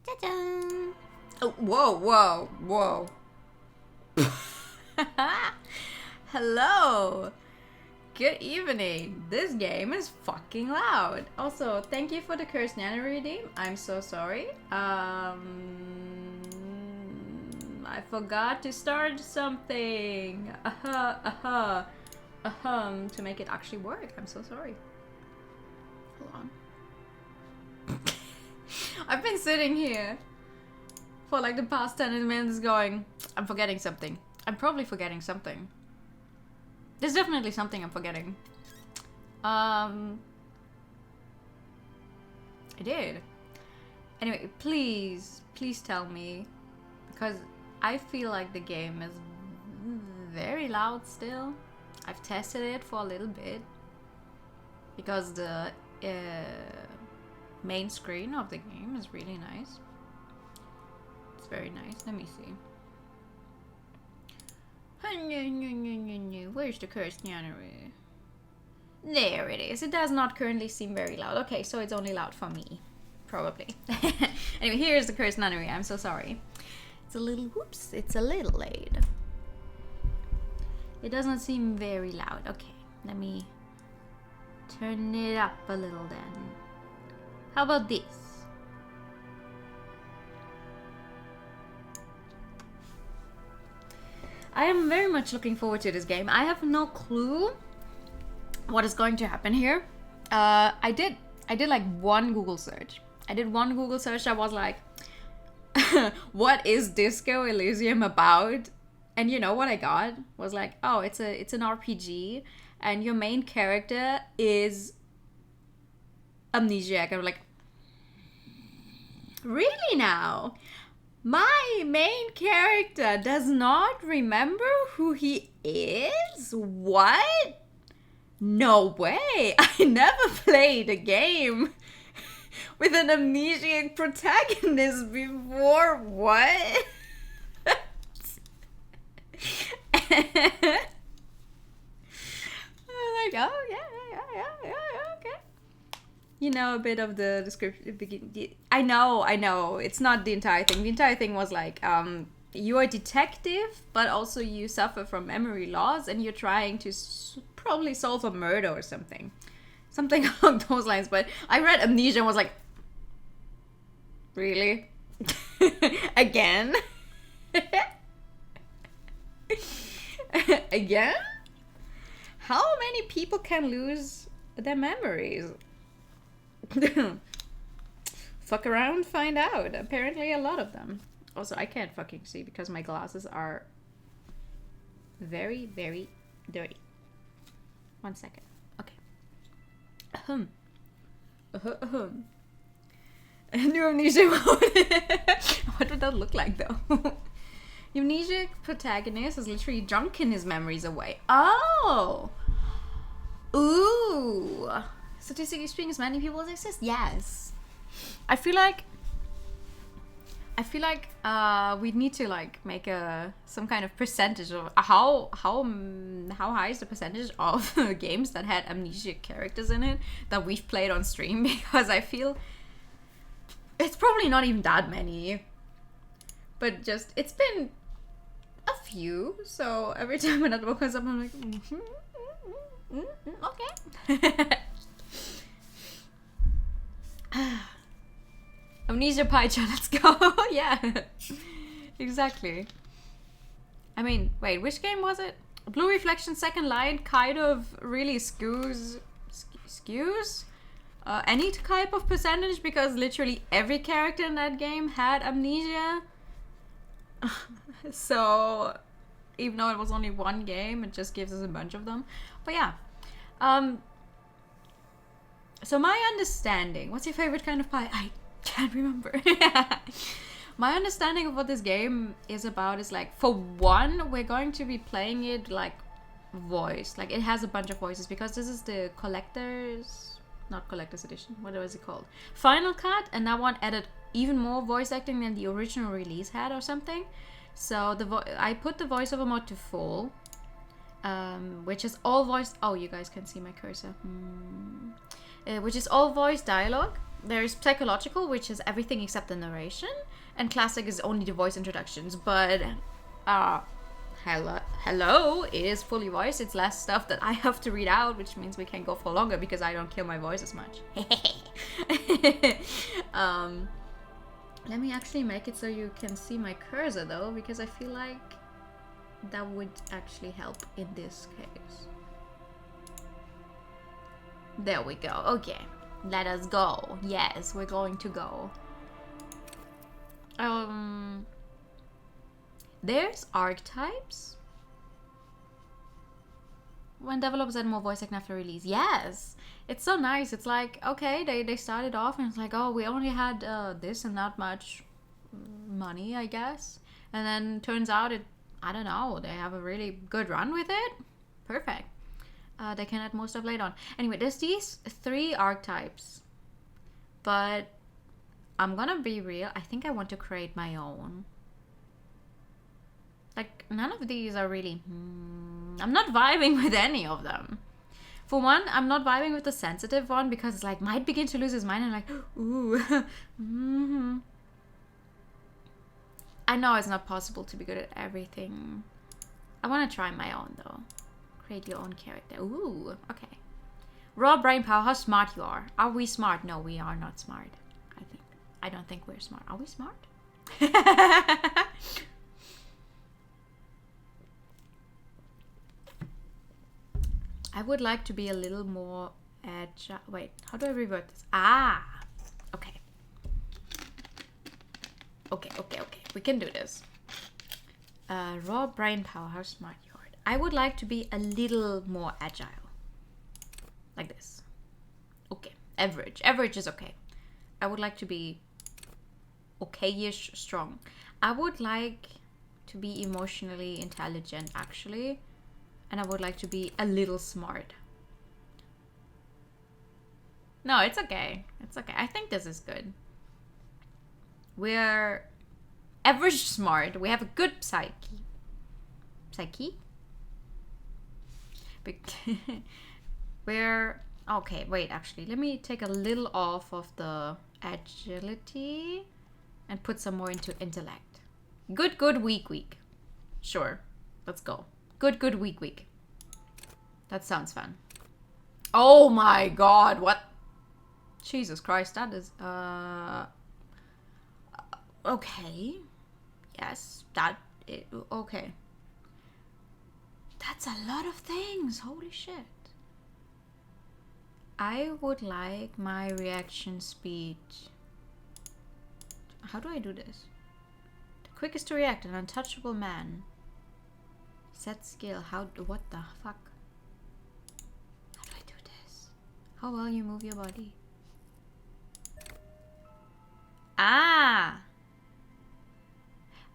Ta-da! Oh, whoa, whoa. Hello. Good evening. This game is fucking loud. Also, thank you for the cursed nana redeem. I'm so sorry. I forgot to start something. To make it actually work. I'm so sorry. Hold on. I've been sitting here for like the past 10 minutes going, I'm forgetting something. I'm probably forgetting something. There's definitely something I'm forgetting. I did. Anyway, please tell me. Because I feel like the game is very loud still. I've tested it for a little bit. Because the main screen of the game is really nice. It's very nice. Let me see. Where's the cursed nyannery? There it is. It does not currently seem very loud. Okay, so it's only loud for me. Probably. Anyway, here's the cursed nunnery. I'm so sorry. It's a little, whoops, it's a little late. It doesn't seem very loud. Okay, let me turn it up a little then. How about this? I am very much looking forward to this game. I have no clue what is going to happen here. I did like one Google search. I did one Google search that was like, what is Disco Elysium about? And you know what I got? Was like, oh, it's an RPG and your main character is amnesiac. I'm like, really now? My main character does not remember who he is? What? No way! I never played a game with an amnesiac protagonist before. What? I'm like, oh yeah, okay. You know a bit of the description. I know. It's not the entire thing. The entire thing was like, you're a detective, but also you suffer from memory loss, and you're trying to probably solve a murder or something. Something along those lines. But I read amnesia and was like, really? Again? Again? How many people can lose their memories? Fuck around, find out. Apparently a lot of them. Also, I can't fucking see because my glasses are very, very dirty. 1 second. Okay. New amnesia mode. What would that look like though? The amnesiac protagonist is literally drunk in his memories away. Oh! Ooh! Statistically speaking, as many people as exist. Yes. I feel like we need to like make some kind of percentage of how high is the percentage of games that had amnesiac characters in it that we've played on stream, because I feel it's probably not even that many, but just it's been a few. So every time another book comes up, I'm like, okay. Amnesia pie chart, let's go. Yeah, exactly. I mean, wait, which game was it? Blue Reflection Second Light kind of really skews any type of percentage, because literally every character in that game had amnesia. So even though it was only one game, it just gives us a bunch of them. But yeah. So my understanding, what's your favorite kind of pie? I can't remember. My understanding of what this game is about is like, for one, we're going to be playing it like voice. Like it has a bunch of voices, because this is the not collector's edition. What was it called? Final cut, and that one added even more voice acting than the original release had or something. So I put the voiceover mode to full, which is all voice. Oh, you guys can see my cursor. Which is all voice dialogue, There's psychological, which is everything except the narration, and classic is only the voice introductions. But hello, it is fully voiced. It's less stuff that I have to read out, which means we can go for longer because I don't kill my voice as much. Let me actually make it so you can see my cursor though, because I feel like that would actually help in this case. There we go. Okay, let us go. Yes, we're going to go. There's archetypes. When developers add more voice acting after release. Yes! It's so nice. It's like, okay, they started off and it's like, oh, we only had this and not much money, I guess. And then turns out I don't know, they have a really good run with it. Perfect. They can add more stuff later on. Anyway, there's these 3 archetypes. But I'm gonna be real. I think I want to create my own. Like, none of these are really... I'm not vibing with any of them. For one, I'm not vibing with the sensitive one because it's like, might begin to lose his mind and like, ooh. I know it's not possible to be good at everything. I want to try my own though. Create your own character. Ooh, okay. Raw brain power, how smart you are. Are we smart? No, we are not smart. I don't think we're smart. Are we smart? I would like to be a little more agile. Wait, how do I revert this? Ah, okay. Okay. We can do this. Raw brain power, how smart you are. I would like to be a little more agile. Like this. Okay, average. Average is okay. I would like to be okay-ish strong. I would like to be emotionally intelligent, actually. And I would like to be a little smart. No, it's okay. It's okay. I think this is good. We're average smart. We have a good psyche. Psyche? We're... Okay, wait, actually. Let me take a little off of the agility and put some more into intellect. Good, weak. Sure. Let's go. Good, weak. That sounds fun. Oh my god, what? Jesus Christ, that is, okay. Yes, okay. That's a lot of things, holy shit. I would like my reaction speed. How do I do this? The quickest to react, an untouchable man. Set skill, what the fuck? How do I do this? How well you move your body? Ah!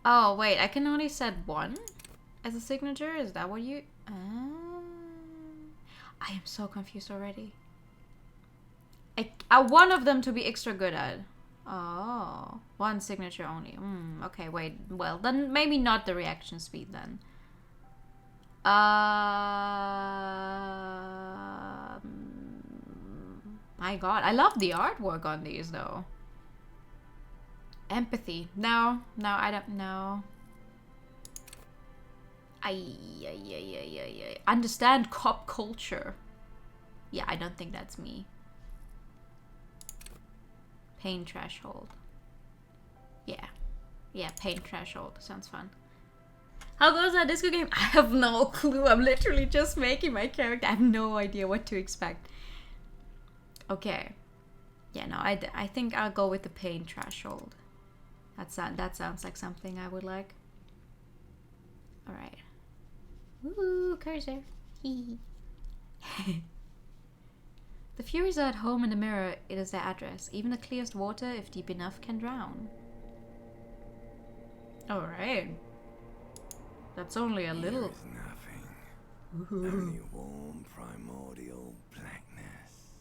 Oh, wait, I can only set 1 as a signature? Is that what you... I am so confused already. I one of them to be extra good at. Oh, 1 signature only. Okay, wait. Well, then maybe not the reaction speed then. My god, I love the artwork on these though. Empathy. No, I don't know. Understand cop culture. Yeah, I don't think that's me. Pain threshold. Yeah, pain threshold. Sounds fun. How goes that disco game? I have no clue. I'm literally just making my character. I have no idea what to expect. Okay. Yeah, no, I think I'll go with the pain threshold. That sounds like something I would like. Alright. Woo, cursor. Hee. The Furies are at home in the mirror. It is their address. Even the clearest water, if deep enough, can drown. Alright. That's only a little... There is nothing. Only warm primordial blackness.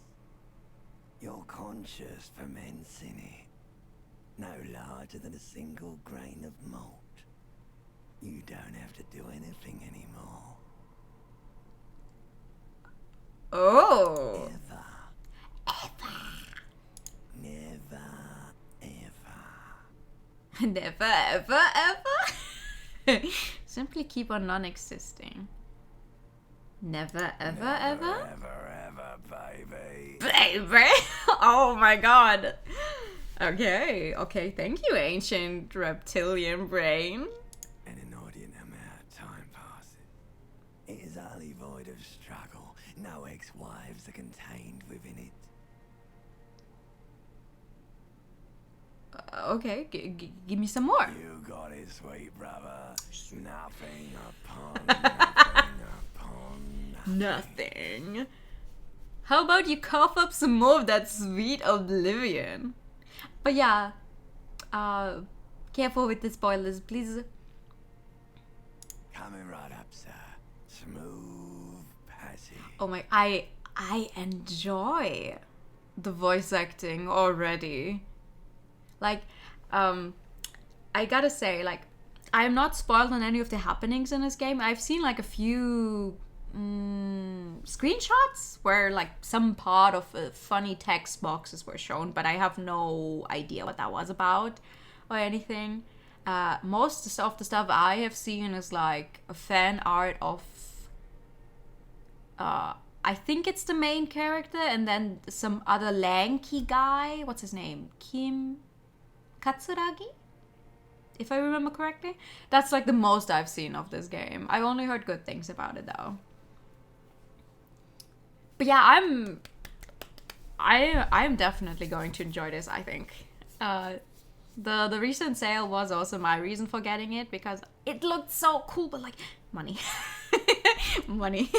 Your conscious ferments in it. No larger than a single grain of malt. You don't have to do anything anymore. Oh! Ever. Never, ever, ever. Simply keep on non-existing. Never, ever, ever? Ever, baby. Baby! Oh my god. Okay, thank you, ancient reptilian brain. An inordinate amount of time passes. It is utterly void of struggle. No ex-wives are contained within it. Okay, give me some more. You got it, sweet brother. Nothing upon nothing upon Nothing. How about you cough up some more of that sweet oblivion? But yeah, careful with the spoilers, please. Coming right up, sir. Smooth passage. Oh my, I enjoy the voice acting already. Like, I gotta say, like, I am not spoiled on any of the happenings in this game. I've seen like a few screenshots where like some part of funny text boxes were shown, but I have no idea what that was about or anything. Most of the stuff I have seen is like a fan art of I think it's the main character and then some other lanky guy. What's his name? Kim Katsuragi? If I remember correctly. That's like the most I've seen of this game. I've only heard good things about it though. But yeah, I'm definitely going to enjoy this, I think. The recent sale was also my reason for getting it because it looked so cool, but like money. Money.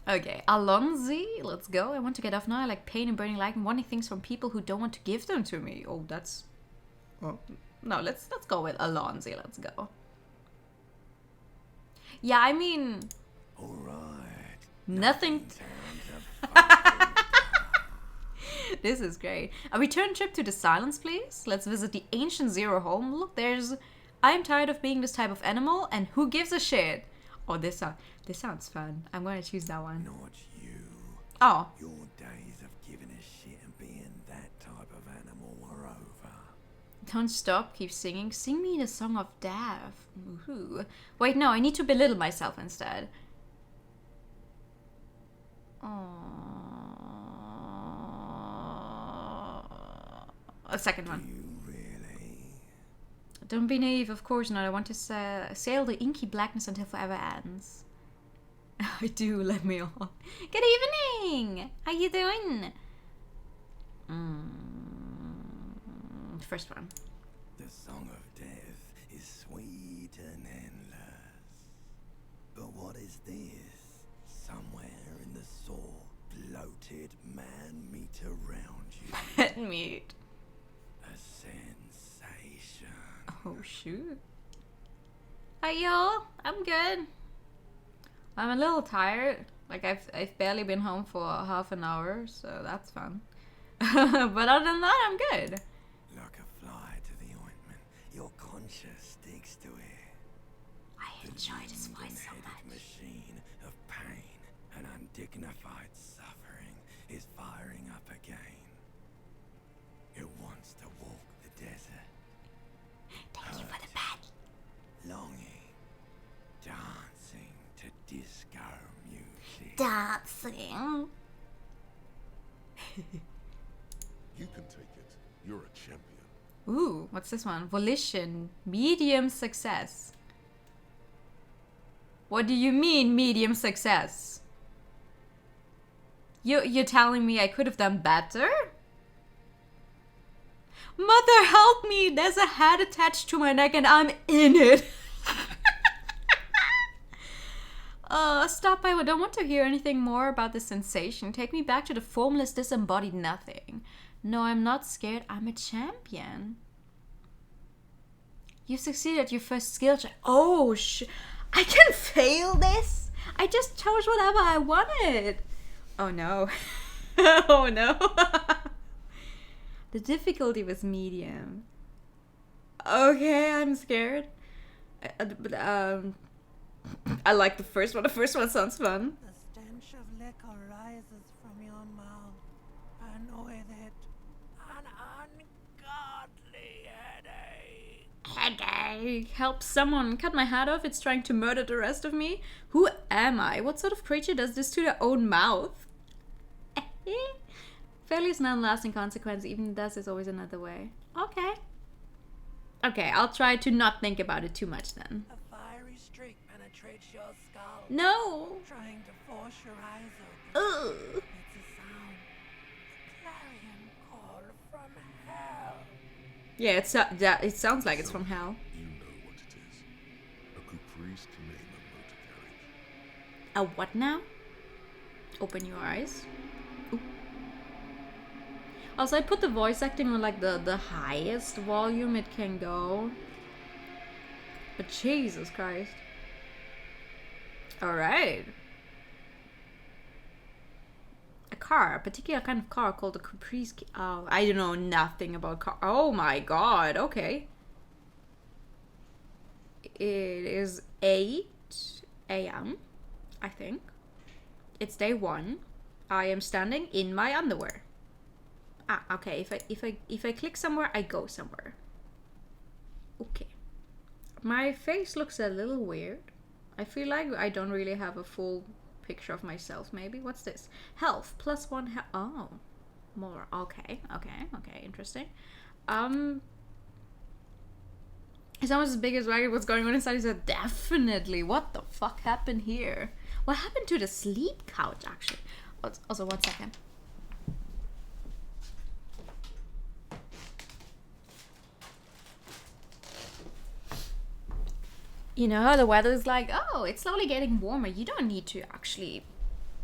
Okay, Alonzi, let's go. I want to get off now. I like pain and burning light and wanting things from people who don't want to give them to me. Oh, that's... Oh. No, let's go with Alonzi. Let's go. Yeah, I mean... Alright. Nothing... This is great. A return trip to the Silence, please. Let's visit the ancient Zero home. Look, there's... I'm tired of being this type of animal, and who gives a shit? Oh, this sounds fun. I'm gonna choose that one. Not you. Oh. Your days of giving a shit and being that type of animal are over. Don't stop, keep singing. Sing me the song of death. Woohoo. Wait, no, I need to belittle myself instead. A second one. You really? Don't be naive, of course not. I want to sail the inky blackness until forever ends. I do, let me on. Good evening! How you doing? First one. The song of death is sweet and endless. But what is this? Somewhere in the soul, bloated man meat around you. Pet meat. A sensation. Oh shoot. Hi y'all, I'm good. I'm a little tired. Like I've barely been home for half an hour, so that's fun. But other than that, I'm good. Like a fly to the ointment, your conscience sticks to it. I enjoy this voice so The much. machine of pain and undignified suffering is firing up again. It wants to walk the desert. Thank you for the pet. Longing, dancing to disco music. Dancing. You can take it. You're a champion. Ooh, what's this one? Volition. Medium success. What do you mean, medium success? You're telling me I could have done better? Mother, help me! There's a hat attached to my neck and I'm in it. Stop! I don't want to hear anything more about this sensation. Take me back to the formless, disembodied nothing. No, I'm not scared. I'm a champion. You succeeded at your first skill check. Oh, I can fail this? I just chose whatever I wanted. Oh, no. Oh, no. The difficulty was medium. Okay, I'm scared. I like the first one. The first one sounds fun. The stench of liquor rises from your mouth, and with it, an ungodly I help someone cut my head off. It's trying to murder the rest of me. Who am I? What sort of creature does this to their own mouth? Failure is not a lasting consequence. Even thus, there's always another way. Okay. Okay, I'll try to not think about it too much then. A fiery streak penetrates your skull, No! trying to force your eyes open. Ugh. It's a sound. A clarion call from hell. Yeah, it sounds like it's from hell. You know what it is. A caprice to name a motor carriage. A what now? Open your eyes. Ooh. Also, I put the voice acting on like the highest volume it can go. But Jesus Christ. Alright. A car, a particular kind of car called a caprice. Oh, I don't know nothing about car. Oh my god, okay. It is 8 a.m. I think. It's day 1. I am standing in my underwear. Ah, okay. If I click somewhere, I go somewhere. Okay. My face looks a little weird. I feel like I don't really have a full picture of myself. Maybe. What's this? Health +1 health. Oh, more. Okay. Interesting. It's almost as big as what's going on inside. He said, definitely. What the fuck happened here? What happened to the sleep couch, actually? Also, 1 second. You know how the weather is like, oh, it's slowly getting warmer. You don't need to actually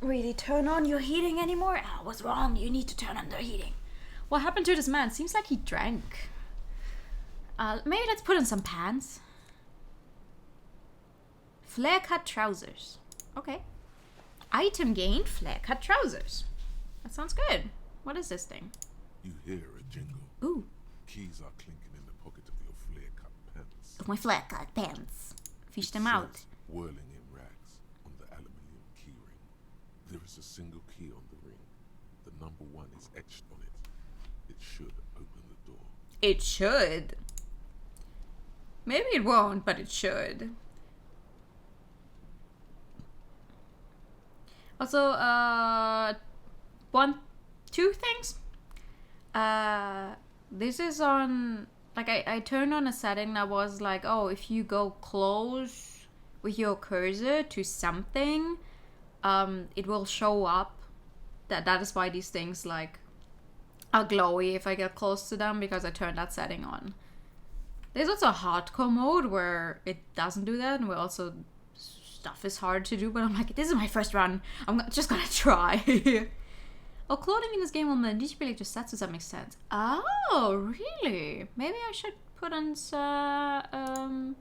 really turn on your heating anymore. Oh, what's wrong? You need to turn on the heating. What happened to this man? Seems like he drank. Maybe let's put on some pants. Flare cut trousers. Okay. Item gained, flare cut trousers. That sounds good. What is this thing? You hear a jingle. Ooh. Keys are clinking in the pocket of your flare-cut pants. Of my flare cut pants. Fish It them out. says, whirling in rags on the aluminium key ring. There is a single key on the ring. The number 1 is etched on it. It should open the door. It should. Maybe it won't, but it should. Also, 2 things. This is on, like, I turned on a setting that was like, oh, if you go close with your cursor to something, it will show up. That is why these things, like, are glowy if I get close to them, because I turned that setting on. There's also a hardcore mode where it doesn't do that, and where also stuff is hard to do, but I'm like, this is my first run. I'm just gonna try. Oh, clothing in this game will manipulate your stats to some extent. Oh, really? Maybe I should put on some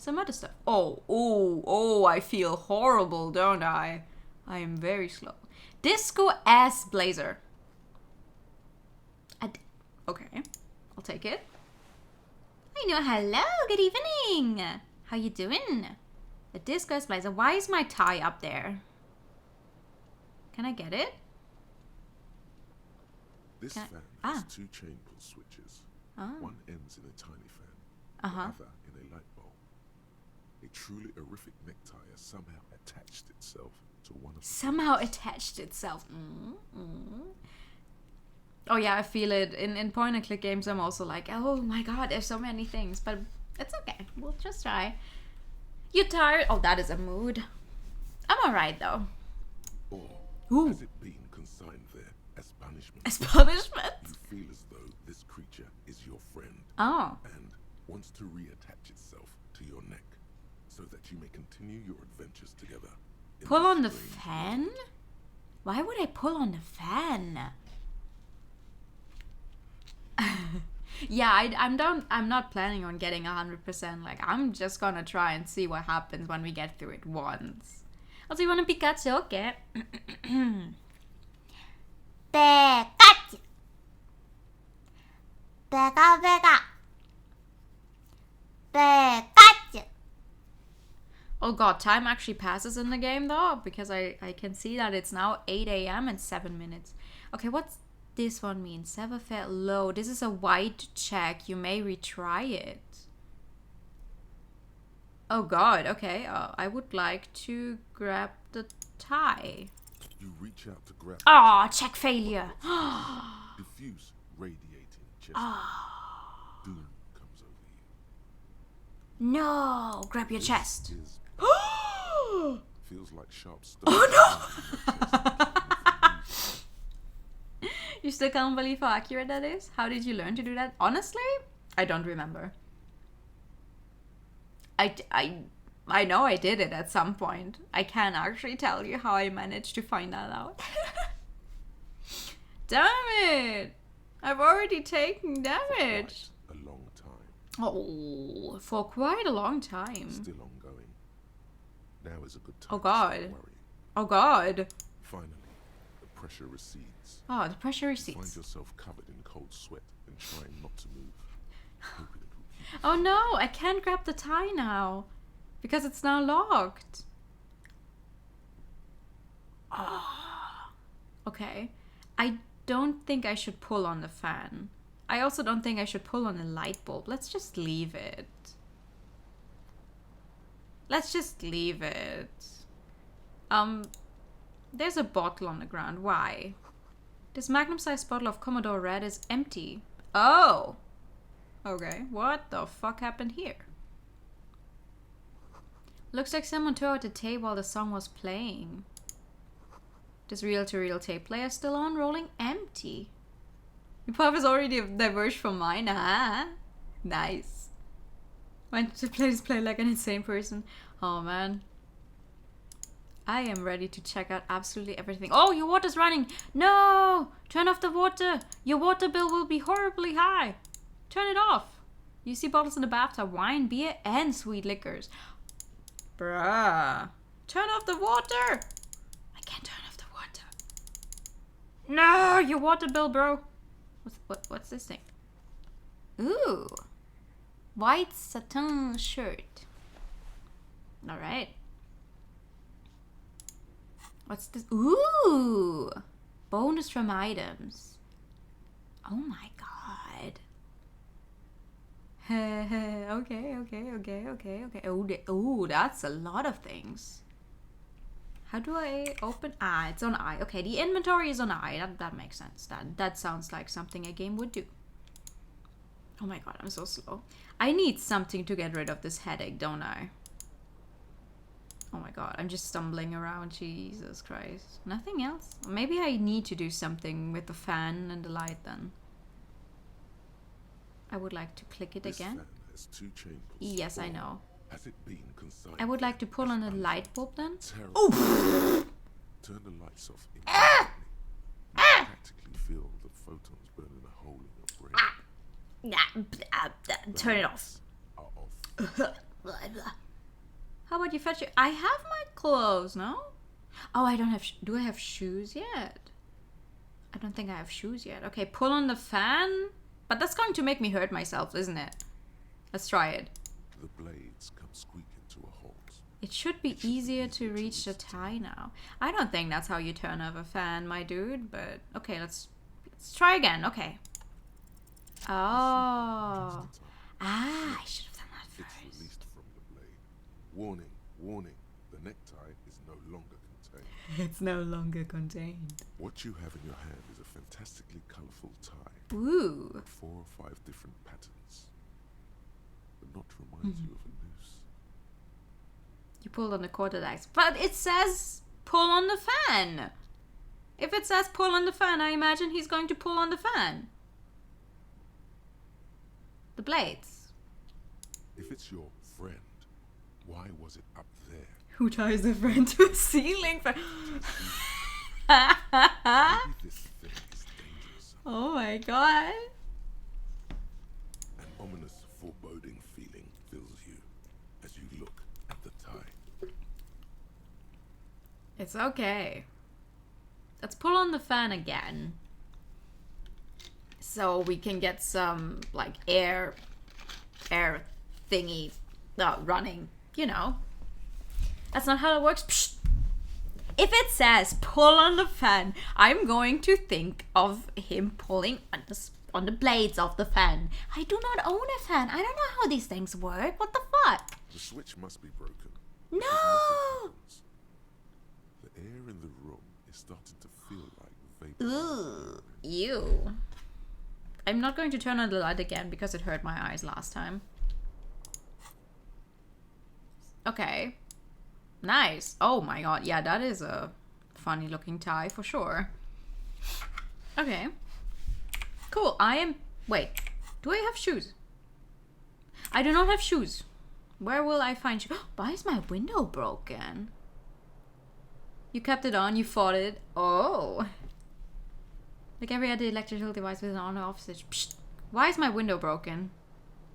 other stuff. Oh, I feel horrible, don't I? I am very slow. Disco ass blazer. Okay, I'll take it. I know, hello, good evening. How you doing? The disco ass blazer. Why is my tie up there? Can I get it? This Can fan I- has 2 chain pull switches. Oh. One ends in a tiny fan, Uh-huh. the other in a light bulb. A truly horrific necktie has somehow attached itself to one of the Somehow buttons. attached itself. Oh yeah, I feel it. In point and click games, I'm also like, oh my god, there's so many things. But it's okay. We'll just try. You tired? Oh, that is a mood. I'm alright though. Or Ooh. has it been consigned there as punishment? As punishment? You feel as though this creature is your friend Oh. and wants to reattach itself to your neck so that you may continue your adventures together. in Pull this on the strange fan? world. Why would I pull on the fan? Yeah, I'm not planning on getting 100%. Like, I'm just gonna try and see what happens when we get through it once. Also, you want a Pikachu? Okay. Pikachu! Pika. Pikachu! Oh god, time actually passes in the game though, because I can see that it's now 8 a.m. and 7 minutes. Okay, what's this one mean? Sever fair low. This is a white check. You may retry it. Oh god, okay. I would like to grab the tie. You reach out to grab Ah, check failure. diffuse radiating chest. Doom comes over you. No, grab your chest. Is feels like sharp stone. You still can't believe how accurate that is? How did you learn to do that? Honestly, I don't remember. I know I did it at some point. I can't actually tell you how I managed to find that out. Damn it! I've already taken damage. A long time. Oh, for quite a long time. Still ongoing. Now is a good time. Oh to god. start worrying. Oh god. Finally, the pressure recedes. Oh, the pressure You find recedes. yourself covered in cold sweat and trying not to move. Hoping it will keep you Oh no, I can't grab the tie now. Because it's now locked. Ah. Okay. I don't think I should pull on the fan. I also don't think I should pull on the light bulb. Let's just leave it. Let's just leave it. There's a bottle on the ground. Why? This magnum-sized bottle of Commodore Red is empty. Oh! Okay, what the fuck happened here? Looks like someone tore out the tape while the song was playing. This reel-to-reel tape player still on, rolling empty. Your pub is already diverged from mine, huh? Nice. Went to play like an insane person. Oh man. I am ready to check out absolutely everything. Oh, your water's running! No! Turn off the water! Your water bill will be horribly high! Turn it off! You see bottles in the bathtub, wine, beer, and sweet liquors. Bruh. Turn off the water! I can't turn off the water. No! Your water bill, bro! What's this thing? Ooh! White satin shirt. Alright. What's this? Ooh! Bonus from items. Oh my god. Okay. Oh, that's a lot of things. How do I open? Ah, it's on I. Okay, the inventory is on I. That makes sense. That sounds like something a game would do. Oh my god, I'm so slow. I need something to get rid of this headache, don't I? Oh my god, I'm just stumbling around. Jesus Christ. Nothing else? Maybe I need to do something with the fan and the light then. I would like to click it This again. fan has two chambers. Yes, I Or know. Has it been consigned? I would like to pull on the light bulb then. Oh! Turn the lights off immediately. You practically feel the photons burning a hole in your brain. Turn it off. Are off. How about you fetch it? I have my clothes, no? Oh, I don't have... do I have shoes yet? I don't think I have shoes yet. Okay, pull on the fan. But that's going to make me hurt myself, isn't it? Let's try it. The blades come squeaking to a halt. It should be easier to reach the tie now. I don't think that's how you turn off a fan, my dude. But, okay, let's try again. Okay. Oh. Ah, I should have done that It's first. released from the blade. Warning, warning. The necktie is no longer contained. It's no longer contained. What you have in your hand is a fantastically colourful tie. Ooh. With 4 or 5 different patterns. The knot reminds you of a noose. You pulled on the quarterdex. But it says pull on the fan. If it says pull on the fan, I imagine he's going to pull on the fan. The blades. If it's your friend, why was it up there? Who ties a friend to a ceiling fan? Maybe this thing is dangerous. Oh my god. An ominous, foreboding feeling fills you as you look at the tie. It's okay. Let's pull on the fan again. So we can get some, like, air thingy running. You know. That's not how it works. Psh. If it says pull on the fan, I'm going to think of him pulling on the blades of the fan. I do not own a fan. I don't know how these things work. What the fuck? The switch must be broken. No! because nothing happens. The air in the room is starting to feel like vapor. Ooh, ew. I'm not going to turn on the light again because it hurt my eyes last time. Okay. Nice. Oh my god. Yeah, that is a funny looking tie for sure. Okay. Cool. Wait. Do I have shoes? I do not have shoes. Where will I find shoes? Why is my window broken? You kept it on. You fought it. Oh. Like every other electrical device with an on or off switch. Psst. Why is my window broken?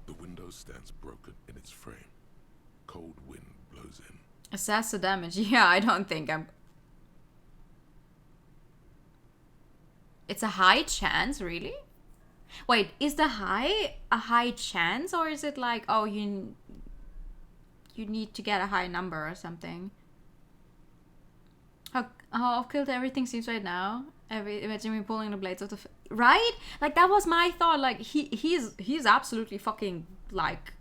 The window stands broken in its frame. Cold wind blows in. Assess the damage. Yeah, I don't think I'm... It's a high chance, really? Wait, is the high a high chance, or is it like, oh, you need to get a high number or something? How off-killed everything seems right now. Imagine me pulling the blades of the... Right? Like, that was my thought. Like, he's absolutely fucking, like...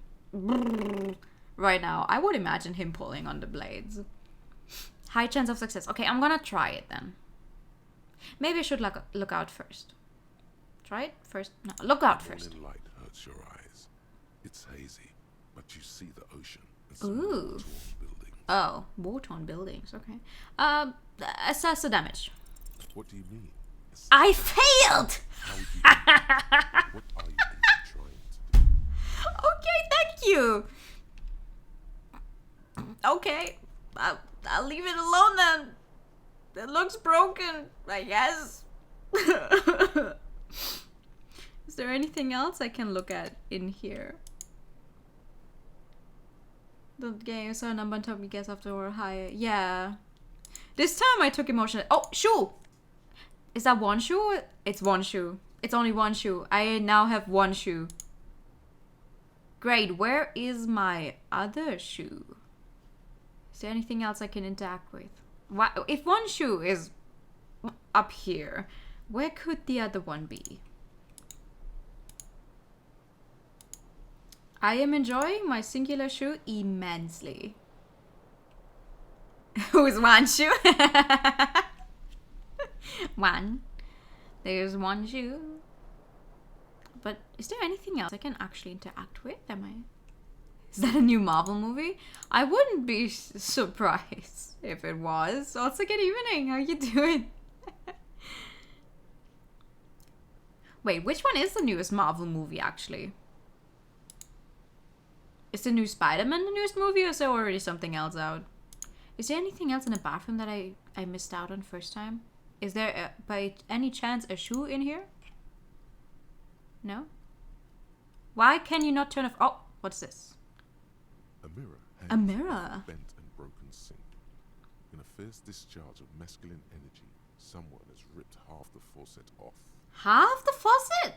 Right now. I would imagine him pulling on the blades. High chance of success. Okay, I'm gonna try it then. Maybe I should look out first. Try it first? No, look out first. Morning light hurts your eyes. It's hazy, but you see the ocean and some Ooh. war-torn buildings. Oh, war-torn buildings. Okay. Assess the damage. What do you mean? I failed! How would you do that? What are you even trying to do? Okay, thank you. Okay, I'll leave it alone then. It looks broken, I guess. Is there anything else I can look at in here? The game saw a number on top, you guess after or higher. Yeah. This time I took emotional. Oh, shoe! Is that one shoe? It's one shoe. It's only one shoe. I now have one shoe. Great, where is my other shoe? Is there anything else I can interact with? Why, if one shoe is up here, where could the other one be? I am enjoying my singular shoe immensely. Who's one shoe? One. There's one shoe. But is there anything else I can actually interact with? Is that a new Marvel movie? I wouldn't be surprised if it was. Also, good evening. How you doing? Wait, which one is the newest Marvel movie, actually? Is the new Spider-Man the newest movie, or is there already something else out? Is there anything else in the bathroom that I missed out on first time? Is there, by any chance, a shoe in here? No? Why can you not turn off... Oh, what's this? A mirror. A mirror. A bent and broken sink. In a fierce discharge of masculine energy, someone has ripped half the faucet off. Half the faucet?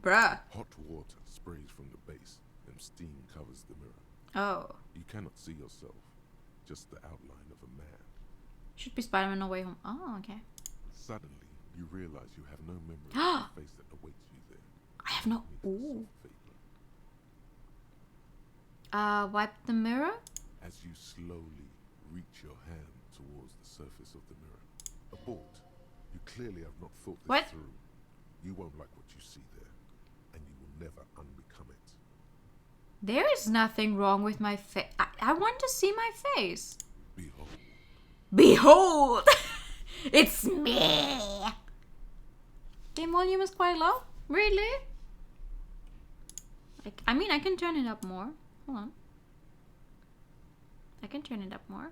Bruh. Hot water sprays from the base, and steam covers the mirror. Oh. You cannot see yourself, just the outline of a man. Should be Spider-Man No Way Home. Oh, okay. Suddenly, you realize you have no memory of the face that awaits you there. I have no... Only the Ooh. soft vapor. Wipe the mirror? As you slowly reach your hand towards the surface of the mirror. Abort. You clearly have not thought this What? through. You won't like what you see there, and you will never unbecome it. There is nothing wrong with my face. I want to see my face. Behold. Behold! It's me! Game volume is quite low? Really? Like, I mean, I can turn it up more. Hold on. I can turn it up more.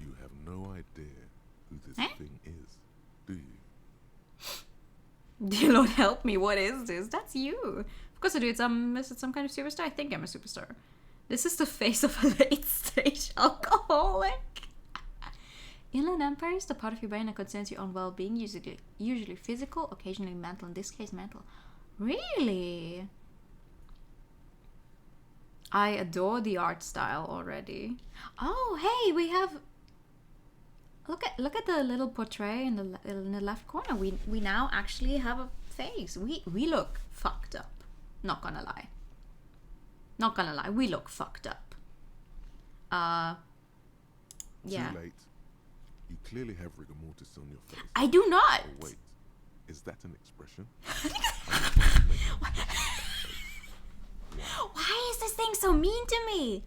You have no idea who this Eh? thing is, do you? Dear Lord, help me. What is this? That's you. Of course I do. Is it some kind of superstar? I think I'm a superstar. This is the face of a late-stage alcoholic. Inland Empire is the part of your brain that concerns your own well-being, usually physical, occasionally mental. In this case, mental. Really? I adore the art style already. Oh, hey, we have... Look at the little portrait in the left corner. We now actually have a face. We look fucked up. Not gonna lie. Not gonna lie, we look fucked up. Yeah. Too late. You clearly have rigor mortis on your face. I do not! Oh, wait. Is that an expression? Why is this thing so mean to me?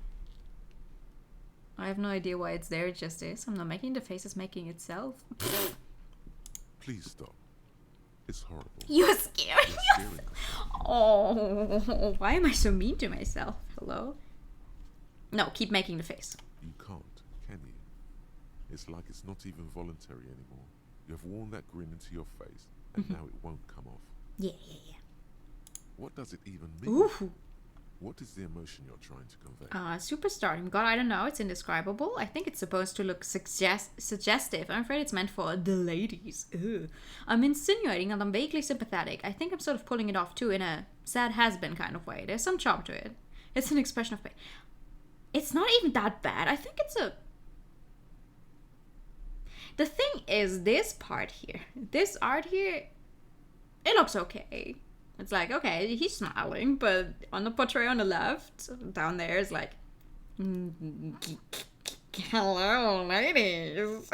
I have no idea why it's there, it just is. I'm not making the face, it's making itself. Please stop. It's horrible. You're scared. You're scaring us. Oh, why am I so mean to myself? Hello? No, keep making the face. You can't, can you? It's like it's not even voluntary anymore. You have worn that grin into your face, and now it won't come off. Yeah. What does it even mean? Ooh. What is the emotion you're trying to convey? Superstar. God, I don't know. It's indescribable. I think it's supposed to look suggestive. I'm afraid it's meant for the ladies. Ugh. I'm insinuating that I'm vaguely sympathetic. I think I'm sort of pulling it off too in a sad has-been kind of way. There's some charm to it. It's an expression of pain. It's not even that bad. I think it's a... The thing is, this part here, this art here, it looks okay. It's like, okay, he's smiling, but on the portrait on the left, down there is like, hello, ladies.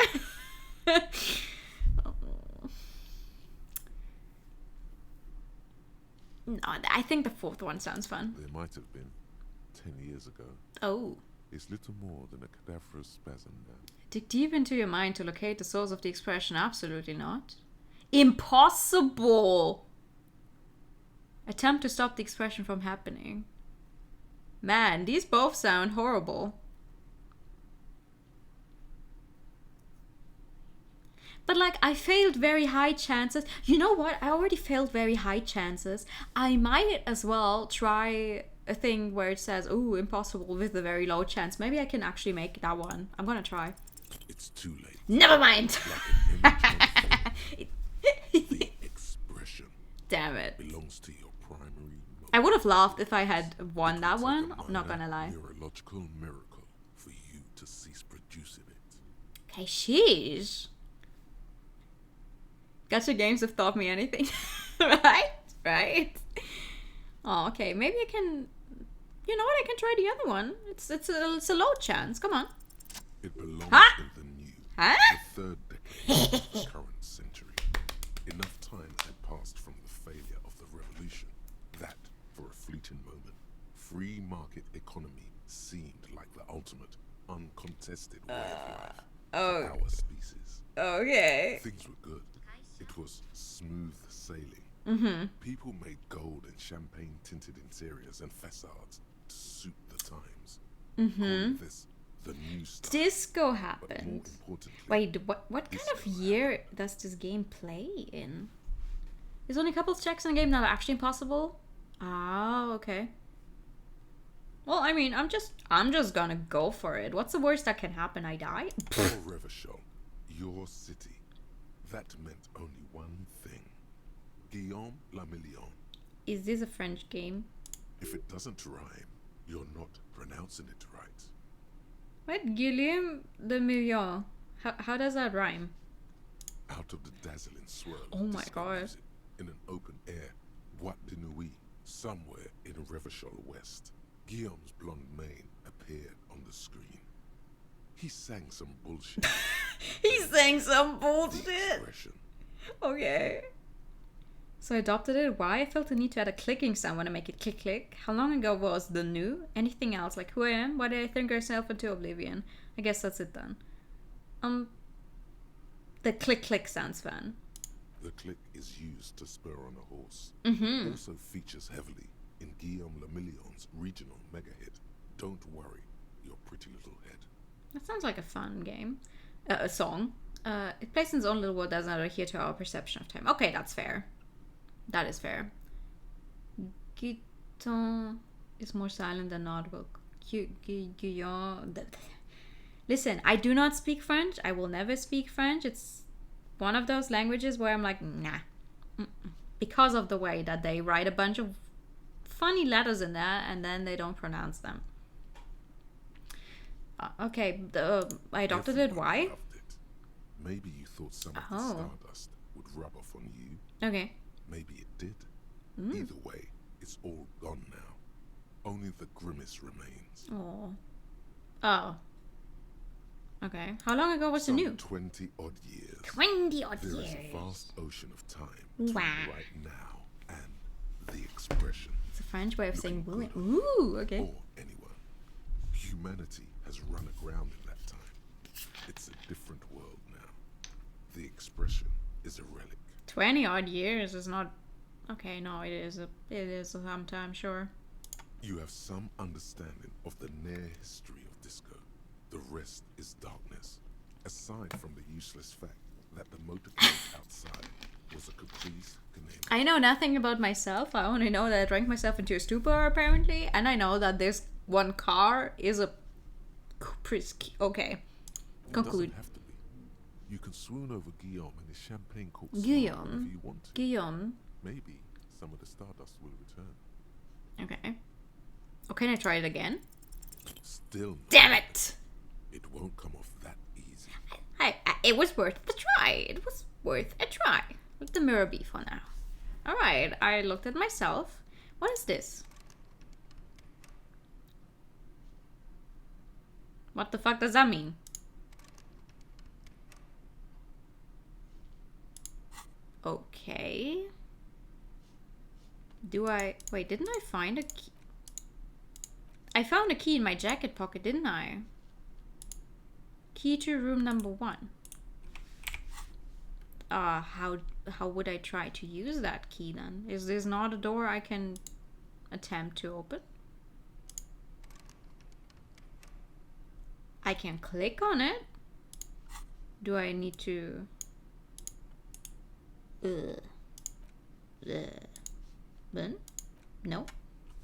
No, I think the fourth one sounds fun. There might have been 10 years ago. Oh. It's little more than a cadaverous spasm now. Dig deep into your mind to locate the source of the expression. Absolutely not. Impossible! Attempt to stop the expression from happening. Man, these both sound horrible. But like, I failed very high chances. You know what? I already failed very high chances. I might as well try a thing where it says, "Ooh, impossible" with a very low chance. Maybe I can actually make that one. I'm gonna try. It's too late. Never mind! Like an image the expression Damn it. belongs to your primary motive. I would have laughed if I had won It that will one. take a I'm not minor gonna lie. neurological miracle for you to cease producing it. Okay, sheesh. Gacha games have taught me anything. Right? Oh, okay. Maybe I can... You know what? I can try the other one. It's a low chance. Come on. It belongs Huh? in the new, Huh? the third decade of the current century. Enough time had passed from the failure of the revolution that, for a fleeting moment, free market economy seemed like the ultimate, uncontested way of life for our species. Okay. Things were good. It was smooth sailing. Mm-hmm. People made gold and champagne-tinted interiors and facades to suit the times. Calling this the new style. Disco But more happened. importantly, Wait, what kind of year does this game play in? There's only a couple of checks in the game that are actually impossible. Oh, okay. Well, I mean, I'm just gonna go for it. What's the worst that can happen? I die? Your Revachol, your city. That meant only one thing. Guillaume Lamillion. Is this a French game? If it doesn't rhyme, you're not pronouncing it right. What? Guillaume de Million. How does that rhyme? Out of the dazzling swirl of Oh my disco God. music, in an open air boîte de nuit, somewhere in Revachol West, Guillaume's blonde mane appeared on the screen. He sang some bullshit. He's saying some The bullshit. expression. Okay. So I adopted it. Why? I felt the need to add a clicking sound when I make it click click. How long ago was the new? Anything else? Like who I am? Why did I think myself into oblivion? I guess that's it then. The click click sounds fun. The click is used to spur on a horse. Mm-hmm. Also features heavily in Guillaume Lamillion's regional mega hit, Don't Worry, Your Pretty Little Head. That sounds like a fun game. A song. It plays in its own little world, does not adhere to our perception of time. Okay, that's fair. That is fair. Guiton is more silent than audible. Guillaume. Listen, I do not speak French. I will never speak French. It's one of those languages where I'm like, nah. Because of the way that they write a bunch of funny letters in there and then they don't pronounce them. Okay, I adopted it. Everyone Why? loved it. Maybe you thought some of the Oh. stardust would rub off on you. Okay. Maybe it did. Mm. Either way, It's all gone now. Only the grimace remains. Oh. Okay. How long ago was the Some new? 20 odd years. 20 odd There is years. a vast ocean of time between Wow. right now and the expression. It's a French way of saying Looking willing. good Ooh, okay. or anyone. Humanity has run aground in that time. It's a different world now. The expression is a relic. 20 odd years is not. Okay, no, it is sometime, sure. You have some understanding of the near history of disco. The rest is darkness. Aside from the useless fact that the motorcade outside was a caprice. I know nothing about myself. I only know that I drank myself into a stupor, apparently. And I know that this one car is a caprice. Okay. Conclude. It doesn't have to be. You can swoon over Guillaume and his champagne cork Guillaume? if you want to. Guillaume. Maybe some of the stardust will return. Okay. Oh, can I try it again? Still not. Damn it! It won't come off that easy. It was worth the try. It was worth a try. Let the mirror be for now. Alright, I looked at myself. What is this? What the fuck does that mean? Okay. Wait, didn't I find a key? I found a key in my jacket pocket, didn't I? Key to room number 1. How would I try to use that key then? Is this not a door I can attempt to open? I can click on it. Do I need to... Then? No.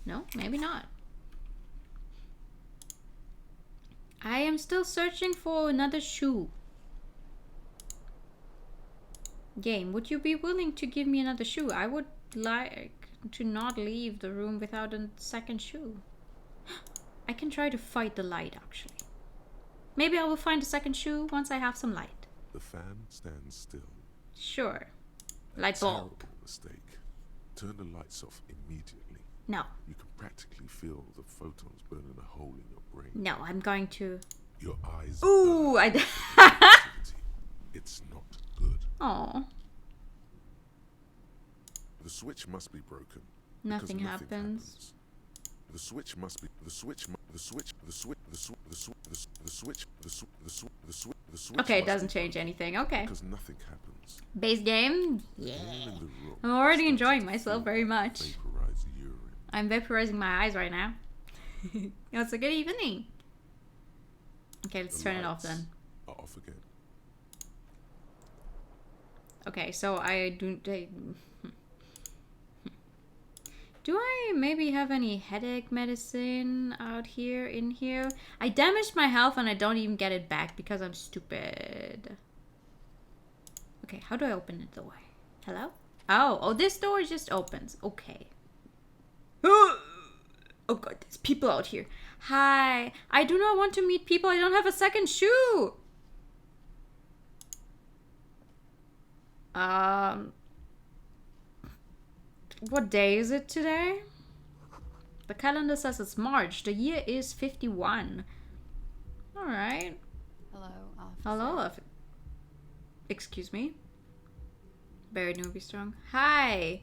No, maybe not. I am still searching for another shoe. Game, would you be willing to give me another shoe? I would like to not leave the room without a second shoe. I can try to fight the light, actually. Maybe I will find a second shoe once I have some light. The fan stands still. Sure. Light bulb. Terrible mistake. Turn the lights off immediately. No. You can practically feel the photons burning a hole in your brain. No, I'm going to... Your eyes. Ooh, burn with it's not good. Oh. The switch must be broken. Nothing because happens. The switch must be Okay, it doesn't change anything. Okay. because nothing happens. Base game? Yeah. Air in the room I'm already starts enjoying to myself fill very with much. vaporized urine. I'm vaporizing my eyes right now. It's a good evening. Okay, let's The turn it off lights then. are off again. Okay, so I do... Do I maybe have any headache medicine out here, in here? I damaged my health and I don't even get it back because I'm stupid. Okay, how do I open the door? Hello? Oh, this door just opens. Okay. Oh god, there's people out here. Hi. I do not want to meet people. I don't have a second shoe. What day is it today? The calendar says it's March. The year is 51. Alright. Hello, officer. Hello. Excuse me? Barry Newby Strong. Hi.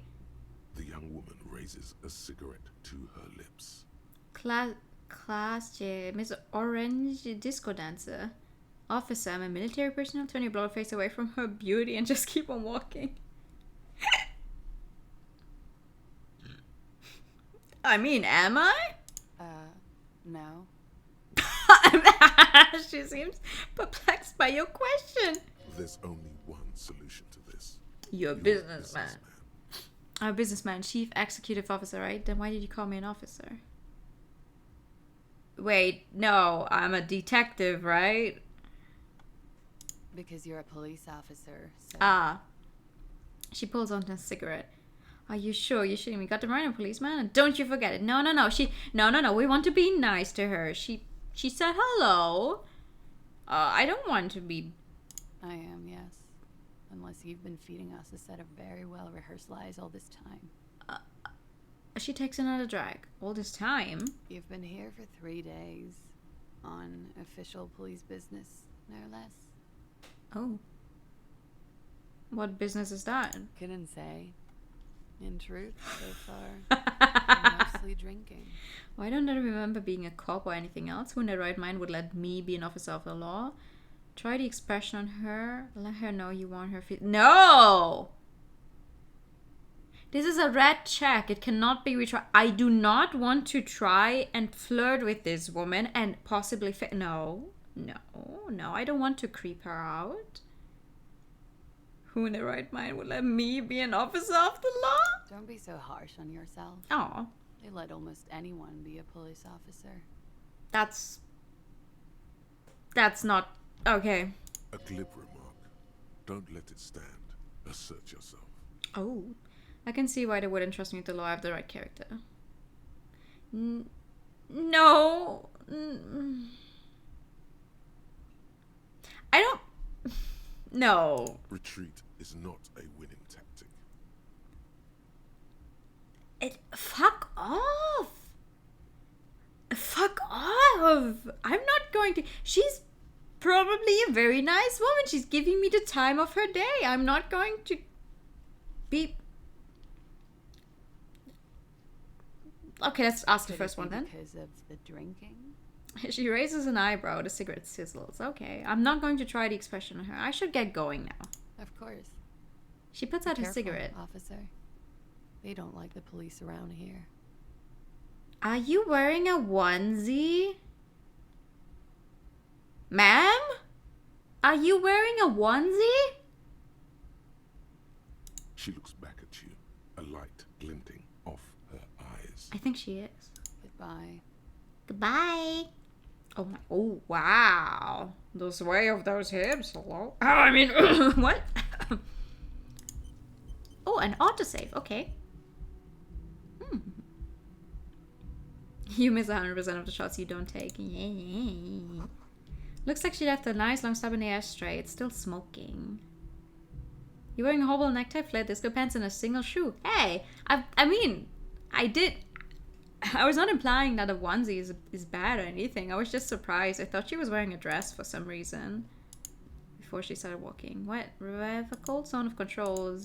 The young woman raises a cigarette to her lips. Class J. Miss Orange Disco Dancer. Officer, I'm a military personnel. Turn your blood face away from her beauty and just keep on walking. I mean, am I? No. She seems perplexed by your question. There's only one solution to this. You're a businessman. I'm a businessman, chief executive officer, right? Then why did you call me an officer? Wait, no, I'm a detective, right? Because you're a police officer. So. Ah. She pulls on a cigarette. Are you sure? You shouldn't even got the right policeman? And don't you forget it. No. No. We want to be nice to her. She said hello. I don't want to be... I am, yes. Unless you've been feeding us a set of very well-rehearsed lies all this time. She takes another drag. All this time. You've been here for 3 days. On official police business, no less. Oh. What business is that? Couldn't say. In truth, so far, mostly drinking. Why don't I remember being a cop or anything else? Who in their right mind would let me be an officer of the law? Try the expression on her. Let her know you want her No! This is a red check. It cannot be retried. I do not want to try and flirt with this woman and possibly No. I don't want to creep her out. Who in their right mind would let me be an officer of the law? Don't be so harsh on yourself. Oh. They let almost anyone be a police officer. That's not... Okay. A glib remark. Don't let it stand. Assert yourself. Oh. I can see why they wouldn't trust me with the law. I have the right character. No. I don't... No. Retreat is not a winning tactic. Fuck off. Fuck off. I'm not going to... She's probably a very nice woman. She's giving me the time of her day. I'm not going to be... Okay, let's ask the first one then. Because of the drinking? She raises an eyebrow. The cigarette sizzles. Okay, I'm not going to try the expression on her. I should get going now. Of course. She puts out her Careful, cigarette. officer. They don't like the police around here. Are you wearing a onesie? Ma'am? Are you wearing a onesie? She looks back at you, a light glinting off her eyes. I think she is. Goodbye. Goodbye. Oh, wow. The sway of those hips. Hello? Oh, I mean, what? Oh, an autosave. Okay. You miss 100% of the shots you don't take. Yay. Looks like she left a nice long stub in the ashtray. It's still smoking. You're wearing a horrible necktie, flared disco pants, and a single shoe. Hey, I mean, I was not implying that a onesie is bad or anything. I was just surprised. I thought she was wearing a dress for some reason. Before she started walking. What? Revive a cold zone of control. What?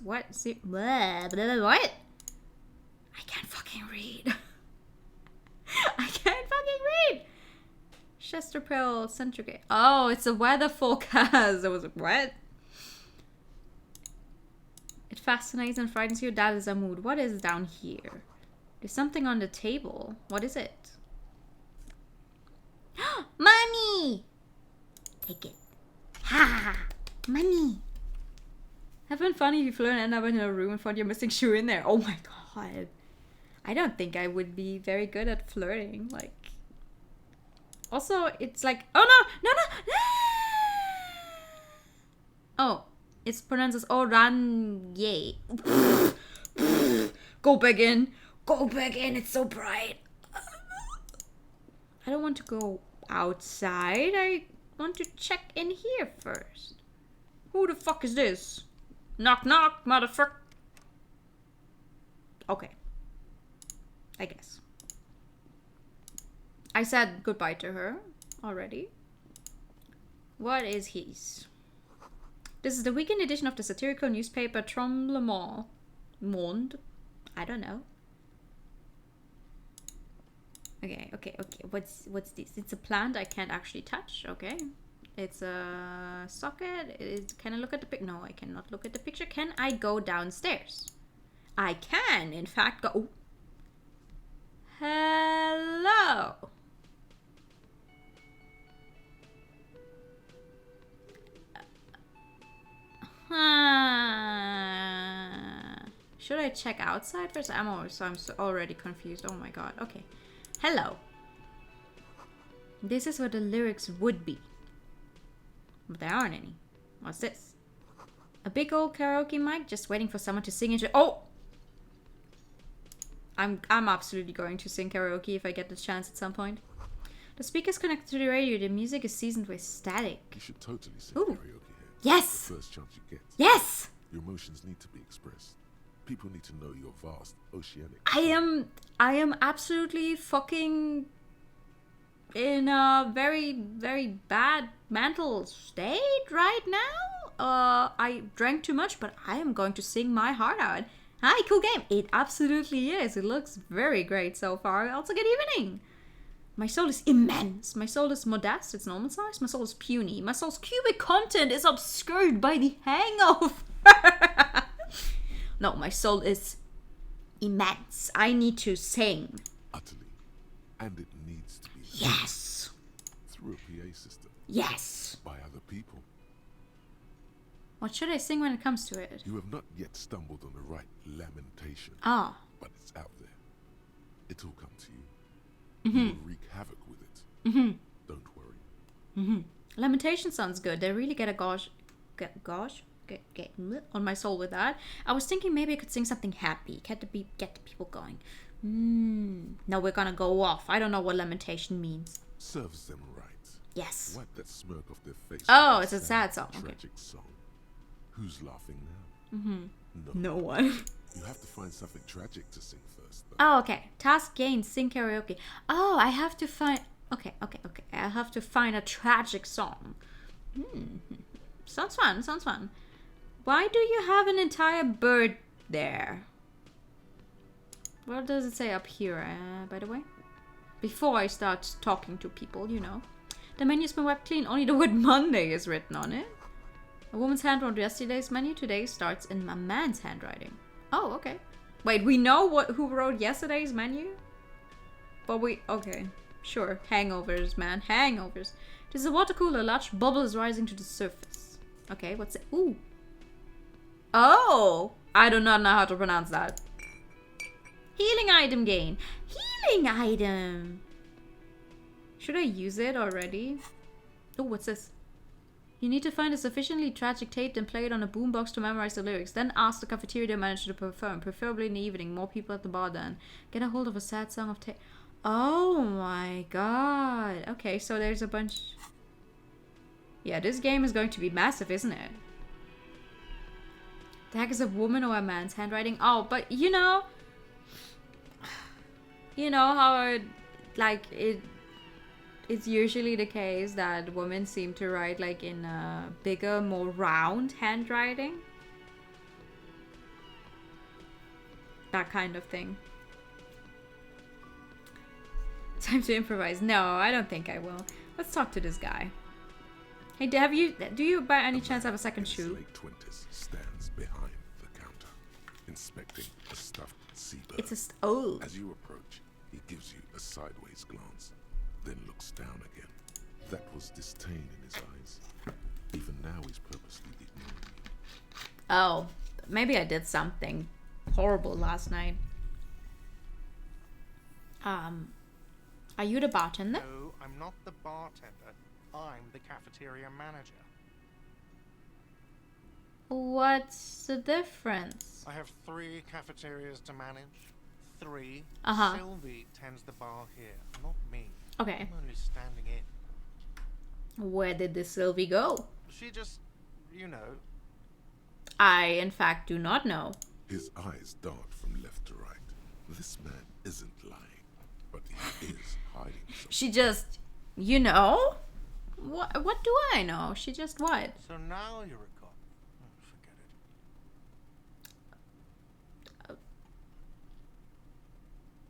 Blah, blah, blah, what? I can't fucking read. I can't fucking read. Chesterfield Centrigate. Oh, it's a weather forecast. I was like, what? It fascinates and frightens you. That is a mood. What is down here? There's something on the table. What is it? Money! Take it. Ha! Money! Have been funny if you flew and end up in a room and found your missing shoe in there. Oh my god. I don't think I would be very good at flirting. Like... Also, it's like... Oh no! No! Oh. It's pronounced as oranje. Go back in. Go back in. It's so bright. I don't want to go outside. I want to check in here first. Who the fuck is this? Knock knock, motherfucker. Okay. I guess. I said goodbye to her already. What is his? This is the weekend edition of the satirical newspaper Tremblement Monde. I don't know. Okay. What's this? It's a plant I can't actually touch. Okay. It's a socket. Can I look at the pic? No, I cannot look at the picture. Can I go downstairs? I can, in fact, go. Oh. Hello. Should I check outside first? I'm already confused. Oh my god. Okay. Hello. This is what the lyrics would be. But there aren't any. What's this? A big old karaoke mic just waiting for someone to sing into. Oh! I'm absolutely going to sing karaoke if I get the chance at some point. The speaker's connected to the radio. The music is seasoned with static. You should totally sing Ooh. karaoke here. Yes! The first chance you get. Yes! Your emotions need to be expressed. People need to know your vast oceanic. I am absolutely fucking in a very, very bad mental state right now. I drank too much, but I am going to sing my heart out. Hi, cool game. It absolutely is. It looks very great so far. Also, good evening. My soul is immense. My soul is modest. It's normal size. My soul is puny. My soul's cubic content is obscured by the hangover. No, my soul is immense. I need to sing. Utterly. And it needs to be. Yes. Through a PA system. Yes. By other people. What should I sing when it comes to it? You have not yet stumbled on the right lamentation. Ah. But it's out there. It'll come to you. Mm-hmm. You will wreak havoc with it. Mm-hmm. Don't worry. Mm-hmm. Lamentation sounds good. They really get on my soul with that. I was thinking maybe I could sing something happy. Get the people going. No, we're gonna go off. I don't know what lamentation means. Serves them right. Yes. Wipe that smirk off their face. Oh, it's a sad song. Tragic song. Who's laughing now? Mm-hmm. No one. You have to find something tragic to sing first, though. Oh, okay. Task gained. Sing karaoke. Oh, I have to find. Okay. I have to find a tragic song. Sounds fun. Why do you have an entire bird there? What does it say up here, by the way? Before I start talking to people, you know. The menu's been wiped clean. Only the word Monday is written on it. A woman's hand wrote yesterday's menu. Today starts in a man's handwriting. Oh, okay. Wait, we know who wrote yesterday's menu? But okay. Sure. Hangovers, man. Hangovers. This is a water cooler. Large bubbles rising to the surface. Okay, what's it? Ooh. Oh! I do not know how to pronounce that. Healing item gain. Healing item. Should I use it already? Oh, what's this? You need to find a sufficiently tragic tape and play it on a boombox to memorize the lyrics. Then ask the cafeteria manager to perform, preferably in the evening. More people at the bar then. Get a hold of a sad song of tape. Oh my god. Okay, so there's a bunch... Yeah, this game is going to be massive, isn't it? The heck is a woman or a man's handwriting? Oh, but you know... You know how, it's usually the case that women seem to write like in a bigger, more round handwriting. That kind of thing. Time to improvise. No, I don't think I will. Let's talk to this guy. Hey, do you by any chance have a second shoe? Late 20s stands behind the counter, inspecting a stuffed seabird. It's oh. As you approach, he gives you a sideways glance, then looks down again. That was disdain in his eyes. Even now he's purposely ignoring you. Oh, maybe I did something horrible last night. Are you the bartender? No, I'm not the bartender. I'm the cafeteria manager. What's the difference? I have 3 cafeterias to manage. 3. Uh-huh. Sylvie tends the bar here, not me. Okay. I'm only standing in. Where did this Sylvie go? She just, you know. I, in fact, do not know. His eyes dart from left to right. This man isn't lying, but he is hiding something. She just, you know? What do I know? She just what? So now you're a cop. Oh, forget it. Right.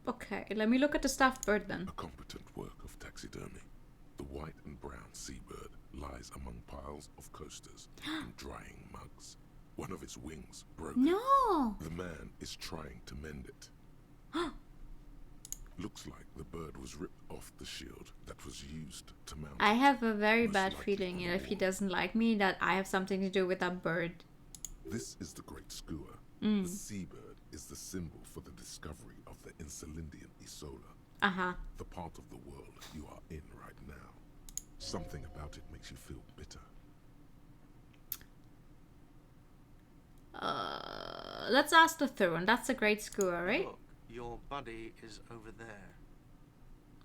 Okay, let me look at the stuffed bird then. A competent work of taxidermy. The white and brown seabird lies among piles of coasters and drying mugs. One of its wings broken. No! The man is trying to mend it. Looks like the bird was ripped off the shield that was used to mount. I have a very Most bad likely feeling on a if he wall. doesn't like me that I have something to do with that bird. This is the great skua. The seabird is the symbol for the discovery of the Insulindian Isola, Uh-huh. the part of the world you are in right now. Something about it makes you feel bitter. Let's ask the third one. That's a great skua, right? Look, your buddy is over there.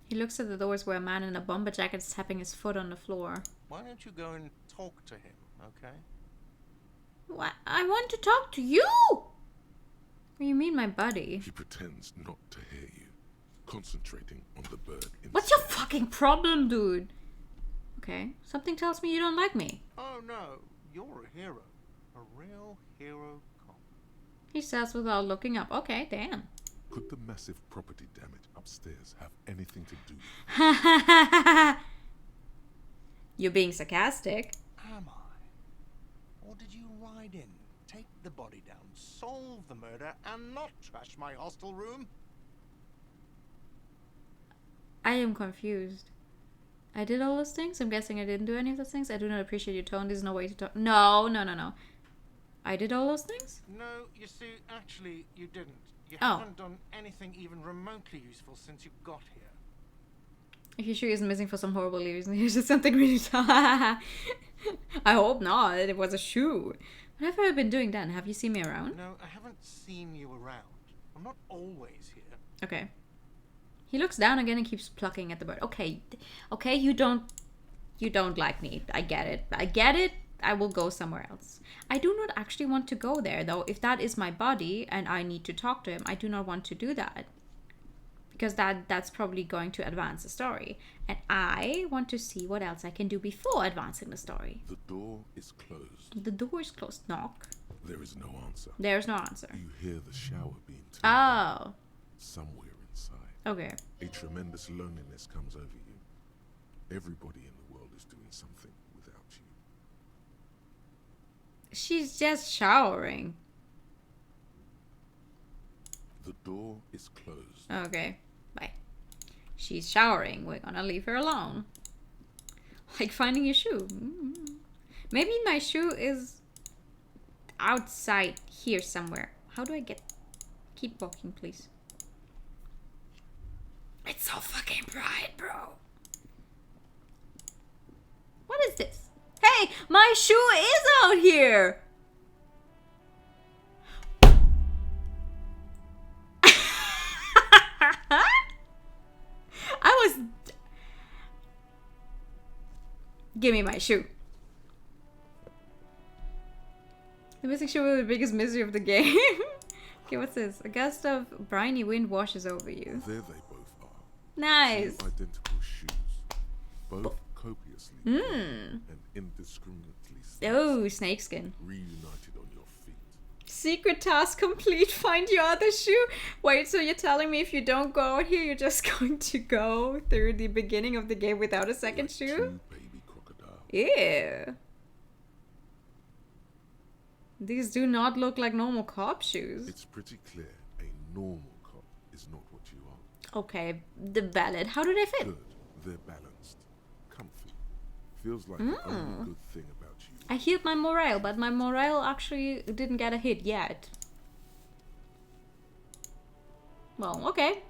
He looks at the doors where a man in a bomber jacket is tapping his foot on the floor. Why don't you go and talk to him, okay? What? I want to talk to you! What do you mean, my buddy? He pretends not to hear you, concentrating on the bird instead. What's your fucking problem, dude? Okay, something tells me you don't like me. Oh no, you're a hero. A real hero cop. He says without looking up. Okay, damn. Could the massive property damage upstairs have anything to do with You're being sarcastic. Am I? Or did you ride in, take the body down, solve the murder, and not trash my hostel room? I am confused. I did all those things? I'm guessing I didn't do any of those things? I do not appreciate your tone. There's no way to talk. No. I did all those things? No, you see, actually, you didn't. You Oh. haven't done anything even remotely useful since you got here. If your shoe isn't missing for some horrible reason, here's just something really I hope not. It was a shoe. What have I been doing then? Have you seen me around? No, I haven't seen you around. I'm not always here. Okay. He looks down again and keeps plucking at the bird. Okay, you don't like me. I get it. I will go somewhere else. I do not actually want to go there, though. If that is my body and I need to talk to him, I do not want to do that. Because that's probably going to advance the story. And I want to see what else I can do before advancing the story. The door is closed. The door is closed. Knock. There is no answer. There's no answer. You hear the shower being turned on Oh. somewhere inside. Okay. A tremendous loneliness comes over you. Everybody in the world is doing something without you. She's just showering. The door is closed. Okay. Bye. She's showering. We're gonna leave her alone. Like finding your shoe. Maybe my shoe is outside here somewhere. How do I get... Keep walking, please. It's so fucking bright, bro. What is this? Hey, my shoe is out here. Give me my shoe. The missing shoe was the biggest misery of the game. Okay, what's this? A gust of briny wind washes over you. There they both are. Nice. Two identical shoes. Both copiously and indiscriminately stained, Oh, snakeskin. reunited on your feet. Secret task complete. Find your other shoe. Wait, so you're telling me if you don't go out here, you're just going to go through the beginning of the game without a second Like shoe? two baby crocodiles. Ew. These do not look like normal cop shoes. It's pretty clear a normal cop is not what you are. Okay, the valid. How do they fit? Good. They're balanced. Comfy. Feels like the only good thing about you. I healed my morale, but my morale actually didn't get a hit yet. Well, okay.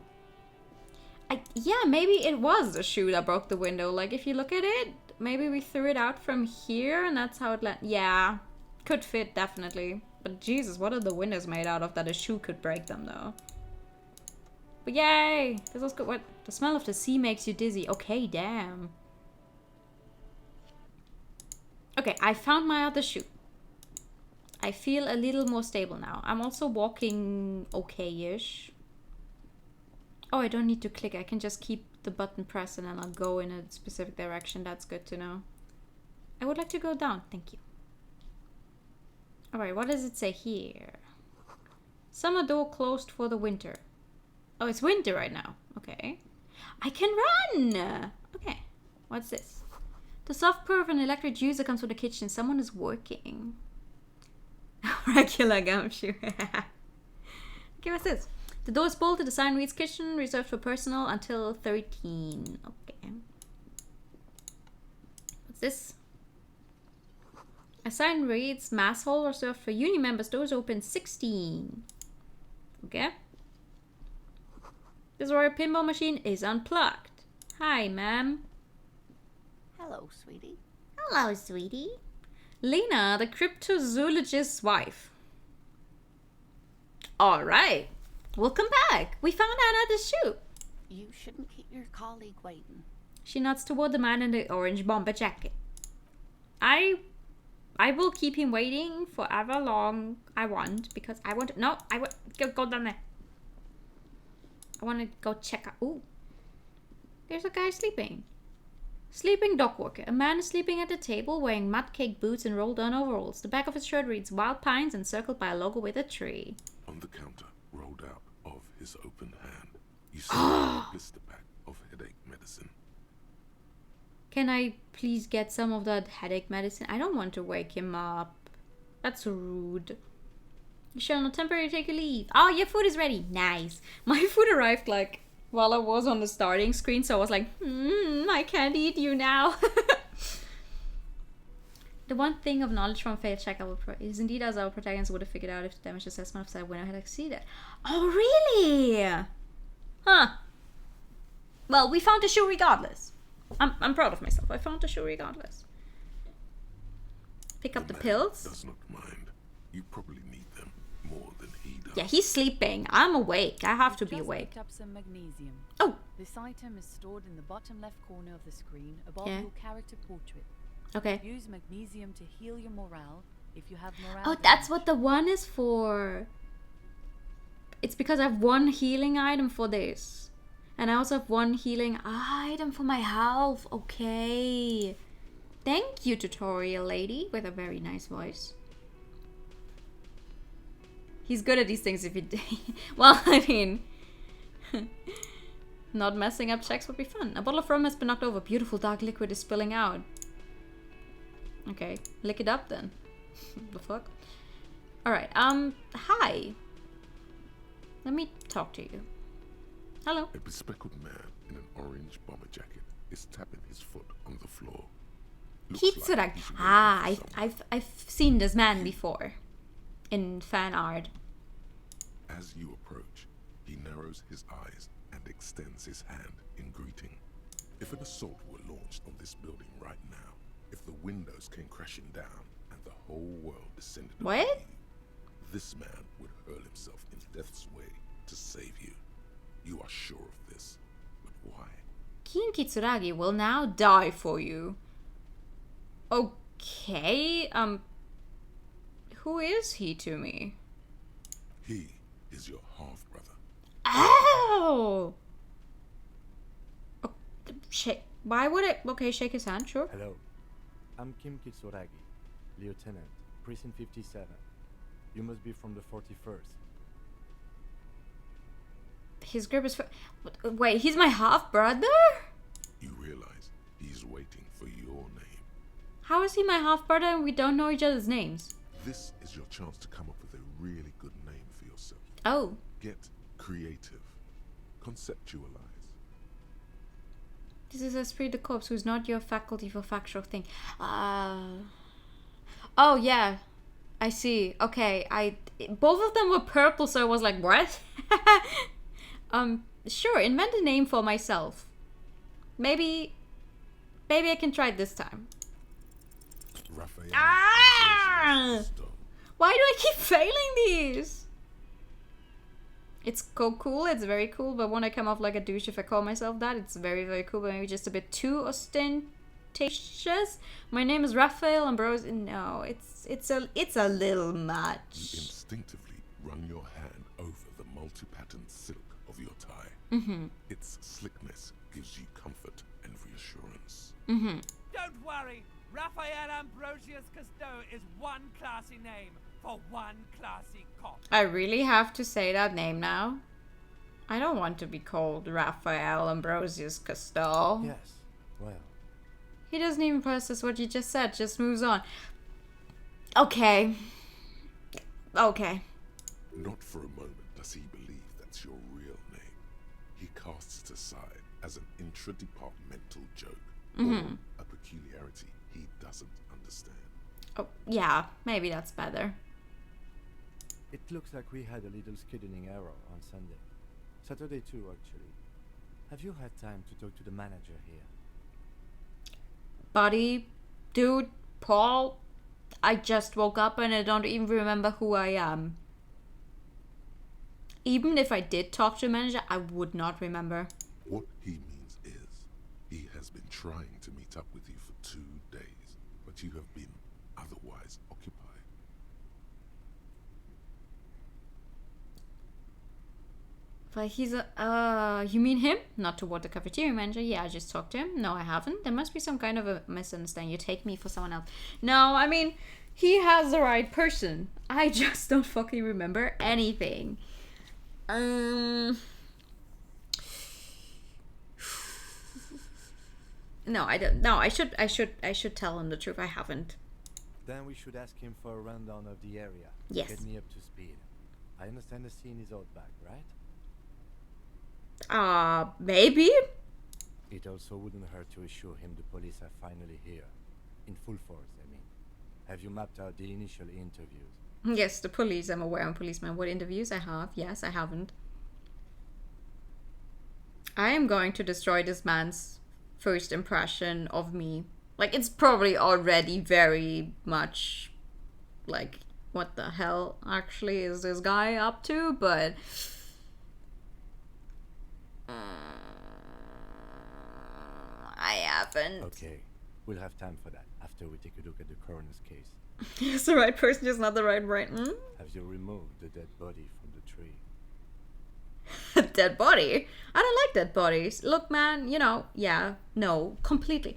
Yeah, maybe it was the shoe that broke the window. Like, if you look at it, maybe we threw it out from here, and that's how it landed. Yeah, could fit, definitely. But Jesus, what are the windows made out of that a shoe could break them, though? But yay! This was good. What? The smell of the sea makes you dizzy. Okay, damn. Okay, I found my other shoe. I feel a little more stable now. I'm also walking okay-ish. Oh, I don't need to click. I can just keep the button pressed and then I'll go in a specific direction. That's good to know. I would like to go down. Thank you. Alright, what does it say here? Summer door closed for the winter. Oh, it's winter right now. Okay. I can run! Okay. What's this? The soft purr of an electric juicer comes from the kitchen. Someone is working. Regular gumshoe. Okay, what's this? The door is bolted. The sign reads kitchen reserved for personal until 13. Okay. What's this? A sign reads mass hall reserved for uni members. Doors open 16. Okay. This Royal pinball machine is unplugged. Hi, ma'am. Hello, sweetie. Hello, sweetie. Lena, the cryptozoologist's wife. Alright. Welcome back. We found another shoe. You shouldn't keep your colleague waiting. She nods toward the man in the orange bomber jacket. I I will keep him waiting forever long I want, because I want to, no, I want, go down there. I want to go check out. Ooh, there's a guy sleeping. Sleeping dock worker. A man is sleeping at the table wearing mud-caked boots and rolled-on overalls. The back of his shirt reads Wild Pines encircled by a logo with a tree. On the counter, rolled out of his open hand, you see a blister pack of headache medicine. Can I please get some of that headache medicine? I don't want to wake him up. That's rude. You shall not temporarily take a leave. Oh, your food is ready. Nice. My food arrived like while I was on the starting screen, so I was like, I can't eat you now. The one thing of knowledge from failed check is indeed as our protagonist would have figured out if the damage assessment of said window had exceeded. Oh, really? Huh. Well, we found the shoe regardless. I'm proud of myself. I found the shoe regardless. Pick up the pills. Does not mind. You probably need them more than he does. Yeah, he's sleeping. I'm awake. I have to be awake. Picked up some magnesium. Oh. This item is stored in the bottom left corner of the screen above Yeah. your character portrait. Okay. Use magnesium to heal your morale if you have morale. Oh, that's damage. what the one is for. It's because I have one healing item for this. And I also have one healing item for my health. Okay. Thank you, tutorial lady, with a very nice voice. He's good at these things if he... Well, I mean... Not messing up checks would be fun. A bottle of rum has been knocked over. Beautiful dark liquid is spilling out. Okay, lick it up then. The fuck? Alright, hi. Let me talk to you. Hello. A bespectacled man in an orange bomber jacket is tapping his foot on the floor. Looks like Kitsuragi. he's waiting Ah, for someone. I've seen this man before. In fan art. As you approach, he narrows his eyes and extends his hand in greeting. If an assault were launched on this building right now, if the windows came crashing down and the whole world descended upon What? you, this man would hurl himself in death's way to save you. You are sure of this, but why? Kin Kitsuragi will now die for you. Okay, who is he to me? He is your half-brother. Oh! Why would it? Okay, shake his hand, sure. Hello, I'm Kim Kitsuragi, Lieutenant, Precinct 57. You must be from the 41st. His grip is... Wait, he's my half-brother? You realize he's waiting for your name. How is he my half-brother and we don't know each other's names? This is your chance to come up with a really good name for yourself. Oh. Get creative. Conceptualize. This is Esprit de Corps, who's not your faculty for factual thing. Oh, yeah. I see. Okay, both of them were purple, so I was like, what? Sure, invent a name for myself. Maybe I can try it this time. Raphael. Ah! Why do I keep failing these? It's cool, it's very cool, but when I come off like a douche if I call myself that, it's very, very cool, but maybe just a bit too ostentatious. My name is Raphael Ambrose. No, it's a little You much. instinctively run your hand over the multi-patterned silk of your tie. Mm-hmm. Its slickness gives you comfort and reassurance. Mm-hmm. Don't worry, Raphael Ambrosius Cousteau is one classy name for one classy cop. I really have to say that name now. I don't want to be called Raphael Ambrosius Cousteau. Yes, well, He doesn't even process what you just said, just moves on. Okay. Not for a moment does he believe that's your real name. He casts it aside as an intra-departmental joke or a peculiarity he doesn't understand. Oh, yeah, maybe that's better. it looks like we had a little scheduling error on Sunday. Saturday too, actually. Have you had time to talk to the manager here? Buddy, dude, Paul, I just woke up and I don't even remember who I am. Even if I did talk to the manager, I would not remember. What he means is, he has been trying to meet up with you for 2 days, but you have been otherwise But he's a... you mean him? Not toward the cafeteria manager. Yeah, I just talked to him. No, I haven't. There must be some kind of a misunderstanding. You take me for someone else. No, I mean, he has the right person. I just don't fucking remember anything. No, I don't. No, I should tell him the truth. I haven't. Then we should ask him for a rundown of the area. Yes. Get me up to speed. I understand the scene is out back, right? Maybe? It also wouldn't hurt to assure him the police are finally here. In full force, I mean. Have you mapped out the initial interviews? Yes, the police. I'm aware I'm a policeman. What interviews I have? Yes, I haven't. I am going to destroy this man's first impression of me. Like, it's probably already very much like, what the hell actually is this guy up to? But I haven't. Okay, we'll have time for that after we take a look at the coroner's case. He's the right person, just not the right brain. Have you removed the dead body from the tree? Dead body? I don't like dead bodies. Look, man, you know, yeah, no, completely.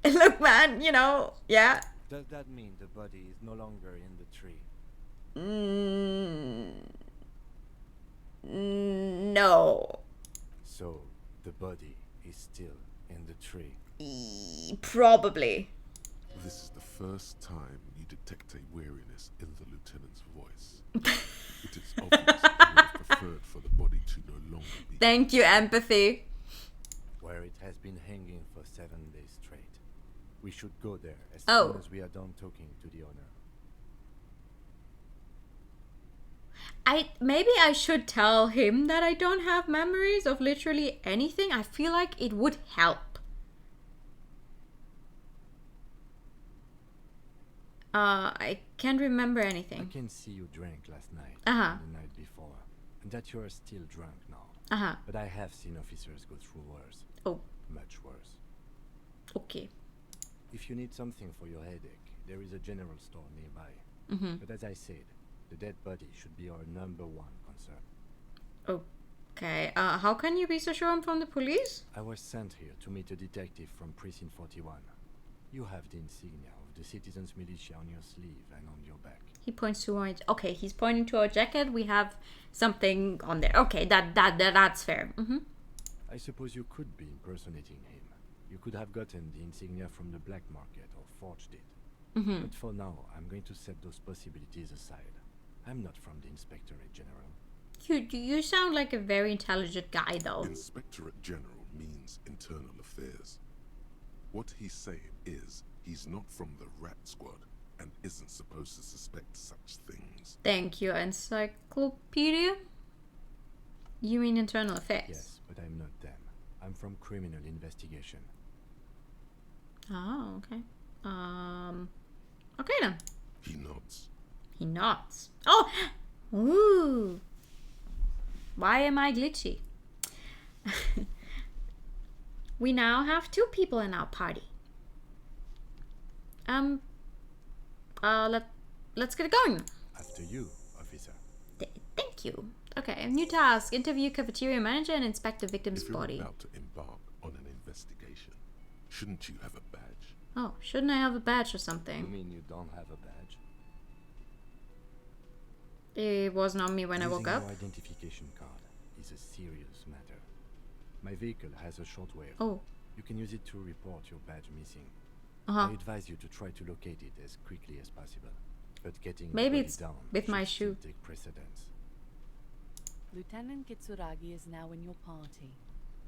Look, man, you know, yeah. Does that mean the body is no longer in the tree? No. So, the body is still in the tree. Probably. This is the first time you detect a weariness in the lieutenant's voice. It is obvious you would have preferred for the body to no longer be. Thank you, empathy. Where it has been hanging for 7 days straight. We should go there as Oh. soon as we are done talking to the owner. Maybe I should tell him that I don't have memories of literally anything. I feel like it would help. I can't remember I anything. can see you drank last night Uh-huh. and the night before, and that you are still drunk now. Uh-huh. But I have seen officers go through worse. Oh, Much worse. okay. If you need something for your headache, there is a general store nearby. Mm-hmm. But as I said, the dead body should be our #1 concern. Okay. How can you be so sure I'm from the police? I was sent here to meet a detective from Precinct 41. You have the insignia of the Citizens Militia on your sleeve and on your back. He points to our... Okay, he's pointing to our jacket. We have something on there. Okay, that's fair. Mm-hmm. I suppose you could be impersonating him. You could have gotten the insignia from the black market or forged it. Mm-hmm. But for now, I'm going to set those possibilities aside. I'm not from the Inspectorate General. You sound like a very intelligent guy, though. Inspectorate General means internal affairs. What he's saying is he's not from the rat squad and isn't supposed to suspect such things. Thank you, Encyclopedia. You mean internal affairs? Yes, but I'm not them. I'm from criminal investigation. Oh, okay. Okay then. He nods. He nods. Oh! Ooh! Why am I glitchy? We now have 2 people in our party. Let's get it going. After you, officer. Thank you. Okay, new task. Interview cafeteria manager and inspect the victim's If you're body. about to embark on an investigation, shouldn't you have a badge? Oh, shouldn't I have a badge or You something? mean you don't have a badge? It wasn't on me when I woke Using up. your identification card is a serious matter. My vehicle has a shortwave. Oh, You can use it to report your badge missing. uh-huh. I advise you to try to locate it as quickly as possible. But getting the Maybe body it's down with my should still shoe. take precedence. Lieutenant Kitsuragi is now in your party.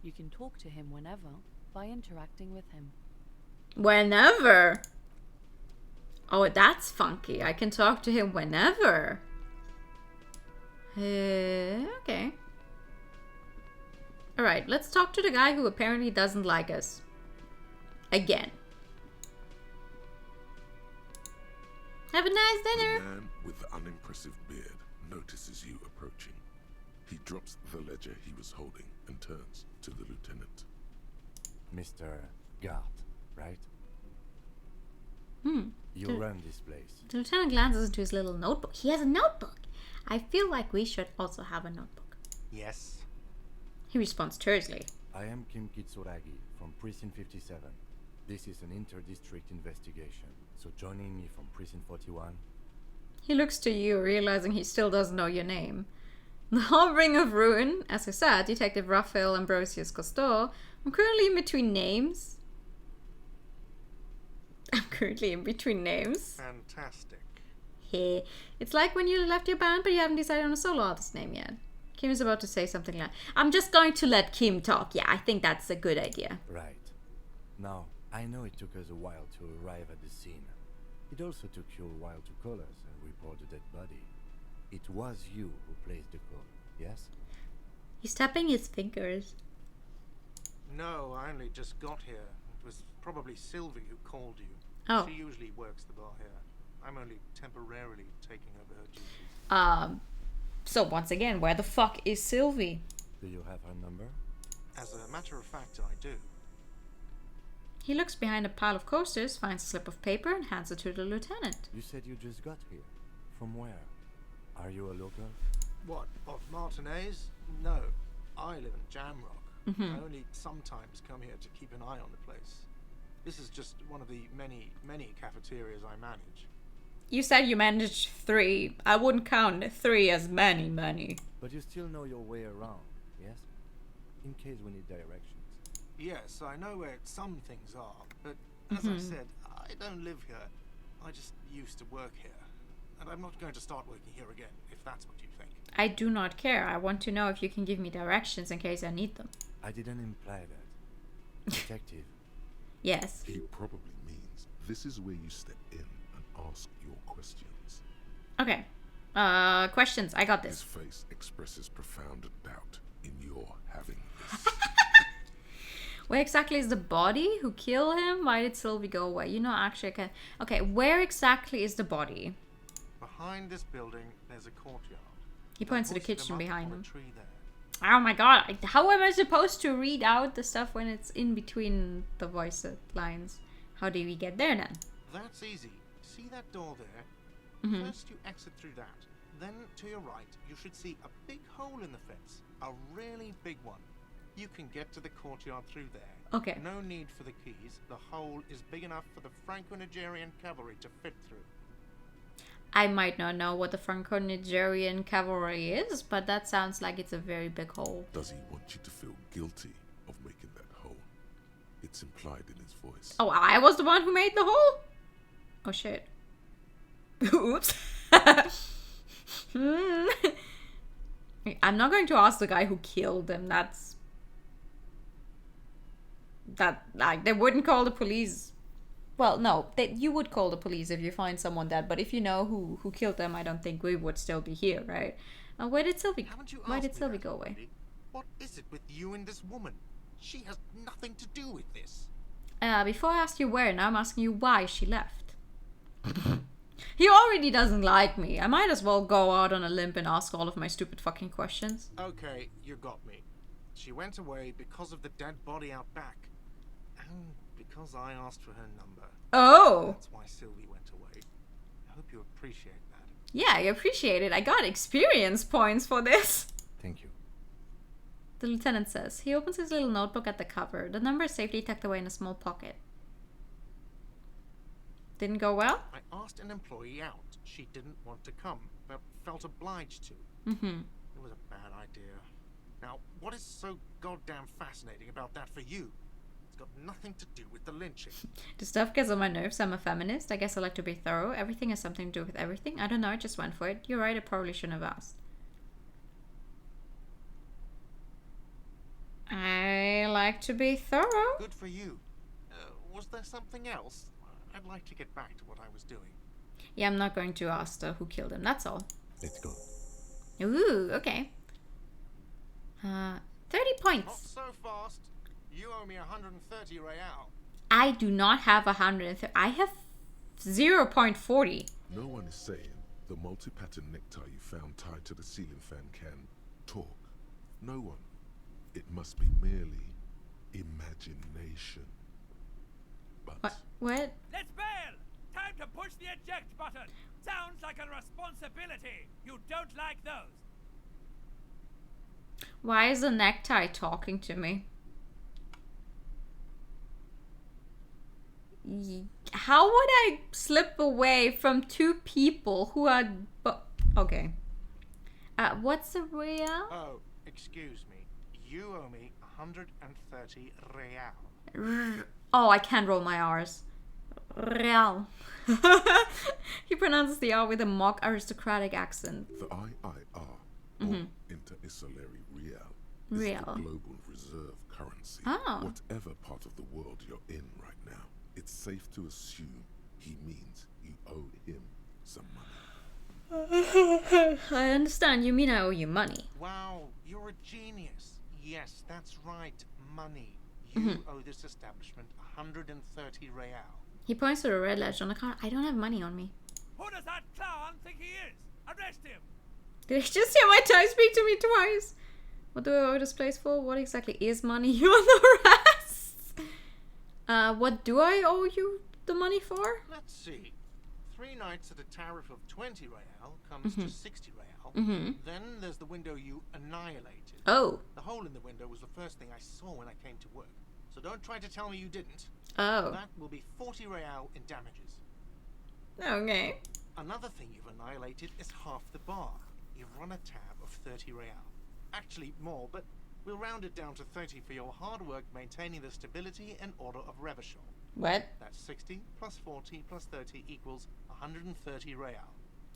You can talk to him whenever by interacting with him. Whenever. Oh, that's funky. I can talk to him whenever. Okay. Alright, let's talk to the guy who apparently doesn't like us. Again. Have a nice The dinner. man with the unimpressive beard notices you approaching. He drops the ledger he was holding and turns to the lieutenant. Mr. Gart, right? You The- run this place. The lieutenant glances into his little notebook. He has a notebook. I feel like we should also have a notebook. Yes. He responds tersely. I am Kim Kitsuragi from Precinct 57. This is an inter-district investigation, so joining me from Precinct 41. He looks to you, realizing he still doesn't know your name. The whole Ring of Ruin, as I said, Detective Raphael Ambrosius Cousteau. I'm currently in between names. Fantastic. Hey, it's like when you left your band, but you haven't decided on a solo artist name yet. Kim is about to say something like, I'm just going to let Kim talk. Yeah, I think that's a good idea. Right. Now, I know it took us a while to arrive at the scene. It also took you a while to call us and report the dead body. It was you who placed the call, yes? He's tapping his fingers. No, I only just got here. It was probably Sylvie who called you. Oh. She usually works the bar here. I'm only temporarily taking over her duties. So once again, where the fuck is Sylvie? Do you have her number? As a matter of fact, I do. He looks behind a pile of coasters, finds a slip of paper, and hands it to the lieutenant. You said you just got here. From where? Are you a local? What, of Martinez? No, I live in Jamrock. I only sometimes come here to keep an eye on the place. This is just one of the many, many cafeterias I manage. You said you managed 3. I wouldn't count 3 as many. But you still know your way around, yes? In case we need directions. Yes, I know where some things are, but as I said, I don't live here. I just used to work here. And I'm not going to start working here again, if that's what you think. I do not care. I want to know if you can give me directions in case I need them. I didn't imply that. Detective. Yes. He probably means this is where you step in and ask your questions. Okay. Questions. I got His this. face expresses profound doubt in your having this. Where exactly is the body? Who killed him? Why did Sylvie go away? You know, actually, I can... Okay, where exactly is the body? Behind this building, there's a courtyard. He points to the kitchen behind him. Tree there. Oh my god, how am I supposed to read out the stuff when it's in between the voice lines? How do we get there then? That's easy. See that door there? First you exit through that. Then to your right, you should see a big hole in the fence. A really big one. You can get to the courtyard through there. Okay. No need for the keys. The hole is big enough for the Franco-Nigerian cavalry to fit through. I might not know what the Franco-Nigerian cavalry is, but that sounds like it's a very big hole. Does he want you to feel guilty of making that hole? It's implied in his voice. Oh, I was the one who made the hole? Oh shit. Oops. I'm not going to ask the guy who killed him. Like, they wouldn't call the police. Well, no, you would call the police if you find someone dead, but if you know who killed them, I don't think we would still be here, right? Where did Sylvie? Haven't you Why asked did me Sylvie that go away? already? What is it with you and this woman? She has nothing to do with this. Before I asked you where, now I'm asking you why she left. He already doesn't like me. I might as well go out on a limb and ask all of my stupid fucking questions. Okay, you got me. She went away because of the dead body out back. And because I asked for her number. Oh! That's why Sylvie went away. I hope you appreciate that. Yeah, I appreciate it. I got experience points for this. Thank you. The lieutenant says. He opens his little notebook at the cover. The number is safely tucked away in a small pocket. Didn't go well? I asked an employee out. She didn't want to come, but felt obliged to. It was a bad idea. Now, what is so goddamn fascinating about that for you? It's got nothing to do with the lynching. The stuff gets on my nerves. I'm a feminist. I guess I like to be thorough. Everything has something to do with everything. I don't know. I just went for it. You're right. I probably shouldn't have asked. I like to be thorough. Good for you. Was there something else? I'd like to get back to what I was doing. Yeah, I'm not going to ask who killed him. That's all. Let's go. Ooh, okay. 30 points. Not so fast. You owe me 130 real. I do not have 130. I have 0.40. No one is saying the multi-pattern necktie you found tied to the ceiling fan can talk. No one. It must be merely imagination. But What? Let's bail! Time to push the eject button! Sounds like a responsibility! You don't like those! Why is the necktie talking to me? How would I slip away from two people who are... Okay. What's the real? Oh, excuse me. You owe me 130 real. Oh, I can't roll my R's. Real. He pronounces the R with a mock aristocratic accent. The IIR, or Inter-Isolary Real, is Real. the global reserve currency. Oh. Whatever part of the world you're in right now, it's safe to assume he means you owe him some money. I understand. You mean I owe you money. Wow, you're a genius. Yes, that's right. Money. You owe this establishment 130 real. He points to the red ledge on the car. I don't have money on me. Who does that clown think he is? Arrest him! Did I just hear my tie speak to me twice? What do I owe this place for? What exactly is money? You and the rest? What do I owe you the money for? Let's see. 3 nights at a tariff of 20 real comes to 60 real. Then there's the window you annihilated. Oh. The hole in the window was the first thing I saw when I came to work. So don't try to tell me you didn't. Oh. That will be 40 real in damages. Okay. Another thing you've annihilated is half the bar. You've run a tab of 30 real. Actually more, but we'll round it down to 30 for your hard work maintaining the stability and order of Revachol. What? That's 60 plus 40 plus 30 equals 130 real.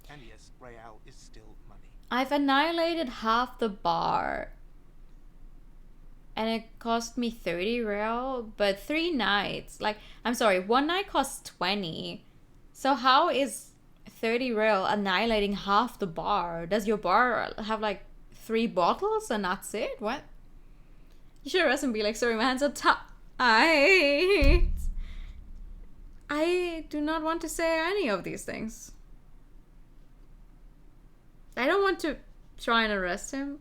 And yes, real is still money. I've annihilated half the bar. And it cost me 30 real, but 3 nights. Like, I'm sorry, 1 night costs 20. So how is 30 real annihilating half the bar? Does your bar have like 3 bottles and that's it? What? You should arrest and be like, sorry, my hands are tight. I do not want to say any of these things. I don't want to try and arrest him.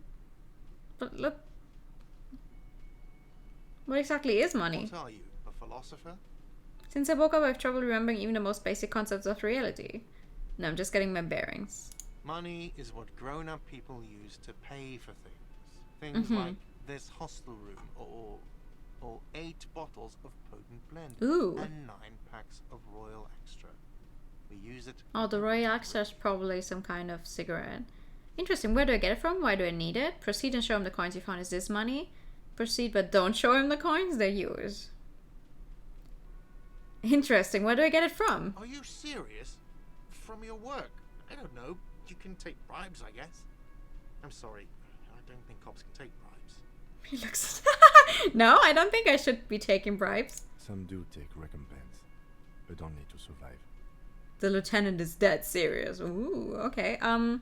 But look. What exactly is money? What are you, a philosopher? Since I woke up, I have trouble remembering even the most basic concepts of reality. No, I'm just getting my bearings. Money is what grown-up people use to pay for things. Things like this hostel room, or 8 bottles of potent blend, Ooh. and 9 packs of Royal Extra. We use it. Oh, the Royal Extra is probably some kind of cigarette. Interesting. Where do I get it from? Why do I need it? Proceed and show him the coins you found. Is this money? Proceed, but don't show him the coins. They're yours. Interesting. Where do I get it from? Are you serious? From your work? I don't know. You can take bribes, I guess. I'm sorry. I don't think cops can take bribes. He looks... No, I don't think I should be taking bribes. Some do take recompense, but only to survive. The lieutenant is dead serious. Ooh, okay. I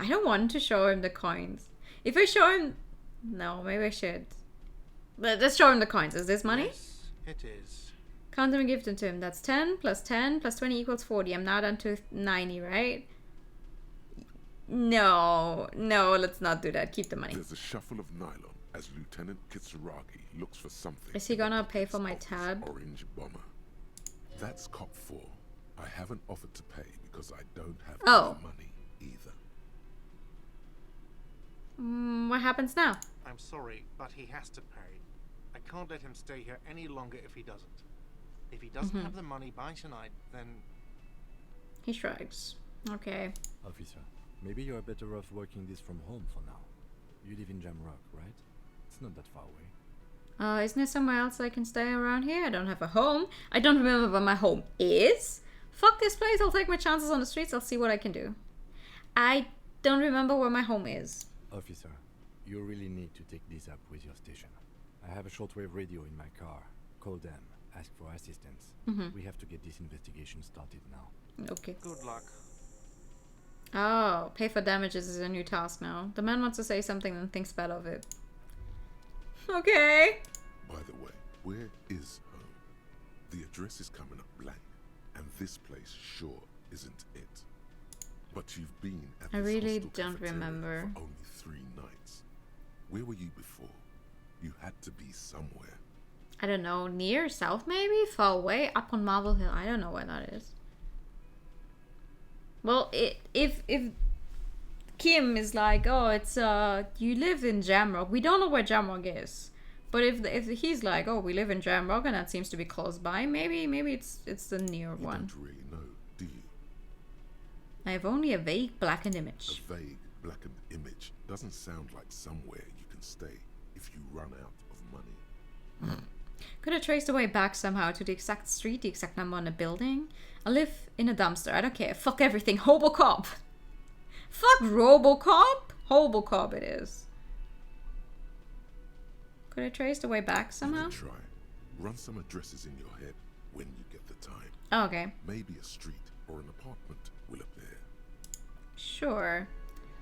don't want to show him the coins. If I show him... No, maybe I should. Let's show him the coins. Is this money? Yes, it is. Count them and give them to him. That's 10 plus 10 plus 20 equals 40. I'm now down to 90, right? No, let's not do that. Keep the money. There's a shuffle of nylon as Lieutenant Kitsuragi looks for something. Is he gonna pay for my in the tab? Orange bomber. That's cop 4. I haven't offered to pay because I don't have Oh. any money either. What happens now? I'm sorry, but he has to pay. I can't let him stay here any longer if he doesn't. If he doesn't have the money by tonight, then... He shrugs. Okay. Officer, maybe you are better off working this from home for now. You live in Jamrock, right? It's not that far away. Isn't there somewhere else I can stay around here? I don't have a home. I don't remember where my home is. Fuck this place. I'll take my chances on the streets. I'll see what I can do. I don't remember where my home is. Officer, you really need to take this up with your station. I have a shortwave radio in my car. Call them. Ask for assistance. We have to get this investigation started now. Okay. Good luck. Oh, pay for damages is a new task now. The man wants to say something and thinks bad of it. Okay. By the way, where is home? The address is coming up blank, and this place sure isn't it. But you've been at I this really hostel don't cafeteria remember. for only 3 nights. Where were you before? You had to be somewhere. I don't know. Near? South maybe? Far away? Up on Marble Hill. I don't know where that is. Well, if Kim is like, oh, it's you live in Jamrock. We don't know where Jamrock is, but if he's like, oh, we live in Jamrock and that seems to be close by, maybe it's the near You one. don't really know, do you? I have only a vague blackened image. A vague blackened image doesn't sound like somewhere you can stay if you run out of money. Could I trace the way back somehow to the exact street, the exact number on the building? I live in a dumpster. I don't care. Fuck everything. Hobocop. Fuck Robocop. Hobocop it is. Could I trace the way back somehow? You can try. Run some addresses in your head when you get the time. Oh, okay. Maybe a street or an apartment will appear. Sure.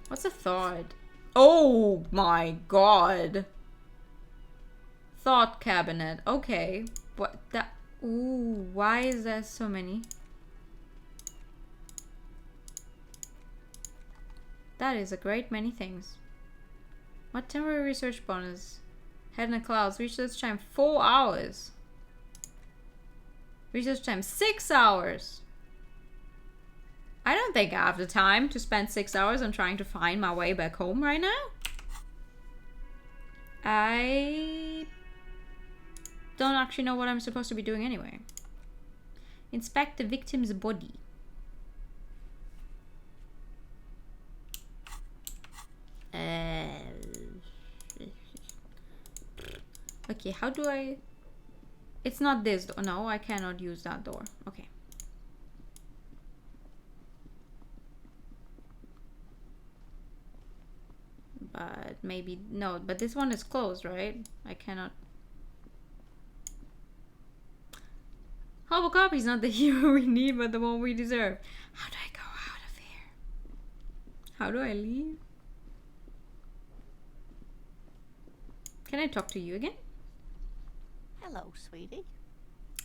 What's a thought? Oh my god. Thought cabinet. Okay. What that? Ooh, why is there so many? That is a great many things. What temporary research bonus? Head in the clouds. Research time 4 hours. Research time 6 hours. I don't think I have the time to spend 6 hours on trying to find my way back home right now. I don't actually know what I'm supposed to be doing anyway. Inspect the victim's body. Okay, how do I... It's not this door. No, I cannot use that door. Okay. But maybe... No, but this one is closed, right? I cannot... Hobocop is not the hero we need, but the one we deserve. How do I go out of here? How do I leave? Can I talk to you again? Hello, sweetie.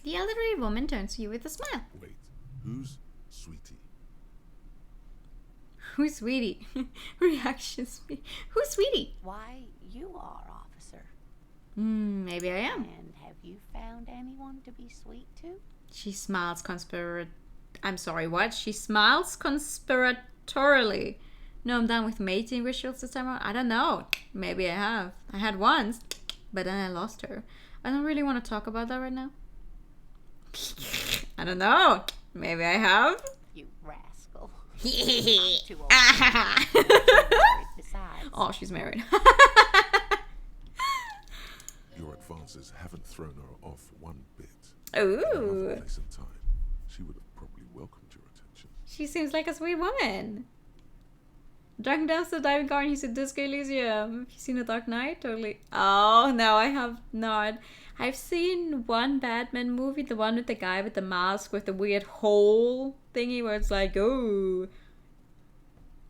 The elderly woman turns to you with a smile. Wait, who's Sweetie? Who's Sweetie? Reaction speed. Who's Sweetie? Why, you are, officer. Maybe I am. And have you found anyone to be sweet to? She smiles I'm sorry, what? She smiles conspiratorially. No, I'm done with mating rituals this time around. I don't know. Maybe I have. I had once, but then I lost her. I don't really want to talk about that right now. I don't know. Maybe I have. You rascal. I'm too old. She's married besides. Oh, she's married. Your advances haven't thrown her off one bit. Ooh. In another place and time, she would have probably welcomed your attention. She seems like a sweet woman. Drunk down the diving car and he said, Disco Elysium. Have you seen The Dark Knight? Totally. Oh, no, I have not. I've seen one Batman movie, the one with the guy with the mask with the weird hole thingy where it's like, oh,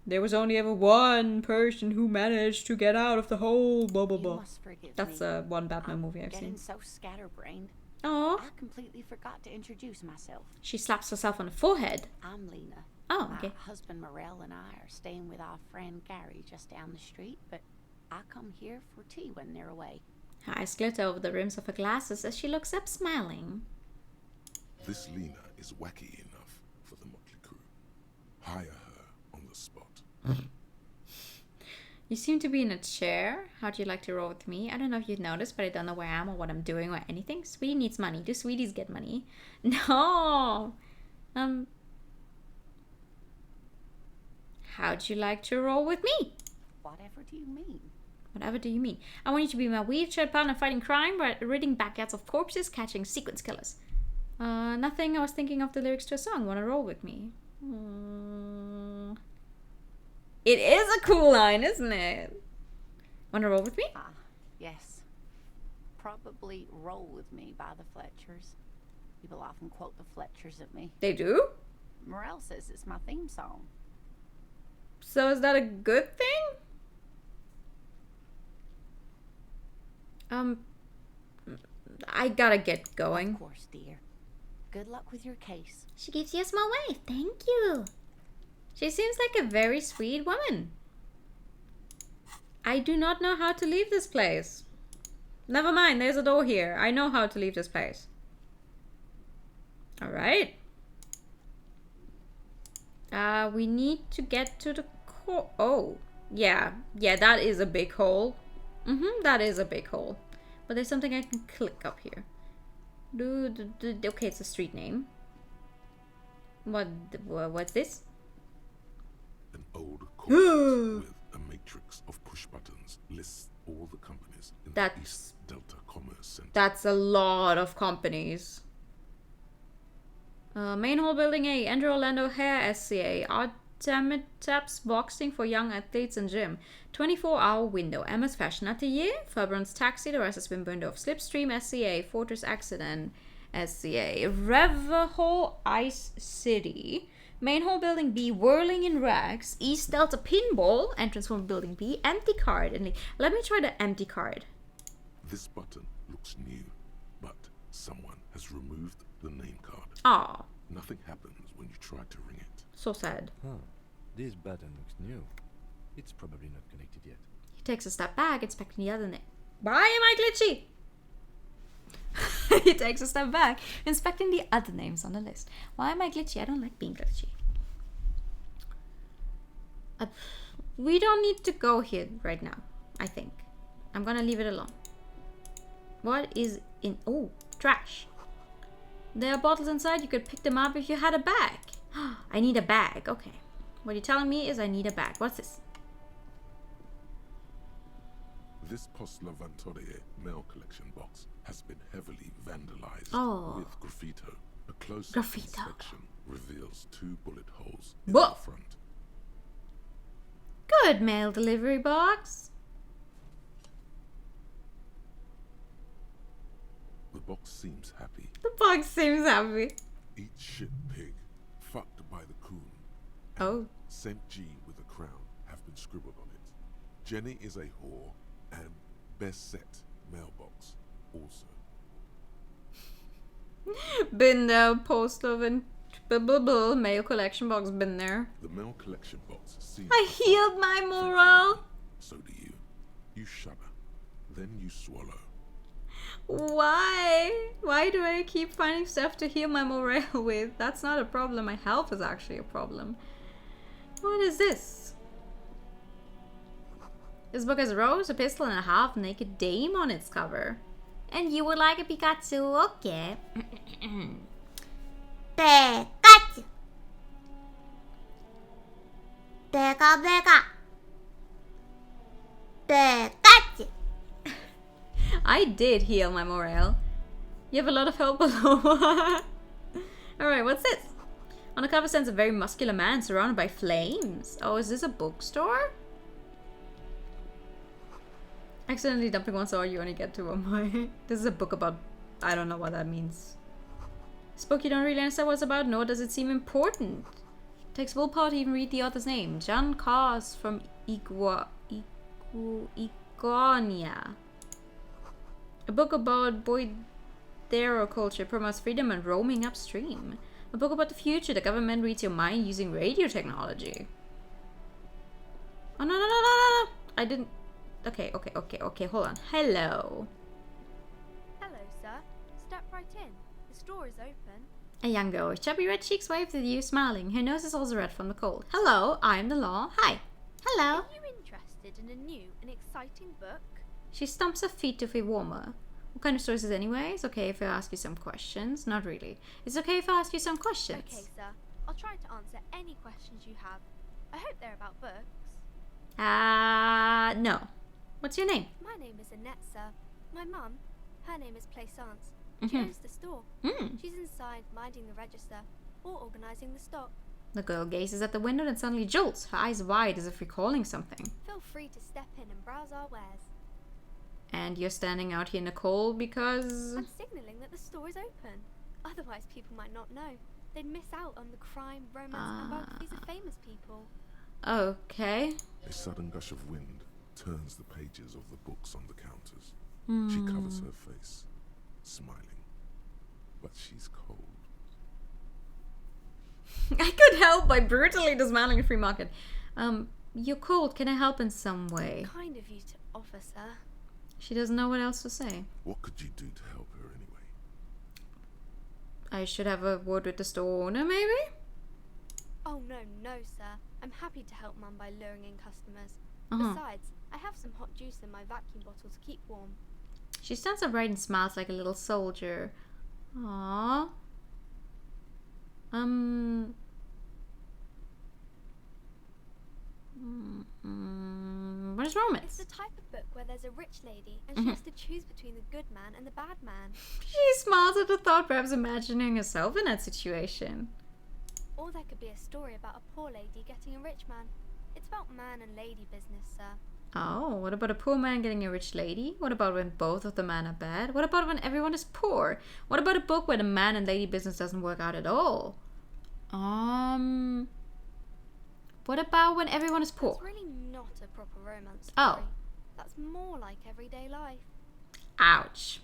there was only ever one person who managed to get out of the hole, blah, blah, blah. You must forgive That's me. one Batman movie I've Getting seen. so scatterbrained. Oh, I completely forgot to introduce myself. she slaps herself on the forehead. I'm Lena. Oh, okay. My husband Morel and I are staying with our friend Gary just down the street, but I come here for tea when they're away. Her eyes glitter over the rims of her glasses as she looks up, smiling. This Lena is wacky enough for the motley crew. Hire her on the spot. You seem to be in a chair. How'd you like to roll with me? I don't know if you've noticed, but I don't know where I am or what I'm doing or anything. Sweetie needs money. Do sweeties get money? No. How'd you like to roll with me? Whatever do you mean? Whatever do you mean? I want you to be my wheelchair partner fighting crime, but ridding backyards of corpses, catching sequence killers. Nothing. I was thinking of the lyrics to a song. Wanna roll with me? It is a cool line, isn't it? Wanna roll with me? Ah, yes. Probably Roll With Me by the Fletchers. People often quote the Fletchers at me. They do? Morel says it's my theme song. So is that a good thing? I gotta get going. Of course, dear. Good luck with your case. She gives you a small wave. Thank you. She seems like a very sweet woman. I do not know how to leave this place. Never mind, there's a door here. I know how to leave this place. Alright. We need to get to the Oh. Yeah. Yeah, that is a big hole. That is a big hole. But there's something I can click up here. Okay, it's a street name. What's this? An old course with a matrix of push buttons lists all the companies in the East Delta Commerce Center. That's a lot of companies. Main hall building A, Andrew Orlando Hair SCA, Artemitaps Boxing for Young Athletes and Gym, 24-hour window, Emma's Fashion Atelier, Fabrons Taxi, the rest has been burned off, Slipstream SCA, Fortress Accident SCA, Reverhall Ice City, Main hall building B, Whirling in Rags, East Delta Pinball, entrance from building B, empty card, and let me try the empty card. This button looks new, but someone has removed the name card. Aw. Nothing happens when you try to ring it. So sad. Huh. This button looks new. It's probably not connected yet. He takes a step back, inspecting the other name. Why am I glitchy? He takes a step back, inspecting the other names on the list. Why am I glitchy? I don't like being glitchy. We don't need to go here right now, I think. I'm gonna leave it alone. What is in... Oh, trash. There are bottles inside. You could pick them up if you had a bag. I need a bag. Okay. What you're telling me is I need a bag. What's this? This Post Lavantorie mail collection box has been heavily vandalized with graffito. A close inspection reveals 2 bullet holes in the front. Good mail delivery box. The box seems happy. The box seems happy. Eat shit pig, fucked by the coon. Oh. Saint G with a crown have been scribbled on it. Jenny is a whore and best set mailbox also. Been there, post of and mail collection box, been there. The mail collection box seems... I healed my morale. So do you. You shudder. Then you swallow. Why? Why do I keep finding stuff to heal my morale with? That's not a problem. My health is actually a problem. What is this? This book has a rose, a pistol, and a half-naked dame on its cover. And you would like a Pikachu? Okay. Pikachu. Pika Pika. Pikachu. I did heal my morale. You have a lot of help below. Alright, what's this? On the cover stands a very muscular man surrounded by flames. Oh, is this a bookstore? Accidentally dumping one sword, you only get 2 of my... This is a book about... I don't know what that means. This book you don't really understand what it's about, nor does it seem important. It takes willpower to even read the author's name. John Cars from Igonia. A book about Boydero culture, promotes freedom and roaming upstream. A book about the future. The government reads your mind using radio technology. Oh, no. I didn't... Okay, hold on. Hello. Hello, sir. Step right in. The store is open. A young girl with chubby red cheeks waved at you, smiling. Her nose is also red from the cold. Hello, I'm the law. Hi. Hello. Are you interested in a new and exciting book? She stumps her feet to feel warmer. What kind of story is it anyway? It's okay if I ask you some questions. Not really. It's okay if I ask you some questions. Okay, sir. I'll try to answer any questions you have. I hope they're about books. No. What's your name? My name is Annette, sir. My mum, her name is Plaisance. She owns the store. She's inside minding the register or organising the stock. The girl gazes at the window and suddenly jolts, her eyes wide as if recalling something. Feel free to step in and browse our wares. And you're standing out here in the cold because... I'm signalling that the store is open. Otherwise people might not know. They'd miss out on the crime, romance and biographies of famous people. Okay. A sudden gush of wind turns the pages of the books on the counters. She covers her face, smiling. But she's cold. I could help by brutally dismantling a free market. You're cold. Can I help in some way? Kind of you to offer, sir. She doesn't know what else to say. What could you do to help her anyway? I should have a word with the store owner, maybe? Oh, no, sir. I'm happy to help Mum by luring in customers. Uh-huh. Besides, I have some hot juice in my vacuum bottle to keep warm. She stands upright and smiles like a little soldier. Aww. What is romance? It's the type of book where there's a rich lady and she has to choose between the good man and the bad man. She smiles at the thought, perhaps imagining herself in that situation. Or there could be a story about a poor lady getting a rich man. It's about man and lady business, sir. Oh, what about a poor man getting a rich lady? What about when both of the men are bad? What about when everyone is poor? What about a book where the man and lady business doesn't work out at all? What about when everyone is poor? It's really not a proper romance story. Oh. That's more like everyday life. Ouch.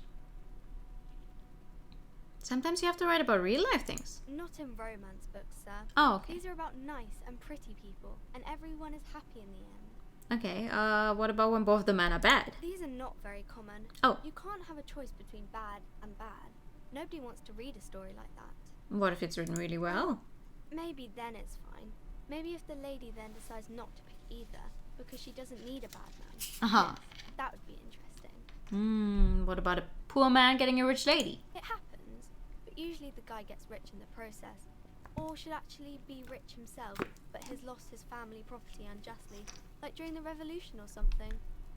Sometimes you have to write about real life things. Not in romance books, sir. Oh, okay. These are about nice and pretty people, and everyone is happy in the end. Okay, what about when both the men are bad? These are not very common. Oh. You can't have a choice between bad and bad. Nobody wants to read a story like that. What if it's written really well? Maybe then it's fine. Maybe if the lady then decides not to pick either, because she doesn't need a bad man. Uh-huh. Yes, that would be interesting. What about a poor man getting a rich lady? It happens, but usually the guy gets rich in the process. Or should actually be rich himself, but has lost his family property unjustly, like during the revolution or something.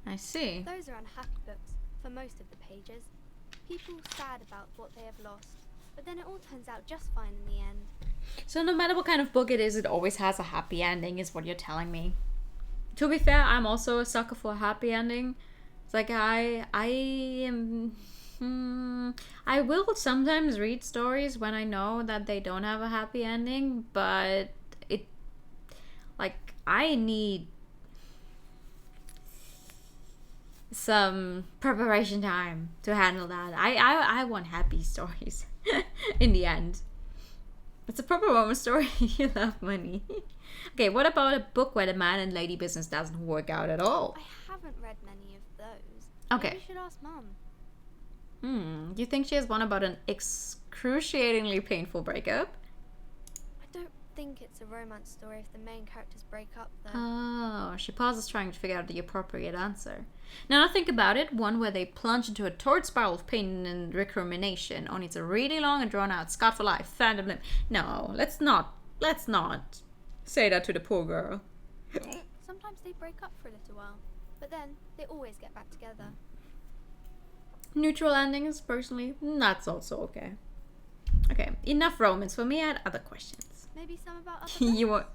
I see. Those are unhappy books, for most of the pages. People sad about what they have lost, but then it all turns out just fine in the end. So no matter what kind of book it is, it always has a happy ending, is what you're telling me. To be fair, I'm also a sucker for a happy ending. It's like I will sometimes read stories when I know that they don't have a happy ending, but I need some preparation time to handle that. I want happy stories in the end. It's a proper romance story. You love money. Okay, what about a book where the man and lady business doesn't work out at all? I haven't read many of those. Okay. Maybe you should ask Mum. Do you think she has one about an excruciatingly painful breakup? I don't think it's a romance story if the main characters break up, though. Oh, she pauses trying to figure out the appropriate answer. Now that I think about it, one where they plunge into a torrid spiral of pain and recrimination, only it's a really long and drawn out scarred for life, phantom limb. No, let's not say that to the poor girl. Sometimes they break up for a little while, but then they always get back together. Neutral endings, personally, that's also okay. Okay, enough romance for me. I had other questions. Maybe some about other You want?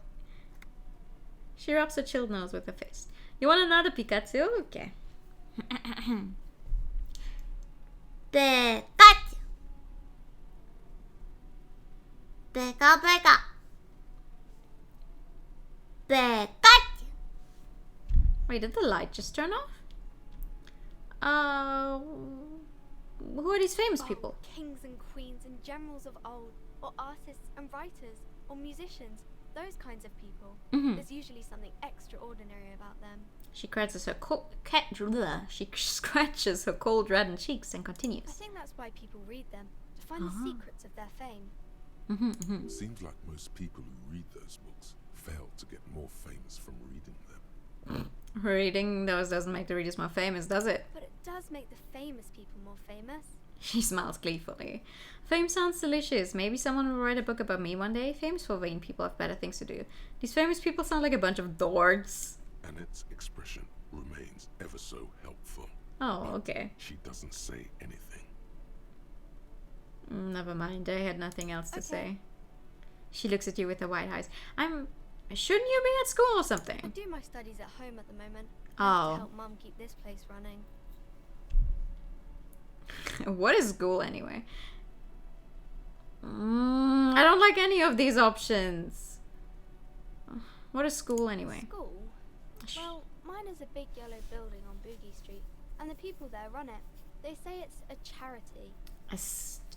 She rubs her chilled nose with her fist. You want another Pikachu? Okay. Pikachu. Pika Pika. Pikachu. Wait, did the light just turn off? Who are these famous people? Kings and queens and generals of old, or artists and writers, or musicians, those kinds of people. There's usually something extraordinary about them. She scratches her scratches her cold reddened cheeks and continues. I think that's why people read them, to find the secrets of their fame. Seems like most people who read those books fail to get more famous from reading them. Reading those doesn't make the readers more famous, does it? But it does make the famous people more famous. She smiles gleefully. Fame sounds delicious. Maybe someone will write a book about me one day. Famous for vain people have better things to do. These famous people sound like a bunch of dorks. Annette's expression remains ever so helpful. Oh, okay. She doesn't say anything. Never mind. I had nothing else to say. She looks at you with her wide eyes. Shouldn't you be at school or I something? do my studies at home at the moment. I have to help Mum keep this place running. What is school anyway? I don't like any of these options. What is school anyway? School? Well, mine is a big yellow building on Boogie Street, and the people there run it. They say it's a charity.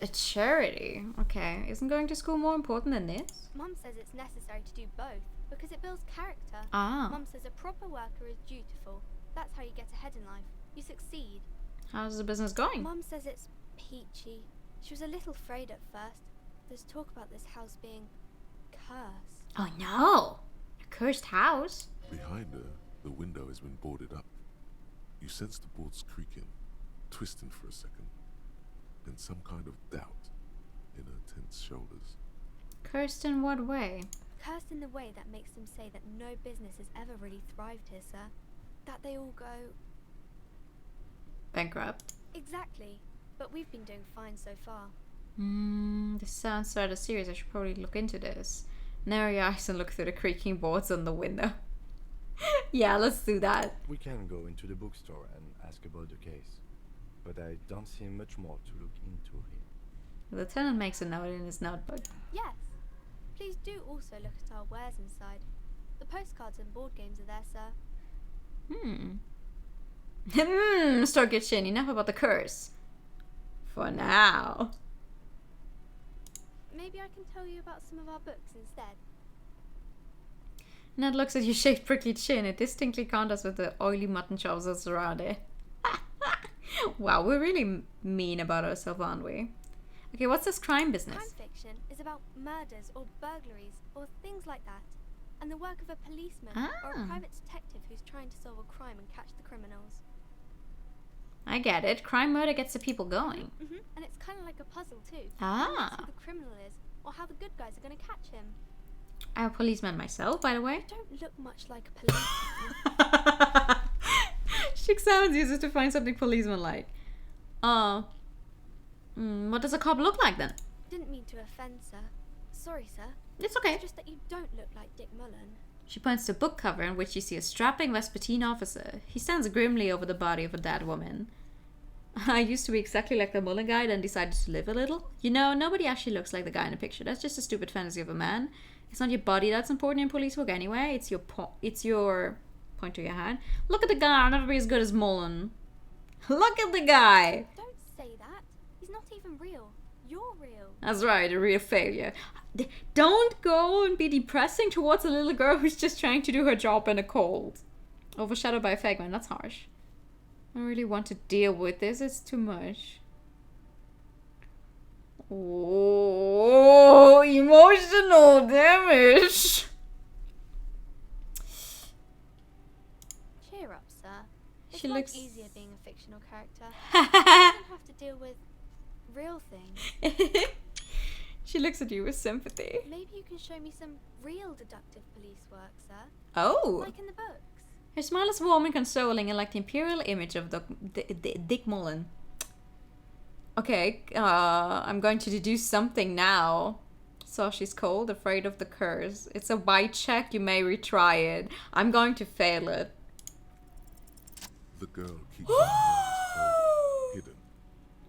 A charity? Okay. Isn't going to school more important than this? Mum says it's necessary to do both, because it builds character. Mum says a proper worker is dutiful. That's how you get ahead in life. You succeed. How's the business going? Mum says it's peachy. She was a little afraid at first. There's talk about this house being cursed. Oh no! A cursed house? Behind her, the window has been boarded up. You sense the boards creaking, twisting for a second, then some kind of doubt in her tense shoulders. Cursed in what way? Cursed in the way that makes them say that no business has ever really thrived here, sir. That they all go... Bankrupt? Exactly. But we've been doing fine so far. This sounds rather serious. I should probably look into this. Narrow your eyes and look through the creaking boards on the window. Yeah, let's do that. We can go into the bookstore and ask about the case, but I don't see much more to look into here. The lieutenant makes a note in his notebook. Yes. Please do also look at our wares inside. The postcards and board games are there, sir. Store your chin. Enough about the curse. For now. Maybe I can tell you about some of our books instead. Ned looks at your shaved prickly chin. It distinctly contrasts with the oily mutton chops that surround it. Wow, we're really mean about ourselves, aren't we? Okay, what's this crime business? Crime fiction is about murders or burglaries or things like that. And the work of a policeman or a private detective who's trying to solve a crime and catch the criminals. I get it. Crime murder gets the people going. And it's kind of like a puzzle too. Ah. Who the criminal is or how the good guys are going to catch him. I'm a policeman myself, by the way. You don't look much like a policeman. Chic sounds uses to find something policeman-like. What does a cop look like then? Didn't mean to offend, sir. Sorry, sir. It's okay. It's just that you don't look like Dick Mullen. She points to a book cover in which you see a strapping Vespertine officer. He stands grimly over the body of a dead woman. I used to be exactly like the Mullen guy, then decided to live a little. You know, nobody actually looks like the guy in the picture. That's just a stupid fantasy of a man. It's not your body that's important in police work anyway. It's your point to your hand. Look at the guy. I'll never be as good as Mullen. Look at the guy. Don't say that. He's not even real. You're real. That's right, a real failure. Don't go and be depressing towards a little girl who's just trying to do her job in a cold. Overshadowed by a fake man. That's harsh. I don't really want to deal with this. It's too much. Oh, emotional damage. Cheer up, sir. It's She much looks easier being a fictional character. You don't have to deal with real things. She looks at you with sympathy. Maybe you can show me some real deductive police work, sir. Oh. Like in the books. Her smile is warm and consoling and like the imperial image of Dick Mullen. Okay, I'm going to deduce something now. So she's cold, afraid of the curse. It's a white check, you may retry it. I'm going to fail it. The girl keeps her hands hidden.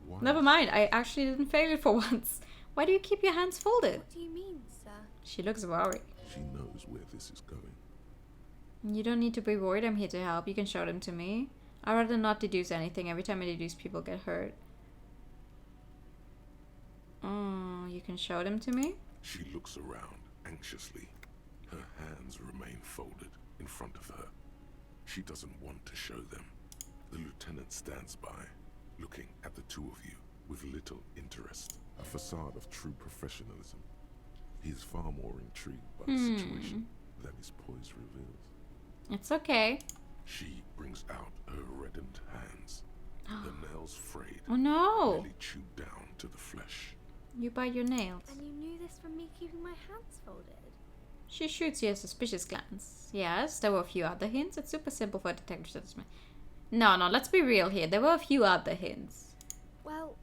Why? Never mind, I actually didn't fail it for once. Why do you keep your hands folded? What do you mean, sir? She looks worried. She knows where this is going. You don't need to be worried, I'm here to help. You can show them to me. I'd rather not deduce anything. Every time I deduce, people get hurt. Oh, you can show them to me? She looks around anxiously. Her hands remain folded in front of her. She doesn't want to show them. The lieutenant stands by, looking at the two of you with little interest. A facade of true professionalism. He is far more intrigued by the situation than his poise reveals. It's okay. She brings out her reddened hands, the nails frayed, Oh no! nearly chewed down to the flesh. You bite your nails. And you knew this from me keeping my hands folded? She shoots you a suspicious glance. Yes, there were a few other hints. It's super simple for a detective to dismiss. No, let's be real here. There were a few other hints. Well,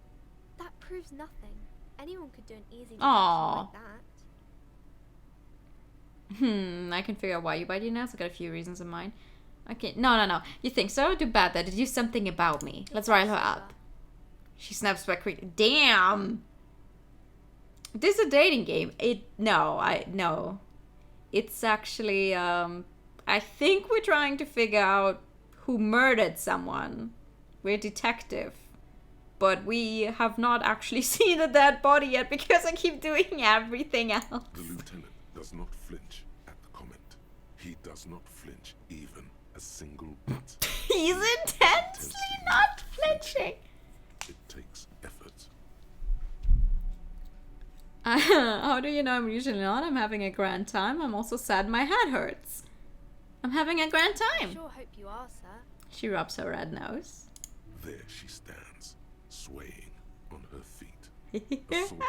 that proves nothing. Anyone could do an easy deduction Aww. like that. I can figure out why you bite your nails. I got a few reasons in mind. Okay, no. You think so? Do bad that. Deduce something about me. Let's rile her up. She snaps back quickly. Damn! This is a dating game. No. It's actually, I think we're trying to figure out who murdered someone. We're a detective. But we have not actually seen a dead body yet because I keep doing everything else. The lieutenant does not flinch at the comment. He does not flinch even a single bit. He's intensely not flinching. It takes effort. How do you know I'm usually not? I'm having a grand time. I'm also sad my head hurts. I'm having a grand I time. sure hope you are, sir. She rubs her red nose. There she stands, swaying on her feet, assaulted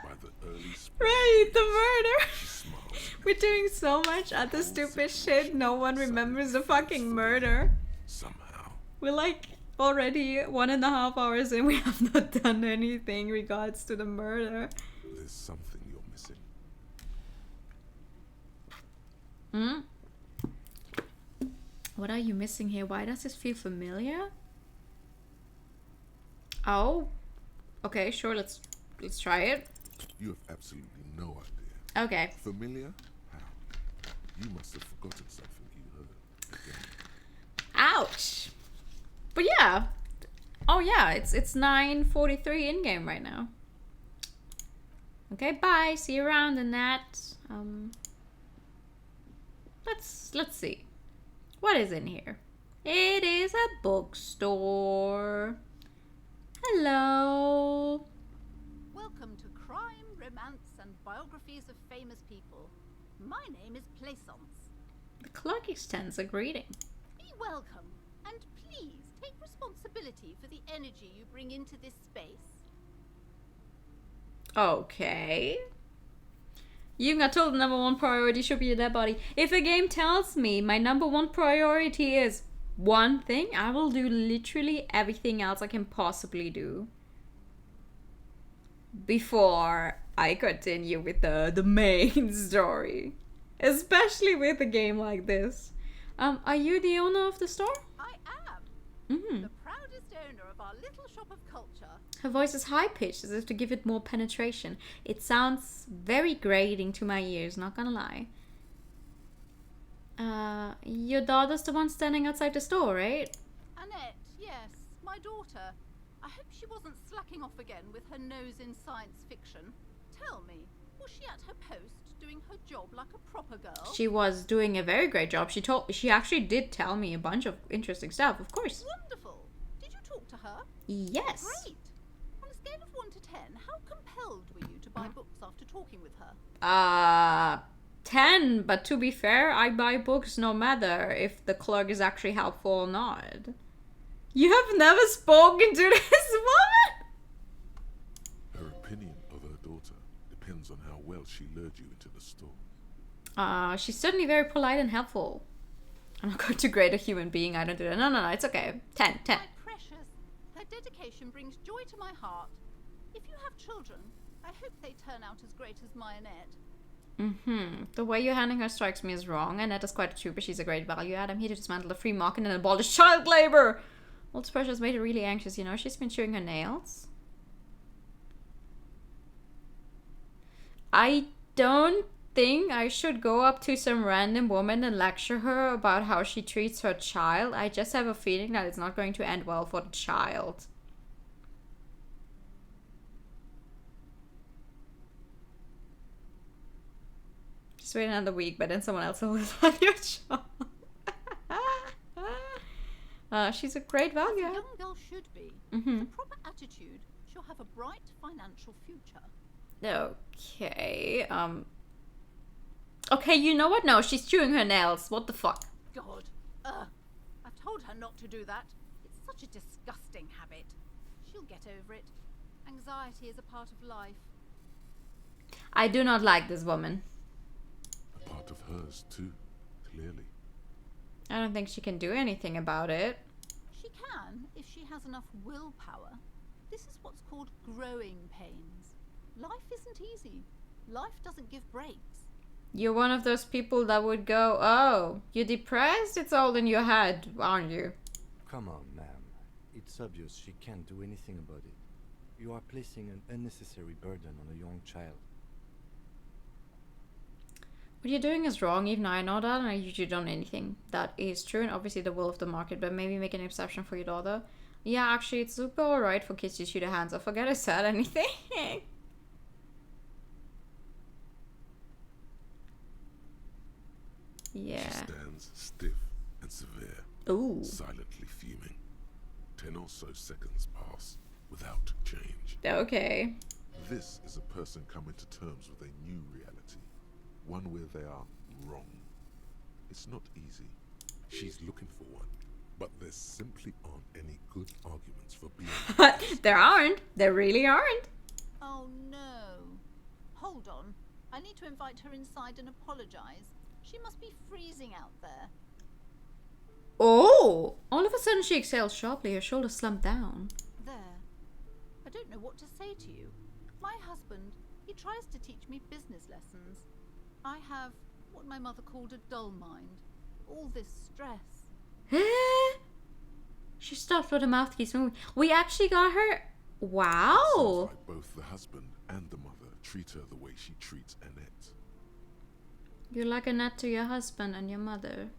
by the early spring. Right, the murder. She smiles. We're doing so much other stupid shit. No one remembers the fucking murder. Somehow. We're like already 1.5 hours in. We have not done anything regards to the murder. There's something you're missing. Hmm? What are you missing here? Why does this feel familiar? Oh. Okay, sure, let's try it. You have absolutely no idea. Okay. Familiar? How? You must have forgotten something you heard. Again. Ouch. But yeah. Oh yeah, it's 9:43 in game right now. Okay, bye. See you around in that. Let's see. What is in here? It is a bookstore. Hello. Welcome to Crime, Romance, and Biographies of Famous People. My name is Plaisance. The clerk extends a greeting. Be welcome, and please take responsibility for the energy you bring into this space. Okay. You got told the number one priority should be a dead body. If a game tells me my number one priority is one thing, I will do literally everything else I can possibly do before I continue with the main story. Especially with a game like this. Are you the owner of the store? I am. Mm-hmm. The proudest owner of our little shop of culture. Her voice is high-pitched as if to give it more penetration. It sounds very grating to my ears, not gonna lie. Your daughter's the one standing outside the store, right? Annette, yes, my daughter. I hope she wasn't slacking off again with her nose in science fiction. Tell me, was she at her post doing her job like a proper girl? She was doing a very great job. She actually did tell me a bunch of interesting stuff, of course. Wonderful. Did you talk to her? Yes. Great. On a scale of 1 to 10, how compelled were you to buy books after talking with her? 10, but to be fair, I buy books no matter if the clerk is actually helpful or not. You have never spoken to this woman? Her opinion of her daughter depends on how well she lured you into the store. She's certainly very polite and helpful. I'm not going to grade a human being. I don't do that. No, it's okay. 10. My precious, her dedication brings joy to my heart. If you have children, I hope they turn out as great as my Annette. The way you're handling her strikes me as wrong. Annette is quite a trooper. She's a great value add. I'm here to dismantle the free market and abolish child labor. All this pressure has made her really anxious, you know. She's been chewing her nails. I don't think I should go up to some random woman and lecture her about how she treats her child. I just have a feeling that it's not going to end well for the child. Just wait another week, but then someone else will on your job. She's a great value. As a young girl should be. With a proper attitude, she'll have a bright financial future. Okay, okay, you know what? No, she's chewing her nails. What the fuck? God. I've told her not to do that. It's such a disgusting habit. She'll get over it. Anxiety is a part of life. I do not like this woman. A part of hers, too, clearly. I don't think she can do anything about it. She can, if she has enough willpower. This is what's called growing pains. Life isn't easy. Life doesn't give breaks. You're one of those people that would go, oh, you're depressed? It's all in your head, aren't you? Come on, ma'am. It's obvious she can't do anything about it. You are placing an unnecessary burden on a young child. What you're doing is wrong, even I know that, and I usually don't do anything. That is true, and obviously the will of the market, but maybe make an exception for your daughter. Yeah, actually, it's super alright for kids to shoot their hands off. Forget I said anything. Yeah. She stands stiff and severe, Ooh. silently fuming. 10 or so seconds pass without change. Okay. This is a person coming to terms with a new reality, one where they are wrong. It's not easy. She's looking for one, but there simply aren't any good arguments for being honest. There aren't. There really aren't. Oh no. Hold on. I need to invite her inside and apologize. She must be freezing out there. Oh! All of a sudden she exhales sharply, her shoulders slump down. There. I don't know what to say to you. My husband, he tries to teach me business lessons. I have what my mother called a dull mind. All this stress. She stopped with her mouth keeps moving. We actually got her. Wow. Sounds like both the husband and the mother treat her the way she treats Annette. You're like Annette to your husband and your mother.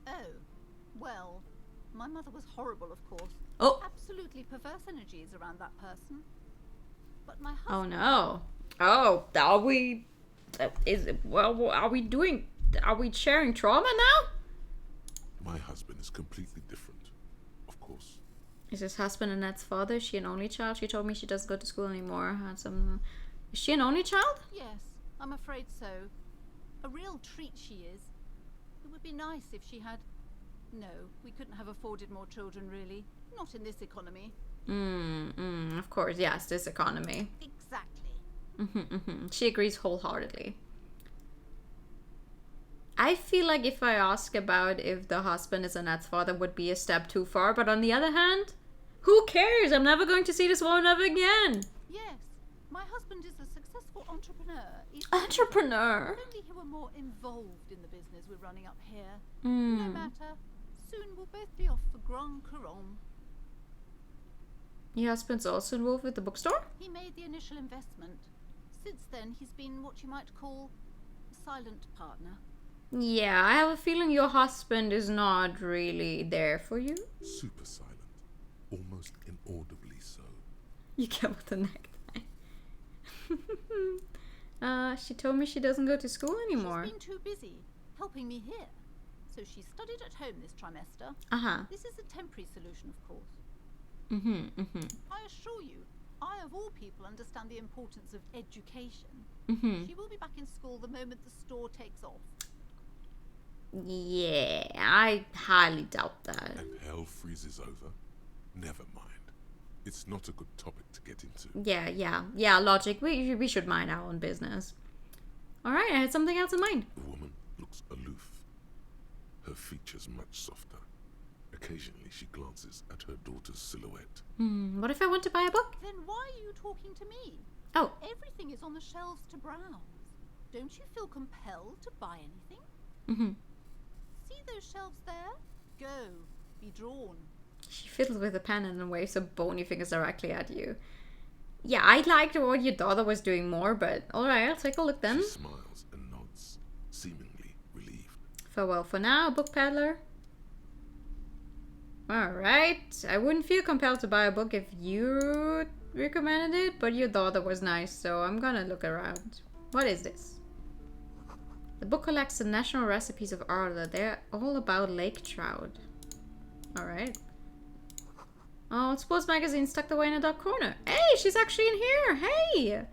Oh, well, my mother was horrible, of course. Oh. Absolutely perverse energies around that person. But my husband... Oh no. Oh, are we... Well, are we doing... Are we sharing trauma now? My husband is completely different, of course. Is his husband Annette's father? Is she an only child? She told me she doesn't go to school anymore. Is she an only child? Yes, I'm afraid so. A real treat she is. It would be nice if she had... No, we couldn't have afforded more children, really. Not in this economy. Of course, yes, this economy. Exactly. She agrees wholeheartedly. I feel like if I ask about if the husband is Annette's father would be a step too far, but on the other hand, who cares? I'm never going to see this woman ever again. Yes, my husband is a successful entrepreneur. Entrepreneur? If only he were more involved in the business we're running up here. Hmm. No matter. Soon we'll both be off for Grand Couronne. Your husband's also involved with the bookstore? He made the initial investment. Since then, he's been what you might call a silent partner. Yeah, I have a feeling your husband is not really there for you. Super silent. Almost inaudibly so. You get with the necktie. She told me she doesn't go to school anymore. She's been too busy helping me here. So she studied at home this trimester. Uh-huh. This is a temporary solution, of course. I assure you, I of all people understand the importance of education. She will be back in school the moment the store takes off. Yeah, I highly doubt that. And hell freezes over? Never mind. It's not a good topic to get into. Yeah, logic. We should mind our own business. Alright, I had something else in mind. The woman looks aloof. Her features much softer. Occasionally she glances at her daughter's silhouette. What if I want to buy a book? Then why are you talking to me? Oh. Everything is on the shelves to browse. Don't you feel compelled to buy anything? See those shelves there? Go. Be drawn. She fiddles with a pen and then waves her bony fingers directly at you. Yeah, I liked what your daughter was doing more, but alright, I'll take a look then. She smiles and nods, seemingly relieved. Farewell for now, book peddler. Alright, I wouldn't feel compelled to buy a book if you recommended it, but your daughter was nice, so I'm gonna look around. What is this? The book collects the national recipes of Arla. They're all about lake trout. Alright. Oh, sports magazine tucked away in a dark corner. Hey, she's actually in here. Hey!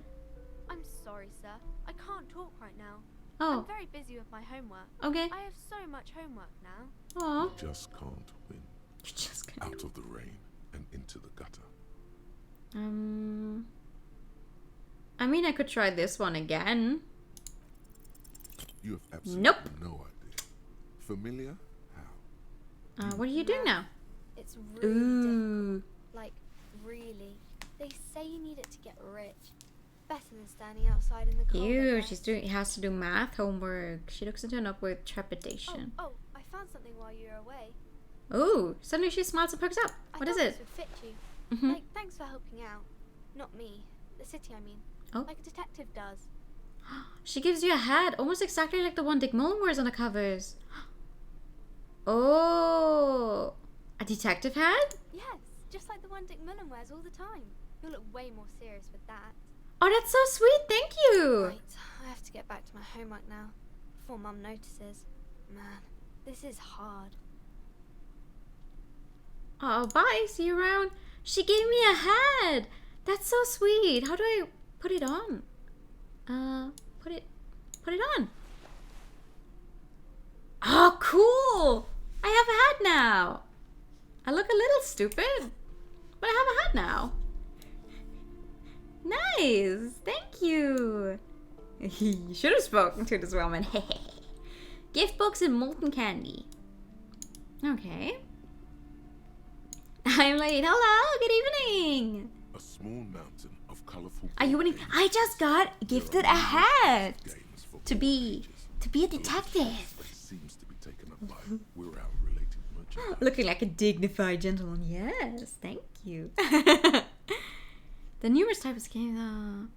I'm sorry, sir. I can't talk right now. Oh. I'm very busy with my homework. Okay. I have so much homework now. Oh. You just can't win. You just can't. Out of the rain and into the gutter. I mean, I could try this one again. You have absolutely no idea. Familiar? How? What are you doing now? It's really difficult. Like, really. They say you need it to get rich. Better than standing outside in the cold. Ew, has to do math homework. She looks into a note with trepidation. Oh, I found something while you were away. Oh, suddenly she smiles and perks up. What is it? This would fit you. Like, thanks for helping out. Not me. The city, I mean. Oh. Like a detective does. She gives you a hat, almost exactly like the one Dick Mullen wears on the covers. Oh, a detective hat? Yes, just like the one Dick Mullen wears all the time. You'll look way more serious with that. Oh, that's so sweet. Thank you. Right, I have to get back to my homework now, before Mum notices. Man, this is hard. Oh, bye. See you around. She gave me a hat. That's so sweet. How do I put it on? Put it on. Oh, cool. I have a hat now. I look a little stupid, but I have a hat now. Nice. Thank you. You should have spoken to this woman. Gift books and molten candy. Okay. I'm late. Hello. Good evening. A small mountain of colorful. Are you winning? I just got gifted a hat to be a detective. But it seems to be taken up by Wirral-related merchandise. Looking like a dignified gentleman. Yes, thank you. The numerous types of games.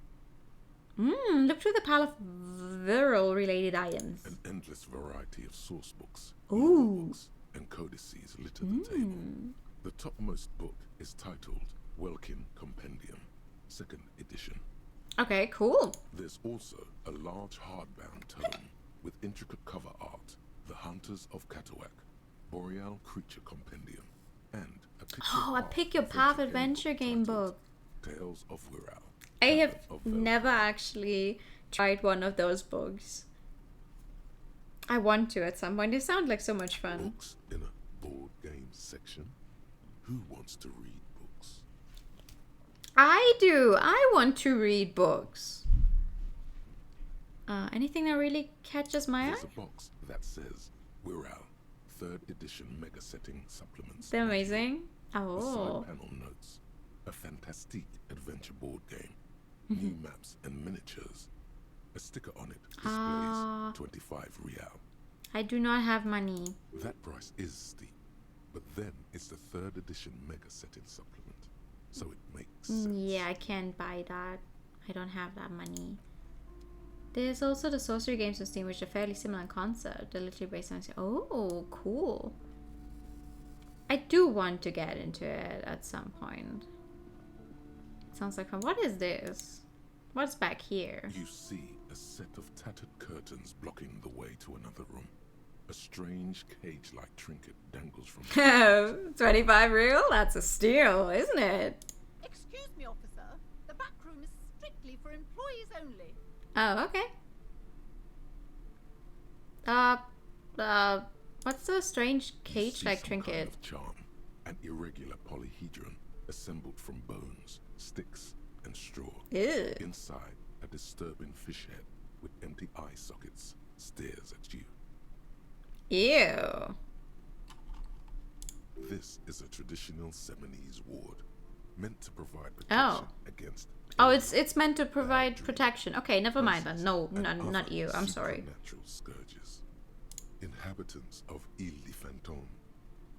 Look through the pile of Wirral-related items. An endless variety of source books, Ooh. books, and codices litter the table. The topmost book is titled Welkin Compendium, 2nd edition. Okay, cool. There's also a large hardbound tome with intricate cover art, The Hunters of Katawak, Boreal Creature Compendium, and a Pick Your Path adventure game book. Tales of Wirral. I have never actually tried one of those books. I want to at some point. They sound like so much fun. Books in a board game section. Who wants to read books? I do. I want to read books. Anything that really catches my eye? There's a box that says Wirral 3rd edition mega setting supplements. They're amazing. The Oh. side panel notes. A fantastic adventure board game. New maps and miniatures. A sticker on it displays 25 real. I do not have money. That price is steep, but then it's the 3rd edition mega setting supplement, so it makes sense. Yeah, I can't buy that. I don't have that money. There's also the sorcery games on Steam, which are fairly similar in concept. They're literally based on... Oh, cool. I do want to get into it at some point. Sounds like fun. What is this? What's back here? You see a set of tattered curtains blocking the way to another room. A strange cage-like trinket dangles from the 25 real? That's a steal, isn't it? Excuse me, officer. The back room is strictly for employees only. Oh, okay. What's the strange cage-like trinket? Kind of charm, an irregular polyhedron assembled from bones, sticks, and straw. Ew. Inside, a disturbing fish head with empty eye sockets stares at you. Ew. This is a traditional Seminese ward, meant to provide protection against. Oh, it's meant to provide protection. Okay, never mind then. No, not you. I'm sorry. Supernatural scourges. Inhabitants of Ile de Fantôme,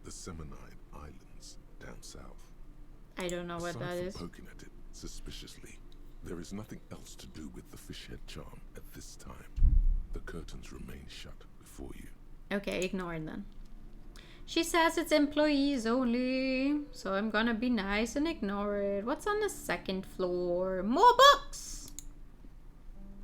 the Seminide Islands down south. I don't know what that Aside is. from poking at it suspiciously, there is nothing else to do with the fish head charm at this time. The curtains remain shut before you. Okay, ignore it then. She says it's employees only, so I'm gonna be nice and ignore it. What's on the 2nd floor? More books!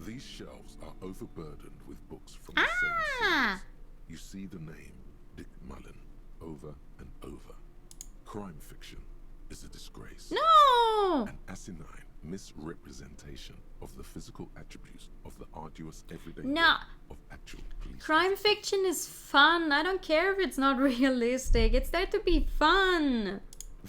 These shelves are overburdened with books from the same series. You see the name Dick Mullen over and over. Crime fiction is a disgrace. No! An asinine misrepresentation of the physical attributes of the arduous everyday No. work of actual police. Crime fiction is fun. I don't care if it's not realistic. It's there to be fun.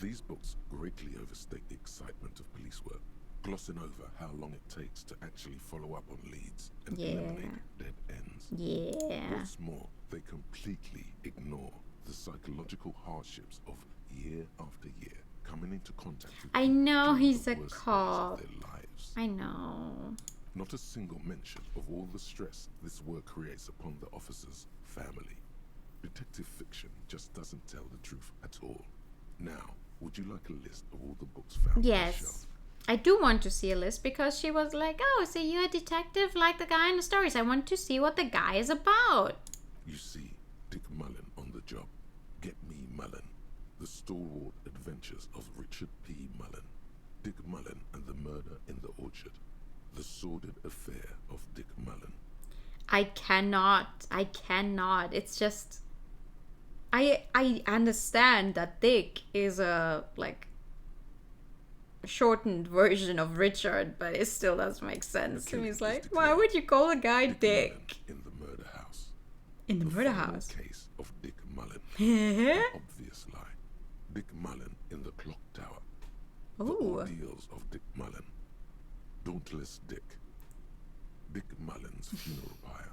These books greatly overstate the excitement of police work, glossing over how long it takes to actually follow up on leads and eliminate dead ends. Yeah. What's more, they completely ignore the psychological hardships of year after year coming into contact with I know during he's the a worst days cop. of their lives. I know. Not a single mention of all the stress this work creates upon the officer's family. Detective fiction just doesn't tell the truth at all. Now, would you like a list of all the books found on the Yes. shelf? I do want to see a list because she was like, oh, so you're a detective like the guy in the stories. I want to see what the guy is about. You see Dick Mullen on the job. Get Me Mullen. The Stalwart Adventures of Richard P. Mullen. Dick Mullen and the Murder in the Orchard. The Sordid Affair of Dick Mullen. I cannot. It's just... I understand that Dick is a, like... shortened version of Richard, but it still doesn't make sense to me. It's like, why declared would you call a guy Dick Dick? Mullen in the murder house. In the murder final house? Case of Dick Mullen. Yeah. An obvious lie. Dick Mullen in the clock tower. The Ooh. ordeals of Dick Mullen. Dauntless Dick. Dick Mullen's funeral pyre.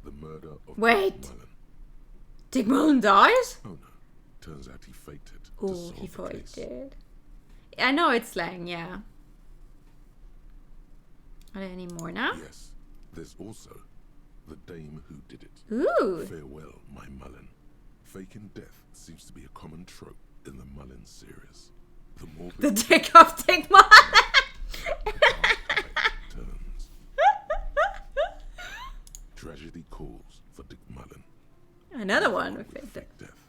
The murder of Wait. Dick Mullen. Dick Mullen dies? Oh no. Turns out he faked it to Oh, solve he the thought he case. did. I know it's slang, yeah. Are there any more now? Yes. There's also the dame who did it. Ooh. Farewell, my Mullen. Faking death seems to be a common trope in the Mullen series. The morbid The dick of Dick Mullen. turns. Tragedy calls for Dick Mullen. Another one With with fake death. fake death.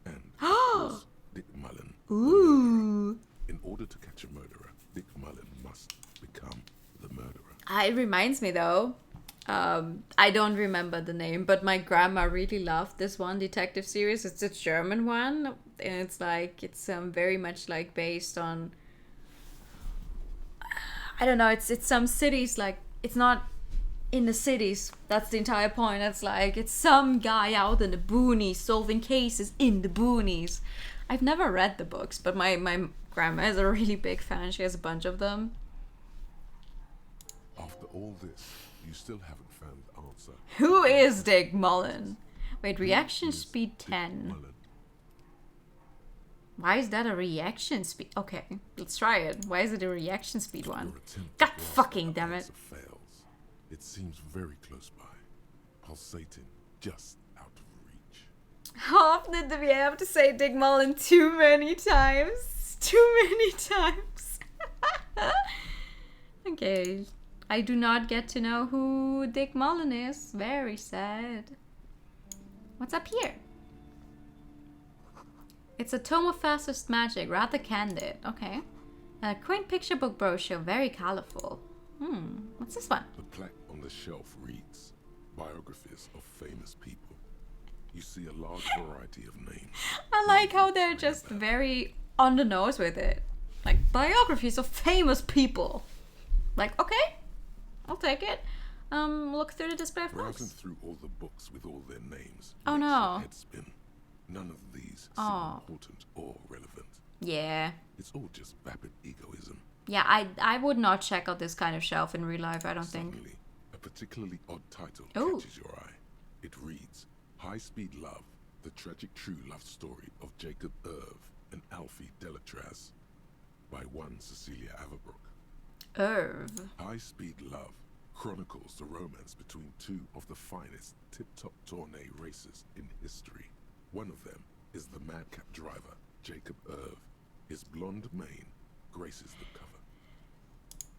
And of course, Dick Mullen. Ooh. In order to catch a murderer, Dick Mullen must become the murderer. It reminds me though, I don't remember the name, but my grandma really loved this one detective series. It's a German one, and it's like, it's very much like based on, I don't know, it's some cities, like, it's not in the cities. That's the entire point. It's like, it's some guy out in the boonies solving cases in the boonies. I've never read the books, but my grandma is a really big fan. She has a bunch of them. After all this, you still haven't found the answer. Who is Dick Mullen? Wait, reaction Who is speed Dick 10. Mullen? Why is that a reaction speed? Okay, let's try it. Why is it a reaction speed one? Your attempt God to grasp fucking the damn it. answer fails. It seems very close by, pulsating just out of reach. How often do we have to say Dick Mullen too many times? Too many times. Okay. I do not get to know who Dick Mullen is. Very sad. What's up here? It's a tome of fascist magic, rather candid. Okay. A quaint picture book brochure, very colorful. What's this one? The plaque on the shelf reads, Biographies of Famous People. You see a large variety of names. I like how they're just very on the nose with it. Like, biographies of famous people. Like, okay, I'll take it. Look through the display of Browsing books. through all the books with all their names Oh, makes no. your head spin. None of these seem Oh. important or relevant. Yeah. It's all just vapid egoism. Yeah, I would not check out this kind of shelf in real life, I don't think. Suddenly, a particularly odd title Ooh. catches your eye. It reads, High Speed Love, the tragic true love story of Jacob Irv and Alfie Delatraz, by one Cecilia Averbrook. Irv. High Speed Love chronicles the romance between two of the finest tip-top tourney racers in history. One of them is the madcap driver, Jacob Irv. His blonde mane graces the cover.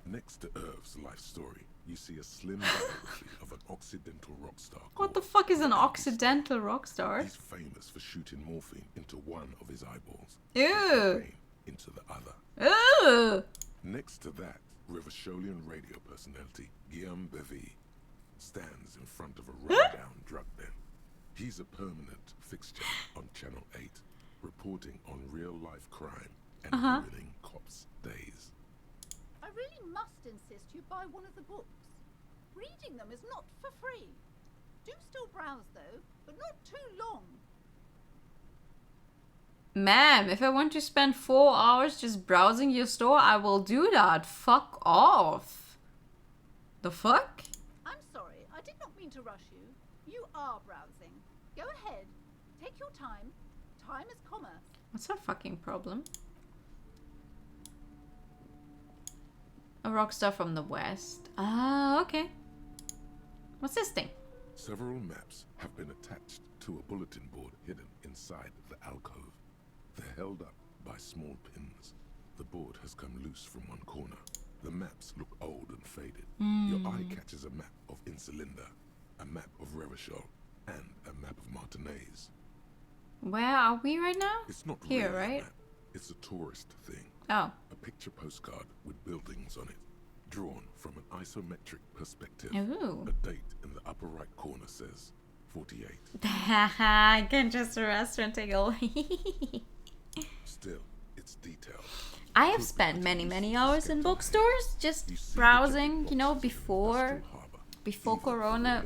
Next to Irv's life story, you see a slim biography of an Occidental rock star. What the called fuck is an Andy Occidental rock star? He's famous for shooting morphine into one of his eyeballs. Ew. and cocaine into the other. Ooh. Next to that, Rivasholian radio personality Guillaume Bevy stands in front of a run-down drug den. He's a permanent fixture on Channel 8, reporting on real-life crime and ruining cops' days. I really must insist you buy one of the books. Reading them is not for free. Do still browse though, but not too long. Ma'am, if I want to spend 4 hours just browsing your store, I will do that. Fuck off. The fuck? I'm sorry, I did not mean to rush you. You are browsing. Go ahead. Take your time. Time is commerce. What's her fucking problem? A rock star from the West. Ah, okay. What's this thing? Several maps have been attached to a bulletin board hidden inside the alcove. They're held up by small pins. The board has come loose from one corner. The maps look old and faded. Your eye catches a map of Insulinda, a map of Revachol, and a map of Martinez. Where are we right now? It's not Here, really a right? map. It's a tourist thing. Oh. A picture postcard with buildings on it, drawn from an isometric perspective. Ooh. A date in the upper right corner says 48. I can just a restaurant take away. Still, it's detailed. I have spent many hours in bookstores just browsing, you know, before Corona.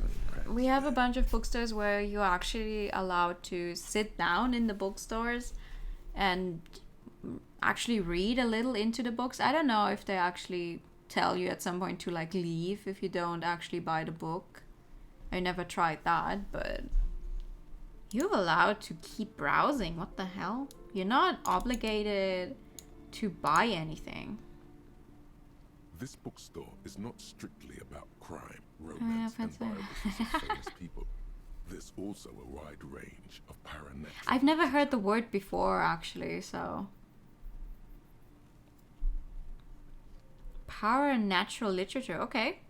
We have a bunch of bookstores where you're actually allowed to sit down in the bookstores and actually read a little into the books. I don't know if they actually tell you at some point to like leave if you don't actually buy the book. I never tried that, but you're allowed to keep browsing. What the hell? You're not obligated to buy anything. This bookstore is not strictly about crime, romance, and biographies of famous people. There's also a wide range of paranatural. I've never heard the word before, actually, so. Paranatural literature, okay.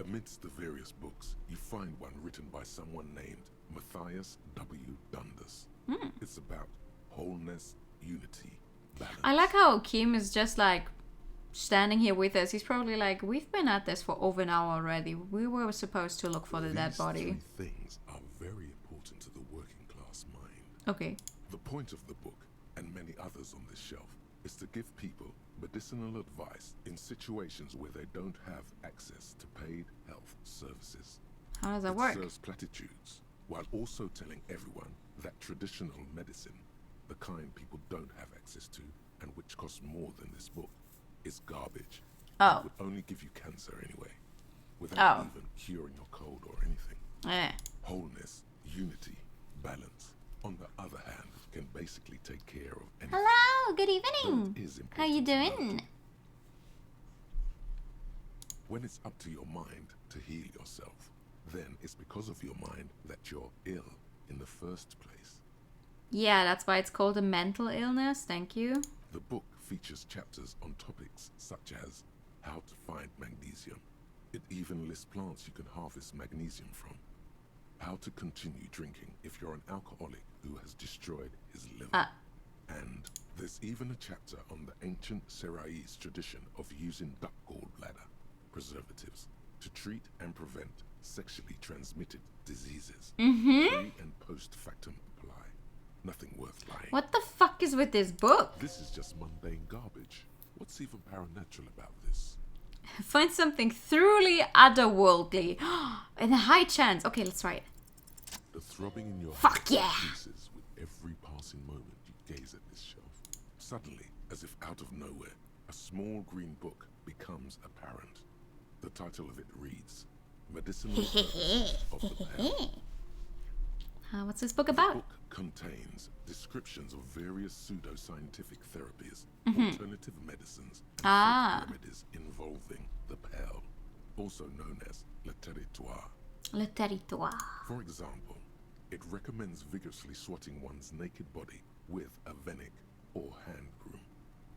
Amidst the various books, you find one written by someone named Matthias W. Dundas. It's about wholeness, unity, balance. I like how Kim is just like standing here with us. He's probably like, we've been at this for over an hour already. We were supposed to look for the dead body. These three things are very important to the working class mind. Okay. The point of the book, and many others on this shelf, is to give people medicinal advice in situations where they don't have access to paid health services. How does that work? It serves platitudes, while also telling everyone that traditional medicine, the kind people don't have access to, and which costs more than this book, is garbage. Oh. It would only give you cancer anyway, without even curing your cold or anything. Wholeness, unity, balance, on the other hand, can basically take care of anything. Hello, good evening. How you doing? Note. When it's up to your mind to heal yourself, then it's because of your mind that you're ill in the first place. Yeah, that's why it's called a mental illness. Thank you. The book features chapters on topics such as how to find magnesium. It even lists plants you can harvest magnesium from. How to continue drinking if you're an alcoholic who has destroyed his liver. And there's even a chapter on the ancient Seraïs tradition of using duck gallbladder preservatives to treat and prevent sexually transmitted diseases. Pre and post factum apply. Nothing worth lying. What the fuck is with this book? This is just mundane garbage. What's even paranatural about this? Find something truly otherworldly. And a high chance. Okay, let's try it. The throbbing in your Fuck heart yeah! increases with every passing moment you gaze at this shelf. Suddenly, as if out of nowhere, a small green book becomes apparent. The title of it reads, Medicinal Purposes of the Pearl. What's this book about? The book contains descriptions of various pseudoscientific therapies, alternative medicines, and remedies involving the pearl, also known as le territoire. Le territoire. For example, it recommends vigorously swatting one's naked body with a venik or hand broom,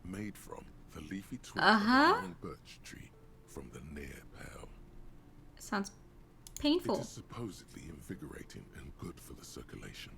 made from the leafy twig of the long birch tree from the near pearl. Sounds painful. It is supposedly invigorating and good for the circulation.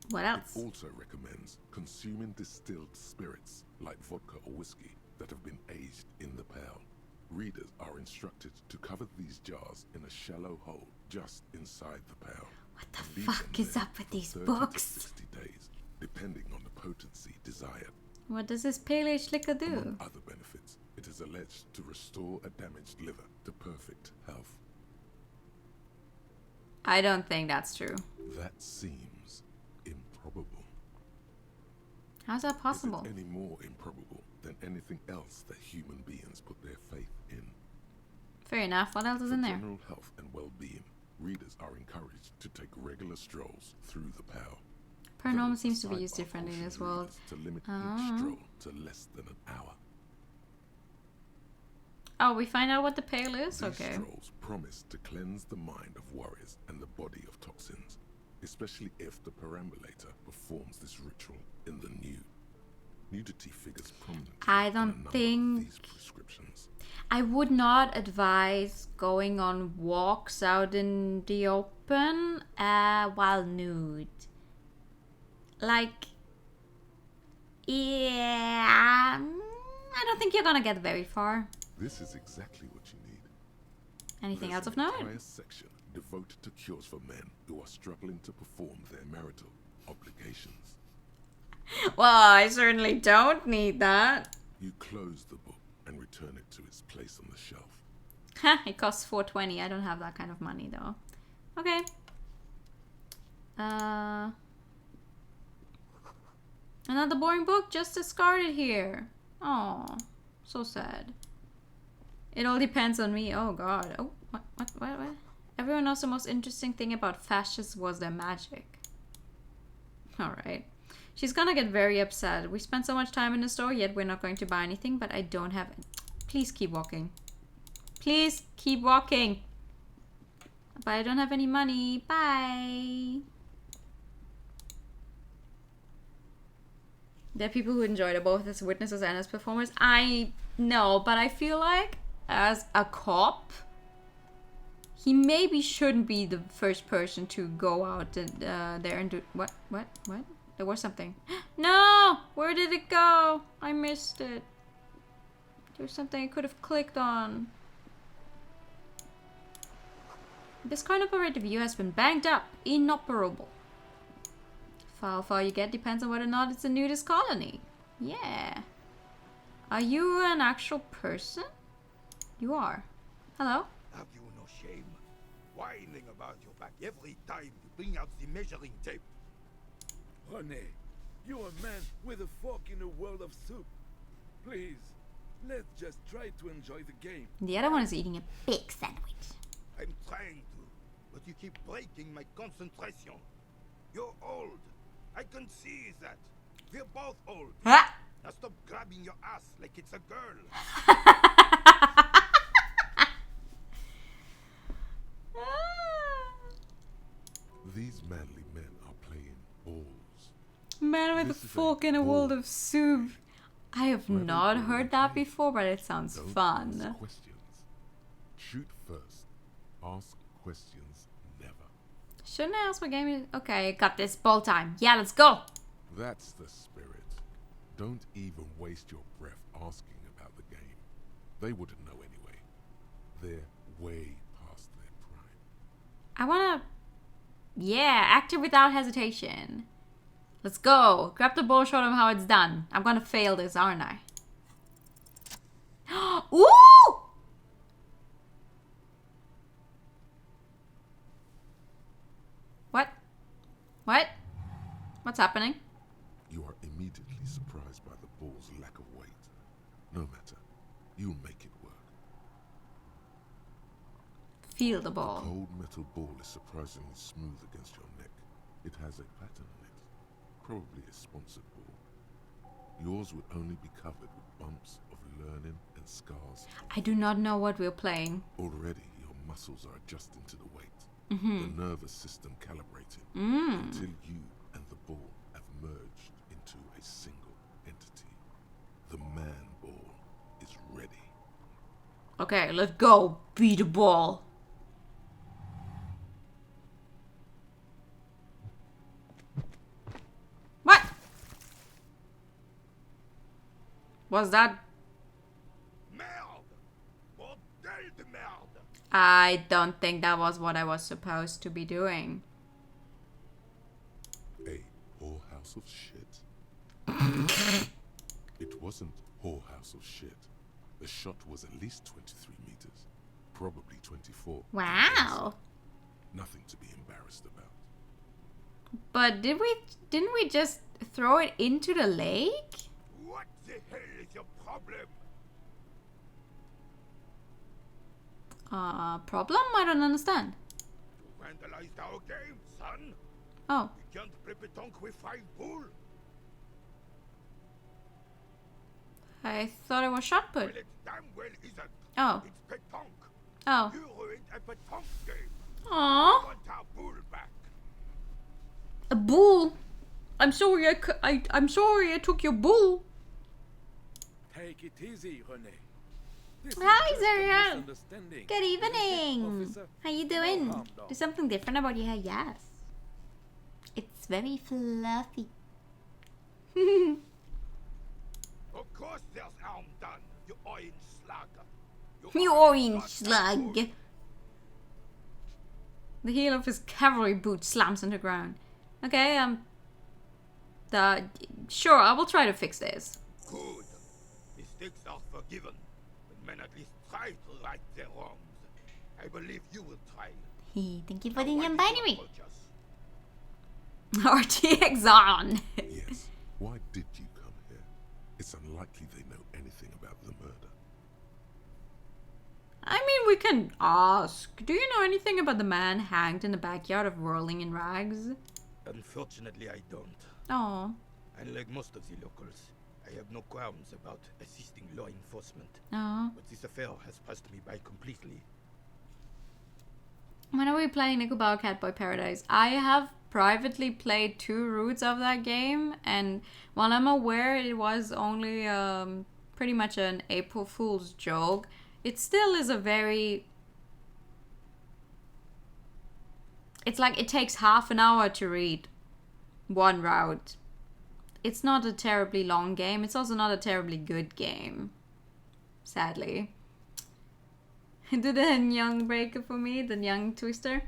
What else? It also recommends consuming distilled spirits like vodka or whiskey that have been aged in the pearl. Readers are instructed to cover these jars in a shallow hole just inside the pearl. What the fuck is up with these books? 60 days, depending on the potency desired. What does this pale age liquor do? Among other benefits, it is alleged to restore a damaged liver to perfect health. I don't think that's true. That seems improbable. How's that possible? Is it any more improbable than anything else that human beings put their faith in? Fair enough. What else is in there? For general health and well-being, readers are encouraged to take regular strolls through the pearl. Paranormal seems to be used differently in this world. To limit each stroll to less than an hour. Oh, we find out what the pale is? These Okay. strolls promise to cleanse the mind of worries and the body of toxins, especially if the perambulator performs this ritual in the nude. Nudity figures prominently I in a don't number of think... these prescriptions. I would not advise going on walks out in the open while nude. Like... Yeah... I don't think you're gonna get very far. This is exactly what you need. Anything else There's of note? an entire section devoted to cures for men who are struggling to perform their marital obligations. Well, I certainly don't need that. You close the book and return it to its place on the shelf. Ha! It costs $4.20. I don't have that kind of money though. Okay. Another boring book just discarded here. Oh, so sad. It all depends on me. Oh god. Oh, what? Everyone knows the most interesting thing about fascists was their magic. Alright. She's gonna get very upset. We spent so much time in the store, yet we're not going to buy anything, but I don't have... Please keep walking. Please keep walking. But I don't have any money. Bye. There are people who enjoyed it both as witnesses and as performers. I know, but I feel like as a cop, he maybe shouldn't be the first person to go out and, there and do... What? There was something. No! Where did it go? I missed it. There was something I could have clicked on. This coin operative view has been banged up. Inoperable. How far you get depends on whether or not it's a nudist colony. Yeah. Are you an actual person? You are. Hello? Have you no shame? Whining about your back every time you bring out the measuring tape. René, you're a man with a fork in a world of soup. Please, let's just try to enjoy the game. The other one is eating a big sandwich. I'm trying to, but you keep breaking my concentration. You're old. I can see that. We're both old. Ah! Now stop grabbing your ass like it's a girl. These manly men are playing balls. Man with a fork in a world of soup. I have not heard that before, but it sounds fun. Ask questions. Shoot first. Ask questions never. Shouldn't I ask what game it is? Okay, got this. Ball time. Yeah, let's go. That's the spirit. Don't even waste your breath asking about the game. They wouldn't know anyway. They're way past their prime. I wanna... Yeah, act it without hesitation. Let's go. Grab the ball, show them how it's done. I'm gonna fail this, aren't I? Ooh! What? What? What's happening? You are immediately surprised by the ball's lack of weight. No matter. You'll make it work. Feel the ball. The cold metal ball is surprisingly smooth against your neck. It has a pattern on it. Probably a sponsored ball. Yours would only be covered with bumps of learning and scars. I do not know what we're playing. Already, your muscles are adjusting to the weight. The nervous system calibrating until you and the ball have merged into a single entity. The man ball is ready. Okay, let's go. Beat the ball. What? Was that? I don't think that was what I was supposed to be doing. A whorehouse of shit? It wasn't whorehouse of shit. The shot was at least 23 meters. Probably 24. Wow. Nothing to be embarrassed about. But didn't we just throw it into the lake? What the hell is your problem? Problem? I don't understand. You vandalized our game, son. Oh. You can't play pétanque with 5 bull. I thought it was shot put. Well, it damn well isn't. Oh. It's pétanque. Oh. You ruined a pétanque game. Aww. I want our bull back. A bull? I'm sorry. I'm sorry I took your bull. Take it easy, René. Hi, Zara. Good evening. How you doing? Do something different about your hair? Yes. It's very fluffy. Of course there's harm done, you orange slug. You orange slug. The heel of his cavalry boot slams on the ground. Okay, sure, I will try to fix this. Good. This Mistakes are forgiven, but men at least try to right their wrongs. I believe you will try. Thank you for the non-binary. RTX on. Yes. Why did you come here? It's unlikely they know anything about the murder. I mean, we can ask. Do you know anything about the man hanged in the backyard of Whirling in Rags? Unfortunately, I don't. Oh. Unlike most of the locals, I have no qualms about assisting law enforcement. Oh. But this affair has passed me by completely. When are we playing Nickelback Catboy Paradise? I have privately played 2 routes of that game, and while I'm aware it was only pretty much an April Fool's joke, it still is a very... It's like it takes half an hour to read one route. It's not a terribly long game. It's also not a terribly good game. Sadly. Do the young breaker for me, the young twister.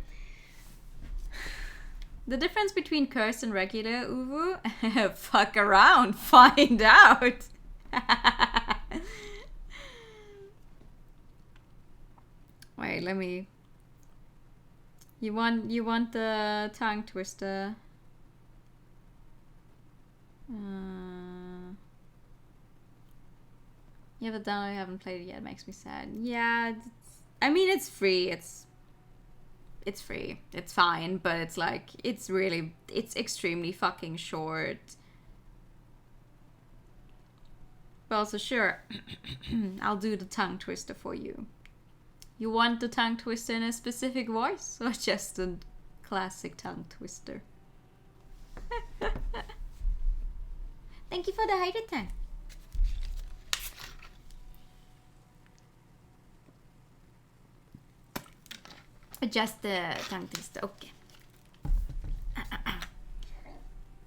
The difference between cursed and regular Uwu? Fuck around, find out. Wait, let me... You want the tongue twister? Yeah, but then I haven't played it yet. It makes me sad. Yeah, I mean it's free. It's free. It's fine, but it's like it's extremely fucking short. But also sure, I'll do the tongue twister for you. You want the tongue twister in a specific voice or just a classic tongue twister? Thank you for the hydro tank. Just the tongue twister, okay.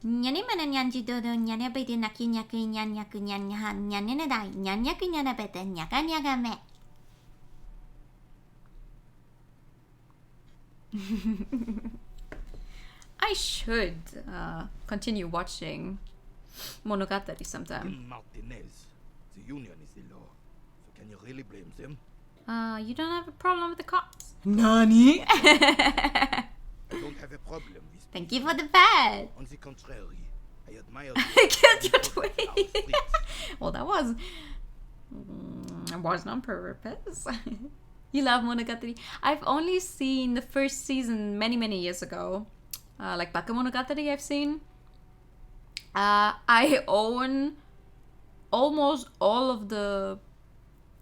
Nyane mana nyanji dodo nyane bete naki nyaku nyan nyaku nyan nyan nyane dai nyan nyaku nyana bete nyaka nyaga me. I should continue watching Monogatari sometime. Martinez. The union is the law. So can you really blame them? You don't have a problem with the cops? Nani? I don't have a problem with... Thank you for the bed. On the contrary, I admire... I killed your tweet. Well, that was on purpose. You love Monogatari. I've only seen the first season many years ago. Like Baka Monogatari I've seen. I own almost all of the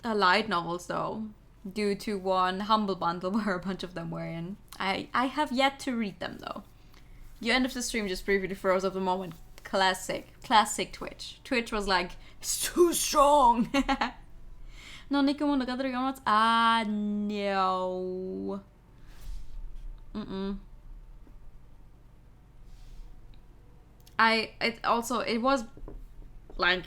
light novels though, due to one Humble Bundle where a bunch of them were in. I have yet to read them though. You end of the stream just briefly froze up the moment. Classic Twitch. Twitch was like, it's too strong. No, Nico Monogatari onwards? No. It was like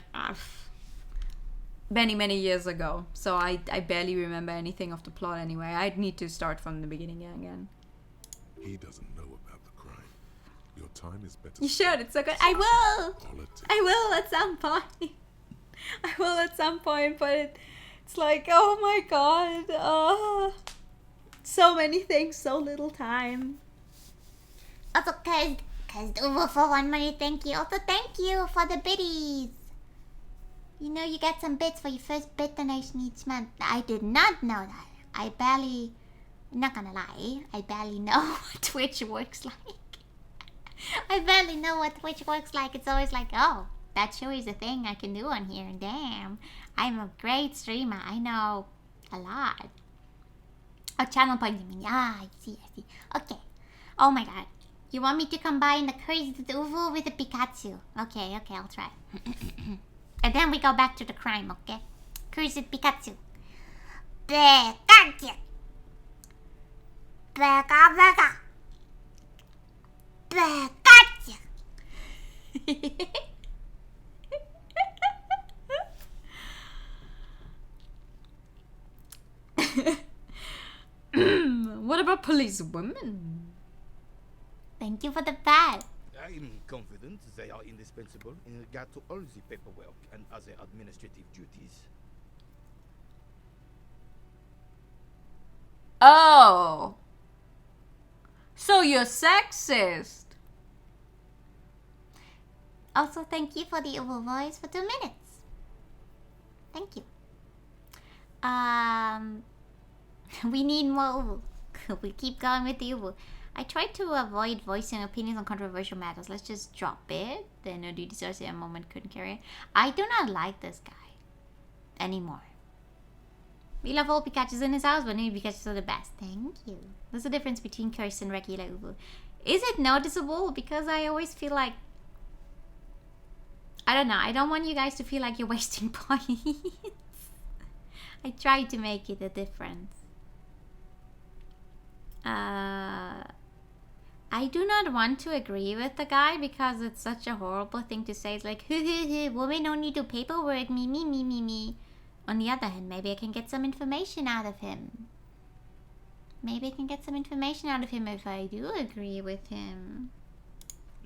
many years ago, so I barely remember anything of the plot anyway. I'd need to start from the beginning again. He doesn't know about the crime. Your time is better. You should, it's so good. I will at some point. I will at some point, but it's like, oh my god, so many things, so little time. Also, cause Uwu for 1 money, thank you. Also, thank you for the biddies. You know you get some bits for your first bit donation each month. I did not know that. I'm not gonna lie, I barely know what Twitch works like. I barely know what Twitch works like. It's always like, oh, that sure is a thing I can do on here. Damn, I'm a great streamer. I know a lot. Oh, channel point, you mean? Ah, I see. Okay. Oh my god. You want me to combine the crazy Uwu with the Pikachu? Okay, I'll try. And then we go back to the crime, okay? Cursed Pikachu. Pikachu. Pikachu. What about police women? Thank you for the bat. I'm confident they are indispensable in regard to all the paperwork and other administrative duties. Oh. So you're sexist. Also, thank you for the Uber voice for 2 minutes. Thank you. We need more Uber. We keep going with the Uber. I tried to avoid voicing opinions on controversial matters. Let's just drop it. The no duty source at a moment couldn't carry it. I do not like this guy anymore. We love all Pikachus in his house, but new Pikachus are the best. Thank you. There's a difference between Curse and regular Ubu. Is it noticeable? Because I always feel like... I don't know. I don't want you guys to feel like you're wasting points. I try to make it a difference. I do not want to agree with the guy because it's such a horrible thing to say. It's like, women only do paperwork, me. On the other hand, maybe I can get some information out of him. Maybe I can get some information out of him if I do agree with him.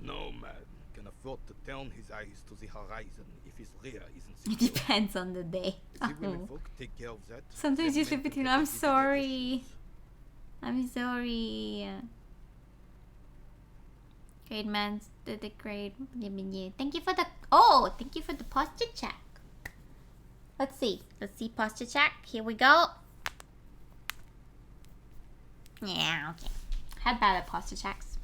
No man can afford to turn his eyes to the horizon if his rear isn't It secure. depends on the day. The women folk take care of that. Sometimes you slip between. I'm sorry. I'm sorry. Great man, did the great. Thank you for the. Oh, thank you for the posture check. Let's see posture check. Here we go. Yeah, okay. Had bad at posture checks.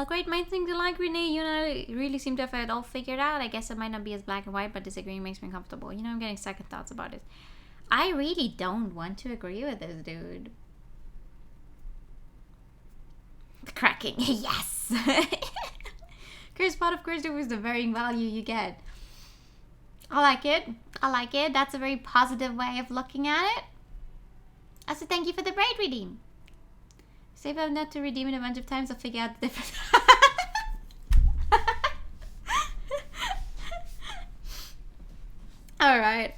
Great mind thing to like, Renee. You know, really seem to have it all figured out. I guess it might not be as black and white, but disagreeing makes me uncomfortable. You know, I'm getting second thoughts about it. I really don't want to agree with this dude. The cracking, yes! Curse part of course is the varying value you get. I like it. That's a very positive way of looking at it. Also, thank you for the braid redeem. Save up not to redeem it a bunch of times, I'll figure out the difference. Alright.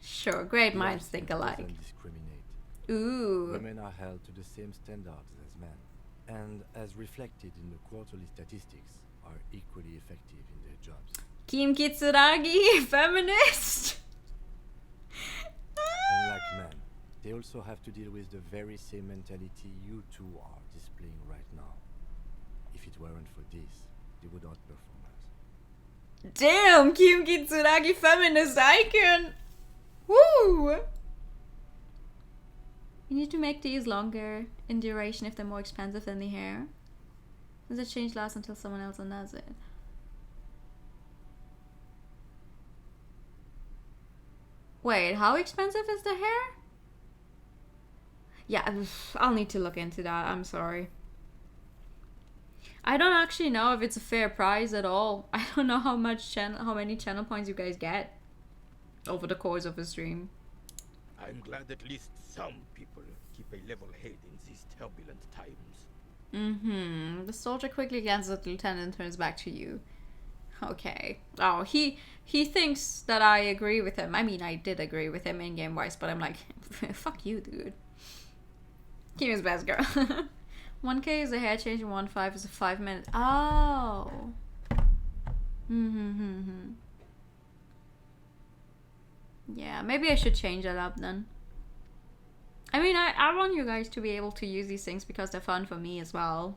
Sure, great minds think alike. Ooh. Women are held to the same standards as men, and as reflected in the quarterly statistics, are equally effective in their jobs. Kim Kitsuragi, feminist. Unlike men, they also have to deal with the very same mentality you two are displaying right now. If it weren't for this, they would outperform us. Damn, Kim Kitsuragi, feminist icon. Woo! You need to make these longer in duration if they're more expensive than the hair. Does it change last until someone else does it? Wait, how expensive is the hair? Yeah, I'll need to look into that. I'm sorry. I don't actually know if it's a fair price at all. I don't know how many channel points you guys get over the course of a stream. I'm glad at least some people keep a level head in these turbulent times. The soldier quickly glances at the lieutenant and turns back to you. Okay. Oh, he thinks that I agree with him. I mean, I did agree with him in-game wise, but I'm like, fuck you, dude. He was best girl. 1K is a hair change and 1.5 is a 5 minute. Oh. Yeah, maybe I should change that up then. I mean, I want you guys to be able to use these things because they're fun for me as well.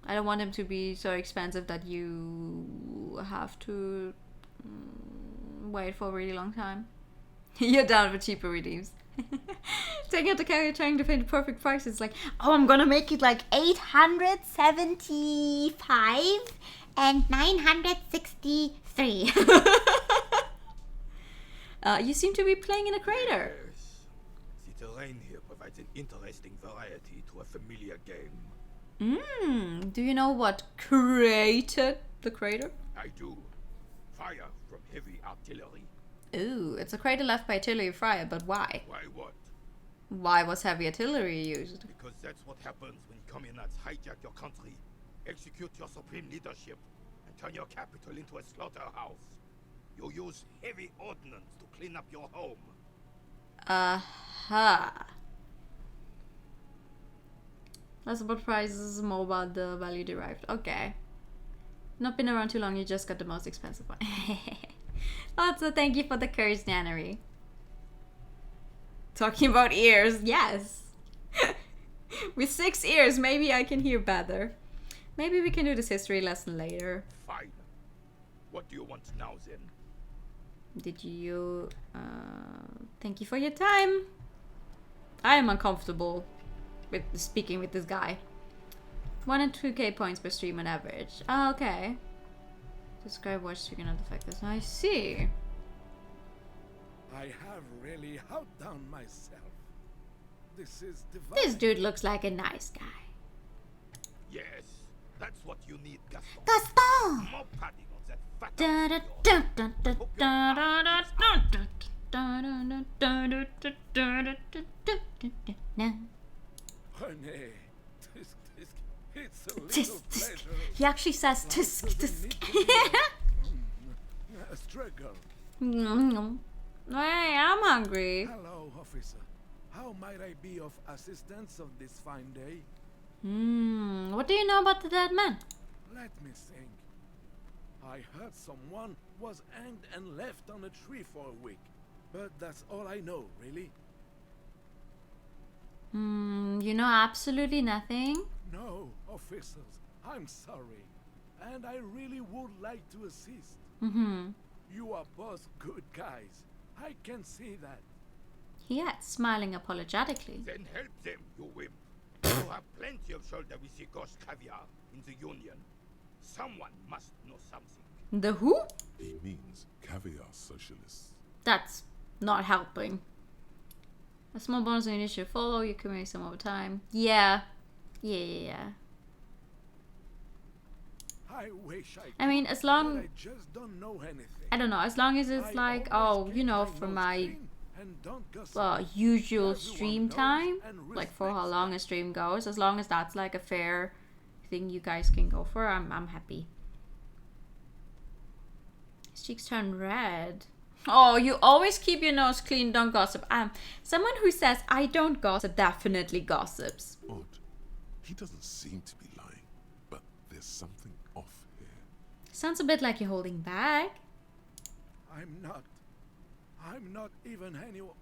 I don't want them to be so expensive that you have to wait for a really long time. You're down for cheaper redeems. Taking out the carrier trying to find the perfect price. It's like, oh, I'm gonna make it like 875 and 963. You seem to be playing in a crater. Yes. The terrain here provides an interesting variety to a familiar game. Do you know what created the crater? I do. Fire from heavy artillery. Ooh, it's a crater left by artillery fire, but why? Why what? Why was heavy artillery used? Because that's what happens when communards hijack your country, execute your supreme leadership, and turn your capital into a slaughterhouse. You use heavy ordnance to clean up your home. Less about prices, more about the value derived. Okay. Not been around too long, you just got the most expensive one. Also, thank you for the cursed nannery. Talking about ears, yes. With 6 ears, maybe I can hear better. Maybe we can do this history lesson later. Fine. What do you want now then? Did you... thank you for your time. I am uncomfortable with speaking with this guy. 1 and 2k points per stream on average. Oh, okay. Describe watch so you cannot affect this. I see. I have really held down myself. This is divine. This dude looks like a nice guy. Yes, that's what you need, Gaston. Gaston! More padding on that fat Da da da da da da da da da da. René, it's a little Tisk, tisk. pleasure. He actually says tisk tisk. A struggle. Hey, I'm hungry. Hello, officer. How might I be of assistance on this fine day? What do you know about the dead man? Let me think. I heard someone was hanged and left on a tree for a week. But that's all I know, really. You know absolutely nothing? No, officers. I'm sorry. And I really would like to assist. You are both good guys. I can see that. Yes, smiling apologetically. Then help them, you wimp. You have plenty of shoulder with the ghost caviar in the Union. Someone must know something. The who? He means caviar socialists. That's not helping. A small bonus on initiative follow, you can make some over time. Yeah. I wish I mean, as long... I just don't know anything. I don't know, as long as it's like, oh, you know, for my usual stream time, like for how long a stream goes, as long as that's like a fair thing you guys can go for, I'm happy. His cheeks turn red. Oh, you always keep your nose clean, don't gossip. Someone who says I don't gossip definitely gossips. Odd. He doesn't seem to be lying, but there's something off here. Sounds a bit like you're holding back. I'm not even anyone.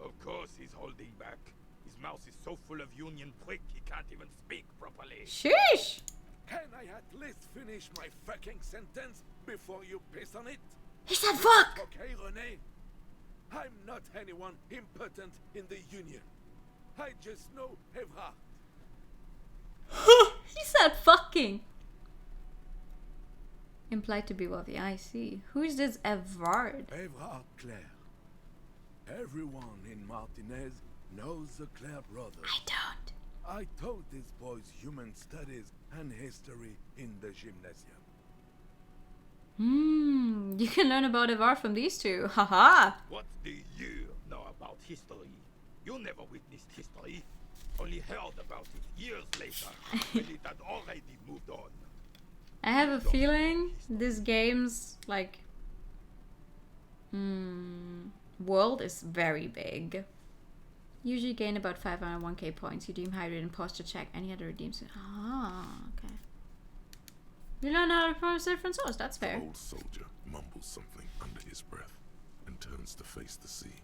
Of course he's holding back. His mouth is so full of Union prick he can't even speak properly. Sheesh! Can I at least finish my fucking sentence before you piss on it? He said fuck! Okay, René. I'm not anyone important in the Union. I just know Evrard. He said fucking. Implied to be wealthy, I see. Who is this Evrard? Evrard Claire. Everyone in Martinez knows the Claire brothers. I don't. I taught these boys human studies and history in the gymnasium. You can learn about Evrard from these two. Haha. What do you know about history? You never witnessed history. Only heard about it years later when it had already moved on. I have a feeling this game's like world is very big. Usually gain about 501k points. You deem hybrid and posture check any other redeems. Okay. You learn how to pronounce different source, that's fair. The old soldier mumbles something under his breath and turns to face the sea.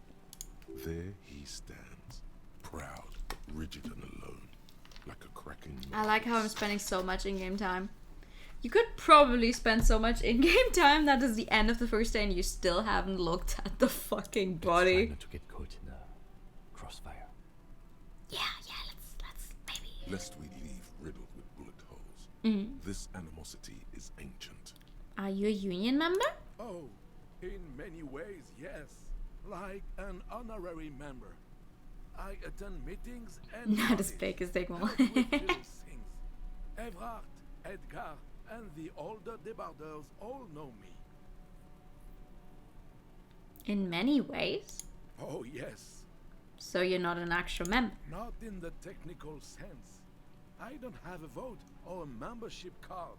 There he stands, proud, rigid and alone, like a cracking... I like how I'm spending so much in-game time. You could probably spend so much in-game time that is the end of the first day and you still haven't looked at the fucking body. Try not to get caught in the crossfire. Yeah, let's maybe... Lest we leave riddled with bullet holes. This animosity is ancient. Are you a Union member? Oh, in many ways, yes. Like an honorary member. I attend meetings and... Not as fake as Digmal. Evrard, Edgar, and the older debarders all know me. In many ways? Oh, yes. So you're not an actual member? Not in the technical sense. I don't have a vote or a membership card,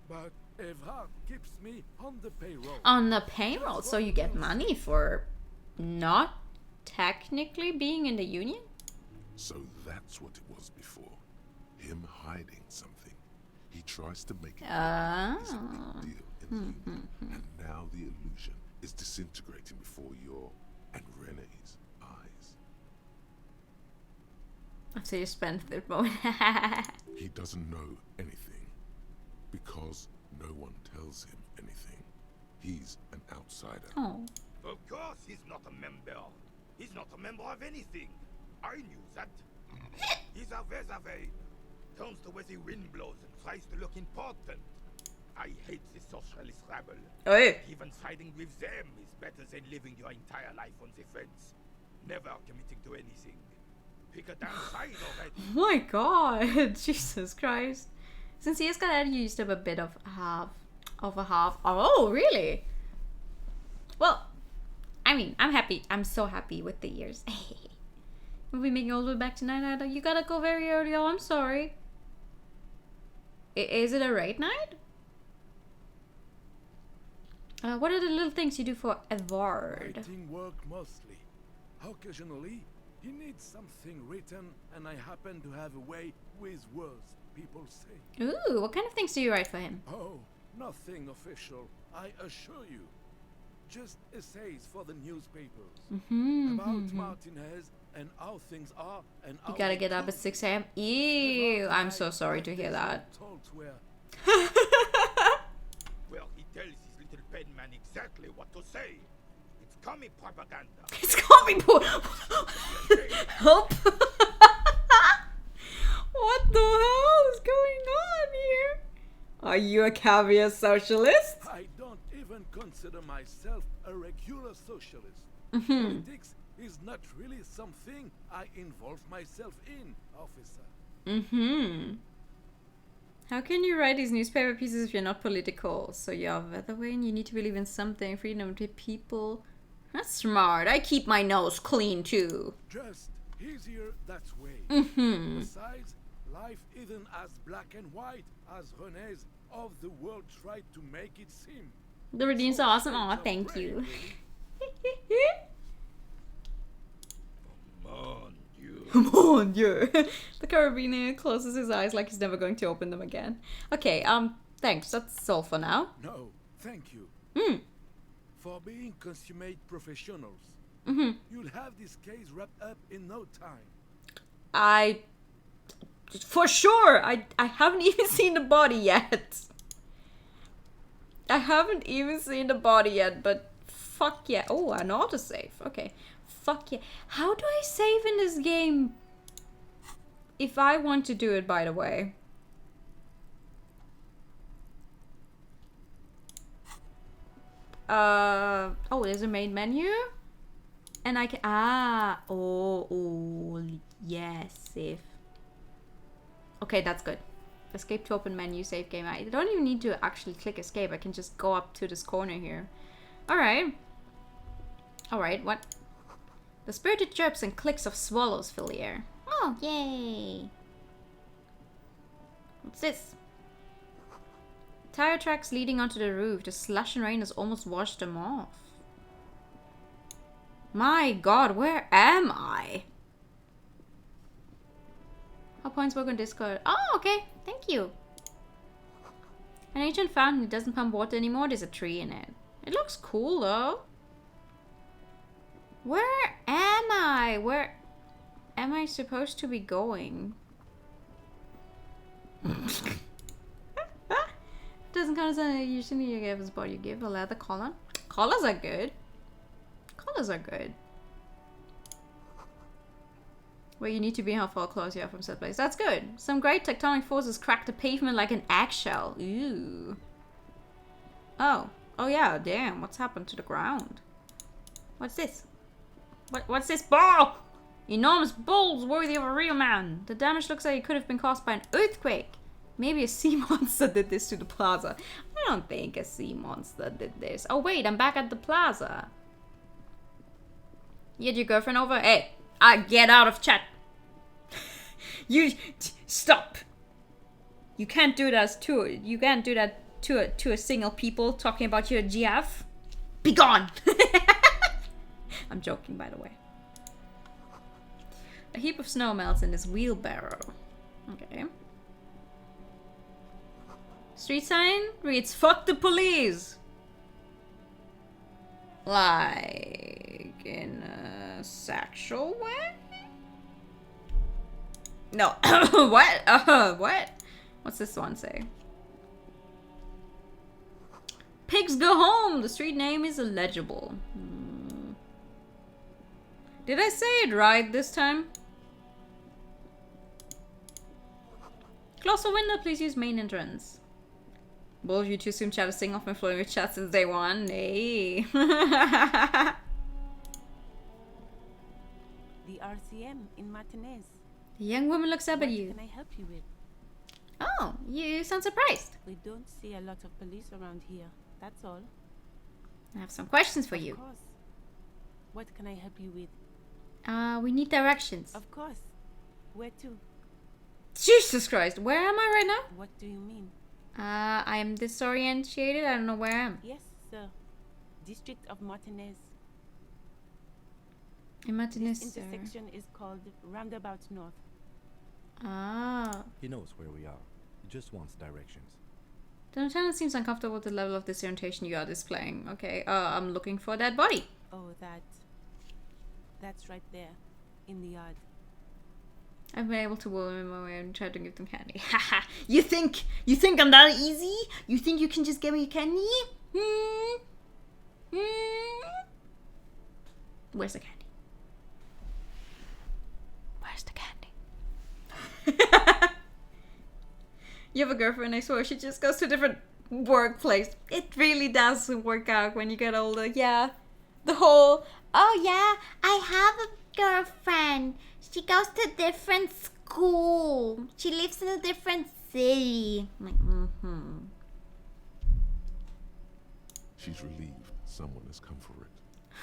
but Evrard keeps me on the payroll. On the payroll? So you get money for not technically being in the Union? So that's what it was before. him hiding something. He tries to make it is a big deal in the Union, and now the illusion is disintegrating before your and Renee's eyes. So you spent the moment. He doesn't know anything because no one tells him anything. He's an outsider. Oh. Of course he's not a member. He's not a member of anything. I knew that. He's a vis-a-vis. Turns to where the wind blows and tries to look important. I hate the socialist rabble. Hey. Even siding with them is better than living your entire life on the fence. Never committing to anything. Pick a damn side already. Oh my god, Jesus Christ. Since he has got used up a bit of a half. Oh, really? Well, I mean, I'm happy. I'm so happy with the years. We'll be making all the way back to 9. You gotta go very early. Oh, I'm sorry. Is it a raid night? What are the little things you do for Edward? Writing work mostly. Occasionally, he needs something written, and I happen to have a way with words, people say. Ooh, what kind of things do you write for him? Oh, nothing official, I assure you. Just essays for the newspapers. About Martinez and how things are and how You gotta get up at 6 a.m. Ew, I'm so sorry to hear that. Well, he tells his little pen man exactly what to say. It's commie propaganda. It's commie Help! What the hell is going on here? Are you a caviar socialist? I don't even consider myself a regular socialist. Politics is not really something I involve myself in, officer. How can you write these newspaper pieces if you're not political? So you're Weatherwain, you need to believe in something, freedom to people. That's smart. I keep my nose clean too. Just easier that way. Besides, life isn't as black and white as René's of the world tried to make it seem. The redeems are awesome. Aw, thank you. Mon Dieu. The Carabiner closes his eyes like he's never going to open them again. Okay, thanks. That's all for now. No, thank you. For being consummate professionals. You'll have this case wrapped up in no time. For sure! I haven't even seen the body yet. But fuck yeah. Oh, an autosave. Okay. Fuck yeah. How do I save in this game? If I want to do it, by the way. Oh, there's a main menu? And I can... Oh, yes, save. Okay, that's good. Escape to open menu, save game. I don't even need to actually click escape. I can just go up to this corner here. Alright. Alright, what? The spirited chirps and clicks of swallows fill the air. Oh, yay. What's this? Tire tracks leading onto the roof. The slush and rain has almost washed them off. My god, where am I? How points work on Discord? Oh, okay. Thank you. An ancient fountain. It doesn't pump water anymore. There's a tree in it. It looks cool, though. Where am I? Where am I supposed to be going? Doesn't count as a usually you give his body. You give a leather collar. Collars are good. Collars are good. Where you need to be, how far close you are from said place. That's good. Some great tectonic forces crack the pavement like an eggshell. Ooh. Oh. Oh yeah, damn. What's happened to the ground? What's this? What's this ball? Enormous balls worthy of a real man. The damage looks like it could have been caused by an earthquake. Maybe a sea monster did this to the plaza. I don't think a sea monster did this. Oh wait, I'm back at the plaza. You had your girlfriend over? Hey, I get out of chat. You stop. You can't do that you can't do that to a single people talking about your GF. Be gone. I'm joking, by the way. A heap of snow melts in this wheelbarrow. Okay. Street sign reads "Fuck the police." Like in a sexual way? No. What? What? What's this one say? Pigs go home. The street name is illegible. Did I say it right this time? Close the window, please use main entrance. Both of you two assume chat is sing off my flowing with chat since day one. Nay. The RCM in Martinez. The young woman looks up at you. What can I help you with? Oh, you sound surprised. We don't see a lot of police around here. That's all. I have some questions for you. Of course. What can I help you with? We need directions. Of course. Where to? Jesus Christ, where am I right now? What do you mean? I am disorientated. I don't know where I am. Yes, sir. District of Martinez. In Martinez, This intersection is called Roundabout North. Ah. He knows where we are. He just wants directions. The lieutenant seems uncomfortable with the level of disorientation you are displaying. Okay, I'm looking for that body. Oh, that's right there, in the yard. I've been able to will him away and try to give them candy. Haha! You think I'm that easy? You think you can just give me candy? Where's the candy? Where's the candy? You have a girlfriend, I swear she just goes to a different workplace. It really doesn't work out when you get older. Yeah. The whole, oh yeah, I have a girlfriend. She goes to different school. She lives in a different city. I'm like, She's relieved someone has come for it.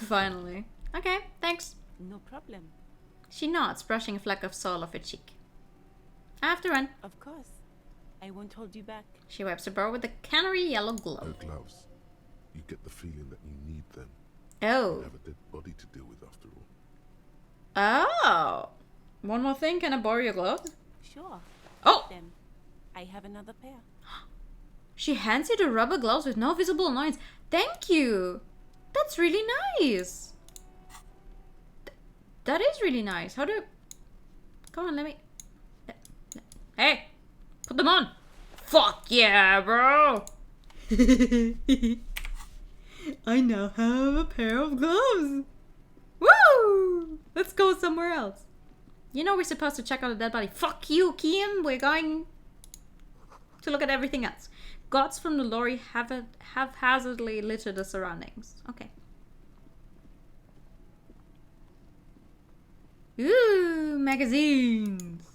Finally. Okay, thanks. No problem. She nods, brushing a fleck of soil off her cheek. I have to run. Of course. I won't hold you back. She wipes her brow with a canary yellow glove. No gloves. You get the feeling that you need them. Oh. You have a dead body to deal with after all. Oh. One more thing, can I borrow your gloves? Sure. Oh! Them. I have another pair. She hands you the rubber gloves with no visible annoyance. Thank you. That's really nice. That is really nice. How do... Come on, let me... Hey! Put them on! Fuck yeah, bro! I now have a pair of gloves! Woo! Let's go somewhere else. You know we're supposed to check out a dead body. Fuck you, Kim! We're going to look at everything else. Gods from the lorry haphazardly litter the surroundings. Okay. Ooh, magazines.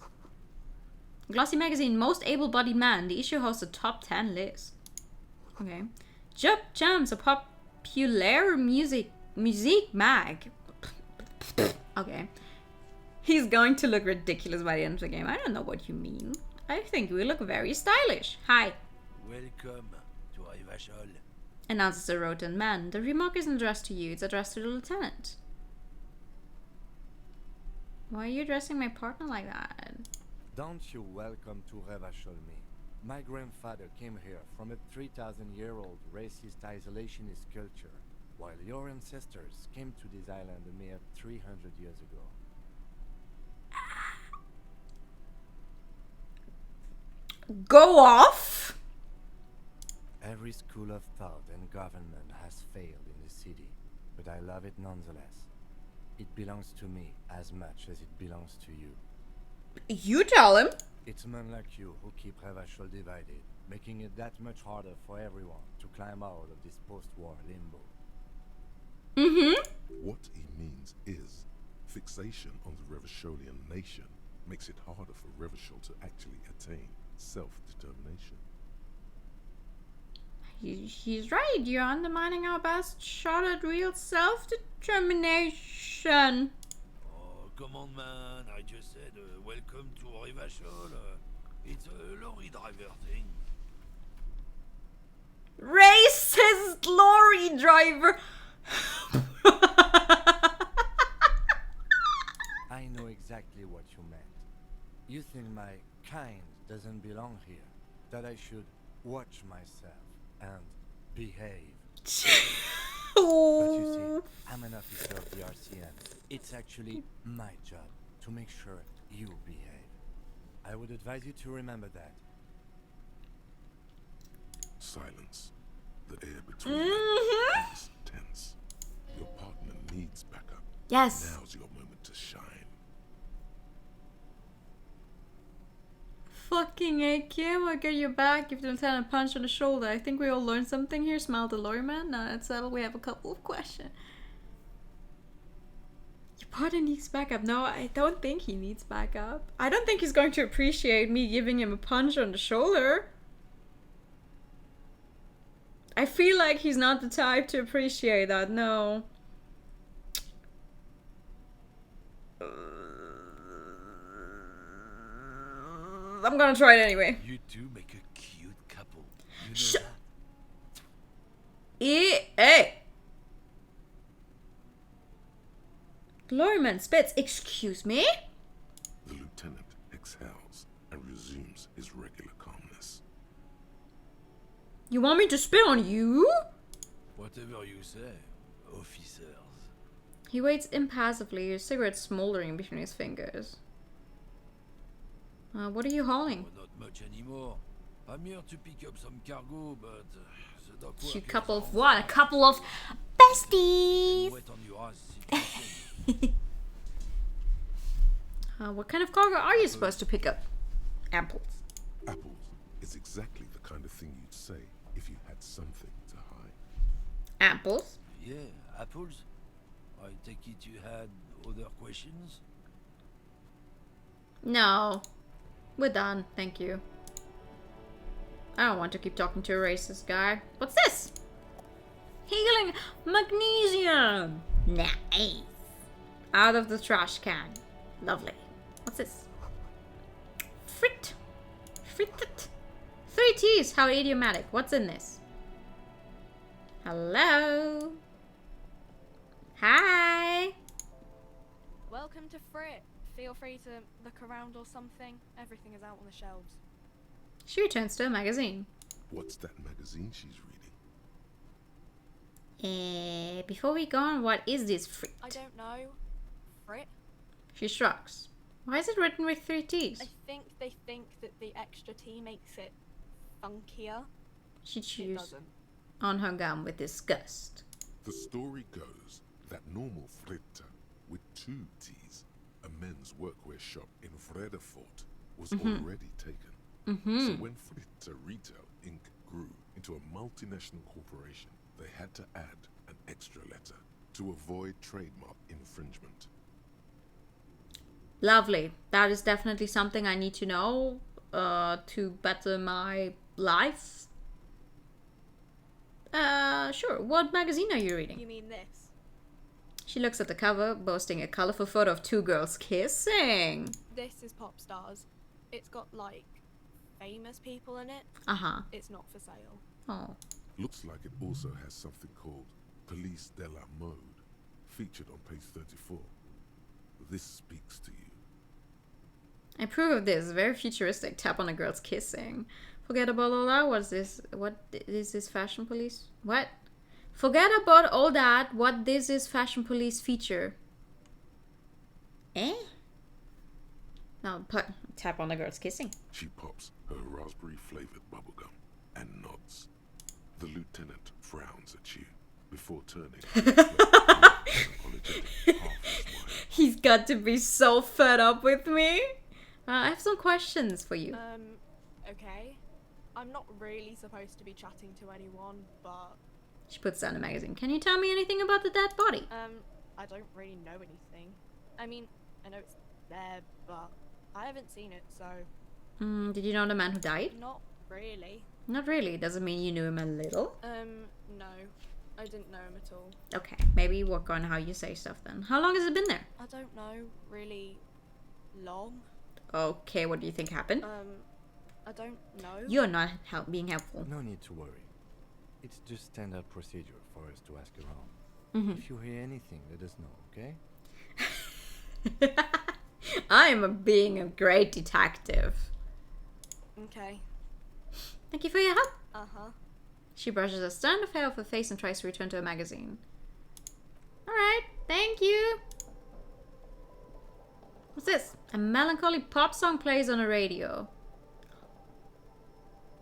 Glossy magazine, most able-bodied man. The issue hosts a top 10 list. Okay. Jup Jams, a popular music mag. Okay. He's going to look ridiculous by the end of the game. I don't know what you mean. I think we look very stylish. Hi. Welcome to Rivachol, announces a rotund man. The remark isn't addressed to you, it's addressed to the lieutenant. Why are you addressing my partner like that? Don't you welcome to Rivachol me. My grandfather came here from a 3,000-year-old racist isolationist culture, while your ancestors came to this island a mere 300 years ago. Go off! Every school of thought and government has failed in the city, but I love it nonetheless. It belongs to me as much as it belongs to you. You tell him. It's men like you who keep Rivachol divided, making it that much harder for everyone to climb out of this post-war limbo. What he means is, fixation on the Rivacholian nation makes it harder for Rivachol to actually attain self-determination. He's right. You're undermining our best shot at real self-determination. Oh, come on, man. I just said welcome to Rivachol. It's a lorry driver thing. Racist lorry driver. I know exactly what you meant. You think my kind doesn't belong here, that I should watch myself and behave. But you see, I'm an officer of the RCN. It's actually my job to make sure you behave. I would advise you to remember that. Silence. The air between them is tense. Your partner needs backup. Yes. Now's your moment to shine. Fucking A, Kim, I'll get you back. Give the lieutenant a punch on the shoulder. I think we all learned something here. Smiled the lawyer man. Now it's settled. We have a couple of questions. Your partner needs backup. No, I don't think he needs backup. I don't think he's going to appreciate me giving him a punch on the shoulder. I feel like he's not the type to appreciate that. No. I'm gonna try it anyway. You two make a cute couple. You know that? Hey! Gloryman spits. Excuse me? The lieutenant exhales and resumes his regular calmness. You want me to spit on you? Whatever you say, officers. He waits impassively, his cigarette smoldering between his fingers. What are you hauling? Oh, not much anymore. I'm here to pick up some cargo, but the dock A work couple is of on what? A fire. couple of besties! Wait on your ass situation. What kind of cargo are you supposed to pick up? Apples. Apples is exactly the kind of thing you'd say if you had something to hide. Apples? Yeah, apples. I take it you had other questions? No. We're done, thank you. I don't want to keep talking to a racist guy. What's this? Healing magnesium! Nice. Out of the trash can. Lovely. What's this? Frit. Fritted. 3 T's. How idiomatic. What's in this? Hello? Hi. Welcome to Frit. Feel free to look around or something. Everything is out on the shelves. She returns to a magazine. What's that magazine she's reading? Before we go on, what is this Frit? I don't know. Frit? She shrugs. Why is it written with 3 T's? I think they think that the extra T makes it funkier. She It chews doesn't. on her gum with disgust. The story goes that normal Fritta with 2 T's, a men's workwear shop in Vredefort, was already taken. So when Fritta Retail Inc. grew into a multinational corporation, they had to add an extra letter to avoid trademark infringement. Lovely. That is definitely something I need to know to better my life. Sure. What magazine are you reading? You mean this? She looks at the cover, boasting a colorful photo of 2 girls kissing. This is Pop Stars. It's got, like, famous people in it. Uh-huh. It's not for sale. Oh. Looks like it also has something called Police de la Mode, featured on page 34. This speaks to you. I approve of this. Very futuristic. Tap on a girl's kissing. Forget about all that. What's this? What is this fashion police? What? Forget about all that. What this is fashion police feature? Eh? No, tap on the girl's kissing. She pops her raspberry-flavored bubblegum and nods. The lieutenant frowns at you before turning. He's got to be so fed up with me. I have some questions for you. Okay. I'm not really supposed to be chatting to anyone, but... She puts down a magazine. Can you tell me anything about the dead body? I don't really know anything. I mean, I know it's there, but I haven't seen it, so... Did you know the man who died? Not really. Not really. Doesn't mean you knew him a little. No. I didn't know him at all. Okay, maybe work on how you say stuff then. How long has it been there? I don't know, really long. Okay, what do you think happened? I don't know. You're not being helpful. No need to worry. It's just standard procedure for us to ask around. If you hear anything, let us know, okay? I'm being a great detective. Okay. Thank you for your help. Uh-huh. She brushes a strand of hair off her face and tries to return to her magazine. Alright, thank you. What's this? A melancholy pop song plays on a radio.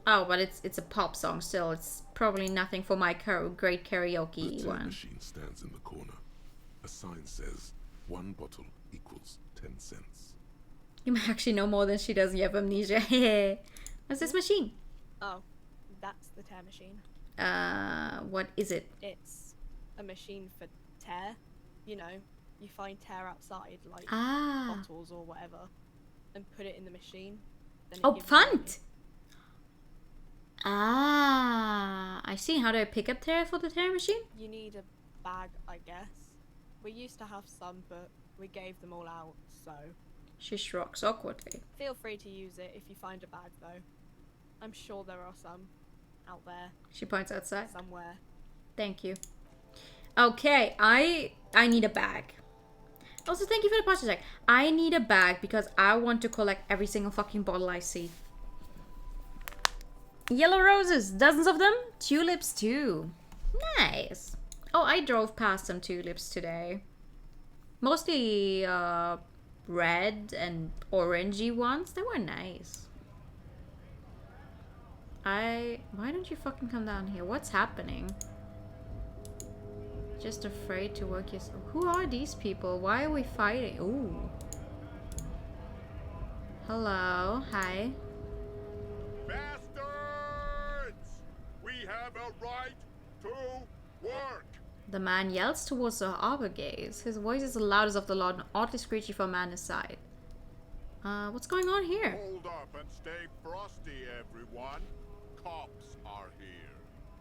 Oh, but it's a pop song still. It's probably nothing for my great karaoke The one. machine stands in the corner. A sign says 1 bottle equals 10 cents. You might actually know more than she does. You have amnesia. What's this machine? Oh, that's the tear machine. What is it? It's a machine for tear. You know, you find tear outside, like Ah. bottles or whatever, and put it in the machine. Then it Oh, gives you money. fun! Ah, I see. How do I pick up tear for the tear machine? You need a bag, I guess. We used to have some, but we gave them all out, so... She shrugs awkwardly. Feel free to use it if you find a bag, though. I'm sure there are some out there. She points outside. Somewhere. Thank you. Okay, I need a bag. Also, thank you for the posture check. I need a bag because I want to collect every single fucking bottle I see. Yellow roses, dozens of them. Tulips too. Nice. Oh, I drove past some tulips today. Mostly red and orangey ones. They were nice. Why don't you fucking come down here? What's happening? Just afraid to work yourself. Who are these people? Why are we fighting? Ooh. Hello. Hi. Bastards! We have a right to work. The man yells towards the arbor gaze. His voice is the loudest of the lot and oddly screechy for a man his side. What's going on here? Hold up and stay frosty, everyone. Cops are here.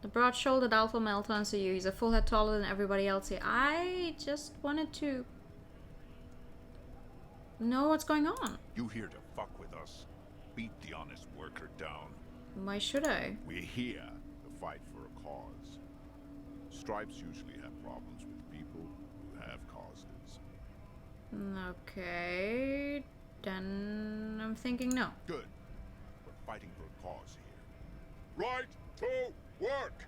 The broad-shouldered alpha male turns to you. He's a full head taller than everybody else here. I just wanted to know what's going on. You here to fuck with us? Beat the honest worker down. Why should I? We're here to fight for a cause. Stripes usually have problems with people who have causes. Okay. Then I'm thinking no. Good. We're fighting for a cause here. Right to work.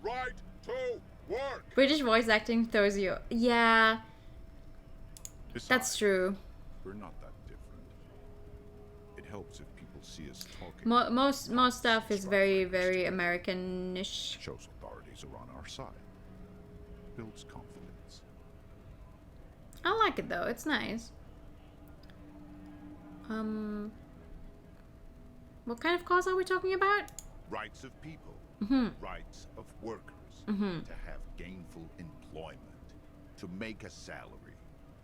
Right to work. British voice acting throws you. Yeah. Besides, That's true. we're not that different. It helps if people see us talking. Most stuff is very, very American-ish. Shows authorities are on our side. Builds confidence. I like it though. It's nice. What kind of cause are we talking about? Rights of people. Rights of workers. To have gainful employment. To make a salary.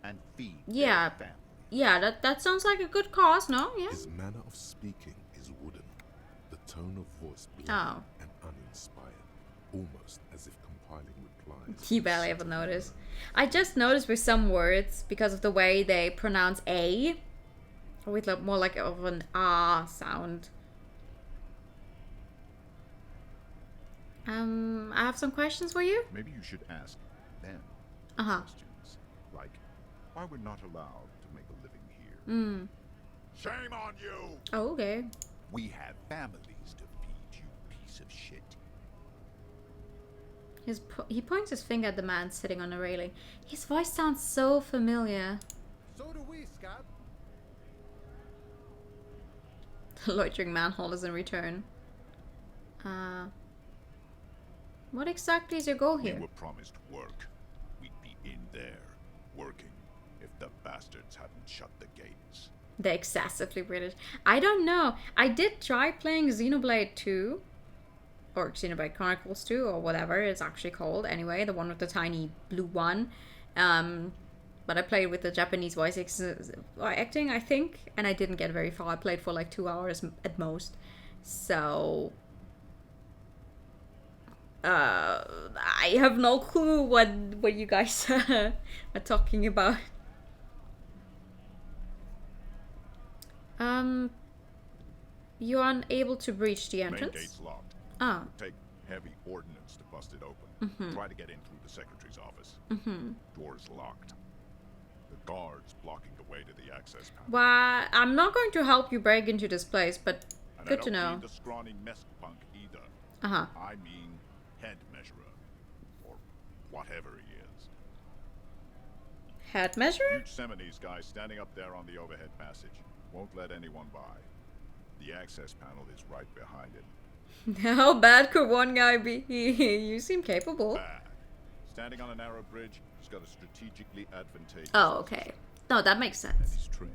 And feed Yeah. their family. Yeah, that sounds like a good cause, no? Yeah. His manner of speaking is wooden, the tone of voice bland Oh. and uninspired, almost as if compiling replies. You barely ever notice. I just noticed with some words, because of the way they pronounce A, with more like of an ah sound. I have some questions for you. Maybe you should ask them questions. Like, why we're not allowed to make a living here. Shame on you! Oh, okay. We have families to feed, you piece of shit. He points his finger at the man sitting on the railing. His voice sounds so familiar. So do we, Scott. The loitering man holders in return. What exactly is your goal here? We were promised work. We'd be in there, working, if the bastards hadn't shut the gates. They're excessively British. I don't know. I did try playing Xenoblade 2. Or Xenoblade Chronicles 2, or whatever it's actually called. Anyway, the one with the tiny blue one. But I played with the Japanese voice acting, I think. And I didn't get very far. I played for like 2 hours at most. So... I have no clue what you guys are talking about. You're unable to breach the entrance. Main gate's locked. Ah. Take heavy ordnance to bust it open. Try to get in through the secretary's office. Door's locked. The guards blocking the way to the access panel. Well, I'm not going to help you break into this place, but And Good I to don't know. mean the scrawny mess punk either. Uh-huh. I mean head measurer. Or whatever he is. Head measurer? Huge Seminoles guy standing up there on the overhead passage. Won't let anyone by. The access panel is right behind him. How bad could one guy be? You seem capable. Bad. Standing on a narrow bridge, he's got a strategically advantageous Oh, okay. No, that makes and sense. he's trained.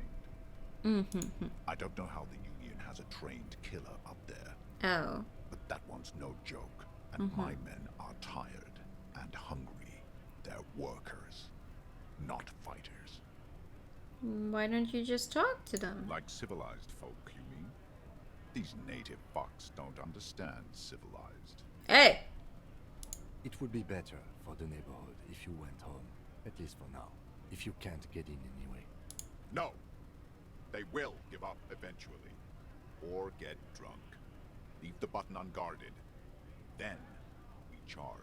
Mm-hmm. I don't know how the Union has a trained killer up there. Oh. But that one's no joke. And Mm-hmm. my men are tired and hungry. They're workers, not fighters. Why don't you just talk to them? Like civilized folk, you mean? These native fucks don't understand civilized. Hey! It would be better for the neighborhood if you went home, at least for now. If you can't get in anyway. No! They will give up eventually. Or get drunk. Leave the button unguarded. Then we charge.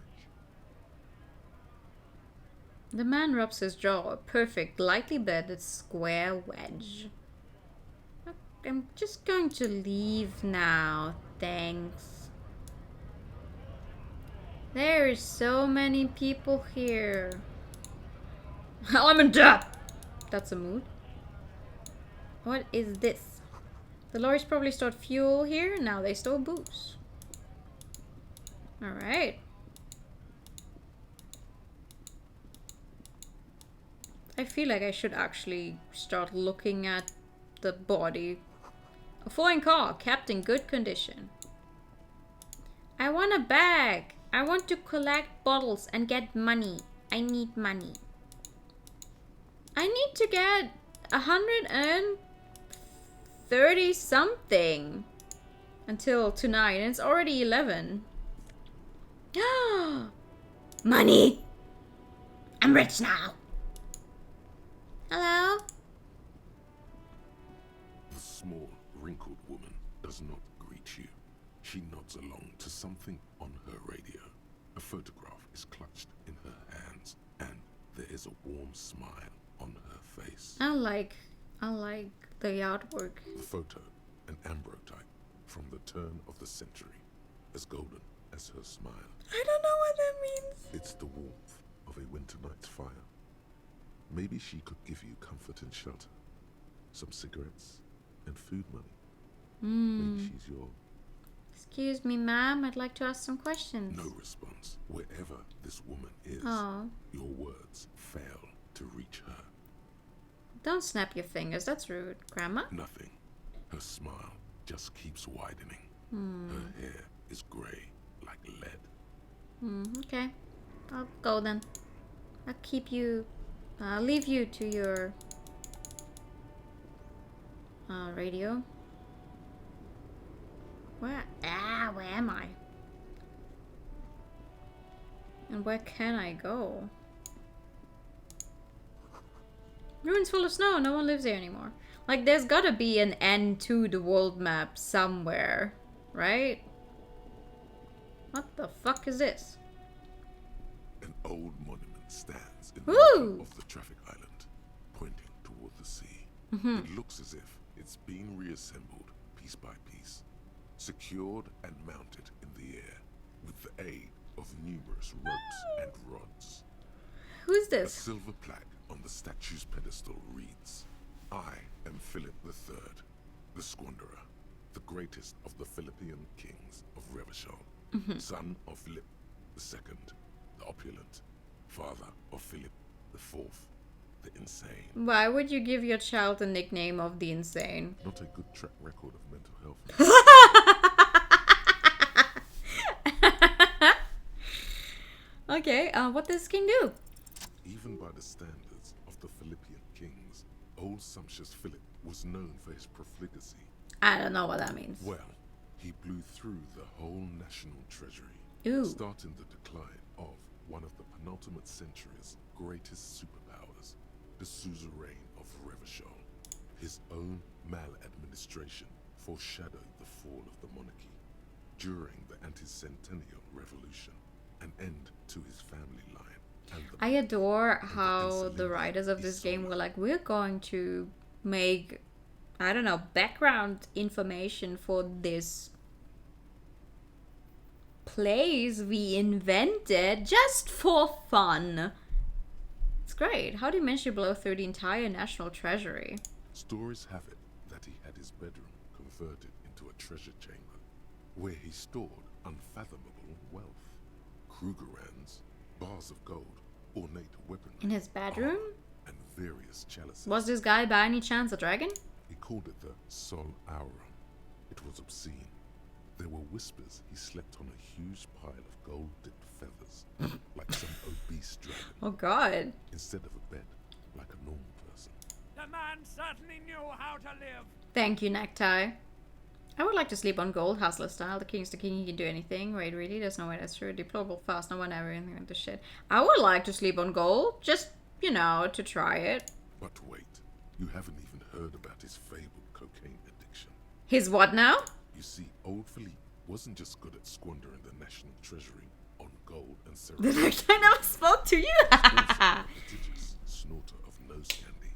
The man rubs his jaw, a perfect, lightly bedded square wedge. I'm just going to leave now, thanks. There is so many people here. I'm in debt! That's a mood. What is this? The lorries probably stored fuel here, now they store booze. Alright. I feel like I should actually start looking at the body. A flying car, kept in good condition. I want a bag. I want to collect bottles and get money. I need money. I need to get 130 something until tonight, and it's already 11. Money! I'm rich now. Hello? The small, wrinkled woman does not greet you. She nods along to something on her radio. A photograph is clutched in her hands, and there is a warm smile on her face. I like the artwork. The photo, an ambrotype from the turn of the century, as golden as her smile. I don't know what that means. It's the warmth of a winter night's fire. Maybe she could give you comfort and shelter, some cigarettes and food money. Maybe she's your... Excuse me, ma'am. I'd like to ask some questions. No response. Wherever this woman is, Oh. your words fail to reach her. Don't snap your fingers. That's rude. Grandma? Nothing. Her smile just keeps widening. Her hair is grey like lead. Okay. I'll go then. I'll leave you to your radio. Where am I? And where can I go? Ruins full of snow. No one lives there anymore. Like, there's gotta be an end to the world map somewhere, right? What the fuck is this? An old monument stands in the Ooh. middle of the traffic island, pointing toward the sea. Mhm. It looks as if it's been reassembled piece by piece, secured and mounted in the air with the aid of numerous ropes and rods. Who's A this? silver plaque on the statue's pedestal reads, I am Philip III, the Squanderer, the greatest of the Philippian kings of Revachol, son of Philip II, the opulent, father of Philip IV, the insane. Why would you give your child the nickname of the insane? Not a good track record of mental health. Okay, what does this king do? Even by the standards of the Philippian kings, old sumptuous Philip was known for his profligacy. I don't know what that means. Well, he blew through the whole national treasury, Ooh. starting the decline of one of the penultimate century's greatest superpowers, the suzerain of Revachol. His own maladministration foreshadowed the fall of the monarchy. During the anti-centennial revolution, an end to his family line. And the I adore how the writers of this game were like, we're going to make I don't know, background information for this place we invented just for fun. It's great. How do you manage to blow through the entire national treasury? Stories have it that he had his bedroom converted into a treasure chamber, where he stored unfathomable wealth. Krugerrands, bars of gold, ornate weaponry. In his bedroom? And various chalices. Was this guy by any chance a dragon? He called it the Sol Auron. It was obscene. There were whispers he slept on a huge pile of gold-dipped feathers, like some obese dragon. Oh god. Instead of a bed, like a normal person. The man certainly knew how to live. Thank you, Necktie. I would like to sleep on gold, hustler style. The king's the king, he can do anything. Wait, really? There's no way that's true. Deplorable fast, no one ever anything like this shit. I would like to sleep on gold, just, you know, to try it. But wait, you haven't even heard about his fabled cocaine addiction. His what now? You see, old Philippe wasn't just good at squandering the national treasury on gold and ceramics. I never spoke to you. Also a prodigious snorter of nose candy.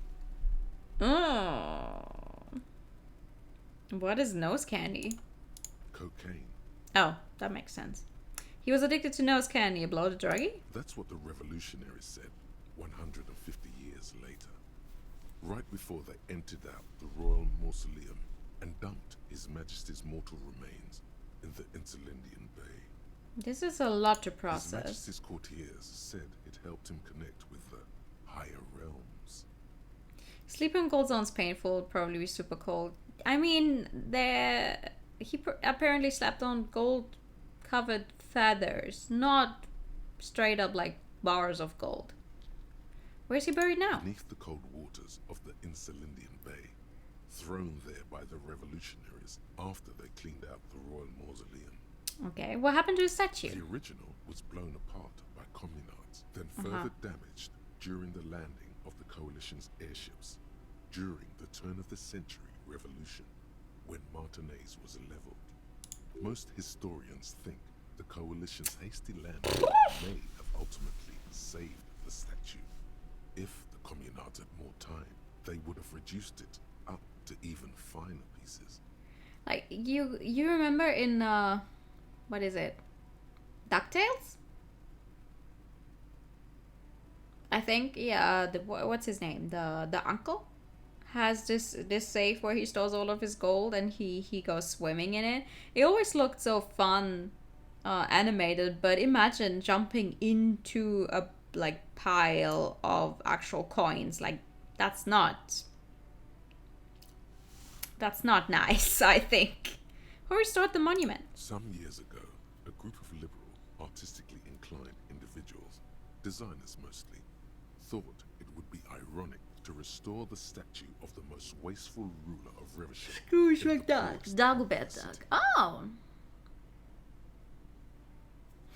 Oh. What is nose candy? Cocaine. Oh, that makes sense. He was addicted to nose candy, a bloated druggie? That's what the revolutionaries said 150 years later. Right before they emptied out the royal mausoleum and dumped His Majesty's mortal remains in the Insulindian Bay. This is a lot to His process. Majesty's courtiers said it helped him connect with the higher realms. Sleeping in cold zone's painful, would probably be super cold. I mean, he apparently slept on gold-covered feathers, not straight up like bars of gold. Where's he buried now? Beneath the cold waters of the Insulindian Bay, thrown there by the revolutionaries after they cleaned out the royal mausoleum. Okay, what happened to his statue? The original was blown apart by communards, then further damaged during the landing of the coalition's airships during the turn of the century revolution, when Martinaise was leveled. Most historians think the coalition's hasty landing may have ultimately saved the statue. If the communards had more time, they would have reduced it up to even finer pieces. Like, you remember in, what is it? DuckTales? I think, yeah, what's his name? The uncle has this safe where he stores all of his gold and he goes swimming in it. It always looked so fun, animated, but imagine jumping into a like pile of actual coins. Like, that's not nice, I think. Who restored the monument? Some years ago, a group of liberal, artistically inclined individuals, designers mostly, thought it would be ironic to restore the statue of the most wasteful ruler of Revachol. Scrooge McDuck. Dagobert Duck. Oh!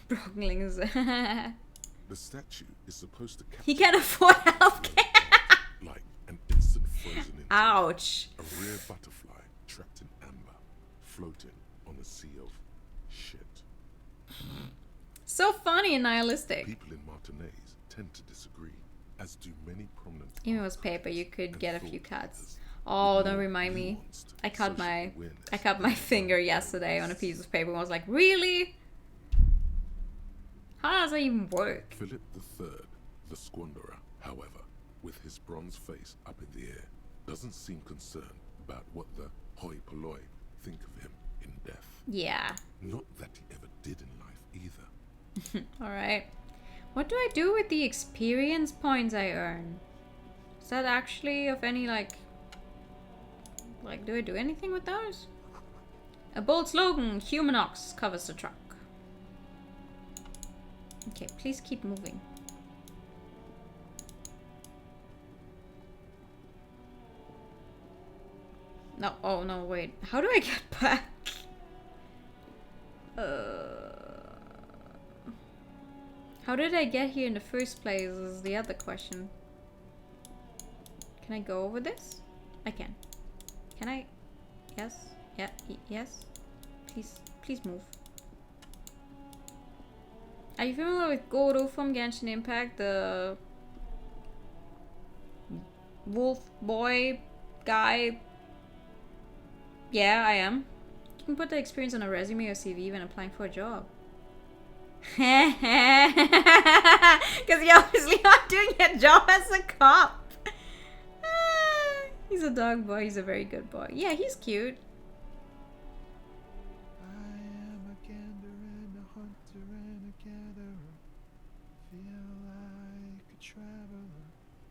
Broglings. The statue is supposed to capture He can't afford healthcare. like an instant frozen into Ouch. a rare butterfly trapped in amber, floating on a sea of shit. So funny and nihilistic. People in Martinaise tend to disagree, as do many prominent. Even if it was paper, you could get a few cuts. Oh, don't remind me. I cut my finger yesterday on a piece of paper and was like, really? How does that even work? Philip III, the squanderer, however, with his bronze face up in the air, doesn't seem concerned about what the hoi polloi think of him in death. Yeah. Not that he ever did in life either. Alright. What do I do with the experience points I earn? Is that actually of any, like, do I do anything with those? A bold slogan, Human Ox covers the truck. Okay, please keep moving. No, oh no, wait. How do I get back? How did I get here in the first place is the other question. Can I go over this? I can. Can I? Yes. Yeah. Yes. Please move. Are you familiar with Goro from Genshin Impact? The wolf boy guy Yeah, I am. You can put the experience on a resume or CV when applying for a job. Because you're obviously not doing your job as a cop. He's a dog boy. He's a very good boy. Yeah, he's cute. I am a gander and a hunter and a gatherer. Feel like a traveler.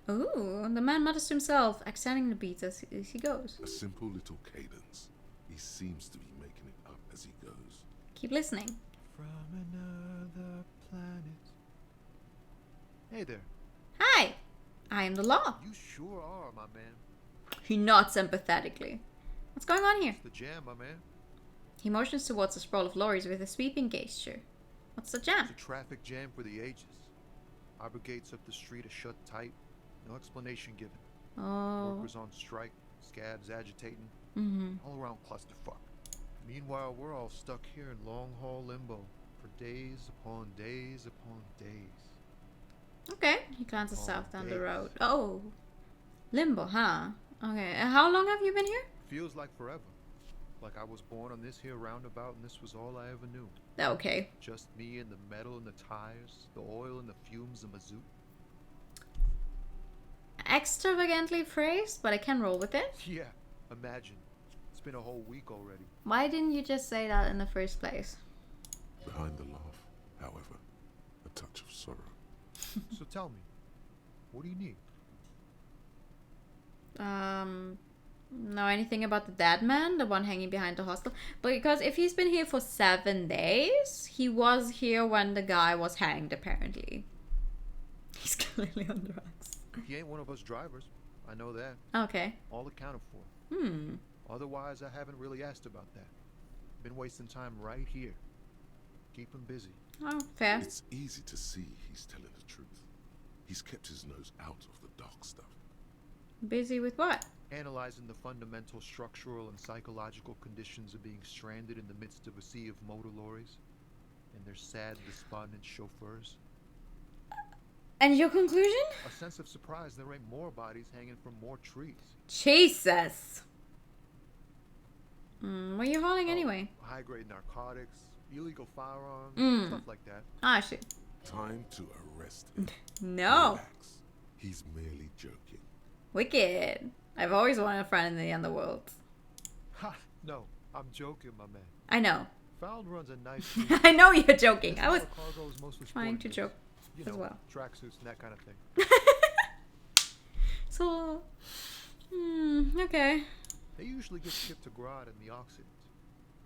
Ooh, the man mutters to himself, accenting the beats as he goes. A simple little cadence. He seems to be making it up as he goes. Keep listening. From another planet. Hey there. Hi, I am the law. You sure are, my man. He nods sympathetically. What's going on here? It's the jam, my man. He motions towards a sprawl of lorries with a sweeping gesture. What's the jam? It's a traffic jam for the ages. Our brigades up the street are shut tight. No explanation given. Oh. Workers on strike. Scabs agitating. All around clusterfuck. Meanwhile, we're all stuck here in long-haul limbo for days upon days upon days. Okay. He glances south down the road. Oh. Limbo, huh? Okay. How long have you been here? Feels like forever. Like I was born on this here roundabout and this was all I ever knew. Okay. Just me and the metal and the tires, the oil and the fumes of mazout. Extravagantly phrased, but I can roll with it. Yeah, imagine. It's been a whole week already. Why didn't you just say that in the first place? Behind the laugh, however, a touch of sorrow. So tell me, what do you need? Know anything about the dead man, the one hanging behind the hostel? Because if he's been here for 7 days, he was here when the guy was hanged, apparently. He's clearly on drugs. He ain't one of us drivers. I know that. Okay. All accounted for. Otherwise, I haven't really asked about that. Been wasting time right here. Keep him busy. Oh, fair. It's easy to see he's telling the truth. He's kept his nose out of the dark stuff. Busy with what? Analyzing the fundamental structural and psychological conditions of being stranded in the midst of a sea of motor lorries and their sad, despondent chauffeurs. And your conclusion? A sense of surprise there ain't more bodies hanging from more trees. Jesus! What are you hauling anyway? High-grade narcotics, illegal firearms, stuff like that. Ah, shit. Time to arrest him. No. Relax. He's merely joking. Wicked. I've always wanted a friend in the underworld. Ha! No, I'm joking, my man. I know. Found runs a nice. I know you're joking. I was trying to goods. joke You as know, well. Tracksuits and that kind of thing. So, okay. They usually get shipped to Grad in the Occident.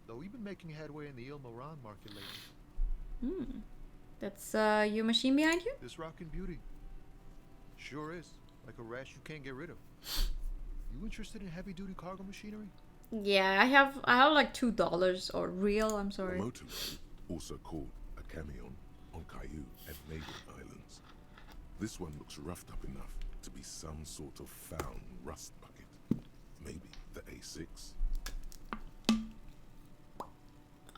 Though we've been making headway in the Il Moran market lately. That's your machine behind you? This rockin' beauty. Sure is. Like a rash you can't get rid of. You interested in heavy-duty cargo machinery? Yeah, I have like $2 or real, I'm sorry. A motorway, also called a camion, on Caillou and Maiden Islands. This one looks roughed up enough to be some sort of found rust bucket. Maybe the A6.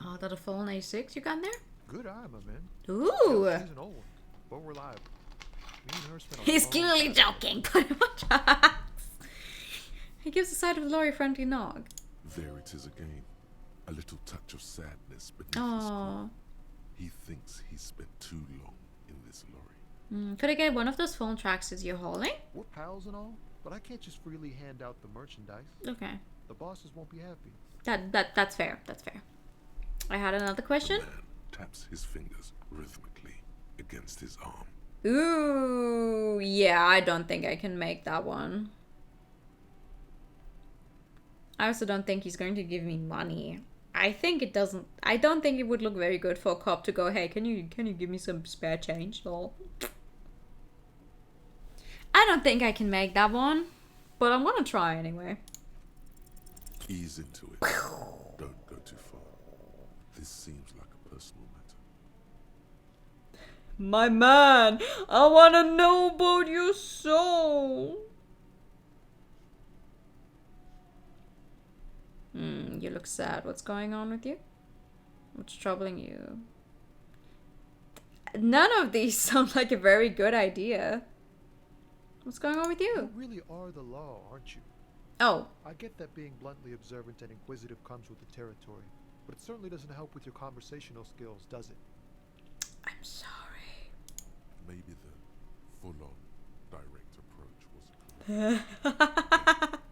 Oh, that a fallen A6 you got there? Good eye, my man. Ooh. Yeah, she's an old one, but reliable. Me and her spent a He's long clearly time. joking. Put him on drugs. He gives the side of the lorry a friendly nog. There it is again. A little touch of sadness beneath his Aww. coat. He thinks he's spent too long in this lorry. Could I get one of those phone tracksuits you're hauling? We're pals and all, but I can't just freely hand out the merchandise. Okay. The bosses won't be happy. That's fair. That's fair. I had another question. The man taps his fingers rhythmically against his arm. Ooh, yeah, I don't think I can make that one. I also don't think he's going to give me money. I don't think it would look very good for a cop to go, hey, can you give me some spare change? Lol. I don't think I can make that one, but I'm gonna try anyway. Ease into it. Don't go too far. This seems like a personal matter. My man, I wanna know about your soul. You look sad. What's going on with you? What's troubling you? None of these sound like a very good idea. What's going on with you? You really are the law, aren't you? Oh. I get that being bluntly observant and inquisitive comes with the territory, but it certainly doesn't help with your conversational skills, does it? I'm sorry. Maybe the full-on direct approach wasn't correct.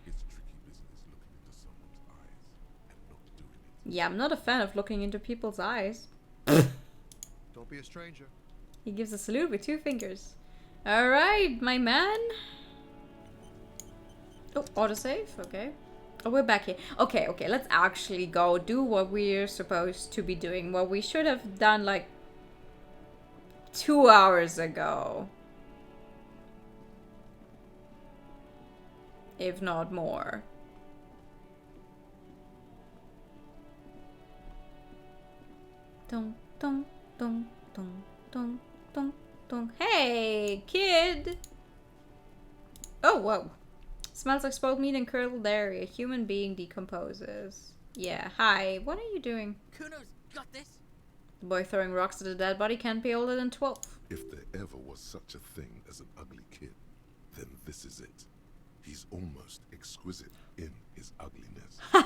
It's tricky business looking into someone's eyes and not doing it. Yeah, I'm not a fan of looking into people's eyes. Don't be a stranger. He gives a salute with 2 fingers. Alright, my man. Oh, autosave, okay. Oh, we're back here. Okay, let's actually go do what we're supposed to be doing. What we should have done like 2 hours ago. If not more. Dun, dun, dun, dun, dun, dun, dun. Hey, kid! Oh, whoa. Smells like spoiled meat and curdled dairy. A human being decomposes. Yeah, hi. What are you doing? Kuno's got this. The boy throwing rocks at a dead body can't be older than 12. If there ever was such a thing as an ugly kid, then this is it. He's almost exquisite in his ugliness. Oh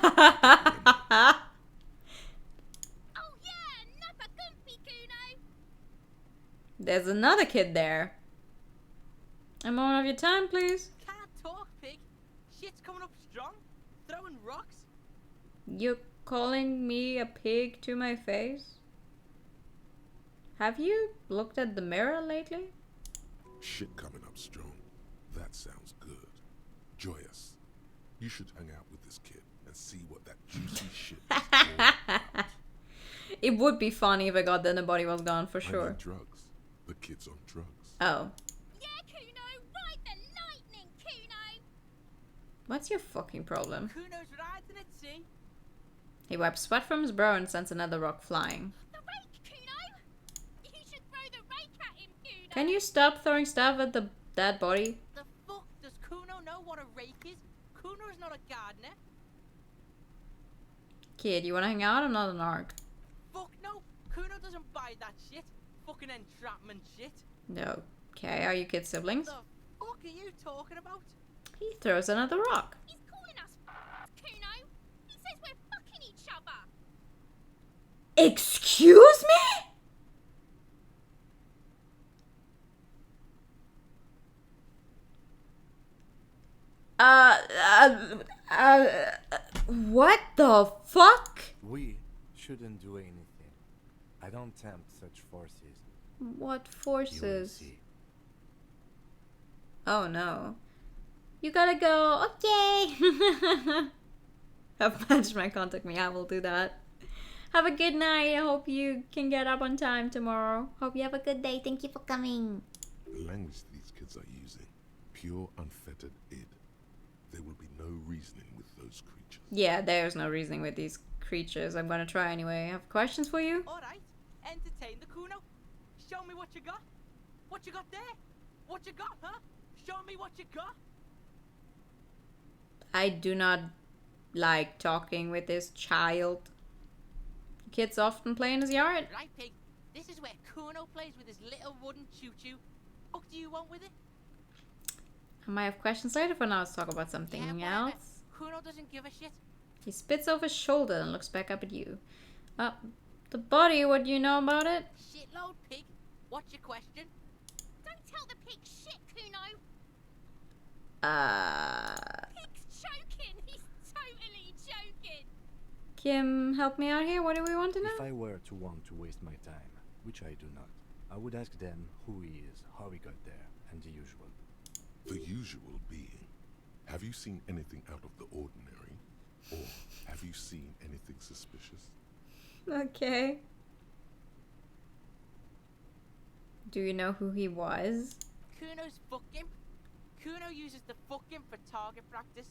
yeah, another gumpy Kuno. There's another kid there. A moment of your time, please. Can't talk, pig. Shit's coming up strong. Throwing rocks. You calling me a pig to my face? Have you looked at the mirror lately? Shit coming up strong. That sounds good. Joyous. You should hang out with this kid and see what that juicy shit is all about. It would be funny if I got there and the body was gone for I sure. need drugs. The kid's on drugs. Oh. Yeah, Kuno, ride the lightning, Kuno. What's your fucking problem? Kuno's riding at sea. He wipes sweat from his brow and sends another rock flying. The rake, Kuno. You should throw the rake at him, Kuno. Can you stop throwing stuff at the dead body? The fuck does Kuno know what a rake is? Kuno's not a gardener. Kid, you wanna hang out? I'm not an arc. Fuck no. Kuno doesn't buy that shit. Fucking entrapment shit. No. Okay, are you kids siblings? The fuck are you talking about? He throws another rock. He's calling us Kuno. He says we're fucking each other. Excuse me? What the fuck? We shouldn't do anything. I don't tempt such forces. What You will forces? see. Oh no. You gotta go. Okay. Have management contact me. I will do that. Have a good night. I hope you can get up on time tomorrow. Hope you have a good day. Thank you for coming. The language these kids are using, pure unfettered id. There will be no reasoning with those creatures. Yeah, there's no reasoning with these creatures. I'm gonna try anyway. I have questions for you. Alright, entertain the Kuno. Show me what you got. What you got there? What you got, huh? Show me what you got. I do not like talking with this child. Kids often play in his yard. Right, pig. This is where Kuno plays with his little wooden choo-choo. What do you want with it? I might have questions later, for now let's talk about something Yeah, else. Kuno doesn't give a shit. He spits over his shoulder and looks back up at you. The body, what do you know about it? Shitload, pig. What's your question? Don't tell the pig shit, Kuno. Pig's joking. He's totally joking. Kim, help me out here. What do we want to know? If I were to want to waste my time, which I do not, I would ask them who he is, how he got there, and the usual. The usual being. Have you seen anything out of the ordinary? Or have you seen anything suspicious? Okay. Do you know who he was? Kuno's fucking. Kuno uses the fucking for target practice.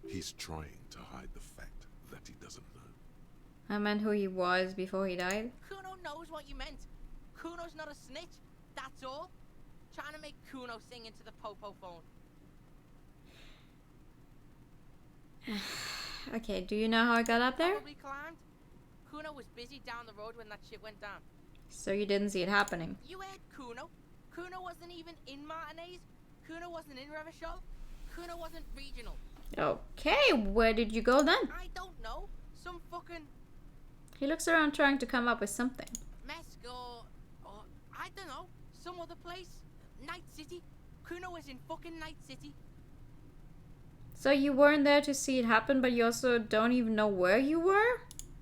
He's trying to hide the fact that he doesn't know. I meant who he was before he died. Kuno knows what you meant. Kuno's not a snitch. That's all. Trying to make Kuno sing into the popo phone. Okay, do you know how I got up there? Probably climbed. Kuno was busy down the road when that shit went down. So you didn't see it happening. You heard Kuno. Kuno wasn't even in Martinez. Kuno wasn't in Revachol. Kuno wasn't regional. Okay, where did you go then? I don't know. Some fucking He looks around trying to come up with something. Mesk or I don't know. Some other place. Night City. Kuno is in fucking Night City. So you weren't there to see it happen, but you also don't even know where you were?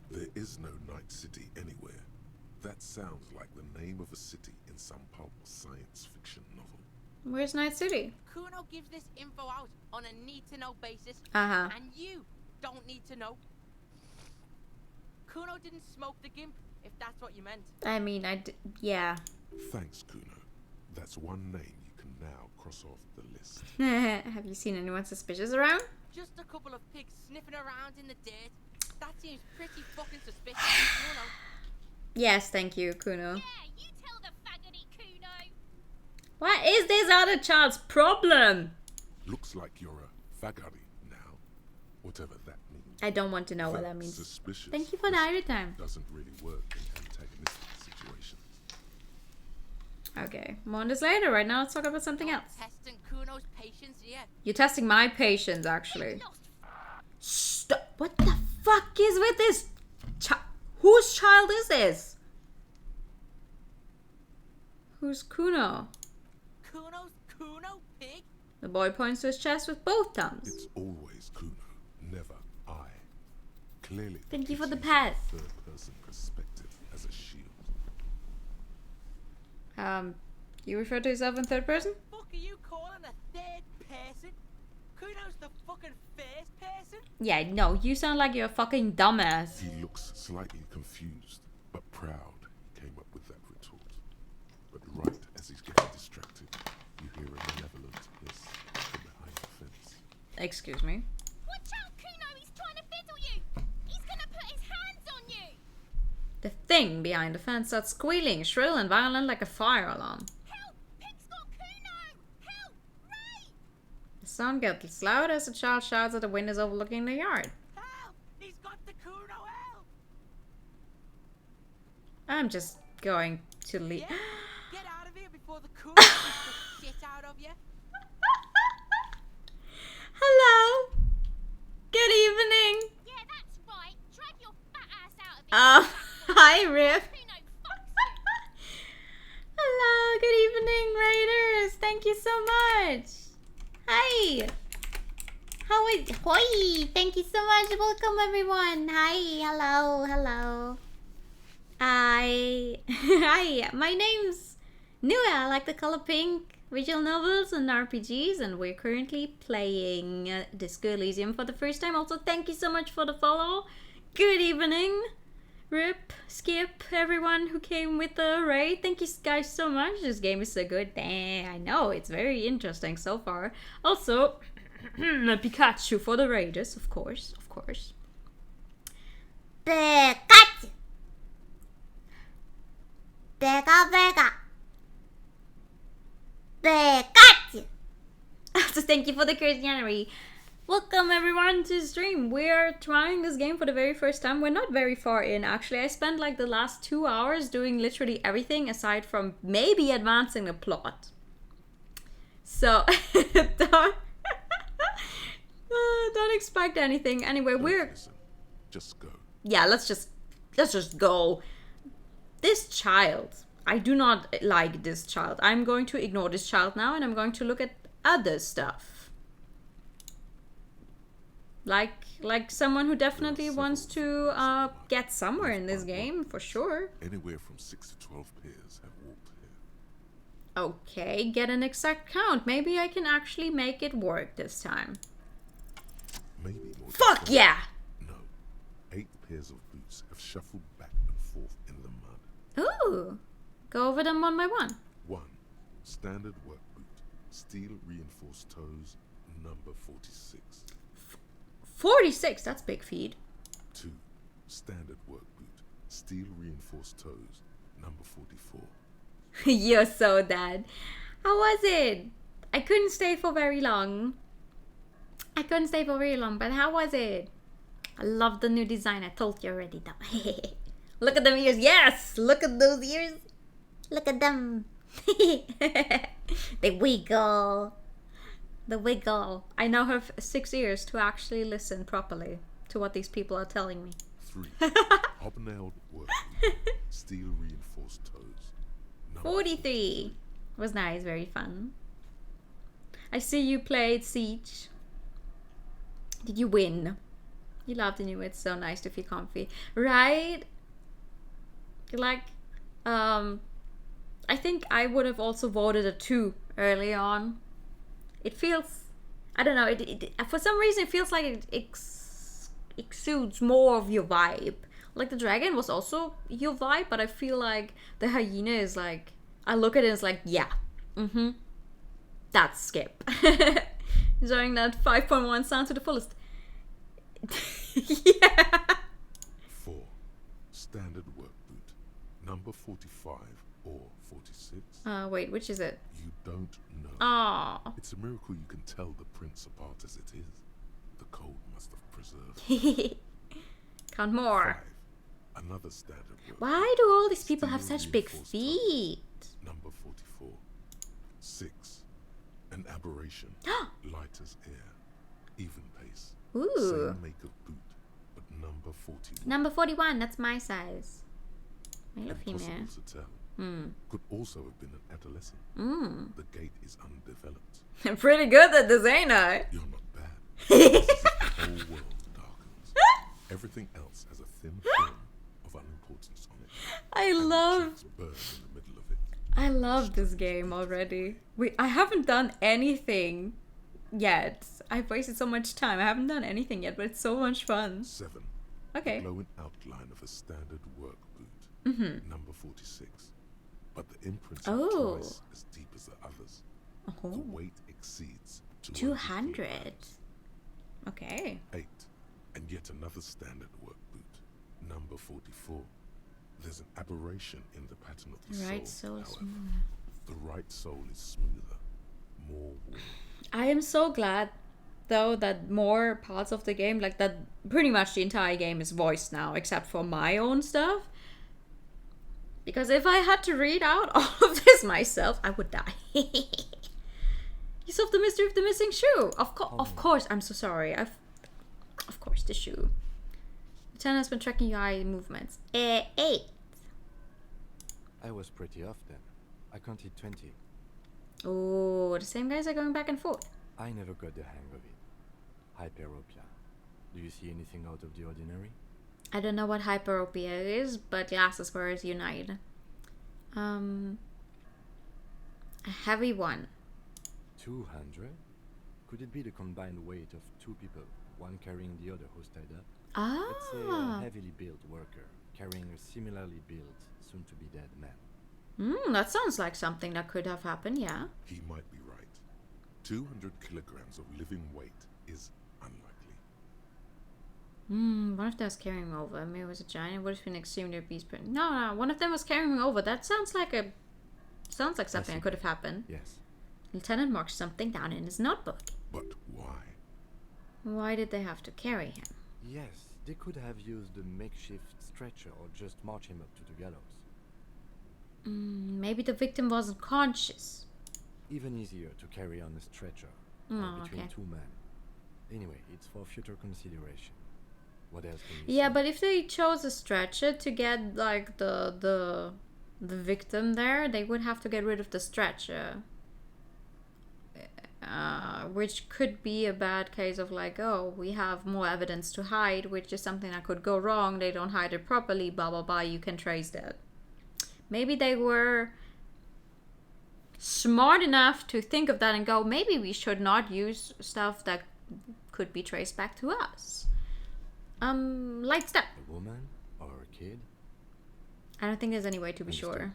There is no Night City anywhere. That sounds like the name of a city in some pulp science fiction novel. Where's Night City? Kuno gives this info out on a need-to-know basis. Uh-huh. And you don't need to know. Kuno didn't smoke the gimp, if that's what you meant. I mean, yeah. Thanks, Kuno. That's one name you can now cross off the list. Have you seen anyone suspicious around? Just a couple of pigs sniffing around in the dirt. That seems pretty fucking suspicious, Kuno. Yes, thank you, Kuno. Yeah, you tell the faggoty Kuno. What is this other child's problem? Looks like you're a fagari now, whatever that means. I don't want to know what that means. Suspicious. Thank you for the idle time. Doesn't really work in antagonistic situations. Okay, more on this later. Right now, let's talk about something else. Testing Kuno's patience, yeah. You're testing my patience, actually. Stop. What the fuck is with this? Whose child is this? Who's Kuno? Kuno's Kuno pig? The boy points to his chest with both thumbs. It's always Kuno, never I. Clearly. Thank you for the pet. Third-person perspective as a shield. You refer to yourself in third person? What the fuck are you calling a third person? Kuno's the fucking first person? Yeah, no, you sound like you're a fucking dumbass. He looks slightly confused, but proud he came up with that retort. But right as he's getting distracted, you hear a malevolent hiss from behind the fence. Excuse me. Watch out, Kuno, he's trying to fiddle you. He's gonna put his hands on you. The thing behind the fence starts squealing, shrill and violent like a fire alarm. Help! Pig's got Kuno! Help! Ray! The sound gets louder as the child shouts at the windows overlooking the yard. Help! He's got the Kuno, help! I'm just going to leave. Yeah? Get out of here before the Kuno beats the shit out of you. Hello. Good evening. Yeah, that's right. Drag your fat ass out of here. Hi, Rip. Hello, good evening, Raiders. Thank you so much. Hi. How is... Hoi. Thank you so much. Welcome, everyone. Hi. Hello. Hello. Hi. Hi. My name's Nua. I like the color pink, visual novels, and RPGs. And we're currently playing Disco Elysium for the first time. Also, thank you so much for the follow. Good evening. Rip, Skip, everyone who came with the raid. Thank you guys so much. This game is so good. Dang, I know. It's very interesting so far. Also, Pikachu for the raiders, of course. Of course. Pikachu. Pega, pega. Pikachu. So thank you for the January. Welcome everyone to the stream. We're trying this game for the very first time. We're not very far in actually. I spent like the last 2 hours doing literally everything aside from maybe advancing the plot. So don't expect anything. Anyway, we're just go. Yeah, let's just go. This child, I do not like this child. I'm going to ignore this child now and I'm going to look at other stuff. Like someone who definitely wants to get somewhere in this game, for sure. Anywhere from 6 to 12 pairs have walked here. Okay, get an exact count. Maybe I can actually make it work this time. Maybe more. Fuck yeah! No. 8 pairs of boots have shuffled back and forth in the mud. Ooh. Go over them one by one. 1. Standard work boot. Steel reinforced toes, number 46. 46, that's big feet. 2. Standard work boot. Steel reinforced toes, number 44. You're so dead. How was it? I couldn't stay for very long. But how was it? I love the new design. I told you already though. Look at them ears. Yes! Look at those ears. Look at them. They wiggle. The wiggle. I now have 6 ears to actually listen properly to what these people are telling me. 3. Hobnailed work. Steel reinforced toes. 43. Was nice, very fun. I see you played Siege. Did you win? You loved it. It's so nice to feel comfy, right? Like, I think I would have also voted a 2 early on. It feels, I don't know. It for some reason it feels like it exudes more of your vibe. Like the dragon was also your vibe, but I feel like the hyena is like, I look at it and it's like, yeah, that's Skip. Enjoying that 5.1 sound to the fullest. Yeah. 4. Standard work boot. Number 45 or 46. Wait, which is it? You don't know. Aww. It's a miracle you can tell the prince apart as it is. The cold must have preserved. Count more. 5. Another standard work. Why do all these people have such big feet? Number 44. 6. An aberration. Light as air. Even pace. Ooh. Same make of boot, but number 41. Number 41, that's my size. Male or female? Impossible to tell. Could also have been an adolescent. The gait is undeveloped. I'm pretty good at this, ain't I? You're not bad. This is the whole world darkens. Everything else has a thin film of unimportance on it. I love Burn in the middle of it. I love this game already. I haven't done anything yet. I've wasted so much time. I haven't done anything yet, but it's so much fun. 7. Okay. The glowing outline of a standard work boot. Number 46. But the imprints are twice as deep as the others. The weight exceeds 200. Okay. 8. And yet another standard work boot. Number 44. There's an aberration in the pattern of the Right sole. sole is However, smoother. the right sole is smoother, more worn. I am so glad though that more parts of the game, like that pretty much the entire game is voiced now, except for my own stuff. Because if I had to read out all of this myself, I would die. You solved the mystery of the missing shoe. Of course, I'm so sorry. Of course, the shoe. Lieutenant has been tracking your eye movements. 8. I was pretty off then. I counted 20. Oh, the same guys are going back and forth. I never got the hang of it. Hyperopia. Do you see anything out of the ordinary? I don't know what hyperopia is, but glasses were as unite. A heavy one. 200? Could it be the combined weight of 2 people, one carrying the other who's tied up? Let's say a heavily built worker carrying a similarly built, soon-to-be-dead man. That sounds like something that could have happened, yeah. He might be right. 200 kilograms of living weight is unlikely. One of them was carrying him over. Maybe it was a giant. It would have been extremely beast. No, one of them was carrying him over. That sounds like something that could have happened. Yes. Lieutenant marked something down in his notebook. But why? Why did they have to carry him? Yes, they could have used a makeshift stretcher or just march him up to the gallows. Maybe the victim wasn't conscious. Even easier to carry on a stretcher between 2 men. Anyway, it's for future consideration. What else can you say? But if they chose a stretcher to get like the victim there, they would have to get rid of the stretcher. Which could be a bad case of like, oh, we have more evidence to hide, which is something that could go wrong. They don't hide it properly, blah blah blah. You can trace that. Maybe they were smart enough to think of that and go, maybe we should not use stuff that could be traced back to us. Light step. A woman or a kid? I don't think there's any way to be sure.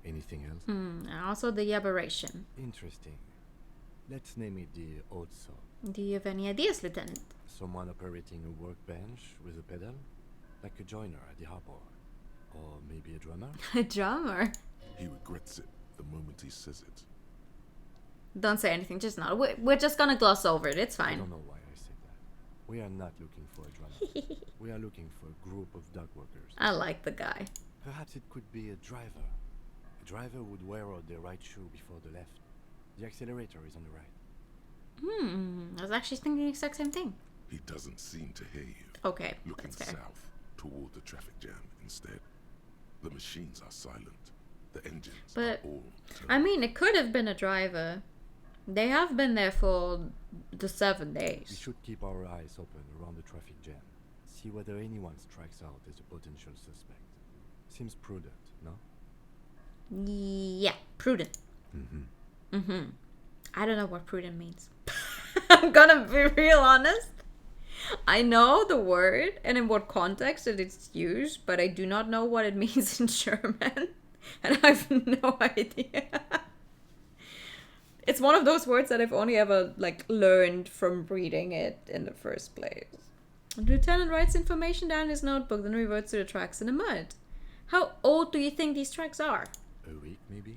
Anything else? Also the aberration. Interesting. Let's name it the odd saw. Do you have any ideas, Lieutenant? Someone operating a workbench with a pedal? Like a joiner at the harbor. Or maybe a drummer? A drummer? He regrets it the moment he says it. Don't say anything, just not. We're just gonna gloss over it, it's fine. I don't know why I said that. We are not looking for a drummer. We are looking for a group of dock workers. I like the guy. Perhaps it could be a driver. A driver would wear out the right shoe before the left. The accelerator is on the right. I was actually thinking the exact same thing. He doesn't seem to hear you. Okay, Looking that's fair. south toward the traffic jam instead. The machines are silent. The engines But, are all I mean, it could have been a driver. They have been there for the 7 We days. should keep our eyes open around the traffic jam. See whether anyone strikes out as a potential suspect. Seems prudent, no? Yeah, prudent. Mm-hmm. I don't know what prudent means. I'm gonna be real honest. I know the word and in what context that it's used, but I do not know what it means in German. And I have no idea. It's one of those words that I've only ever, like, learned from reading it in the first place. The lieutenant writes information down in his notebook, then reverts to the tracks in the mud. How old do you think these tracks are? A week, maybe?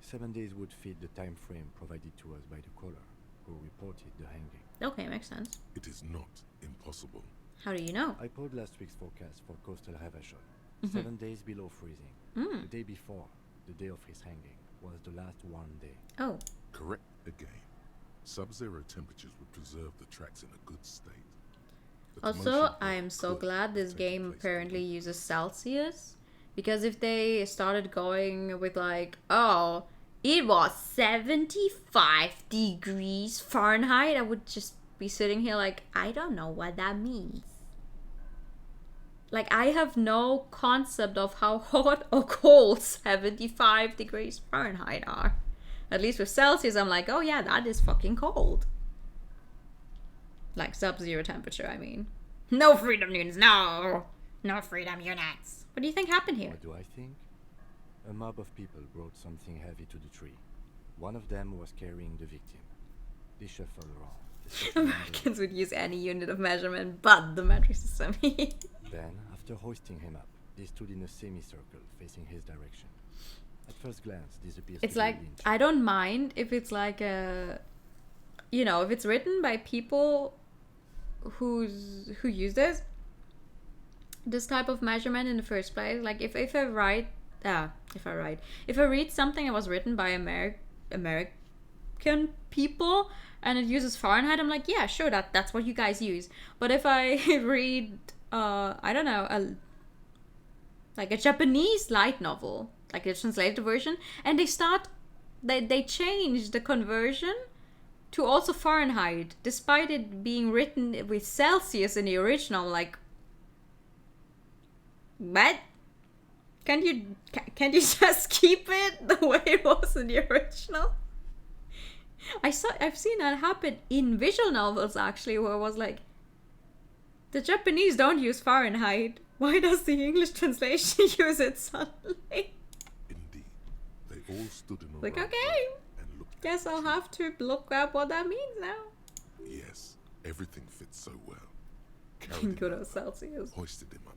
7 days would fit the time frame provided to us by the caller, who reported the hanging. Okay, makes sense. It is not impossible. How do you know? I pulled last week's forecast for coastal Havashon. Mhm. 7 days below freezing. Mm. The day before, the day of his hanging, was the last warm day. Oh. Correct again. Sub-zero temperatures would preserve the tracks in a good state. The Also, commotion I am so could glad this game apparently uses Celsius. Because if they started going with like, oh, it was 75 degrees Fahrenheit, I would just be sitting here like, I don't know what that means. Like, I have no concept of how hot or cold 75 degrees Fahrenheit are. At least with Celsius, I'm like, oh yeah, that is fucking cold. Like sub-zero temperature, I mean. No freedom units, no! No freedom units. What do you think happened here? What do I think? A mob of people brought something heavy to the tree. One of them was carrying the victim. They shuffled around. especially under- Americans would use any unit of measurement but the metric system. Then, after hoisting him up, they stood in a semicircle facing his direction. At first glance, this appears It's to be a like, lynch. I don't mind if it's like a, you know, if it's written by people who use this type of measurement in the first place. Like if I read something that was written by American people and it uses Fahrenheit, I'm like, yeah, sure, that's what you guys use. But if I read I don't know, like a Japanese light novel, like a translated version, and they change the conversion to also Fahrenheit, despite it being written with Celsius in the original. Like, what? Can't you just keep it the way it was in the original? I've seen that happen in visual novels actually, where it was like, the Japanese don't use Fahrenheit. Why does the English translation use it suddenly? They all stood in a Like, row okay, and looked. guess I'll have to look up what that means now. Yes, everything fits so well. Carried him Good over, old Celsius. hoisted him up.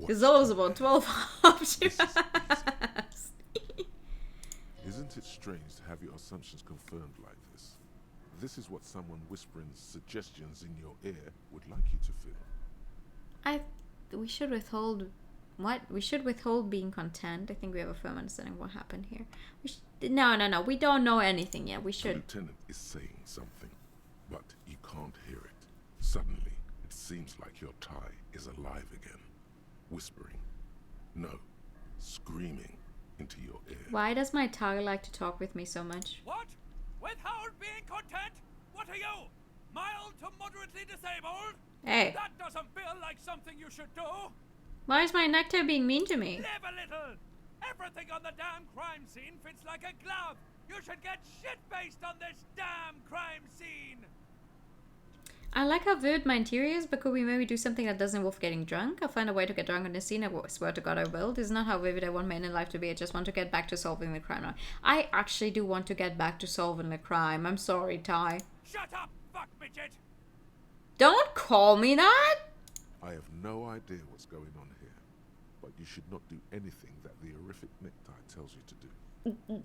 It's always about 12 hours. Isn't it strange to have your assumptions confirmed like this? This is what someone whispering suggestions in your ear would like you to feel. We should withhold what? We should withhold being content. I think we have a firm understanding of what happened here. No. We don't know anything yet. We The should. lieutenant is saying something, but you can't hear it. Suddenly, it seems like your tie is alive again. Whispering. No. Screaming into your ear. Why does my tiger like to talk with me so much? What? Withhold being content? What are you? Mild to moderately disabled? Hey. That doesn't feel like something you should do. Why is my nectar being mean to me? Live a little. Everything on the damn crime scene fits like a glove. You should get shit-faced on this damn crime scene. I like how vivid my interior is, but could we maybe do something that doesn't involve getting drunk? I'll find a way to get drunk on the scene. I swear to God I will. This is not how vivid I want my inner life to be. I just want to get back to solving the crime now. I actually do want to get back to solving the crime. I'm sorry, Ty. Shut up, fuck midget. Don't call me that! I have no idea what's going on here, but you should not do anything that the horrific necktie tells you to do.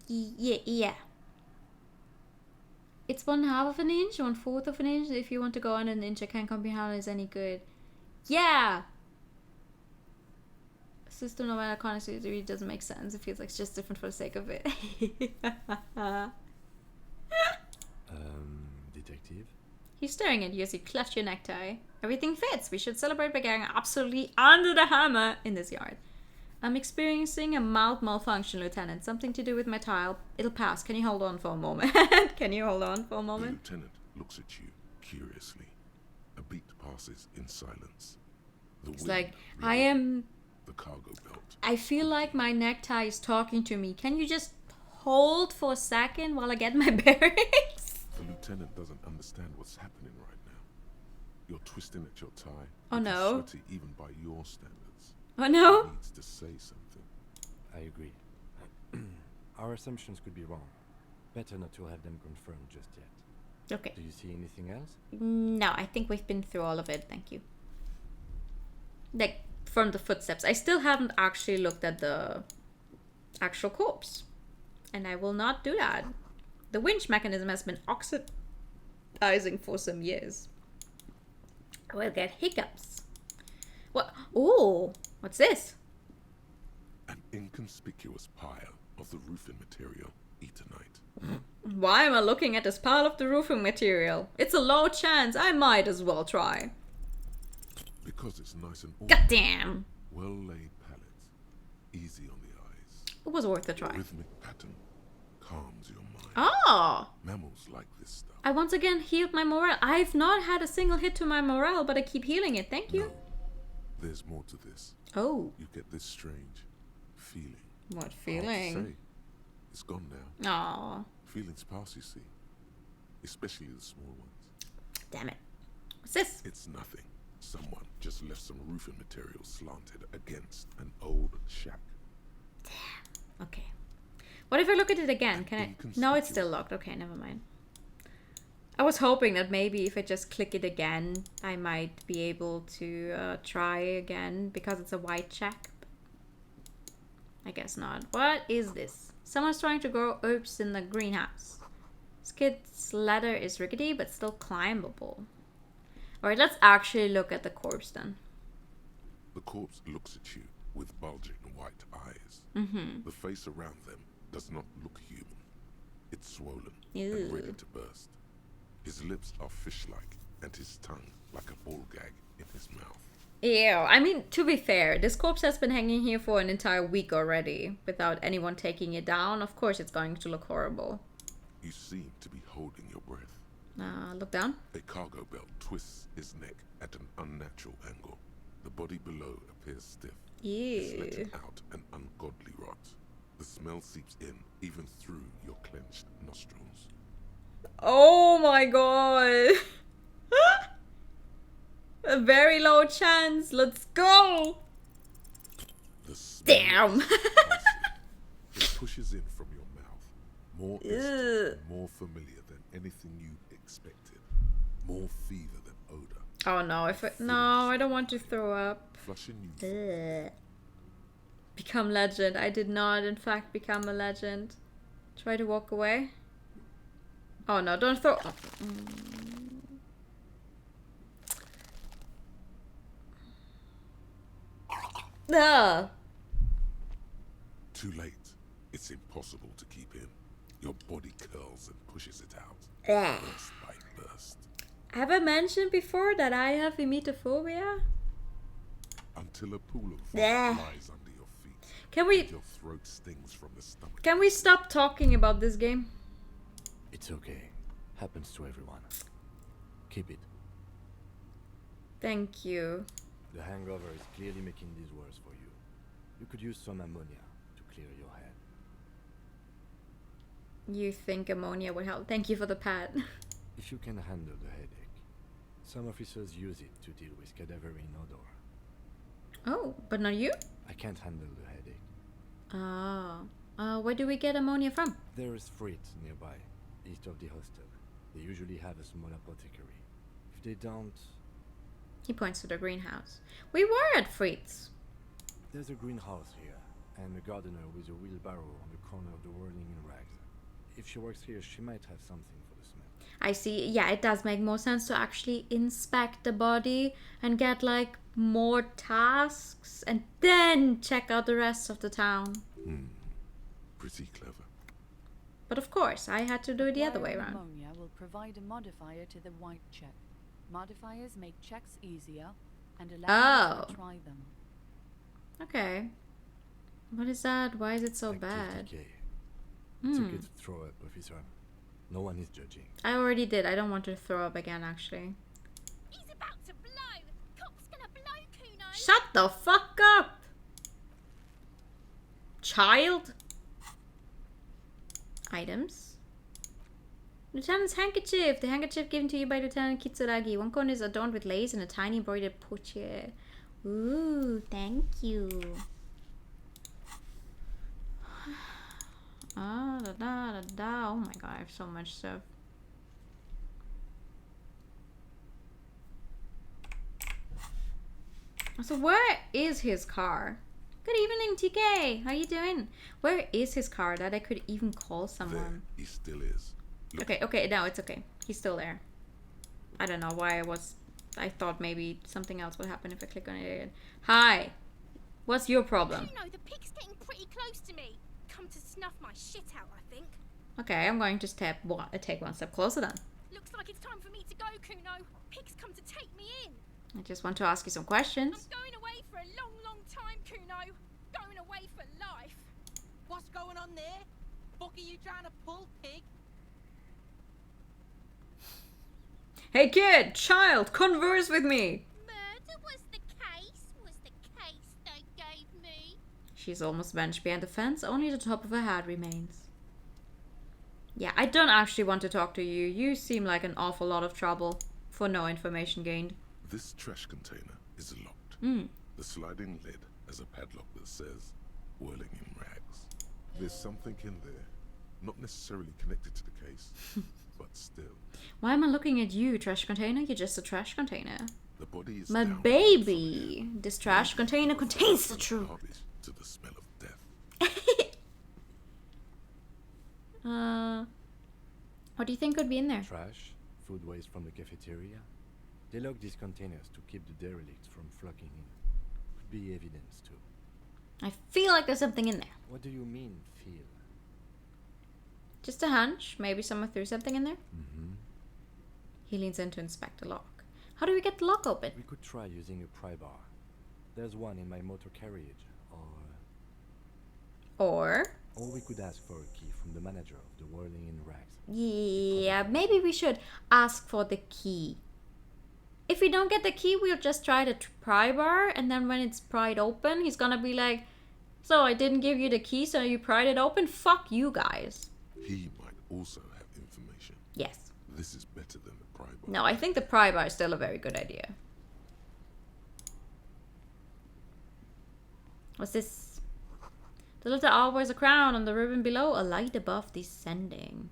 Yeah. It's 1/2 of an inch, 1/4 of an inch. If you want to go on an inch, I can't comprehend how it's any good. Yeah! System no matter honestly, it really doesn't make sense. It feels like it's just different for the sake of it. Did detective. He's staring at you as you clutch your necktie. Everything fits. We should celebrate by getting absolutely under the hammer in this yard. I'm experiencing a mild malfunction, Lieutenant. Something to do with my tile. It'll pass. Can you hold on for a moment? Can you hold on for a The moment? lieutenant looks at you curiously. A beat passes in silence. The It's wind like, reels I am... the cargo belt. I feel like my necktie is talking to me. Can you just hold for a second while I get my bearings? The lieutenant doesn't understand what's happening right now. You're twisting at your tie. Oh, looking no. Sweaty even by your standards. Oh no. He needs to say something. I agree. Our assumptions could be wrong. Better not to have them confirmed just yet. Okay. Do you see anything else? No, I think we've been through all of it. Thank you. Like, from the footsteps. I still haven't actually looked at the actual corpse. And I will not do that. The winch mechanism has been oxidizing for some years. I will get hiccups. What? Oh, what's this? An inconspicuous pile of the roofing material, Eternite. Why am I looking at this pile of the roofing material? It's a low chance. I might as well try. Because it's nice and Goddamn. well-laid pallets, easy on the eyes. It was worth a try. Rhythmic pattern calms your mind. Oh! Mammals like this stuff. I once again healed my morale. I've not had a single hit to my morale, but I keep healing it. Thank you. No, there's more to this. Oh. You get this strange feeling. What Hard to feeling? say. It's gone now. Aw. Feelings pass, you see. Especially the small ones. Damn it. What's this? It's nothing. Someone just left some roofing material slanted against an old shack. Okay. What if I look at it again? Can I? No, it's still locked. Okay, never mind. I was hoping that maybe if I just click it again, I might be able to try again because it's a white shack. I guess not. What is this? Someone's trying to grow herbs in the greenhouse. This kid's ladder is rickety but still climbable. Alright, let's actually look at the corpse then. The corpse looks at you with bulging white eyes. Mm-hmm. The face around them does not look human. It's swollen Ew. and ready to burst. His lips are fish-like and his tongue like a ball gag in his mouth. Ew. I mean, to be fair, this corpse has been hanging here for an entire week already without anyone taking it down. Of course it's going to look horrible. You seem to be holding your breath. Look down. A cargo belt twists his neck at an unnatural angle. The body below appears stiff. It's Ew. letting out an ungodly rot. The smell seeps in even through your clenched nostrils. Oh my god. A very low chance. Let's go. The smell Damn. is repulsive. It pushes in from your mouth. More instant, more familiar than anything you expected. More fever than odor. Oh no, I don't want to throw up. Flushing you. Ugh. Become legend. I did not, in fact, become a legend. Try to walk away. Oh no, don't throw up. Ugh. Too late. It's impossible to keep in. Your body curls and pushes it out. Ugh. Burst by burst. Have I mentioned before that I have emetophobia? Until a pool of Ugh. vomit lies under your feet. Can we- and your throat stings from the stomach. Can we stop talking about this game? It's okay. Happens to everyone. Keep it. Thank you. The hangover is clearly making this worse for you. You could use some ammonia to clear your head. You think ammonia would help? Thank you for the pat. If you can handle the headache. Some officers use it to deal with cadaverine odor. Oh, but not you? I can't handle the headache. Oh. Where do we get ammonia from? There is Frit nearby, east of the hostel. They usually have a small apothecary. If they don't... He points to the greenhouse. We were at Fritz. There's a greenhouse here, and a gardener with a wheelbarrow on the corner of the whirling in rags. If she works here, she might have something for the smell. I see. Yeah, it does make more sense to actually inspect the body and get like more tasks and then check out the rest of the town. Pretty clever. But of course, I had to do it the other way Acquiring around. ammonia will provide a modifier to the white check. Modifiers make checks easier and allow you to try them. Okay. What is that? Why is it so bad? Decay. It's okay to throw up, officer. No one is judging. I already did. I don't want to throw up again, actually. He's about to blow. Cop's gonna blow, Kuno. Shut the fuck up! Child? Items. Lieutenant's handkerchief. The handkerchief given to you by Lieutenant Kitsuragi. One corner is adorned with lace and a tiny embroidered portiere. Ooh, thank you. Ah, da da da da. Oh my god, I have so much stuff. So where is his car? Good evening, TK. How you doing? Where is his car that I could even call someone? There, he still is. Look. Okay, no, it's okay. He's still there. I don't know why I thought maybe something else would happen if I click on it again. Hi. What's your problem? Kuno, the pig's getting pretty close to me. Come to snuff my shit out, I think. Okay, I'm going to take one step closer then. Looks like it's time for me to go, Kuno. Pig's come to take me in. I just want to ask you some questions. I'm going away for a long, long time, Kuno. Going away for life. What's going on there? Fuck are you trying to pull, pig? Hey kid, child, converse with me. Murder was the case they gave me. She's almost vanished behind the fence, only the top of her head remains. Yeah, I don't actually want to talk to you. You seem like an awful lot of trouble for no information gained. This trash container is locked. The sliding lid has a padlock that says, whirling in rags. There's something in there, not necessarily connected to the case, but still. Why am I looking at you, trash container? You're just a trash container. The body is My down baby! This trash container contains the truth. To the smell of death. What do you think could be in there? Trash, food waste from the cafeteria. They lock these containers to keep the derelicts from flocking in. Could be evidence too. I feel like there's something in there. What do you mean, feel? Just a hunch. Maybe someone threw something in there? Mm-hmm. He leans in to inspect the lock. How do we get the lock open? We could try using a pry bar. There's one in my motor carriage, Or we could ask for a key from the manager of the Whirling in Rags. yeah, maybe we should ask for the key. If we don't get the key, we'll just try the pry bar, and then when it's pried open, he's gonna be like, so I didn't give you the key, so you pried it open? Fuck you guys. He might also have information. Yes. This is better than the pry bar. No, I think the pry bar is still a very good idea. What's this? The letter R wears a crown. On the ribbon below, a light above descending.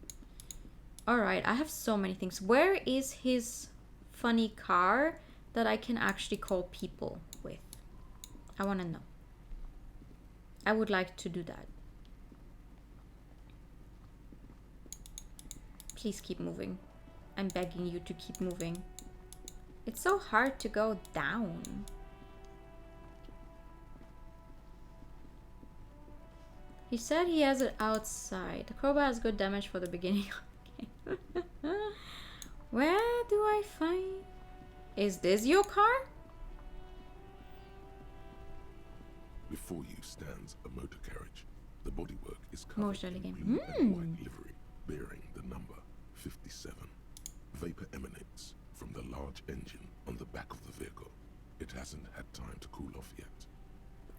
Alright, I have so many things. Where is his funny car that I can actually call people with? I want to know. I would like to do that. Please keep moving. I'm begging you to keep moving. It's so hard to go down. He said he has it outside. The crowbar has good damage for the beginning. Where do I find... Is this your car? Before you stands a motor carriage. The bodywork is covered Motion in again. blue and white livery, bearing the number 57. Vapor emanates from the large engine on the back of the vehicle. It hasn't had time to cool off yet.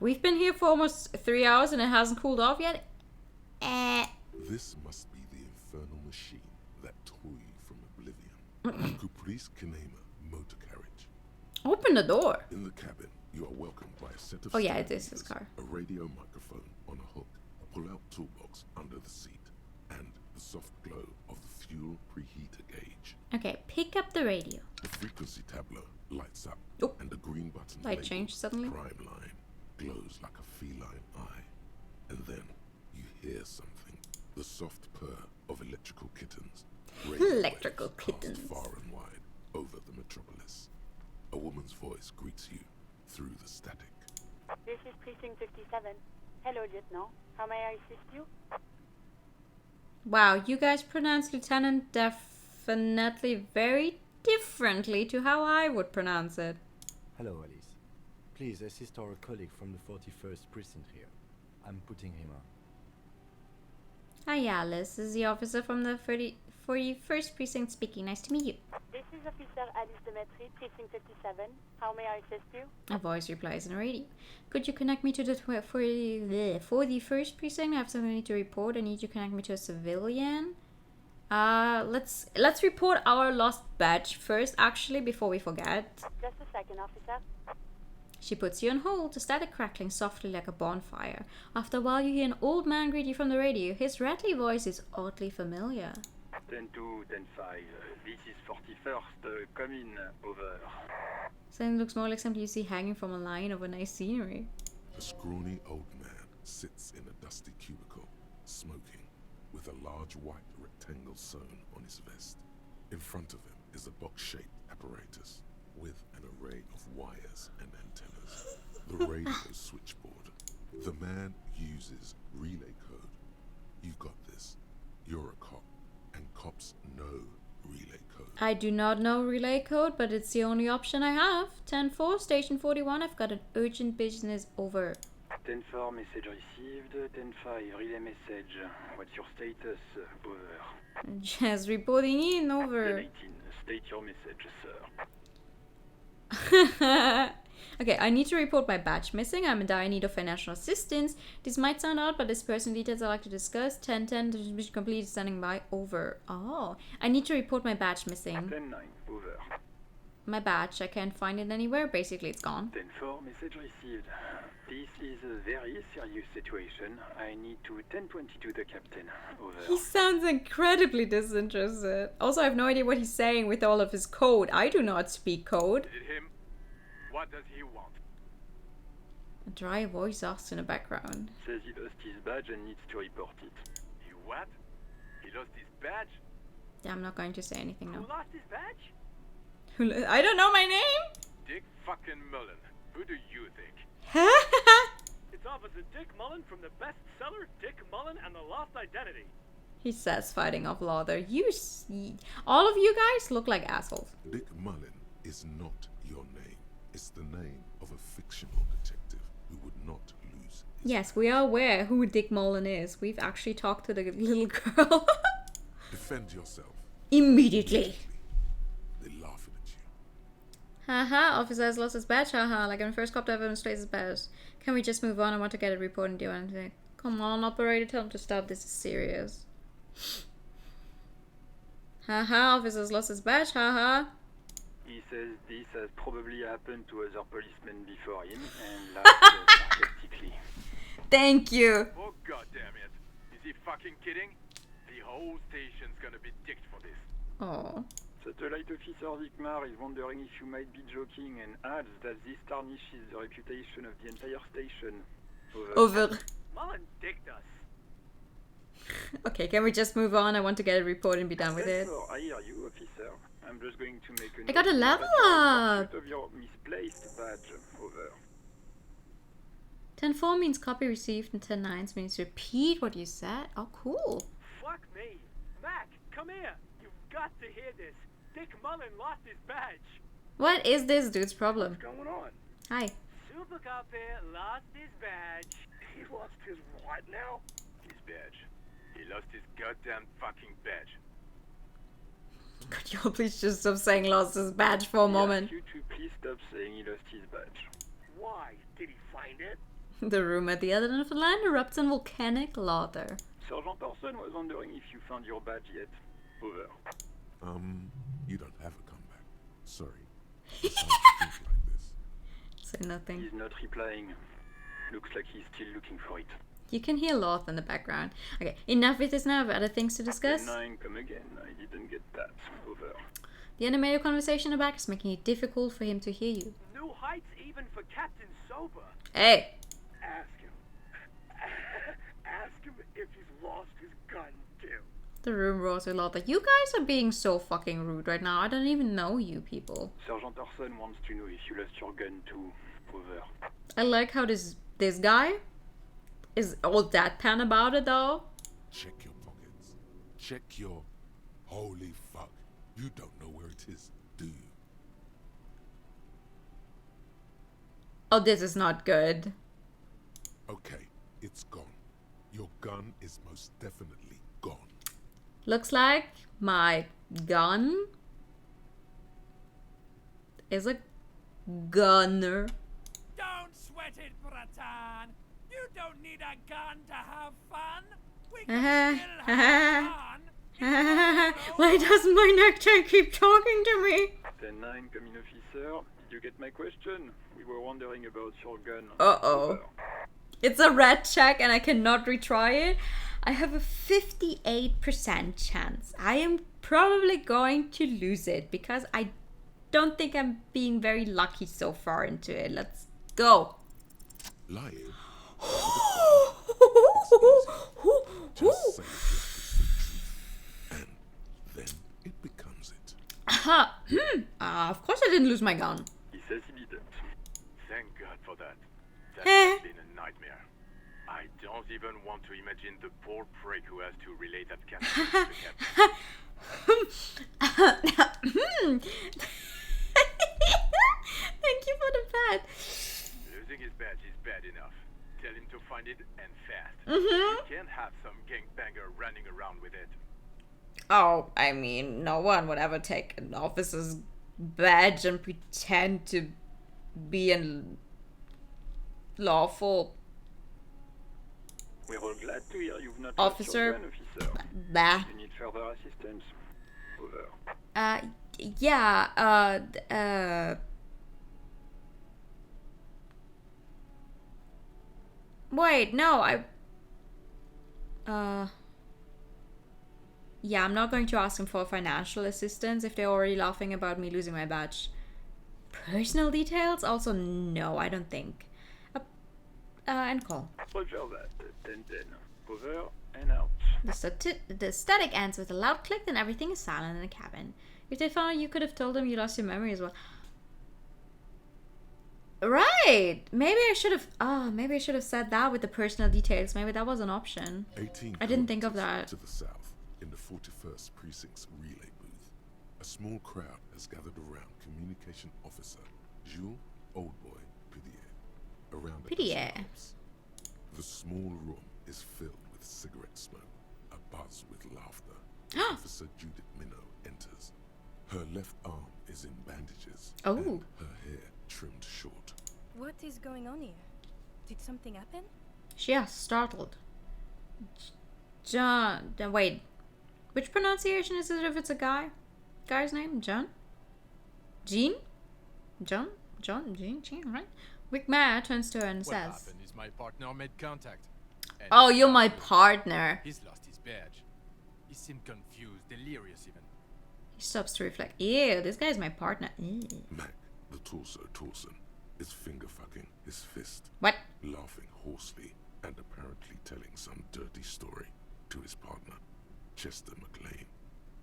We've been here for almost 3 hours and it hasn't cooled off yet? This must be the infernal machine that tore you from oblivion. Caprice Kinema motor carriage. Open the door. In the cabin, you are welcomed by a set of... Oh yeah, it is his car. A radio microphone on a hook, a pull-out toolbox under the seat, and the soft glow of the fuel preheater gauge. Okay, pick up the radio. The frequency tableau lights up, and the green button Light labeled changed suddenly. Prime Line glows like a feline eye. And then you hear something. The soft purr of electrical kittens. Electrical kittens. Far and wide over the metropolis. A woman's voice greets you through the static. This is Precinct 57. Hello, Lieutenant. How may I assist you? Wow, you guys pronounce Lieutenant definitely very differently to how I would pronounce it. Hello, Alice. Please assist our colleague from the 41st precinct here. I'm putting him on. Hi, Alice. This is the officer from the 41st precinct speaking. Nice to meet you. This is Officer Alice Demetri, Precinct 57. How may I assist you? A voice replies in the radio. Could you connect me to the 41st precinct? I have something I need to report. I need you to connect me to a civilian. Let's report our lost badge first, actually, before we forget. Just a second, officer. She puts you on hold, the static crackling softly like a bonfire. After a while, you hear an old man greet you from the radio. His rattly voice is oddly familiar. 10-2, 10-5. This is 41st. Come in. Over. Something looks more like something you see hanging from a line of a nice scenery. A scrawny old man sits in a dusty cubicle, smoking, with a large white rectangle sewn on his vest. In front of him is a box-shaped apparatus with an array of wires and antennas. The radio switchboard. The man uses relay code. You got this. You're a cop, and cops know relay code. I do not know relay code, but it's the only option I have. 10-4, station 41, I've got an urgent business, over. 10-4, message received. 10-5, relay message. What's your status? Over. Just reporting in, over. 10-18, state your message, sir. Okay, I need to report my badge missing. I'm in dire need of financial assistance. This might sound odd, but there's personal details I'd like to discuss. 10-10, distribution complete, standing by, over. Oh, I need to report my badge missing. 10-9, over. My badge, I can't find it anywhere. Basically, it's gone. 10-4, message received. This is a very serious situation. I need to 10-22 the captain. Over. He sounds incredibly disinterested. Also, I have no idea what he's saying with all of his code. I do not speak code. Is it him? What does he want? A dry voice asks in the background. Says he lost his badge and needs to report it. He what? He lost his badge? Yeah, I'm not going to say anything now. Who lost his badge? I don't know my name! Dick fucking Mullen. Who do you think? It's Officer Dick Mullen from the bestseller Dick Mullen and the Lost Identity. He says, fighting off Lauder. You see, all of you guys look like assholes. Dick Mullen is not your name. It's the name of a fictional detective who would not lose. Yes, we are aware who Dick Mullen is. We've actually talked to the little girl. Defend yourself. Immediately. They're laughing at you. Haha, officer has lost his badge. Haha, like I'm the first cop to ever misplace his badge. Can we just move on? I want to get a report and do anything. Come on, operator, tell him to stop. This is serious. Haha, officer has lost his badge. Haha. He says this has probably happened to other policemen before him and laughs sarcastically. Thank you. Oh god damn it. Is he fucking kidding? The whole station's gonna be dicked for this. Oh. Satellite officer Vikmar is wondering if you might be joking and adds that this tarnishes the reputation of the entire station. Over. Mullen dicked us. Okay, can we just move on? I want to get a report and be done with it. I hear you, officer. I'm just going to make a I got a level up! of your misplaced badge. Over. 10-4 means copy received and 10-9 means repeat what you said. Oh, cool. Fuck me. Mac, come here. You've got to hear this. Dick Mullen lost his badge. What is this dude's problem? What's going on? Hi. Super Cop here lost his badge. He lost his what now? His badge. He lost his goddamn fucking badge. Could you all please just stop saying lost his badge for a moment? You two please stop saying he lost his badge. Why? Did he find it? The room at the other end of the land erupts in volcanic laughter. Sergeant Person was wondering if you found your badge yet. Over. You don't have a comeback. Sorry. You can't think like this. Say nothing. He's not replying. Looks like he's still looking for it. You can hear Loth in the background. Okay, enough with this now. I have other things to discuss. 9, come again. I didn't get that. Over. The animated conversation in the back is making it difficult for him to hear you. New heights even for Captain Sober. Hey! Ask him. Ask him if he's lost his gun too. The room roars with laughter. You guys are being so fucking rude right now. I don't even know you people. Sergeant Orson wants to know if you lost your gun too. Over. I like how this guy is all deadpan about it though. Check your pockets. check your... Holy fuck. You don't know where it is, do you? Oh, this is not good. Okay, it's gone. Your gun is most definitely gone. Looks like my gun is a gunner. Don't sweat it, Bratan. You don't need a gun to have fun. We can still have fun. Why doesn't my necktie keep talking to me? 10-9, come in, officer. Did you get my question? We were wondering about your gun. Uh-oh. It's a red check and I cannot retry it. I have a 58% chance. I am probably going to lose it because I don't think I'm being very lucky so far into it. Let's go. Lying. Just say it and then it becomes it. Of course I didn't lose my gun. He says he didn't. Thank God for that. That has been a nightmare. I don't even want to imagine the poor prick who has to relay that captain to the captain. Thank you for the pat. Losing his badge is bad enough. Tell him to find it and fast. Mm-hmm. You can't have some gangbanger running around with it. Oh, I mean, no one would ever take an officer's badge and pretend to be a lawful We're all glad to hear you've not officer. lost your gun, officer. Bah. You need further assistance. Over. Yeah, wait, no, yeah, I'm not going to ask him for financial assistance if they're already laughing about me losing my badge. Personal details? Also, no, I don't think. And call. Roger that. 10-10. Over and out. The static ends with a loud click, and everything is silent in the cabin. If they found you could have told them you lost your memory as well. Right. Maybe I should have said that with the personal details. Maybe that was an option. 18 I didn't think of that. To the south, in the 41st Precinct's relay booth, a small crowd has gathered around Communication Officer Jules Oldboy Pidier. Around the laptops. The small room is filled with cigarette smoke, a buzz with laughter. Officer Judith Minnow enters. Her left arm is in bandages. Oh. And her hair trimmed short. What is going on here? Did something happen? She is startled. John. Wait. Which pronunciation is it if it's a guy? Guy's name? John? Jean? John? Jean? Right? McMahon turns to her and What says... happened is my partner made contact. And Oh, you're my partner. He's lost his badge. He seemed confused, delirious even. He stops to reflect. Ew, this guy's my partner. Ew. Mac, the torso Torson, is finger fucking his fist. What? Laughing hoarsely and apparently telling some dirty story to his partner, Chester McLean,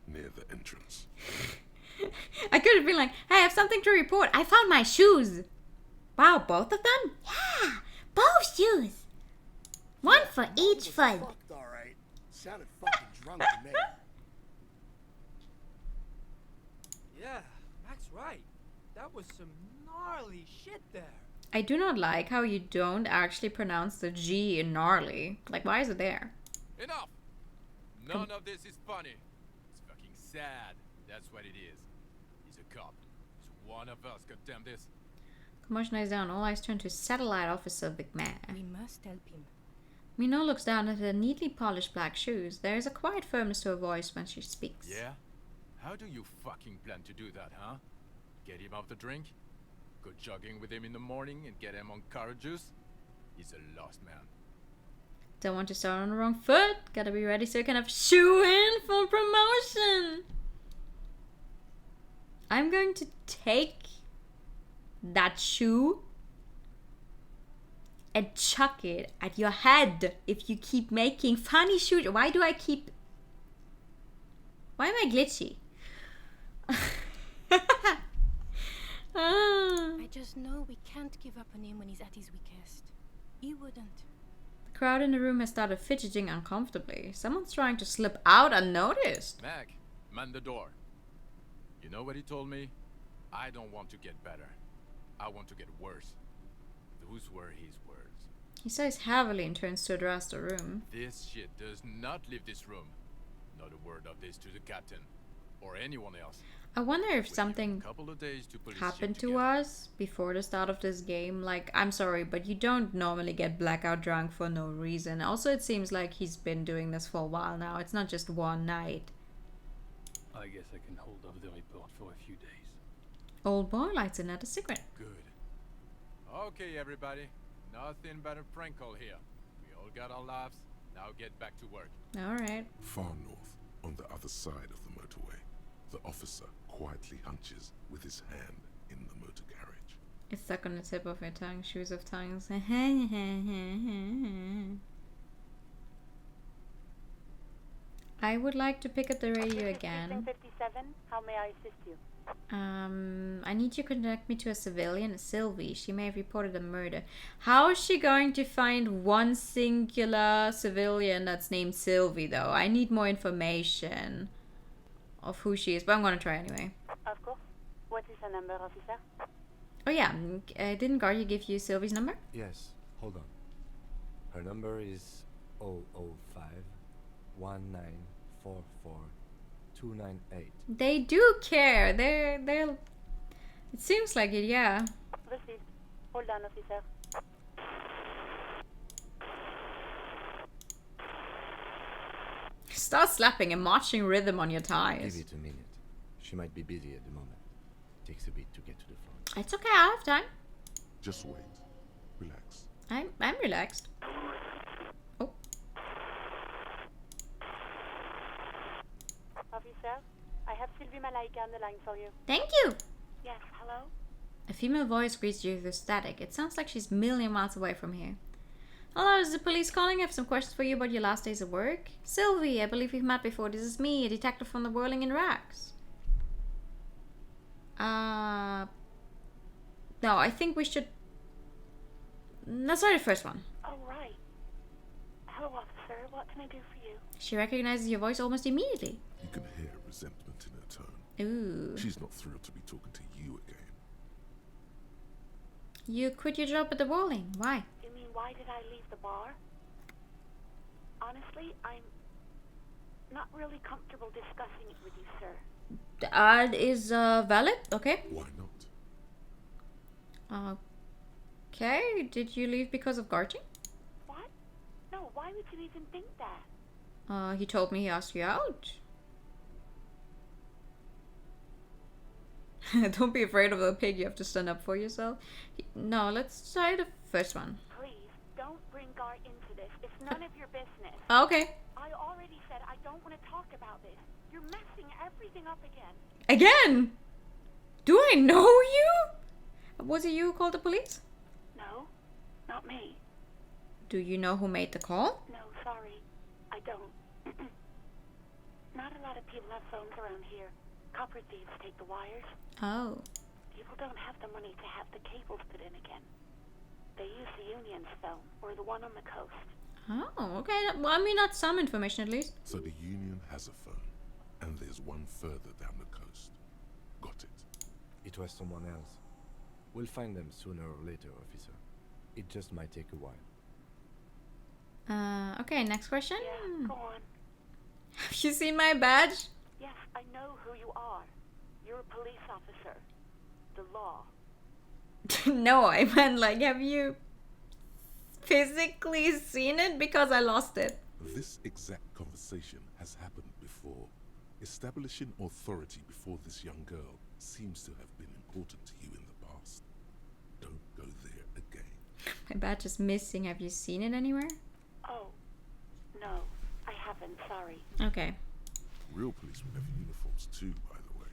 near the entrance. I could have been like, hey, I have something to report. I found my shoes. Wow, both of them? Yeah, both shoes. One for each foot. Fucked, all right. Sounded fucking drunk to me. Yeah, Mac's right. That was some gnarly shit there. I do not like how you don't actually pronounce the G in gnarly. Like, why is it there? Enough! None of this is funny. It's fucking sad. That's what it is. He's a cop. He's one of us, goddamn this. Commotion eyes down. All eyes turn to Satellite Officer McMahon. We must help him. Minot looks down at her neatly polished black shoes. There is a quiet firmness to her voice when she speaks. Yeah? How do you fucking plan to do that, huh? Get him off the drink? Go jogging with him in the morning and get him on carrot juice? He's a lost man. Don't want to start on the wrong foot. Gotta be ready so you can have shoe in for promotion. I'm going to take that shoe and chuck it at your head if you keep making funny shoes. Why am I glitchy? I just know we can't give up on him when he's at his weakest. He wouldn't. The crowd in the room has started fidgeting uncomfortably. Someone's trying to slip out unnoticed. Mac, man the door. You know what he told me? I don't want to get better. I want to get worse. Those were his words. He sighs heavily and turns to address the room. This shit does not leave this room. Not a word of this to the captain. Or anyone else. I wonder if something happened to us before the start of this game. Like, I'm sorry, but you don't normally get blackout drunk for no reason. Also, it seems like he's been doing this for a while now. It's not just one night. I guess I can hold off the report for a few days. Old boy lights another cigarette. Good. Okay, everybody. Nothing but a prank call here. We all got our laughs. Now get back to work. Alright. Far north, on the other side of the motorway, the officer quietly hunches with his hand in the motor carriage. It's stuck on the tip of your tongue. Shoes of tongues. I would like to pick up the radio again. 57, how may I assist you? I need you to connect me to a civilian, Sylvie. She may have reported a murder. How is she going to find one singular civilian that's named Sylvie, though? I need more information of who she is, but I'm gonna try anyway. Of course. What is her number, officer? Oh yeah, didn't Guardia give you Sylvie's number? Yes, hold on. Her number is 005 1944 298. They do care. They're. It seems like it, yeah. Received. Hold on, officer. Start slapping a marching rhythm on your thighs. Give it a minute. She might be busy at the moment. Takes a bit to get to the phone. It's okay, I have time. Just wait. Relax. I'm relaxed. Oh. Officer, I have Sylvie Malaika on the line for you. Thank you. Yes, hello? A female voice greets you through static. It sounds like she's a million miles away from here. Hello, is the police calling? I have some questions for you about your last days of work. Sylvie, I believe we've met before. This is me, a detective from the Whirling in Rags. No, I think we should... Let's try the first one. Oh, right. Hello, officer. What can I do for you? She recognizes your voice almost immediately. You can hear resentment in her tone. Ooh. She's not thrilled to be talking to you again. You quit your job at the Whirling. Why? You mean, why did I leave the bar? Honestly, I'm not really comfortable discussing it with you, sir. The ad is valid? Okay. Why not? Okay. Did you leave because of guarding? What? No, why would you even think that? He told me he asked you out. Don't be afraid of the pig. You have to stand up for yourself. No, let's try the first one. Please, don't bring Gar into this. It's none of your business. Okay. I already said I don't want to talk about this. You're messing everything up again. Again? Do I know you? Was it you who called the police? No, not me. Do you know who made the call? No, sorry. I don't. Not a lot of people have phones around here. Copper thieves take the wires. Oh. People don't have the money to have the cables put in again. They use the Union's phone, or the one on the coast. Oh, okay. Well, I mean, that's some information at least. So the Union has a phone, and there's one further down the coast. Got it. It was someone else. We'll find them sooner or later, officer. It just might take a while. Okay, next question. Yeah, go on. Have you seen my badge? Yes, I know who you are. You're a police officer. The law. No, I meant like, have you physically seen it? Because I lost it. This exact conversation has happened before. Establishing authority before this young girl seems to have been important to you in the past. Don't go there again. My badge is missing. Have you seen it anywhere? Oh, no, I haven't, sorry. Okay. Real police would have uniforms too, by the way.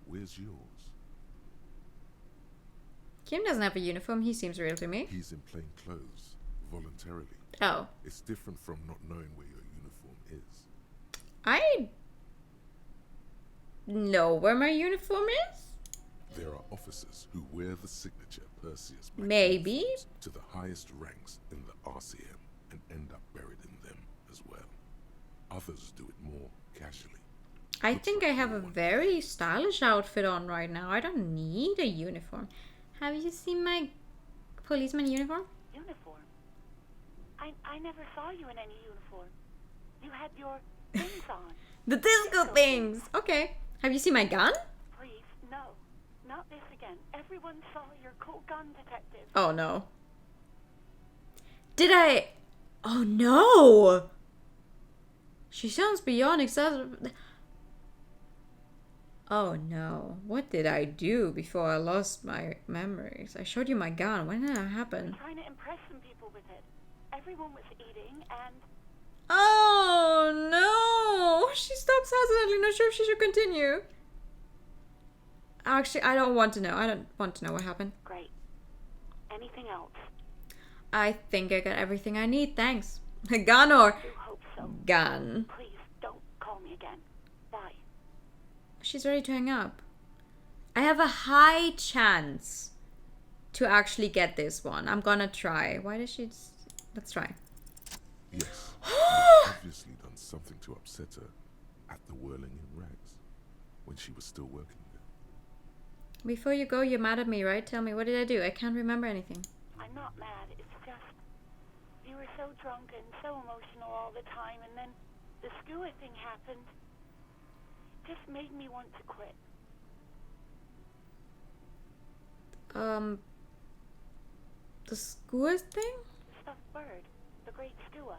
Where's yours? Kim doesn't have a uniform. He seems real to me. He's in plain clothes, voluntarily. Oh. It's different from not knowing where your uniform is. I know where my uniform is. There are officers who wear the signature Perseus Maybe. to the highest ranks in the RCM and end up buried in them as well. Others do it more casually. I think I have a very stylish outfit on right now. I don't need a uniform. Have you seen my policeman uniform? Uniform? I never saw you in any uniform. You had your things on. The disco things! Okay. Have you seen my gun? Please, no. Not this again. Everyone saw your cool gun, detective. Oh no. Did I... Oh no! She sounds beyond excessive... Oh no. What did I do before I lost my memories? I showed you my gun. When did that happen? I'm trying to impress some people with it. Everyone was eating and... Oh no! She stops hesitantly, not sure if she should continue. Actually, I don't want to know. I don't want to know what happened. Great. Anything else? I think I got everything I need, thanks. A gun or... I do hope so. Gun. Please, don't call me again. Bye. She's ready to hang up. I have a high chance to actually get this one. I'm gonna try. Why does she... Let's try. Yes, you've obviously done something to upset her at the Whirling in Rags when she was still working there. Before you go, you're mad at me, right? Tell me, what did I do? I can't remember anything. I'm not mad. It's just... You were so drunk and so emotional all the time, and then the skewer thing happened. Just made me want to quit. The skewer thing? The stuffed bird. The great skewer.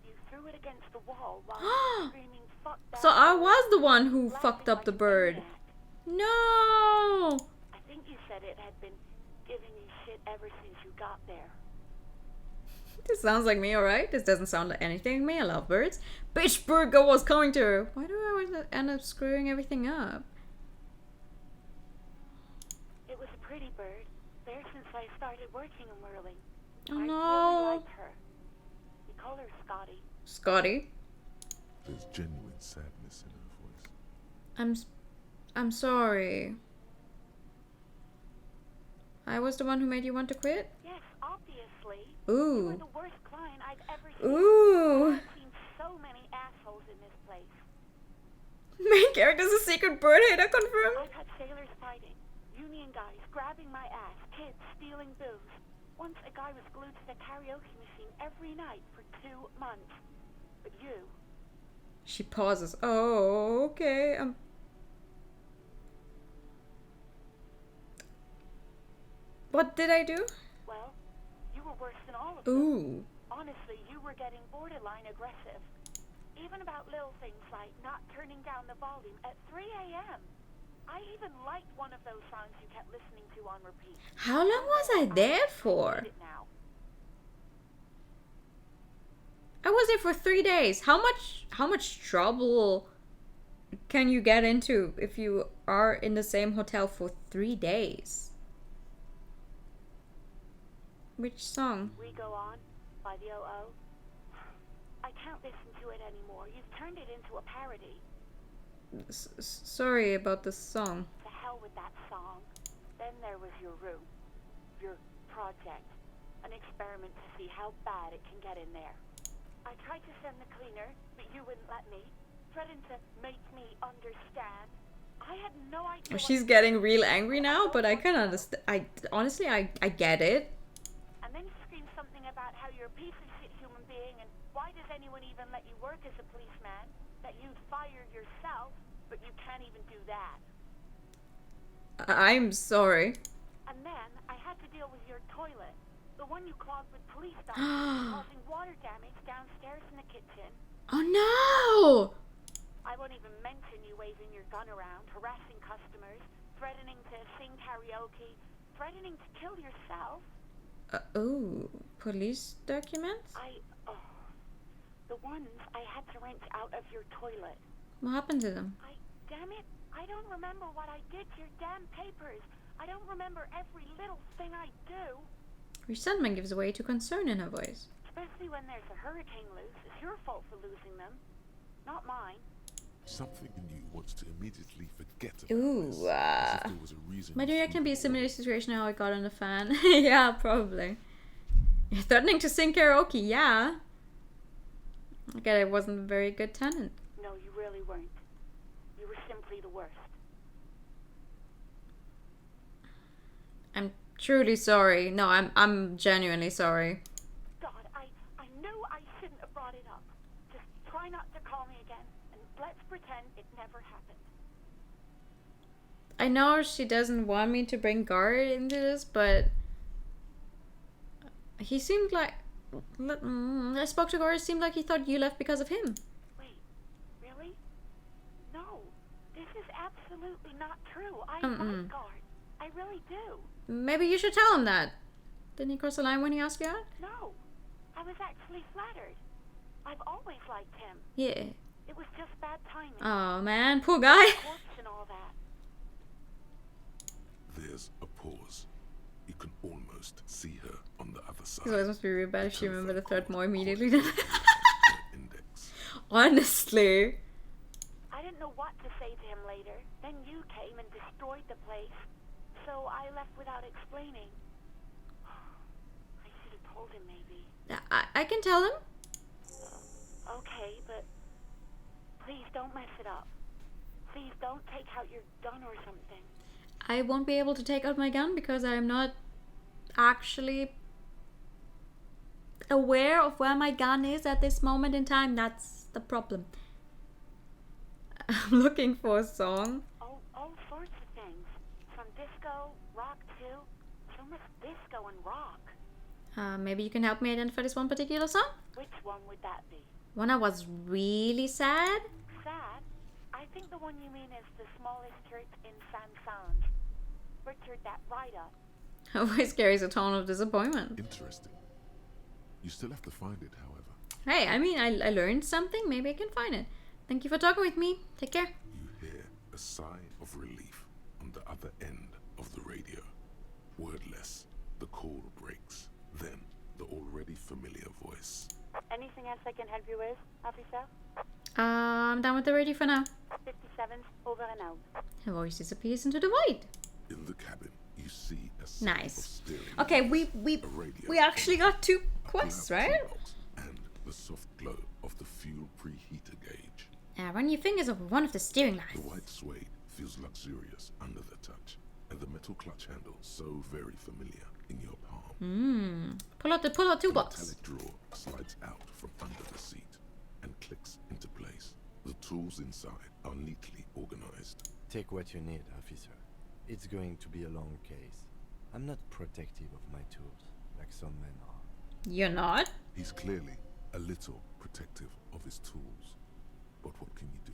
You threw it against the wall while screaming, "Fuck that." So I was the one who fucked up the bird. No! I think you said it had been giving you shit ever since you got there. This sounds like me, alright? This doesn't sound like anything to me. I love birds. Bitch burger was coming to her. Why do I always end up screwing everything up? It was a pretty bird. There since I started working in Whirling. Oh I no. really liked her. We call her Scotty. Scotty? There's genuine sadness in her voice. I'm sorry. I was the one who made you want to quit? Yes, obviously. Ooh. You were the worst client I've ever seen. Ooh. I've seen so many assholes in this place. Main character's a secret bird hater, confirmed? I've had sailors fighting, union guys grabbing my ass, kids stealing booze. Once a guy was glued to the karaoke machine every night for 2 months. But you... She pauses. Oh, okay. What did I do? Well, you were worse than all of them. Ooh. Honestly, you were getting borderline aggressive. Even about little things like not turning down the volume at 3 a.m. I even liked one of those songs you kept listening to on repeat. How long was I there for? I was there for 3 days. How much trouble can you get into if you are in the same hotel for 3 days? Which song? We Go On by the O.O. I can't listen to it anymore. You've turned it into a parody. Sorry about the song. To hell with that song. Then there was your room. Your project. An experiment to see how bad it can get in there. I tried to send the cleaner, but you wouldn't let me. Threatened to make me understand. I had no idea. Oh, she's getting real angry now, but I can understand. Honestly, I get it. And then you screamed something about how you're a piece of shit human being, and why does anyone even let you work as a policeman? That you'd fire yourself, but you can't even do that. I'm sorry. And then I had to deal with your toilet. The one you clogged with police documents, causing water damage downstairs in the kitchen. Oh no! I won't even mention you waving your gun around, harassing customers, threatening to sing karaoke, threatening to kill yourself. Oh, police documents? The ones I had to wrench out of your toilet. What happened to them? Damn it, I don't remember what I did to your damn papers. I don't remember every little thing I do. Resentment gives way to concern in her voice. Especially when there's a hurricane loose. It's your fault for losing them, not mine. Something in you wants to immediately forget about Ooh, this, as if there was a reason. My direct can be a similar situation how I got on the fan. Yeah, probably. You're threatening to sing karaoke, yeah. Okay, I wasn't a very good tenant. No, you really weren't. You were simply the worst. I'm truly sorry. No, I'm genuinely sorry. God, I knew I shouldn't have brought it up. Just try not to call me again, and let's pretend it never happened. I know she doesn't want me to bring Guard into this, but he seemed like... I spoke to Guard, it seemed like he thought you left because of him. Wait, really? No, this is absolutely not true. I like Guard. I really do. Maybe you should tell him that. Didn't he cross the line when he asked you out? No, I was actually flattered. I've always liked him. Yeah. It was just bad timing. Oh man, poor guy. Corpse and all that. There's a pause. You can almost see her on the other side. It always must be really bad if she remembered the threat more immediately than... Honestly. I didn't know what to say to him later. Then you came and destroyed the place. So I left without explaining. I should have told him maybe. I can tell him. Okay, but please don't mess it up. Please don't take out your gun or something. I won't be able to take out my gun because I'm not actually aware of where my gun is at this moment in time. That's the problem. I'm looking for a song. All sorts of things. From disco, rock too. So much disco and rock. Maybe you can help me identify this one particular song? Which one would that be? When I was really sad? Sad? I think the one you mean is the smallest church in San Sanj. Richard, that writer. Always carries a tone of disappointment. Interesting. You still have to find it, however. Hey, I mean, I learned something. Maybe I can find it. Thank you for talking with me. Take care. You hear a sigh of relief on the other end of the radio. Wordless, the call breaks. Then, the already familiar voice. Anything else I can help you with, officer? I'm done with the radio for now. 57's over and out. Her voice disappears into the void. In the cabin, you see a set Nice. of steering Okay, wheels, we a radio, actually got 2 quests, right? and the soft glow of the fuel preheater gauge. Run your fingers over one of the steering The lines. white suede feels luxurious under the touch, and the metal clutch handle so very familiar in your palm. Pull out the toolbox. The metallic drawer slides out from under the seat and clicks into place. The tools inside are neatly organized. Take what you need, officer. It's going to be a long case. I'm not protective of my tools, like some men are. You're not? He's clearly a little protective of his tools. But what can you do?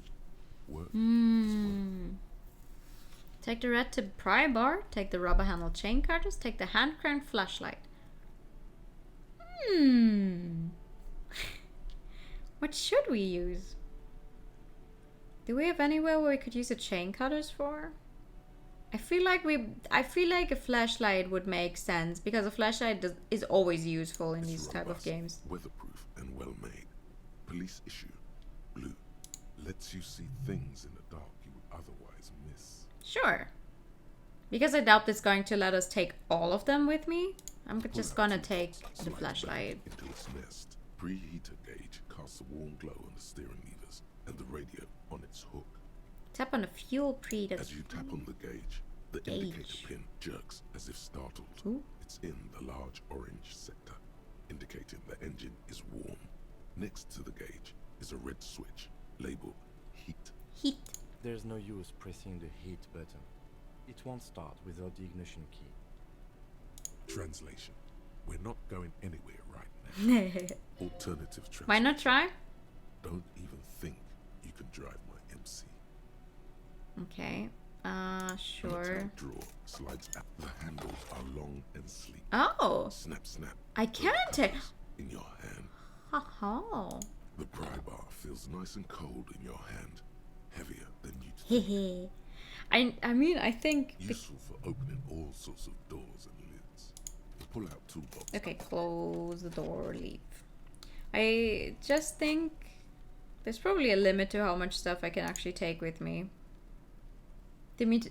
Work is work. Take the red tip pry bar. Take the rubber handle chain cutters. Take the hand crank flashlight. What should we use? Do we have anywhere where we could use the chain cutters for? I feel like a flashlight would make sense because a flashlight is always useful in these type of games. Weatherproof and well made. Police issue. Blue. Lets you see things in the dark you would otherwise miss. Sure. Because I doubt it's going to let us take all of them with me, I'm just gonna take the flashlight. Into its nest. Preheater gauge casts a warm glow on the steering levers and the radio on its hook. Tap on the fuel pre. As you tap on the gauge, the indicator pin jerks as if startled. Ooh. It's in the large orange sector, indicating the engine is warm. Next to the gauge is a red switch labeled heat. Heat. There's no use pressing the heat button. It won't start without the ignition key. Translation. We're not going anywhere right now. Alternative translation. Why not try? Don't even think you can drive my MC. Okay. The Sure. metallic drawer slides out. The handles are long and sleek. Oh. Snap, snap. I can take. In your hand. Oh. The pry bar feels nice and cold in your hand. Heavier than you'd think. Hehe. I mean, I think. Useful for opening all sorts of doors and lids. Pull out toolbox. Okay, close the door, leave. I just think there's probably a limit to how much stuff I can actually take with me.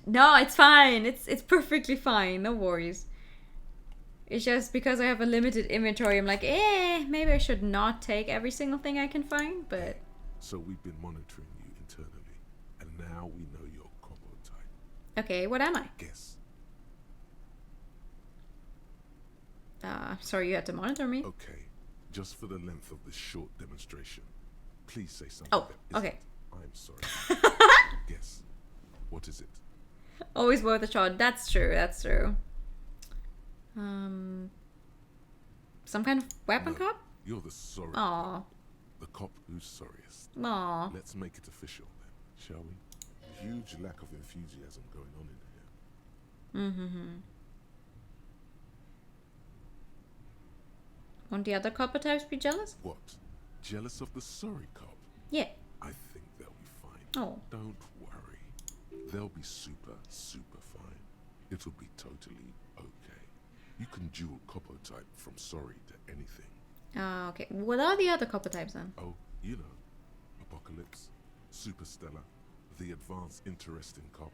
No, it's fine. It's perfectly fine. No worries. It's just because I have a limited inventory, I'm like, maybe I should not take every single thing I can find, but... So we've been monitoring you internally, and now we know your combo type. Okay, what am I? Guess. Sorry, you had to monitor me. Okay, just for the length of this short demonstration, please say something. Oh, okay. I'm sorry. Guess. What is it? Always worth a shot. That's true, that's true. Some kind of weapon cop? You're the sorry Aw. cop. The cop who's sorriest. Aw. Let's make it official then, shall we? Huge lack of enthusiasm going on in here. Won't the other copper types be jealous? What? Jealous of the sorry cop? Yeah. I think they'll be fine. Oh. Don't worry. They'll be super, super fine. It'll be totally okay. You can dual copper type from sorry to anything. Okay. What are the other copper types then? Oh, you know. Apocalypse, Superstellar, the advanced interesting cop,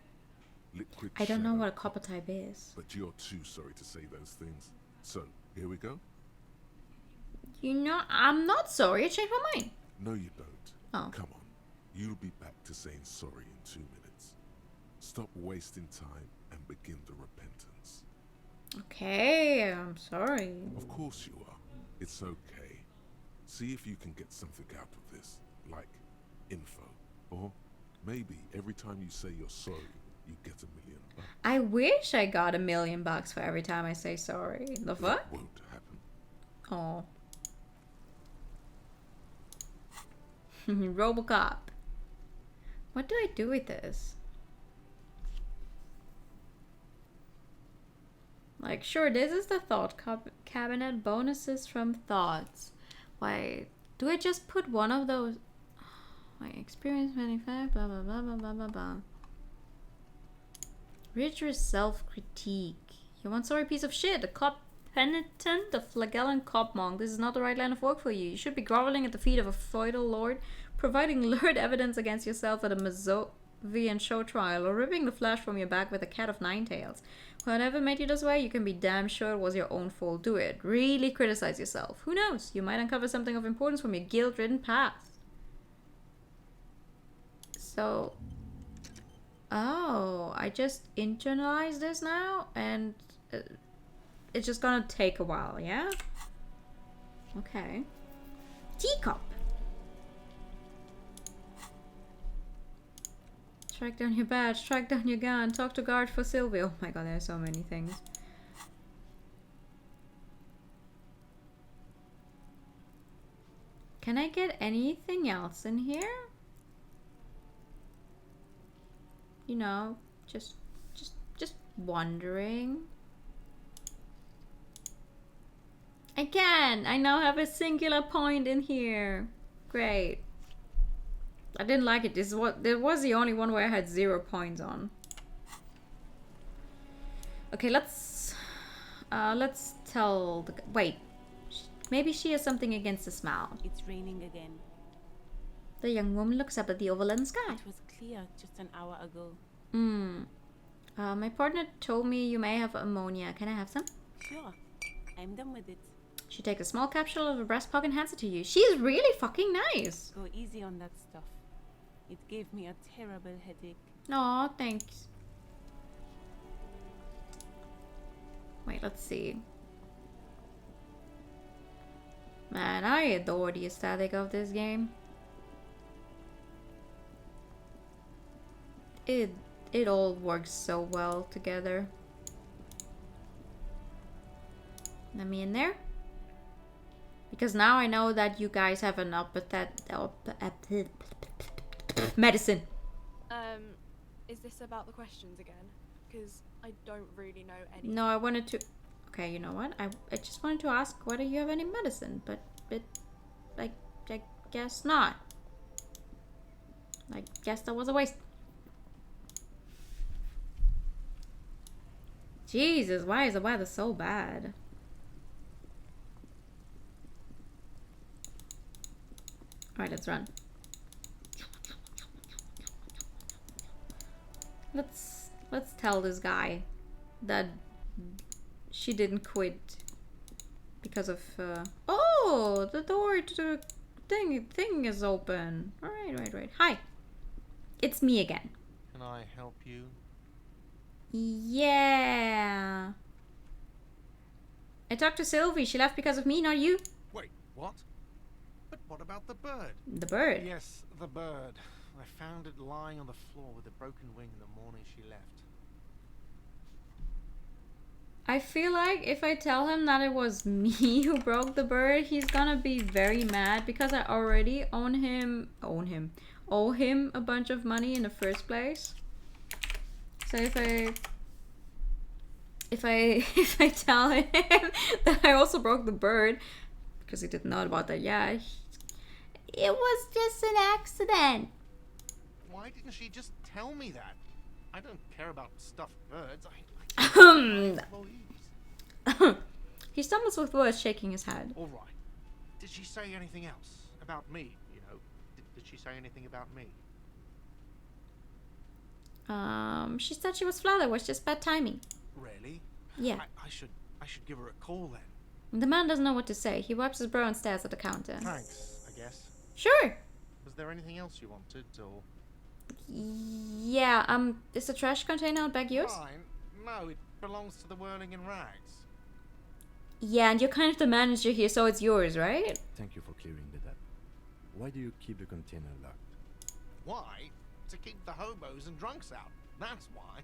Liquid I don't know Shadow what a copper type is. But you're too sorry to say those things. So, here we go. You know, I'm not sorry. I changed my mind. No, you don't. Oh. Come on. You'll be back to saying sorry in 2 minutes. Stop wasting time and begin the repentance. Okay, I'm sorry. Of course you are. It's okay. See if you can get something out of this, like info. Or maybe every time you say you're sorry, you get $1 million. I wish I got $1 million for every time I say sorry. The fuck? That won't happen. Oh. Robocop. What do I do with this? Like, sure, this is the thought cabinet. Bonuses from thoughts. Why, do I just put one of those? My experience 25, blah, blah, blah, blah, blah, blah, blah. Rigorous self-critique. You want sorry piece of shit. A cop penitent, a flagellant cop monk. This is not the right line of work for you. You should be groveling at the feet of a feudal lord, providing lurid evidence against yourself at a Mazovian show trial, or ripping the flesh from your back with a cat of nine tails. Whatever made you this way, you can be damn sure it was your own fault. Do it. Really criticize yourself. Who knows? You might uncover something of importance from your guilt-ridden past. So... Oh, I just internalize this now, and it's just gonna take a while, yeah? Okay. Teacup. Track down your badge, track down your gun, talk to guard for Sylvia. Oh my god, there's so many things. Can I get anything else in here? You know, just wondering. Again, I now have a singular point in here. Great. I didn't like it. This was the only one where I had 0 points on. Okay, let's tell the wait. Maybe she has something against the smell. It's raining again. The young woman looks up at the overland sky. It was clear just an hour ago. My partner told me you may have ammonia. Can I have some? Sure. I'm done with it. She takes a small capsule of a breast pocket and hands it to you. She's really fucking nice. Go easy on that stuff. It gave me a terrible headache. Aw, thanks. Wait, let's see. Man, I adore the aesthetic of this game. It all works so well together. Let me in there. Because now I know that you guys have an medicine. Is this about the questions again? Because I don't really know any. No, I wanted to... Okay, you know what? I just wanted to ask whether you have any medicine, but I guess not. I guess that was a waste. Jesus, why is the weather so bad? Alright, let's run. Let's tell this guy that she didn't quit Because of oh, the door to the thing is open. Right. Hi. It's me again. Can I help you? Yeah. I talked to Sylvie. She left because of me, not you. Wait, what? But what about the bird? The bird? Yes, the bird. I found it lying on the floor with a broken wing the morning she left. I feel like if I tell him that it was me who broke the bird, he's gonna be very mad because I already owe him a bunch of money in the first place. So if I tell him that I also broke the bird, because he didn't know about that, yeah, it was just an accident. Why didn't she just tell me that? I don't care about stuffed birds. He stumbles with words, shaking his head. All right. Did she say anything else about me? You know, did she say anything about me? She said she was flattered. It was just bad timing. Really? Yeah. I should give her a call then. The man doesn't know what to say. He wipes his brow and stares at the counter. Thanks, I guess. Sure. Was there anything else you wanted, or? Yeah. Is the trash container out back yours? Fine. No, it belongs to the Whirling in Rags. Yeah, and you're kind of the manager here, so it's yours, right? Thank you for clearing that up. Why do you keep the container locked? Why? To keep the hobos and drunks out. That's why.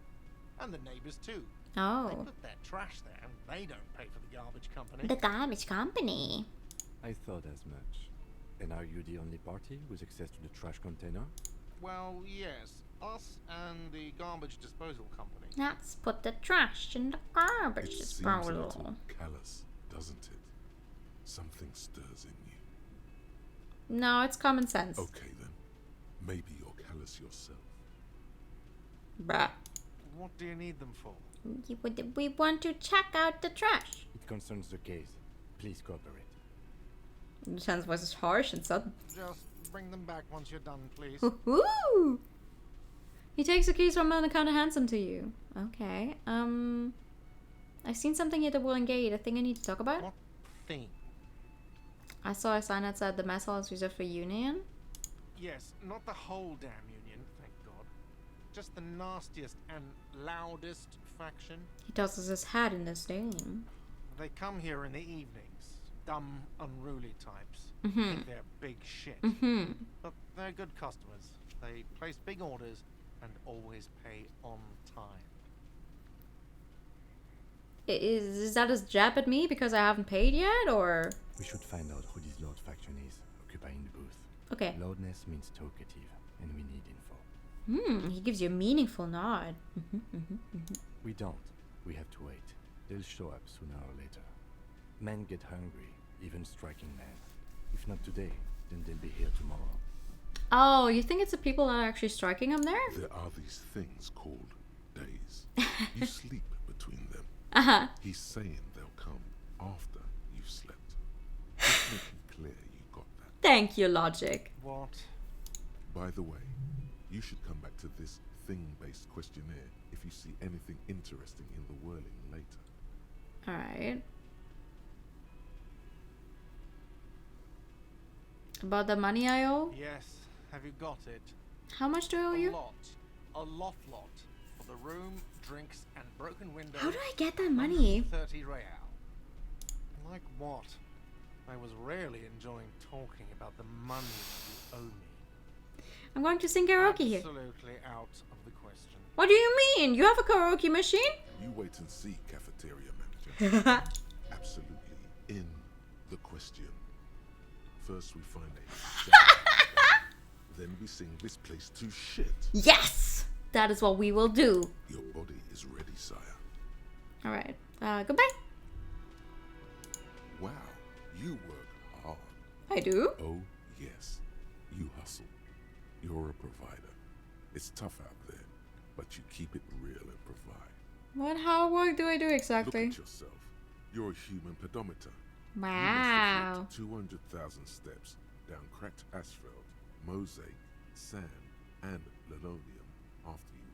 And the neighbors too. Oh. They put their trash there and they don't pay for the garbage company. The garbage company. I thought as much. And are you the only party with access to the trash container? Well, yes. Us and the garbage disposal company. Let's put the trash in the garbage disposal. It seems a little callous, doesn't it? Something stirs in you. No, it's common sense. Okay then. Maybe you're callous yourself. Bruh. What do you need them for? We want to check out the trash. It concerns the case. Please cooperate. Lieutenant's voice is harsh and sudden. Just bring them back once you're done, please. Woohoo! He takes the keys from under the counter and hands them to you. Okay. I've seen something here at the Whirling Gate. A thing I need to talk about? What thing? I saw a sign outside the mess hall is reserved for Union. Yes, not the whole damn Union, thank God. Just the nastiest and loudest faction. He tosses his hat in disdain. They come here in the evenings. Dumb, unruly types. Mm-hmm. Think they're big shit. Mm-hmm. But they're good customers. They place big orders and always pay on time. Is that his jab at me because I haven't paid yet, or? We should find out who this loud faction is, occupying the booth. Okay. Loudness means talkative, and we need info. He gives you a meaningful nod. We don't. We have to wait. They'll show up sooner or later. Men get hungry, even striking men. If not today, then they'll be here tomorrow. Oh, you think it's the people that are actually striking him there? There are these things called days. You sleep between them. Uh-huh. He's saying they'll come after you've slept. Just making clear you got that. Thank you, logic. What? By the way, you should come back to this thing-based questionnaire if you see anything interesting in the Whirling later. Alright. About the money I owe? Yes. Have you got it? How much do I owe you? A lot. For the room, drinks, and broken windows. How do I get that money? 30 real. Like what? I was really enjoying talking about the money you owe me. I'm going to sing karaoke here. Absolutely out of the question. What do you mean? You have a karaoke machine? You wait and see, cafeteria manager. Absolutely in the question. First we find a then we sing this place to shit. Yes! That is what we will do. Your body is ready, sire. Alright. Goodbye. Wow, you work hard. I do? Oh, yes. You hustle. You're a provider. It's tough out there, but you keep it real and provide. How work do I do exactly? Look at yourself. You're a human pedometer. Wow. 200,000 steps down cracked asphalt, mosaic, sand, and linoleum after you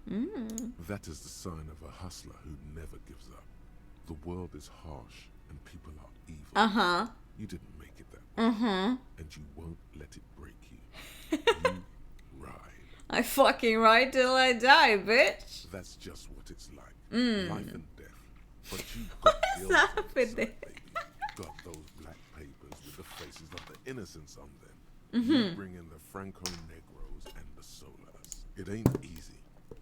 re-emerged. That is the sign of a hustler who never gives up. The world is harsh, and people are evil. Uh-huh. You didn't make it that way. Uh-huh. And you won't let it break you. You ride. I fucking ride till I die, bitch. That's just what it's like. Mm. Life and death. But you got What's guilt up on with inside, this? baby. Got those black papers with the faces of the innocents on them. Mm-hmm. You bring in the Franco Negros and the Solas. It ain't easy,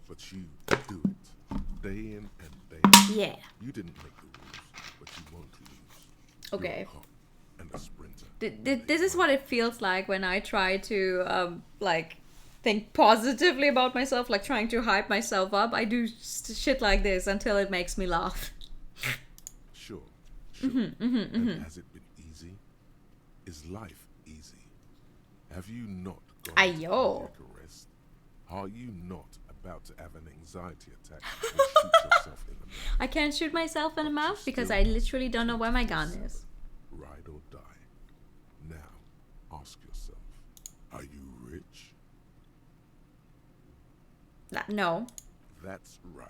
but you do it. Day in and day out. Yeah. You didn't make the rules, but you won't lose. Okay. You're a cop and a sprinter. This is what it feels like when I try to, like, think positively about myself, like trying to hype myself up. I do shit like this until it makes me laugh. Sure. Mm-hmm, mm-hmm, And mm-hmm. has it been easy? Is life easy? Have you not gone Ayo. into cardiac arrest? Are you not about to have an anxiety attack and shoot yourself in the mouth? I can't shoot myself in the mouth because I literally don't know where my gun is. Ride or die. Now, ask yourself, are you rich? No. That's right.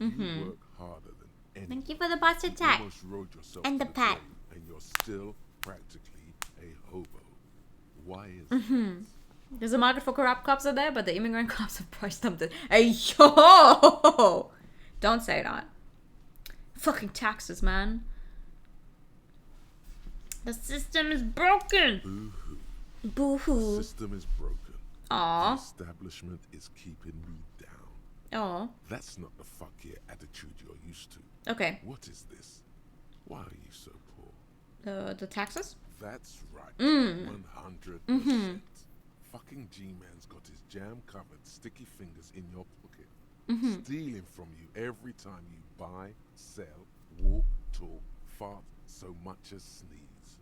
Mm-hmm. You work harder than anyone. Thank you for the boss You attack. almost rode yourself And to the pat. grave, and you're still practically a hobo. Why is Mm-hmm. There's a market for corrupt cops out there, but the immigrant cops have priced something. Hey, yo! Don't say that. Fucking taxes, man. The system is broken. Boo-hoo. Boo-hoo. The system is broken. Aw. The establishment is keeping me down. Aw. That's not the fuck yeah attitude you're used to. Okay. What is this? Why are you so poor? The taxes? That's right. 100%. Mm-hmm. Fucking G-Man's got his jam-covered sticky fingers in your pocket. Mm-hmm. Stealing from you every time you buy, sell, walk, talk, fart, so much as sneeze.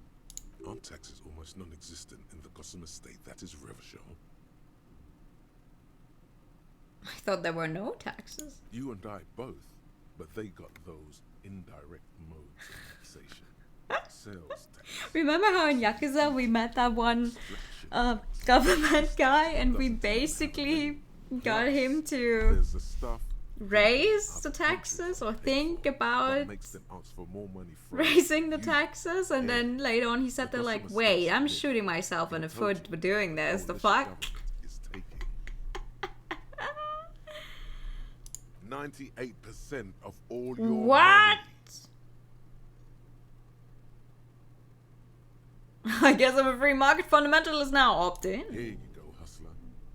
Aren't taxes almost non-existent in the Gossamer state that is Revachol? I thought there were no taxes. You and I both, but they got those indirect modes of taxation. Sales tax. Remember how in Yakuza we met that one government guy and we basically got him to There's the stuff raise the taxes or think about makes them ask for more money from raising the you. taxes, and then later on he said they're like, wait, I'm shooting myself in the foot for doing this. The fuck? Is taking 98% of all your What? money. I guess I'm a free market fundamentalist now. Opt in. Here you go, hustler.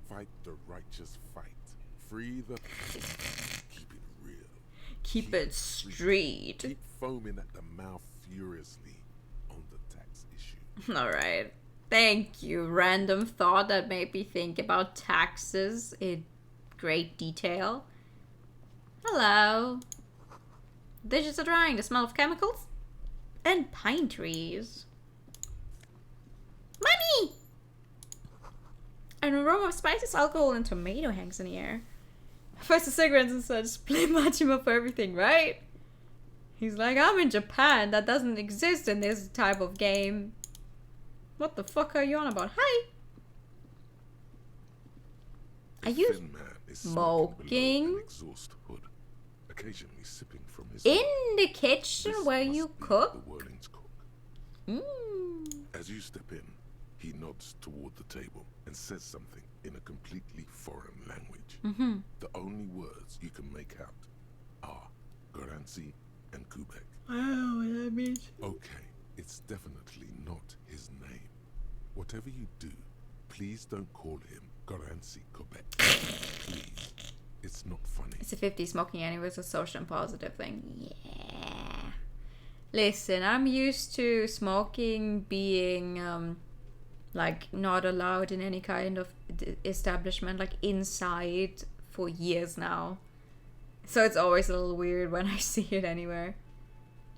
Fight the righteous fight. Free the keep it real. Keep it street. Keep foaming at the mouth furiously on the tax issue. Alright. Thank you, random thought that made me think about taxes in great detail. Hello. Dishes are drying. The smell of chemicals and pine trees. Money! An aroma of spices, alcohol, and tomato hangs in the air. First the cigarettes and such, play Majima for everything, right? He's like, I'm in Japan. That doesn't exist in this type of game. What the fuck are you on about? Hi! Are you Thin man is smoking? below an exhaust hood, occasionally sipping from his In the kitchen This where must you be cook? the Whirling's cook. Mm. As you step in, he nods toward the table and says something in a completely foreign language. Mm-hmm. The only words you can make out are Garansi and Kubek. I don't know what that means. Okay, it's definitely not his name. Whatever you do, please don't call him Garansi Kubek. Please. It's not funny. It's a 50 smoking anyway, it's a social and positive thing. Yeah. Listen, I'm used to smoking being like not allowed in any kind of establishment, like inside, for years now. So it's always a little weird when I see it anywhere.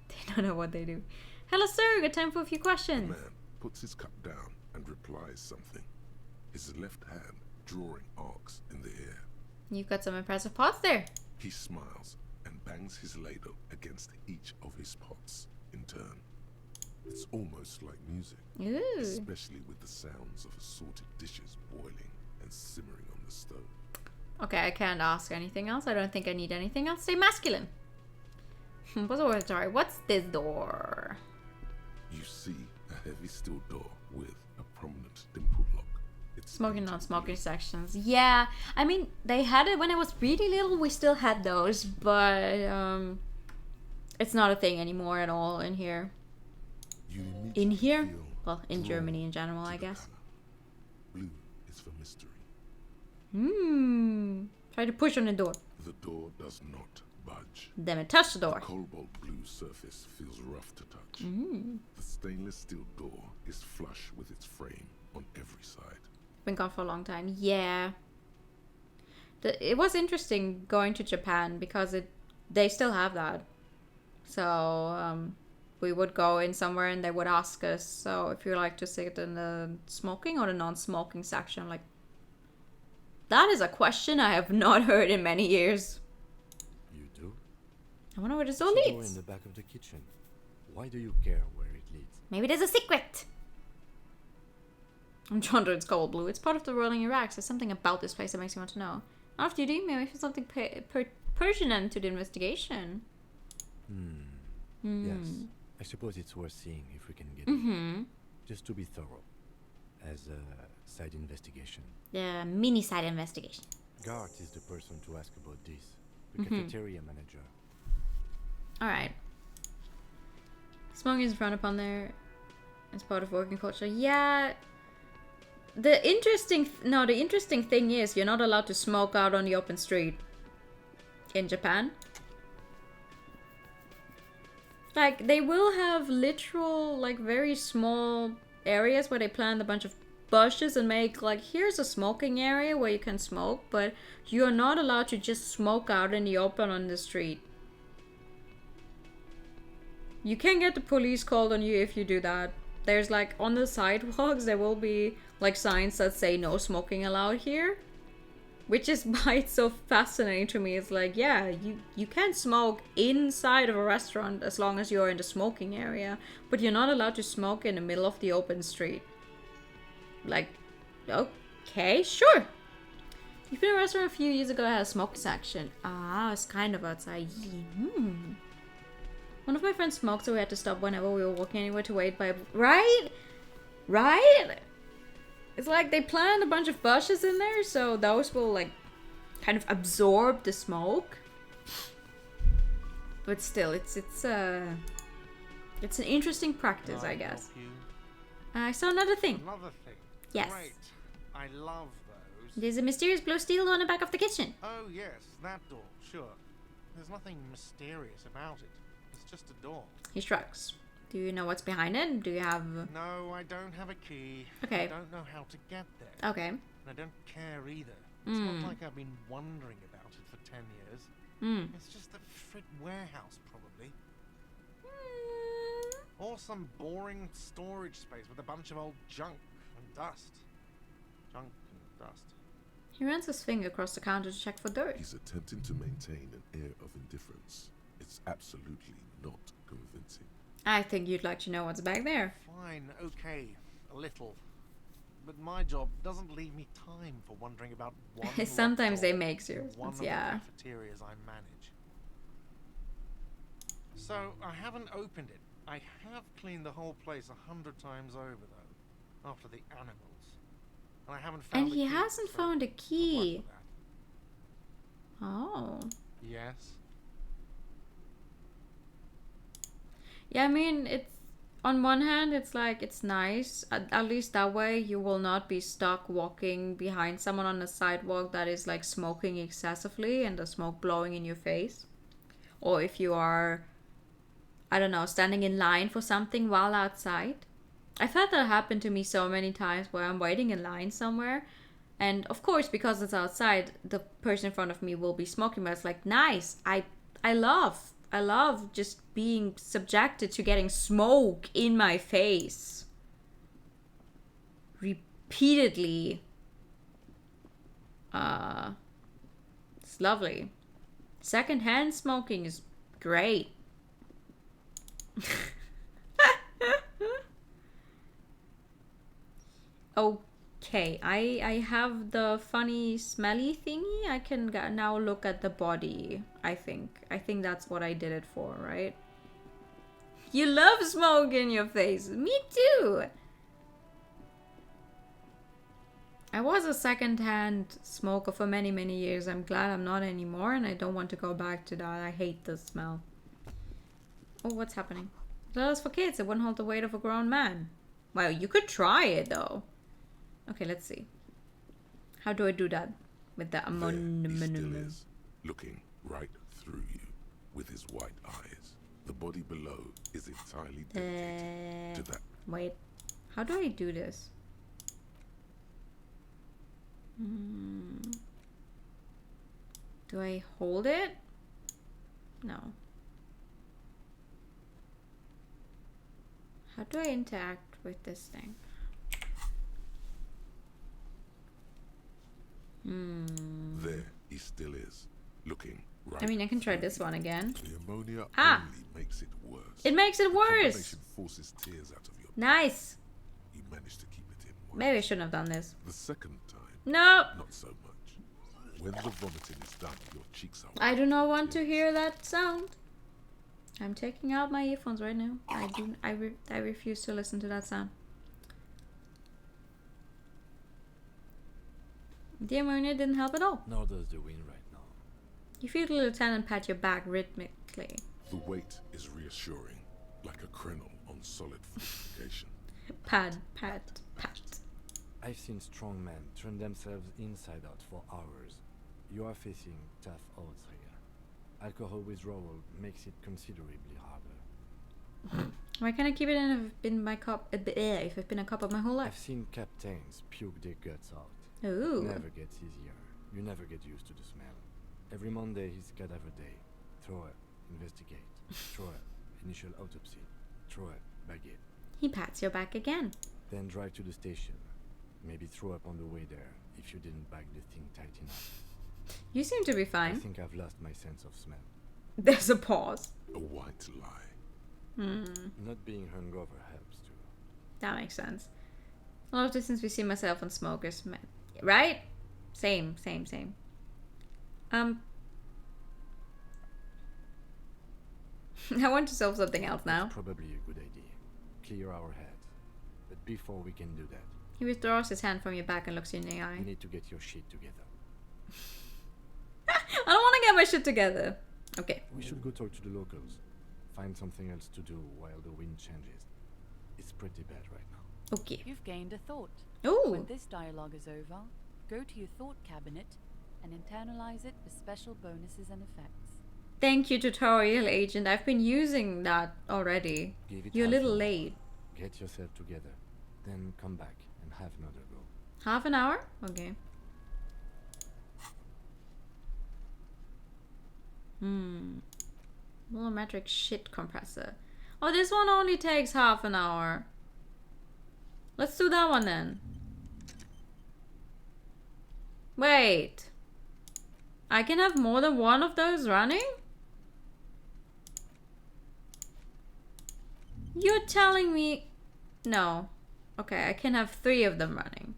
They don't know what they do. Hello sir, got time for a few questions. The man puts his cup down and replies something. His left hand drawing arcs in the air. You've got some impressive pots there. He smiles and bangs his ladle against each of his pots in turn. It's almost like music, Ooh. especially with the sounds of assorted dishes boiling and simmering on the stove. Okay, I can't ask anything else. I don't think I need anything else. Stay masculine. Sorry, what's this door? You see a heavy steel door with a prominent dimple lock. It's Smoking, non-smoking sections. Yeah, I mean, they had it when I was really little. We still had those, but it's not a thing anymore at all in here. In here? Well, in Germany in general, I guess. Blue is for mystery. Try to push on the door. The door does not budge. Damn it, touch the door. The cobalt blue surface feels rough to touch. The stainless steel door is flush with its frame on every side. Been gone for a long time. Yeah. It was interesting going to Japan because they still have that. So we would go in somewhere and they would ask us, so if you like to sit in the smoking or the non-smoking section, like, that is a question I have not heard in many years. You do? I wonder where this door It's a door leads. in the back of the kitchen. Why do you care where it leads? Maybe there's a secret. I'm drawn to its cold blue. It's part of the rolling racks. There's something about this place that makes me want to know. After you do, maybe for something pertinent to the investigation. Yes. I suppose it's worth seeing if we can get it. Just to be thorough. As a side investigation. The mini side investigation. Gart is the person to ask about this. The cafeteria manager. Alright. Smoking is frowned upon there. It's part of working culture. Yeah. The interesting thing is you're not allowed to smoke out on the open street in Japan. Like, they will have literal, like, very small areas where they plant a bunch of bushes and make, like, here's a smoking area where you can smoke, but you're not allowed to just smoke out in the open on the street. You can get the police called on you if you do that. There's, like, on the sidewalks, there will be, like, signs that say no smoking allowed here. Which is why it's so fascinating to me. It's like, yeah, you can smoke inside of a restaurant as long as you're in the smoking area. But you're not allowed to smoke in the middle of the open street. Like, okay, sure. You've been in a restaurant a few years ago that had a smoke section. Ah, it's kind of outside. One of my friends smoked, so we had to stop whenever we were walking anywhere to wait by... Right? Right? It's like they plant a bunch of bushes in there, so those will, like, kind of absorb the smoke. But still, it's an interesting practice, I guess. I saw another thing. Another thing? Yes. Great. I love those. There's a mysterious blue steel on the back of the kitchen. Oh, yes, that door, sure. There's nothing mysterious about it. It's just a door. He shrugs. Do you know what's behind it? Do you have... No, I don't have a key. Okay. I don't know how to get there. Okay. And I don't care either. It's not like I've been wondering about it for 10 years. It's just a frit warehouse, probably. Or some boring storage space with a bunch of old junk and dust. Junk and dust. He runs his finger across the counter to check for dirt. He's attempting to maintain an air of indifference. It's absolutely not convincing. I think you'd like to know what's back there. Fine, okay, a little. But my job doesn't leave me time for wondering about one Sometimes they laptop make serious one ones, of yeah. the cafeterias I manage. So, I haven't opened it. I have cleaned the whole place 100 times over, though, after the animals. And I haven't found And a he key, hasn't so found a good luck key. with that. Oh. Yes? Yeah, I mean, it's... On one hand, it's like, it's nice. At least that way, you will not be stuck walking behind someone on the sidewalk that is, like, smoking excessively and the smoke blowing in your face. Or if you are, I don't know, standing in line for something while outside. I've had that happen to me so many times where I'm waiting in line somewhere. And, of course, because it's outside, the person in front of me will be smoking. But it's like, nice. I love just being subjected to getting smoke in my face. Repeatedly. It's lovely. Secondhand smoking is great. Okay, I have the funny smelly thingy. I can now look at the body. I think that's what I did it for, right? You love smoke in your face. Me too. I was a second-hand smoker for many, many years. I'm glad I'm not anymore, and I don't want to go back to that. I hate the smell. Oh, what's happening? That is for kids. It won't hold the weight of a grown man. Well, you could try it, though. Okay, let's see. How do I do that? With the He still is, looking right through you with his white eyes. The body below is entirely dedicated to that. Wait. How do I do this? Do I hold it? No. How do I interact with this thing? There he still is, looking right. I mean, I can try this one again. The ammonia Ah! only makes it worse. It makes it The worse! combination forces tears out of your Nice! You managed to keep it in. Maybe I shouldn't have done this. The second time, No! not so much. When the vomiting is done, your cheeks are I do not want to hear that sound. I'm taking out my earphones right now. I refuse to listen to that sound. The ammonia didn't help at all. Nor does the wind right now. You feel the lieutenant pat your back rhythmically. The weight is reassuring, like a kernel on solid fortification. Pat, pat, pat. I've seen strong men turn themselves inside out for hours. You are facing tough odds here. Alcohol withdrawal makes it considerably harder. Why can't I keep it in my cup? If it's been a cup of my whole life. I've seen captains puke their guts out. Ooh. It never gets easier. You never get used to the smell. Every Monday is cadaver day. Throw it, investigate. Throw it, initial autopsy. Throw it, baguette. He pats your back again. Then drive to the station. Maybe throw up on the way there if you didn't bag the thing tight enough. You seem to be I fine. think I've lost my sense of smell. There's a pause. A white lie. Not being hungover helps too. That makes sense. A lot of distance we see myself and smokers, right? Same. I want to solve something else now. It's probably a good idea. Clear our heads. But before we can do that, He withdraws his hand from your back and looks you in the eye. you need to get your shit together. I don't want to get my shit together. Okay. We should go talk to the locals. Find something else to do while the wind changes. It's pretty bad right now. Okay. You've gained a thought. Ooh. When this dialogue is over, go to your thought cabinet and internalize it with special bonuses and effects. Thank you, tutorial agent. I've been using that already. Give it You're a half little an hour. late. Get yourself together. Then come back and have another go. Half an hour? Okay. Volumetric shit compressor. Oh, this one only takes half an hour. Let's do that one then. Wait. I can have more than one of those running? You're telling me... No. Okay, I can have 3 of them running.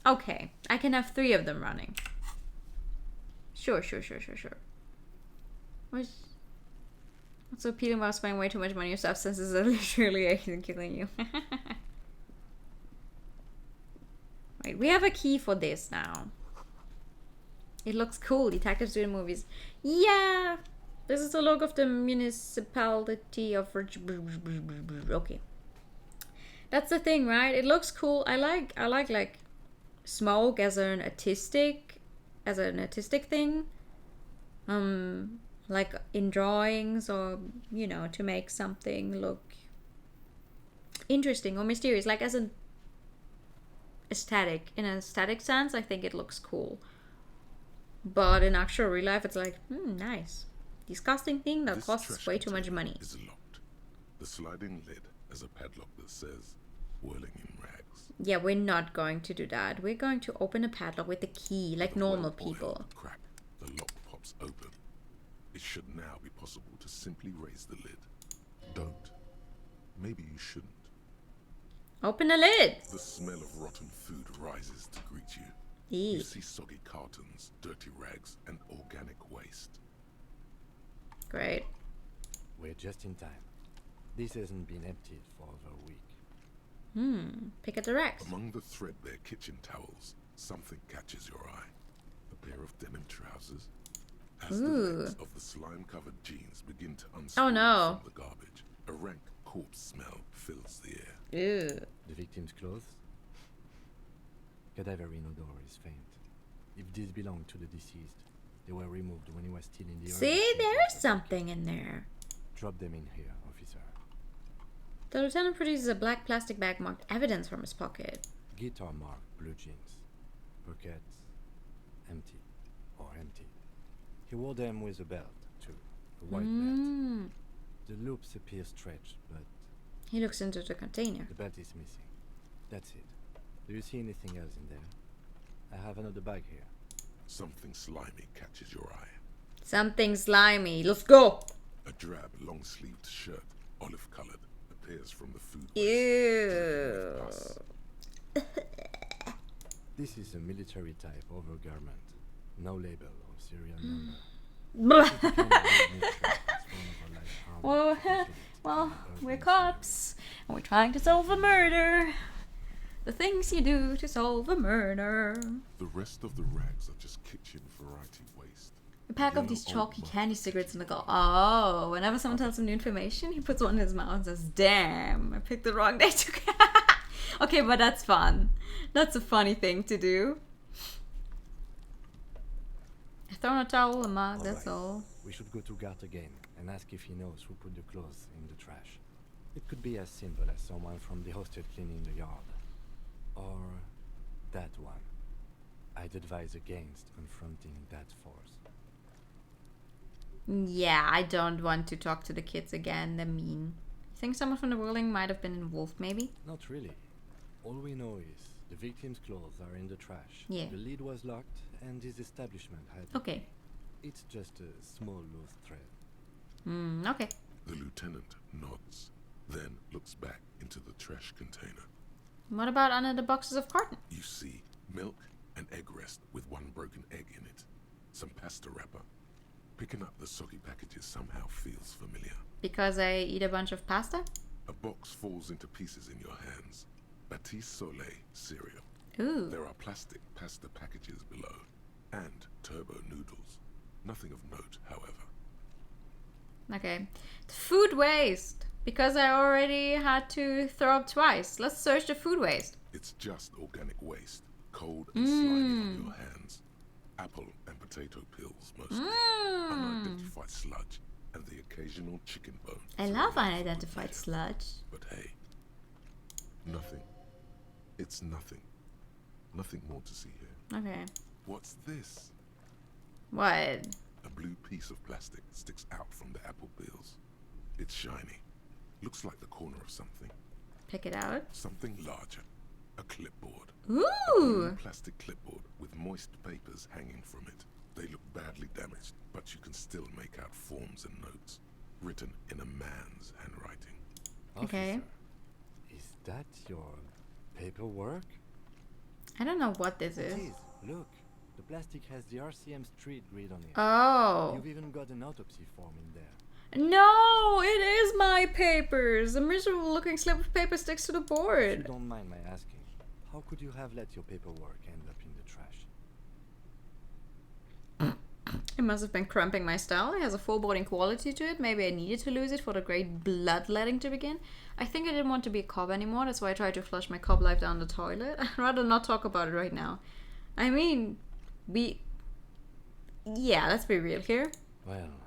Okay, I can have 3 of them running. Sure. What's so appealing about spending way too much money on substances that literally ain't killing you? Wait, we have a key for this now. It looks cool. Detectives do in movies. Yeah, this is the logo of the municipality of. Okay, that's the thing, right? It looks cool. I like smoke as an artistic thing. Like in drawings, or you know, to make something look interesting or mysterious, like as an aesthetic. In an aesthetic sense, I think it looks cool. But in actual real life, it's like, nice. Disgusting thing that costs way too much money. Is locked. The sliding lid has a padlock that says "whirling in rags." Yeah, we're not going to do that. We're going to open a padlock with a key, like normal people. Crack. The lock pops open. It should now be possible to simply raise the lid. Don't. Maybe you shouldn't. Open the lid. The smell of rotten food rises to greet you. Eee. You see soggy cartons, dirty rags, and organic waste. Great. We're just in time. This hasn't been emptied for over a week. Pick at the racks. Among the threadbare kitchen towels, something catches your eye. A pair of denim trousers. As the legs of the slime-covered jeans begin to unspool from the garbage, a rank corpse smell fills the air. Ew. The victim's clothes? Cadaverine odor is faint. If these belong to the deceased, they were removed when he was still in the See, there is something in there. Drop them in here, officer. The lieutenant produces a black plastic bag marked evidence from his pocket. Guitar marked blue jeans. Pockets empty or empty. He wore them with a belt, too. A white belt. The loops appear stretched, but... He looks into the container. The belt is missing. That's it. Do you see anything else in there? I have another bag here. Something slimy catches your eye. Something slimy. Let's go. A drab, long-sleeved shirt, olive-colored, appears from the food waste. Ew. This is a military type overgarment. No label or serial number. Well, we're cops, and we're trying to solve a murder. The things you do to solve a murder. The rest of the rags are just kitchen variety waste. A pack of these chalky candy cigarettes in the car. Oh, whenever someone tells him new information, he puts one in his mouth and says, "Damn, I picked the wrong day to." Okay, but that's fun. That's a funny thing to do. I've thrown a towel, a mug, that's all. We should go to Gart again and ask if he knows who put the clothes in the trash. It could be as simple as someone from the hostel cleaning the yard. Or that one. I'd advise against confronting that force. Yeah, I don't want to talk to the kids again. They're mean. You think someone from the ruling might have been involved, maybe? Not really. All we know is the victim's clothes are in the trash. Yeah. The lid was locked and his establishment had... Okay. It's just a small loose thread. Okay. The lieutenant nods, then looks back into the trash container. What about under the boxes of carton? You see milk and egg rest with one broken egg in it. Some pasta wrapper. Picking up the soggy packages somehow feels familiar. Because I eat a bunch of pasta? A box falls into pieces in your hands. Batiste Soleil cereal. Ooh. There are plastic pasta packages below. And turbo noodles. Nothing of note, however. Okay. Food waste. Because I already had to throw up twice. Let's search the food waste. It's just organic waste. Cold and slimy on your hands. Apple and potato peels mostly. Unidentified sludge. And the occasional chicken bone. I love unidentified sludge. But hey. Nothing. It's nothing. Nothing more to see here. Okay. What's this? What? A blue piece of plastic sticks out from the apple peels. It's shiny. Looks like the corner of something. Pick it out. Something larger. A clipboard. Ooh! A blue plastic clipboard with moist papers hanging from it. They look badly damaged, but you can still make out forms and notes. Written in a man's handwriting. Okay. Officer, is that your paperwork? I don't know what this is. It is. Look. The plastic has the RCM street grid on it. Oh. You've even got an autopsy form in there. No, it is my papers. A miserable looking slip of paper sticks to the If board. you don't mind my asking, how could you have let your paperwork end up in the trash? It must have been cramping my style. It has a foreboding quality to it. Maybe I needed to lose it for the great bloodletting to begin. I think I didn't want to be a cop anymore. That's why I tried to flush my cop life down the toilet. I'd rather not talk about it right now. I mean, yeah, let's be real here. Well...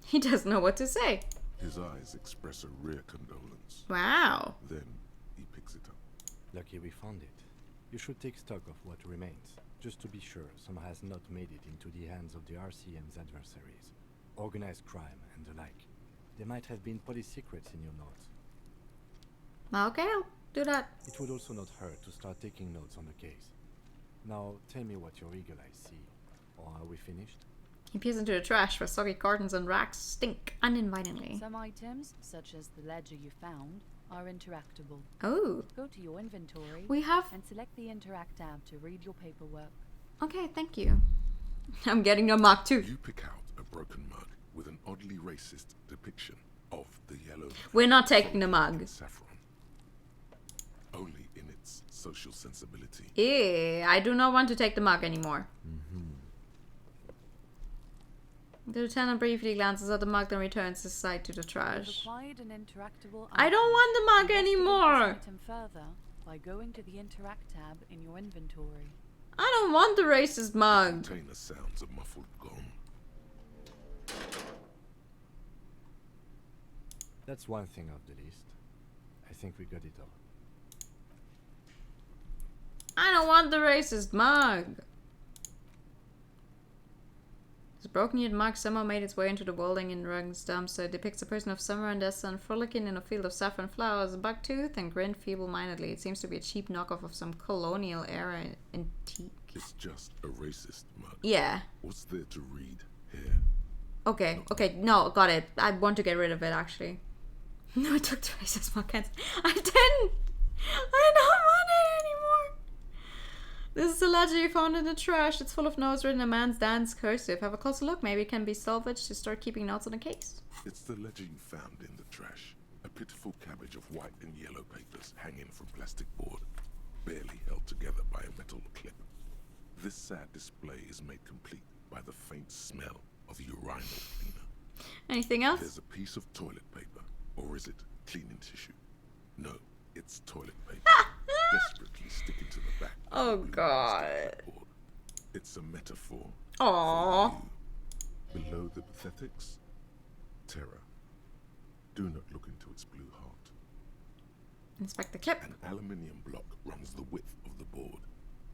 He doesn't know what to say. His eyes express a rare condolence. Wow. Then he picks it up. Lucky we found it. You should take stock of what remains, just to be sure some has not made it into the hands of the RCM's adversaries. Organized crime and the like. There might have been police secrets in your notes. Okay, I'll do that. It would also not hurt to start taking notes on the case. Now, tell me what your eagle eyes see. Or are we finished? He peers into the trash where soggy cartons and racks stink uninvitingly. Some items, such as the ledger you found, are interactable. Oh. Go to your inventory We have... and select the Interact tab to read your paperwork. Okay, thank you. I'm getting a mug too. You pick out a broken mug with an oddly racist depiction of the yellow. We're not taking the mug. Saffron. Only in its social sensibility. Yeah, I do not want to take the mug anymore. The lieutenant briefly glances at the mug, then returns his sight to the trash. Acquired an interactable I don't want the mug anymore. Item further by going to the Interact tab in your inventory. I don't want the racist mug. Container sounds a muffled gong. That's one thing off the list. I think we got it all. I don't want the racist mug. This broken-eared mug somehow made its way into the building in Rugg's dumpster. It depicts a person of summer and the sun frolicking in a field of saffron flowers, buck-toothed and grinned feeble-mindedly. It seems to be a cheap knockoff of some colonial-era antique. It's just a racist mug. Yeah. What's there to read here? Okay, okay, no, got it. I want to get rid of it, actually. No, I took the racist mug. I didn't! I don't want it anymore! This is a ledger you found in the trash. It's full of notes written in man's dance cursive. Have a closer look. Maybe it can be salvaged to start keeping notes on the case. It's the ledger you found in the trash. A pitiful cabbage of white and yellow papers hanging from plastic board, barely held together by a metal clip. This sad display is made complete by the faint smell of urinal cleaner. Anything else? There's a piece of toilet paper. Or is it cleaning tissue? No, it's toilet paper. Desperately sticking to the back. Oh god. It's a metaphor. Aww. Below the pathetics, terror. Do not look into its blue heart. Inspect the clip. An aluminium block runs the width of the board,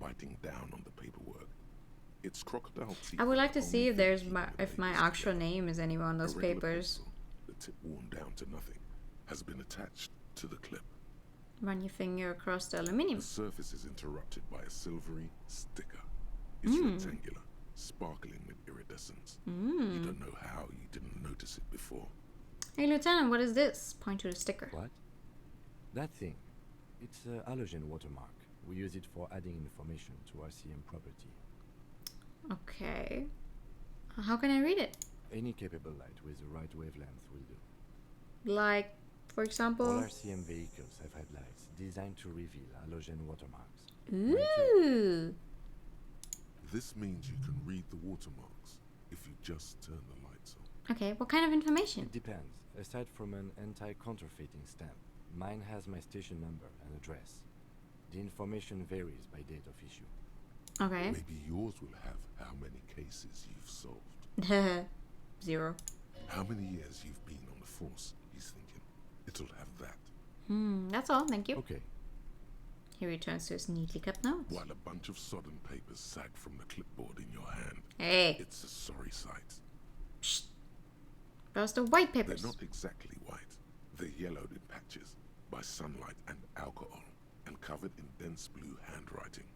biting down on the paperwork. It's crocodile teeth. I would like to see if there's my actual name is anywhere on those papers. The tip worn down to nothing has been attached to the clip. Run your finger across the aluminium. The surface is interrupted by a silvery sticker. It's rectangular, sparkling with iridescence. You don't know how you didn't notice it before. Hey, Lieutenant, what is this? Point to the sticker. What? That thing. It's a halogen watermark. We use it for adding information to RCM property. Okay. How can I read it? Any capable light with the right wavelength will do. Like, for example... All RCM vehicles have headlights designed to reveal halogen watermarks. Ooh. This means you can read the watermarks if you just turn the lights on. Okay, what kind of information? It depends. Aside from an anti-counterfeiting stamp, mine has my station number and address. The information varies by date of issue. Okay. Maybe yours will have how many cases you've solved. 0. How many years you've been on the force, he's thinking. It'll have that. That's all, thank you. Okay. He returns to his neatly cut notes. While a bunch of sodden papers sag from the clipboard in your hand. Hey. It's a sorry sight. Shh. Those are the white papers. They're not exactly white. They're yellowed in patches by sunlight and alcohol and covered in dense blue handwriting.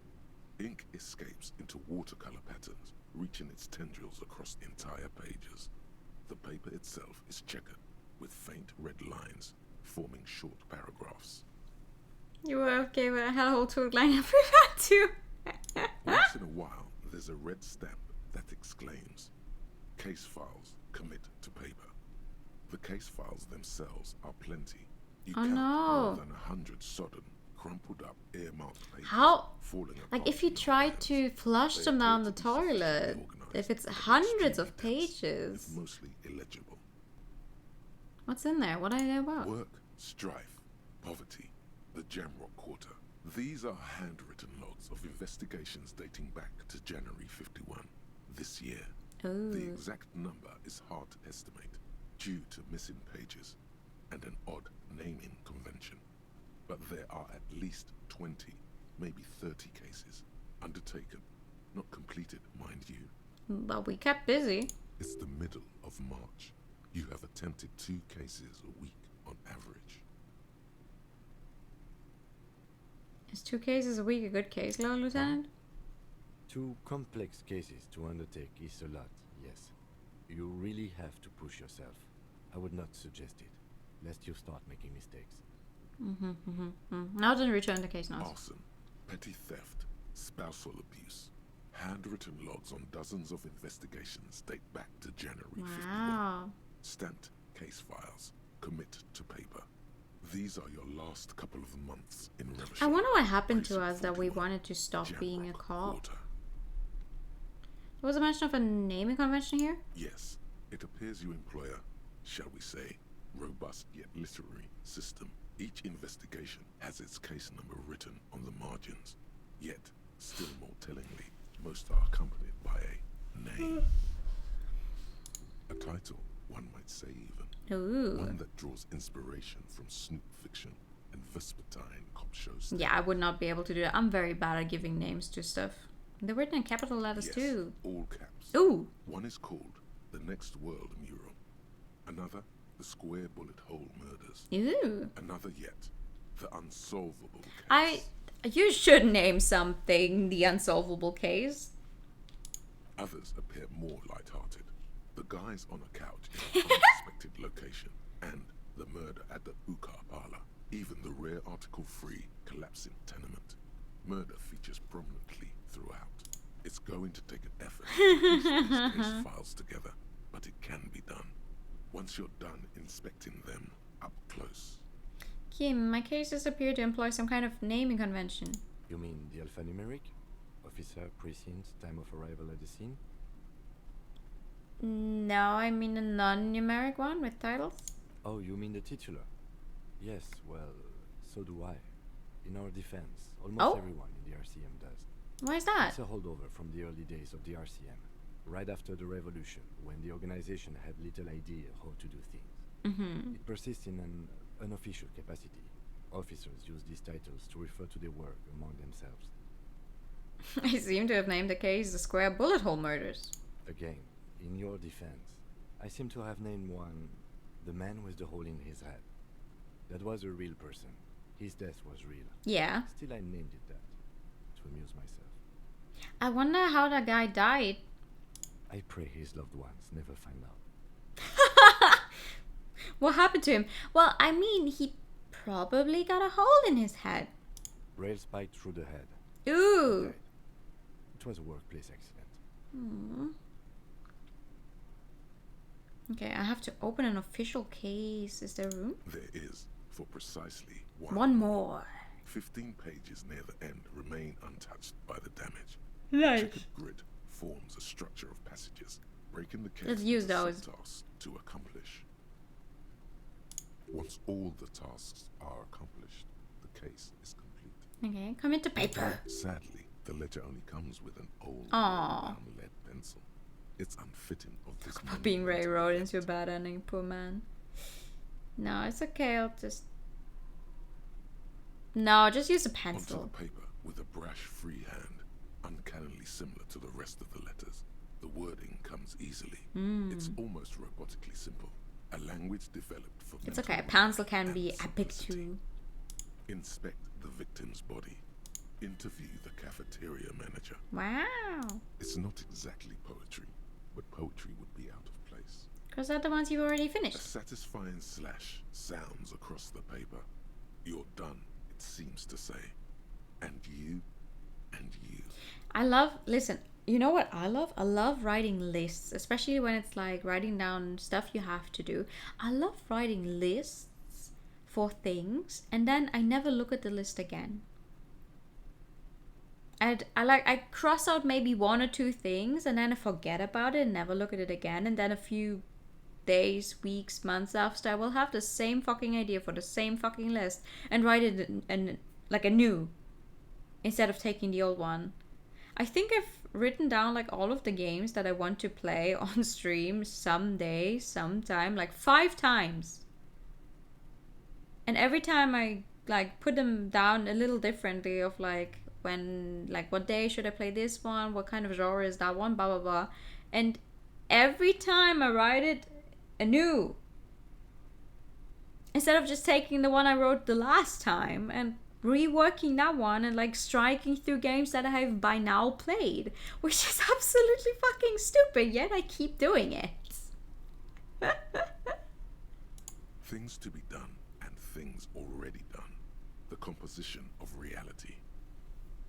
Ink escapes into watercolor patterns, reaching its tendrils across entire pages. The paper itself is checkered with faint red lines, forming short paragraphs. You were okay, but I had a whole twig line I forgot to. Once in a while, there's a red stamp that exclaims, "Case files commit to paper." The case files themselves are plenty. You count more than 100 sodden, crumpled up, earmarked papers. How? Falling like if you try to flush them down the toilet, if it's hundreds of pages. Mostly illegible. What's in there? What are they about? Work, strife, poverty, the Jamrock Quarter. These are handwritten logs of investigations dating back to January 51, this year. Ooh. The exact number is hard to estimate due to missing pages and an odd naming convention. But there are at least 20, maybe 30 cases undertaken, not completed, mind you. But we kept busy. It's the middle of March. You have attempted 2 cases a week on average. Is 2 cases a week a good case, Lieutenant? 2 complex cases to undertake is a lot, yes. You really have to push yourself. I would not suggest it, lest you start making mistakes. Now then return the case notes. Arson, petty theft, spousal abuse. Handwritten logs on dozens of investigations date back to January 51. Stamped case files. Commit to paper. These are your last couple of months in Revachol. I wonder what happened to us that we wanted to stop being a cop. There was a mention of a naming convention here? Yes. It appears you employ a, shall we say, robust yet literary system. Each investigation has its case number written on the margins. Yet, still more tellingly, most are accompanied by a name. A title, one might say even. Ooh. One that draws inspiration from snoop fiction and vespertine cop shows. Yeah, I would not be able to do that. I'm very bad at giving names to stuff. They're written in capital letters too. All caps. Ooh. One is called The Next World Mural. Another, The Square Bullet Hole Murders. Ooh. Another yet, The Unsolvable Case. You should name something The Unsolvable Case. Others appear more light-hearted. The guys on a couch in an unexpected location, and the murder at the Uka Parlor. Even the rare article-free collapsing tenement. Murder features prominently throughout. It's going to take an effort to piece these case files together, but it can be done. Once you're done inspecting them up close. Kim, my cases appear to employ some kind of naming convention. You mean the alphanumeric? Officer, precinct, time of arrival at the scene? No, I mean a non-numeric one with titles. Oh, you mean the titular? Yes, well, so do I. In our defense, almost everyone in the RCM does. Why is that? It's a holdover from the early days of the RCM, right after the revolution, when the organization had little idea how to do things. It persists in an unofficial capacity. Officers use these titles to refer to their work among themselves. I seem to have named the case The Square Bullet Hole Murders. Again, in your defense, I seem to have named one The Man with the Hole in His Head. That was a real person. His death was real. Yeah. Still, I named it that, to amuse myself. I wonder how that guy died. I pray his loved ones never find out. What happened to him? Well, I mean, he probably got a hole in his head. Rail spiked through the head. Ooh. It was a workplace accident. Okay, I have to open an official case. Is there room? There is, for precisely one more. 15 pages near the end remain untouched by the damage. Nice. The checkered grid forms a structure of passages, breaking the case Let's use into those. tasks to accomplish. Once all the tasks are accomplished, the case is complete. Okay, commit to paper. Sadly, the letter only comes with an old Aww. lead pencil. It's unfitting of this Being railroaded into a bad ending, poor man. No, it's okay, I'll just... No, just use a pencil. Onto the paper with a brash free hand, uncannily similar to the rest of the letters. The wording comes easily. It's almost robotically simple. A language developed for It's okay, a pencil can be epic too. Inspect the victim's body. Interview the cafeteria manager. Wow. It's not exactly poetry, but poetry would be out of place. Because they're the ones you've already A finished. satisfying slash sounds across the paper. You're done, it seems to say. And you, and you. I love, listen, you know what I love? I love writing lists, especially when it's like writing down stuff you have to do. I love writing lists for things, and then I never look at the list again. I cross out maybe one or two things, and then I forget about it and never look at it again, and then a few days, weeks, months after, I will have the same fucking idea for the same fucking list and write it in like a new instead of taking the old one. I think I've written down like all of the games that I want to play on stream someday, sometime, like 5 times. And every time I like put them down a little differently of like when, like what day should I play this one, what kind of genre is that one, blah blah blah. And every time I write it anew. Instead of just taking the one I wrote the last time and reworking that one and like striking through games that I have by now played, which is absolutely fucking stupid, yet I keep doing it. Things to be done and things already done. the composition of reality.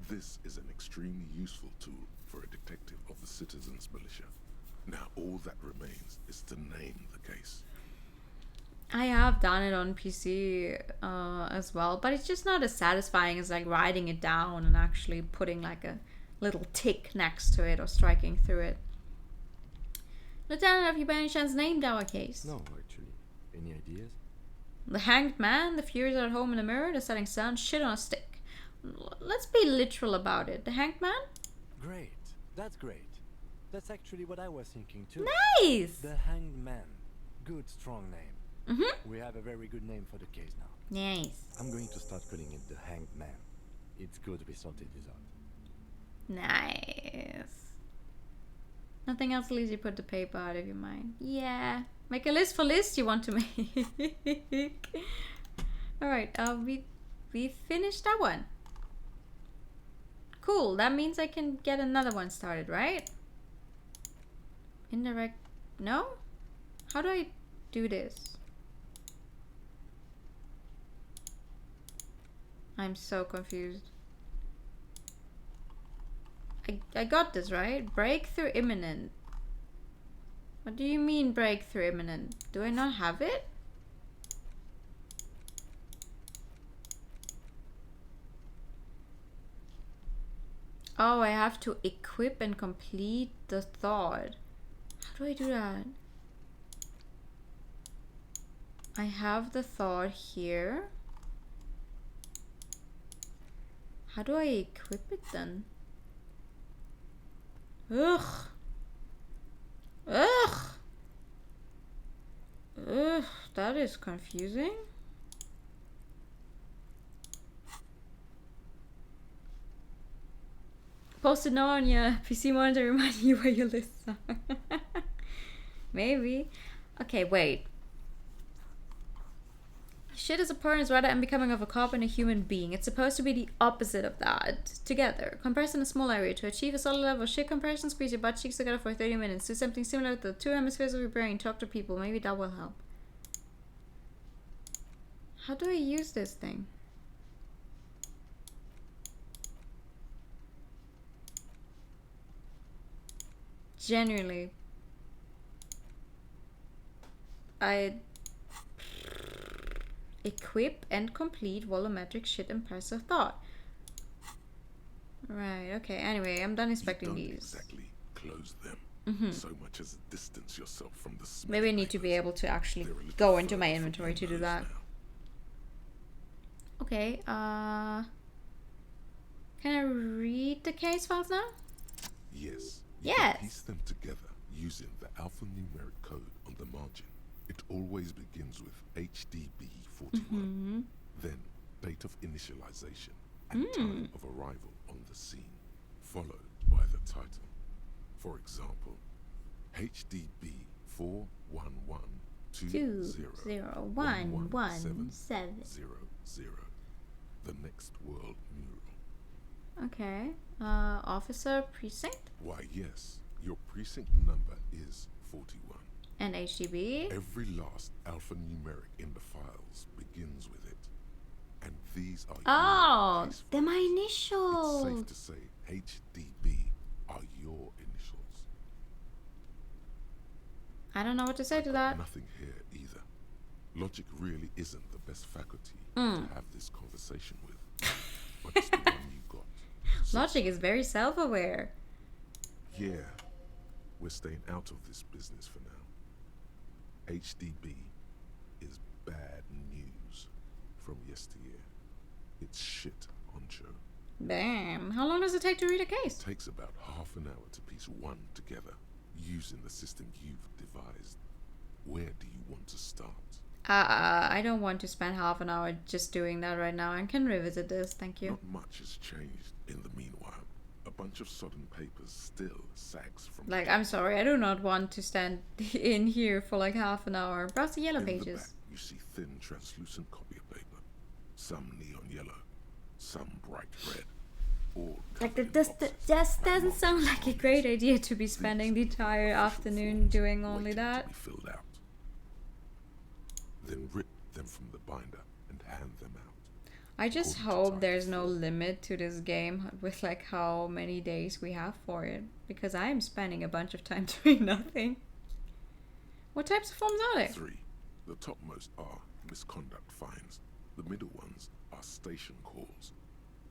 This is an extremely useful tool for a detective of the Citizens Militia. Now all that remains is to name the case. I have done it on PC as well, but it's just not as satisfying as like writing it down and actually putting like a little tick next to it or striking through it. Lieutenant, have you by any chance named our case? No, actually. Any ideas? The hanged man, the furious at home in the mirror, the setting sun, shit on a stick. Let's be literal about it. The hanged man? Great. That's great. That's actually what I was thinking too. Nice! The hanged man. Good, strong name. We have a very good name for the case now. Nice. I'm going to start calling it the hanged man. It's good we sorted this out. Nice. Nothing else leaves you put the paper out of your mind. Yeah. Make a list for lists you want to make. Alright, we finished that one. Cool, that means I can get another one started, right? Indirect... No? How do I do this? I'm so confused. I got this, right? Breakthrough imminent. What do you mean breakthrough imminent? Do I not have it? Oh, I have to equip and complete the thought. How do I do that? I have the thought here. How do I equip it then? Ugh. Ugh. Ugh, that is confusing. Post-it note on your PC monitor reminding you where your lists are. Maybe. Okay, wait. Shit is a partner's rather and becoming of a cop and a human being. It's supposed to be the opposite of that. Together. Compress in a small area. To achieve a solid level of shit compression, squeeze your butt cheeks together for 30 minutes. Do something similar to the two hemispheres of your brain. Talk to people. Maybe that will help. How do I use this thing? Genuinely. I... Equip and complete volumetric shit impressive thought. Right, okay, anyway, I'm done inspecting these. Exactly close them. So much as distance yourself from the smell. Maybe I need to be able to actually go into my inventory to do that. Now. Okay, can I read the case files now? Yes. Yes. Piece them together using the alphanumeric code on the margin. It always begins with HDB 41, then date of initialization and time of arrival on the scene, followed by the title. For example, HDB 41120111700, the next world mural. Okay, officer precinct? Why yes, your precinct number is 41. And HDB? Every last alphanumeric in the files begins with it. And these are oh, your case they're my files. initials. It's safe to say HDB are your initials. I don't know what to say to that. Nothing here either. Logic really isn't the best faculty to have this conversation with. But it's the one you got. So Logic is very self-aware. yeah, we're staying out of this business for now. HDB is bad news from yesteryear. It's shit, honcho. Damn. How long does it take to read a case? It takes about half an hour to piece one together using the system you've devised. Where do you want to start? I don't want to spend half an hour just doing that right now. I can revisit this, thank you. Not much has changed in the meanwhile. A bunch of sodden papers still sags from... Like, I'm sorry, I do not want to stand in here for like half an hour. Browse the yellow In pages. the back, you see thin, translucent copy of paper. Some neon yellow, some bright red. All Like, that just doesn't sound like a great idea to be spending the entire afternoon doing only that. be filled out. Then rip them from the binder and hand them out. I just hope there's no limit to this game with like how many days we have for it, because I am spending a bunch of time doing nothing. What types of forms are there? 3. The topmost are misconduct fines. The middle ones are station calls.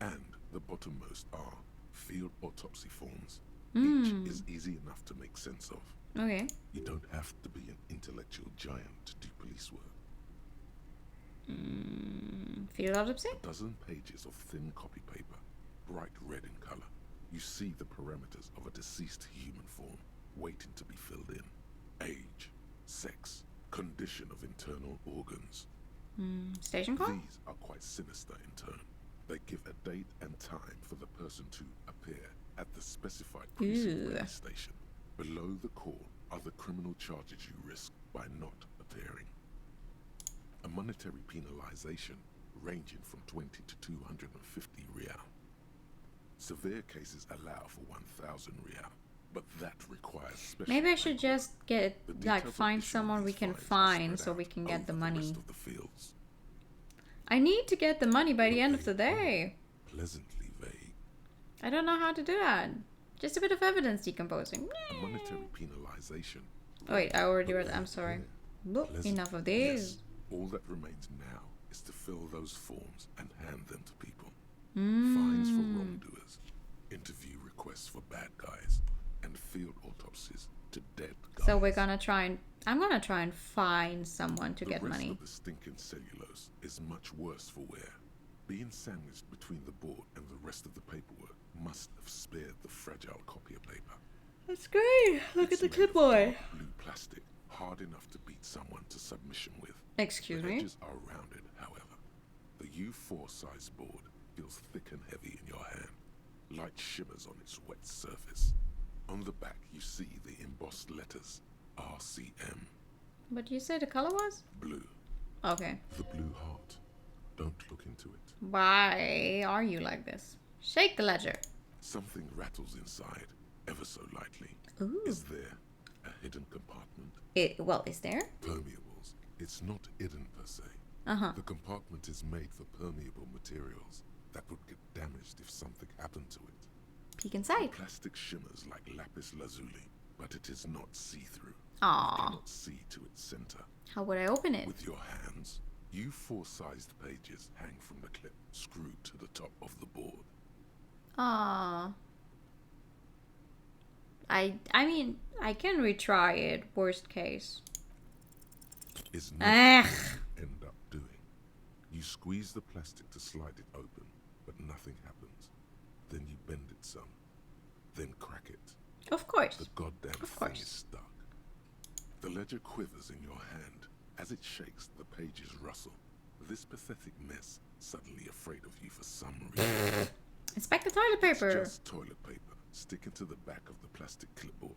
And the bottommost are field autopsy forms. Each is easy enough to make sense of. Okay. You don't have to be an intellectual giant to do police work. Field autopsy? A dozen pages of thin copy paper, bright red in color. You see the parameters of a deceased human form waiting to be filled in. Age, sex, condition of internal organs. Station call? These are quite sinister in turn. They give a date and time for the person to appear at the specified precinct police station. Below the call are the criminal charges you risk by not appearing. A monetary penalization ranging from 20 to 250 real. Severe cases allow for 1,000 real, but that requires special. Maybe I should just get like find someone we can find so we can get the money. I need to get the money by the end of the day. Pleasantly vague. I don't know how to do that. Just a bit of evidence decomposing. A monetary penalization. Oh, wait, I already read. I'm sorry. Look, enough of these. Yes, all that remains now is to fill those forms and hand them to people. Mm. Fines for wrongdoers, interview requests for bad guys, and field autopsies to dead guys. So we're gonna try and I'm gonna try and find someone to get money. The rest of the stinking cellulose is much worse for wear. Being sandwiched between the board and the rest of the paperwork must have spared the fragile copier paper. That's great. Look at the clipboard. Blue plastic, hard enough to beat someone to submission with. Excuse me. The edges are rounded, however. The U4 size board feels thick and heavy in your hand. Light shimmers on its wet surface. On the back, you see the embossed letters RCM. But you said the color was? Blue. Okay. The blue heart. Don't look into it. Why are you like this? Shake the ledger. Something rattles inside, ever so lightly. Ooh. Is there a hidden compartment? Well, is there? Permeables. It's not hidden per se. The compartment is made for permeable materials that would get damaged if something happened to it. Peek inside. The plastic shimmers like lapis lazuli, but it is not see-through. Aww. You cannot see to its center. How would I open it? With your hands, U4-sized pages hang from the clip screwed to the top of the board. Aww. I mean, I can retry it, worst case. Is not what you end up doing. You squeeze the plastic to slide it open, but nothing happens. Then you bend it some, then crack it. Of course. The goddamn thing is stuck. The ledger quivers in your hand. As it shakes, the pages rustle. This pathetic mess suddenly afraid of you for some reason. Inspect the toilet paper. It's just toilet paper sticking to the back of the plastic clipboard.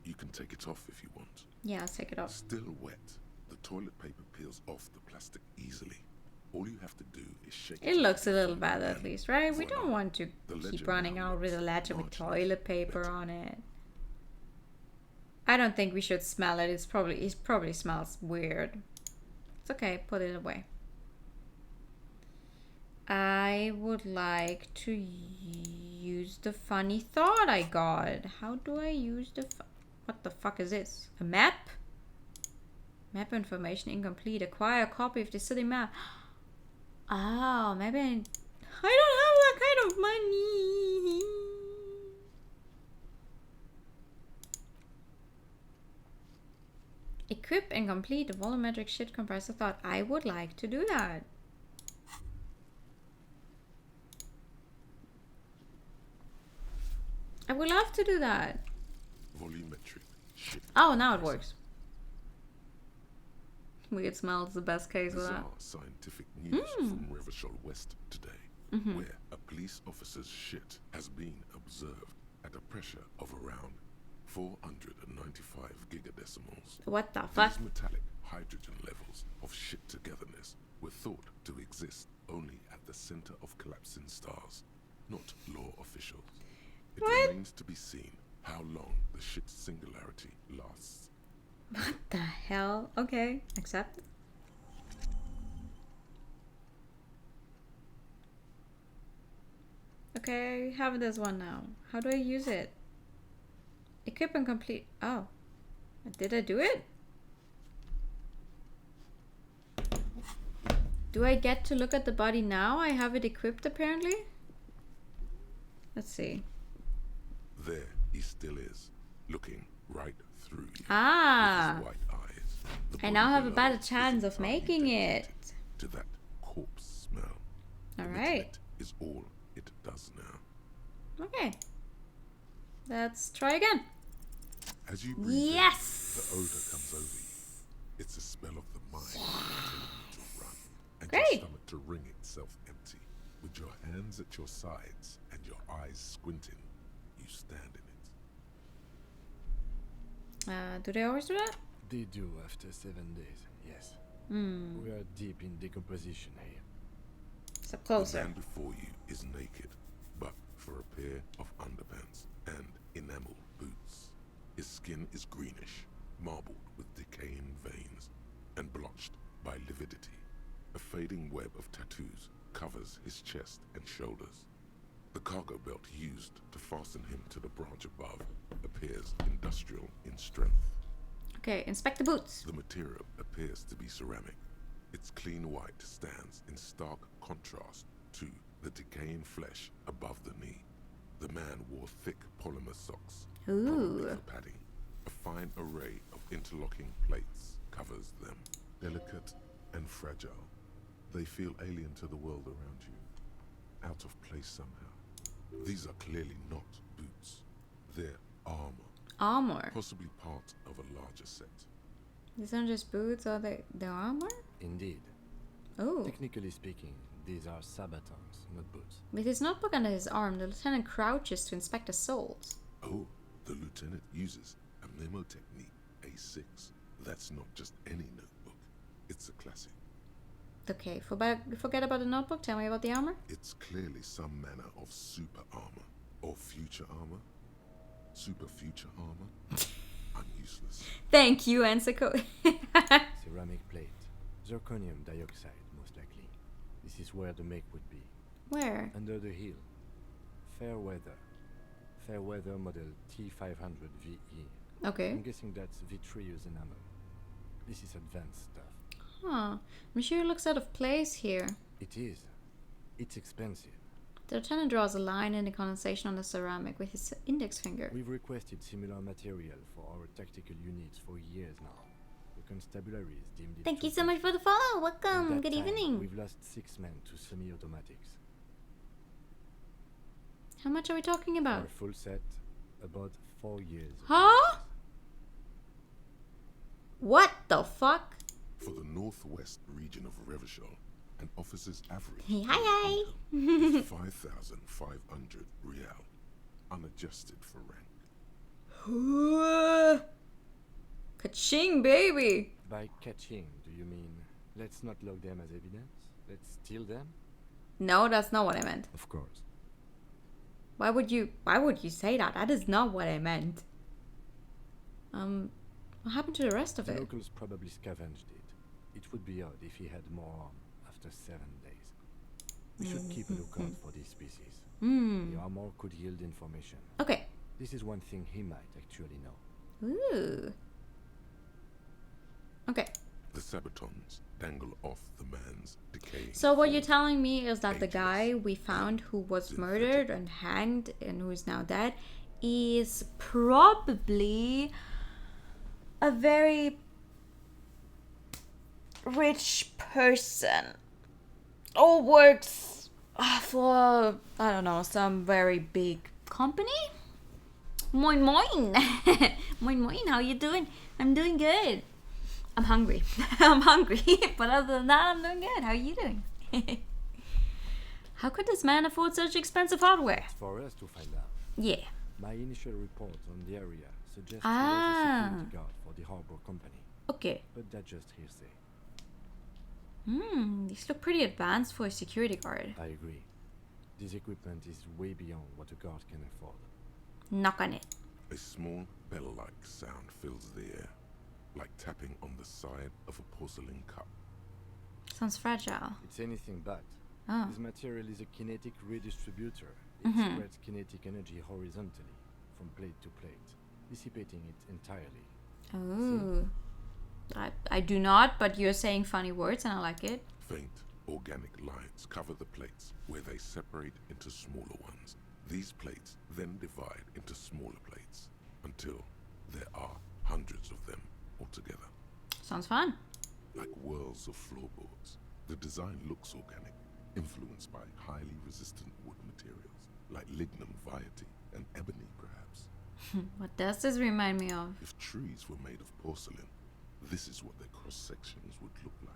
You can take it off if you want. Yeah, I'll take it off. Still wet, the toilet paper peels off the plastic easily. All you have to do is shake it. It looks a little bad at least, right? We don't want to keep running out with a ledger with toilet paper on it. I don't think we should smell it. It probably smells weird. It's okay, put it away. I would like to use the funny thought I got. How do I use the what the fuck is this? A map? Map information incomplete. Acquire a copy of the city map. Oh, maybe I don't have that kind of money. Equip and complete the volumetric shit compressor thought. I would like to do that. I would love to do that. Volumetric shit. Oh, now it works. Weird smells the best case of that. Scientific news from Revachol West today, where a police officer's shit has been observed at a pressure of around 495 gigadecimals. What the fuck? These metallic hydrogen levels of shit togetherness were thought to exist only at the center of collapsing stars, not law officials. It remains to be seen how long the shit singularity lasts. What the hell? Okay, accept. Okay, I have this one now. How do I use it? Equip and complete. Oh. Did I do it? Do I get to look at the body now? I have it equipped apparently. Let's see. There he still is, looking right through you. Ah. With his white eyes. The I now body have a below better chance of making it. to that corpse smell. Alright. Is all it does now. Okay. Let's try again. As you breathe yes! in, the odor comes over you. It's a smell of the mind telling you to run and Great. your stomach to wring itself empty. With your hands at your sides and your eyes squinting, you stand in it. Do they always do that? They do after 7 days, yes. Hmm. We are deep in decomposition here. Step closer. The man before you is naked, but for a pair of underpants and enamel boots. His skin is greenish, marbled with decaying veins, and blotched by lividity. A fading web of tattoos covers his chest and shoulders. The cargo belt used to fasten him to the branch above appears industrial in strength. Okay, inspect the boots. The material appears to be ceramic. Its clean white stands in stark contrast to the decaying flesh above the knee. The man wore thick polymer socks, probably for padding. A fine array of interlocking plates covers them. Delicate and fragile, they feel alien to the world around you, out of place somehow. These are clearly not boots. They're armor. Armor? Possibly part of a larger set. These aren't just boots, are they? They're armor? Indeed. Oh. Technically speaking, these are sabatons, not boots. With his notebook under his arm, the lieutenant crouches to inspect the soles. Oh, the lieutenant uses a memo technique, A6. That's not just any notebook. It's a classic. Okay, forget about the notebook. Tell me about the armor. It's clearly some manner of super armor. Or future armor. Super future armor. I'm useless. Thank you, Ensiko. Ceramic plate. Zirconium dioxide, most likely. This is where the make would be. Where? Under the heel. Fair weather. Fair weather model T500 VE. Okay. I'm guessing that's vitreous enamel. This is advanced stuff. Huh. I'm sure it looks out of place here. It is. It's expensive. The lieutenant draws a line in the condensation on the ceramic with his index finger. We've requested similar material for our tactical units for years now. The constabulary is deemed it. Thank you so much for the follow. Welcome. Good time, evening. We've lost 6 men to semi-automatics. How much are we talking about? Our full set, about 4 years. Huh? What the fuck? For the northwest region of Revachol, an officer's average Hi. is 5,500 real, unadjusted for rank. Ka-ching, baby! By catching, do you mean let's not log them as evidence? Let's steal them? No, that's not what I meant. Of course. Why would you say that? That is not what I meant. What happened to the rest of The it? locals probably scavenged it. It would be odd if he had more arm after 7 days. We should keep a lookout for these species. The armor could yield information. Okay. This is one thing he might actually know. Ooh. Okay. The sabatons dangle off the man's decaying. So what you're telling me is that the guy we found who was murdered and hanged and who is now dead is probably a very rich person or works for, I don't know, some very big company? Moin moin! Moin moin, how you doing? I'm doing good. I'm hungry. I'm hungry, but other than that, I'm doing good. How are you doing? How could this man afford such expensive hardware? It's for us to find out. Yeah. My initial report on the area suggests he was a security guard for the harbor company. Okay. But that's just hearsay. These look pretty advanced for a security guard. I agree. This equipment is way beyond what a guard can afford. Knock on it. A small bell-like sound fills the air, like tapping on the side of a porcelain cup. Sounds fragile. It's anything but. Oh. This material is a kinetic redistributor. It Mhm. spreads kinetic energy horizontally, from plate to plate, dissipating it entirely. Oh. I do not, but you're saying funny words and I like it. Faint organic lines cover the plates where they separate into smaller ones. These plates then divide into smaller plates until there are hundreds of them altogether. Sounds fun. Like whirls of floorboards, the design looks organic, influenced by highly resistant wood materials like lignum vitae and ebony perhaps. What does this remind me of? If trees were made of porcelain, this is what their cross-sections would look like.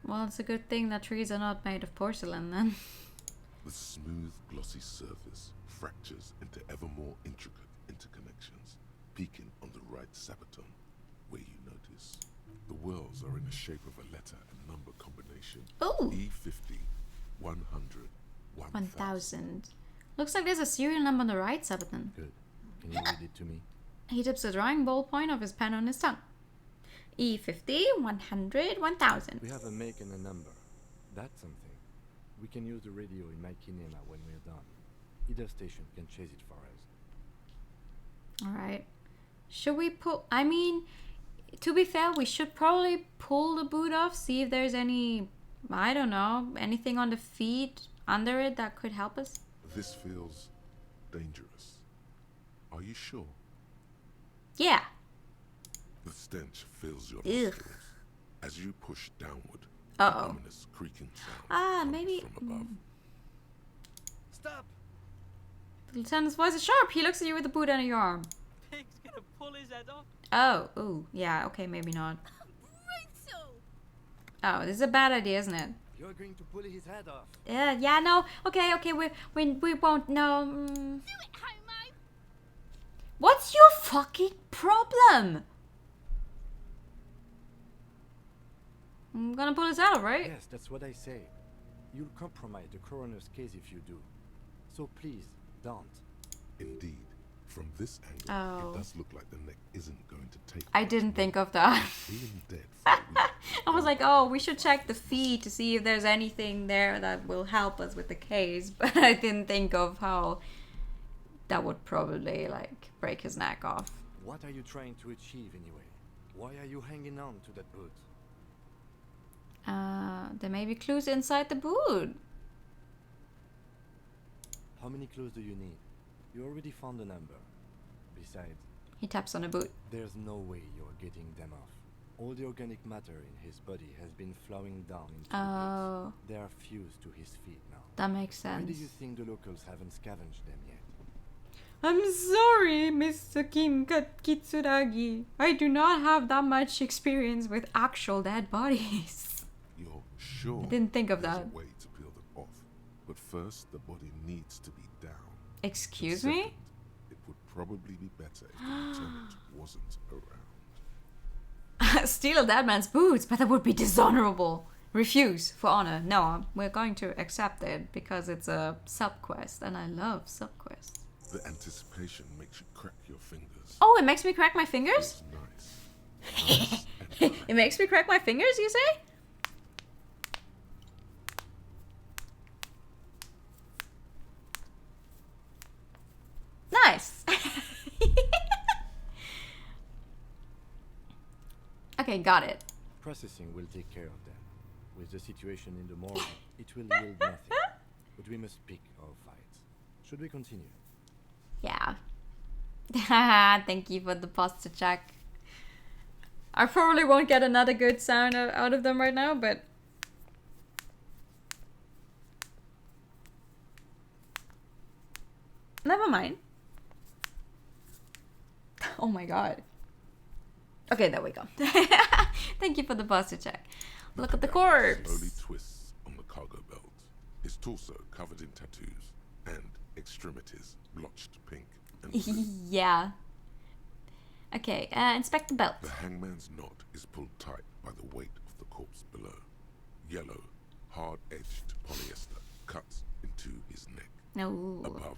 Well, it's a good thing that trees are not made of porcelain then. The smooth, glossy surface fractures into ever more intricate interconnections, peaking on the right sabaton, where you notice the whirls are in the shape of a letter and number combination. Ooh. E50, 100, 1000. Looks like there's a serial number on the right sabaton. Good. Can you read it to me? He dips the drawing ballpoint of his pen on his tongue. E50, 100, 1000. We have a make and a number. That's something. We can use the radio in my kinema when we're done. Either station can chase it for us. Alright. Should we pull... I mean, to be fair, we should probably pull the boot off, see if there's any... I don't know, anything on the feet under it that could help us. This feels dangerous. Are you sure? Yeah. The stench fills your Ugh. nostrils as you push downward. Uh-oh. An ominous creaking sound Maybe... from above. Stop! The lieutenant's voice is sharp. He looks at you with the boot under your arm. Pig's gonna pull his head off. Oh, ooh, yeah, okay, maybe not. Brutal! Oh, this is a bad idea, isn't it? You're going to pull his head off. Yeah, no. Okay, we won't. No. Do it, homo! What's your fucking problem? I'm gonna pull this out, right? Yes, that's what I say. You'll compromise the coroner's case if you do. So please, don't. Indeed, from this angle, Oh. it does look like the neck isn't going to take. I didn't think of that. Being dead for a week. I was like, oh, we should check the feet to see if there's anything there that will help us with the case. But I didn't think of how that would probably, like, break his neck off. What are you trying to achieve anyway? Why are you hanging on to that boot? There may be clues inside the boot. How many clues do you need? You already found a number. Besides, He taps on the boot. there's no way you're getting them off. All the organic matter in his body has been flowing down into the Oh. boots. They are fused to his feet now. That makes Why do sense. you think the locals haven't scavenged them yet? I'm sorry, Mr. Kim Kitsuragi. I do not have that much experience with actual dead bodies. You're sure? I didn't think of there's that. a way to peel them off, but first the body needs to be down. Excuse And me? second, it would probably be better if the lieutenant wasn't around. Steal a dead man's boots, but that would be dishonorable. Refuse for honor. No, we're going to accept it because it's a sub-quest, and I love sub-quests. The anticipation makes you crack your fingers. Oh, it makes me crack my fingers? It's nice. It makes me crack my fingers, you say? Nice. Okay, got it. Processing will take care of them. With the situation in the morning, it will yield nothing. But we must pick our fights. Should we continue? Yeah. Thank you for the posture check. I probably won't get another good sound out of them right now, but... Never mind. Oh my god. Okay, there we go. Thank you for the posture check. Look at the corpse. Slowly twists on the cargo belt. His torso covered in tattoos and extremities blotched pink and blue. Yeah. Okay, inspect the belt. The hangman's knot is pulled tight by the weight of the corpse below. Yellow, hard-edged polyester cuts into his neck. No. Above,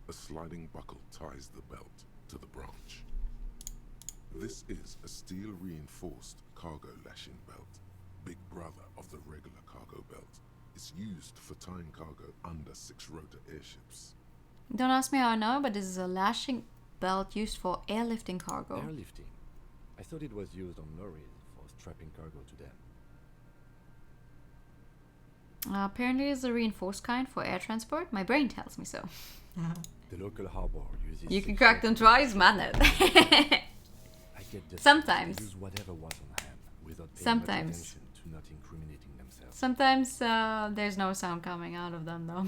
a sliding buckle ties the belt to the branch. This is a steel-reinforced cargo lashing belt, big brother of the regular cargo belt. It's used for tying cargo under 6-rotor airships. Don't ask me how I know, but this is a lashing belt used for airlifting cargo. Airlifting? I thought it was used on lorries for strapping cargo to them. Apparently it's a reinforced kind for air transport. My brain tells me so. The local harbor uses... You can crack them twice, man. I get the Sometimes. They use whatever was on hand without paying Sometimes. much attention to not incriminating themselves. Sometimes there's no sound coming out of them though.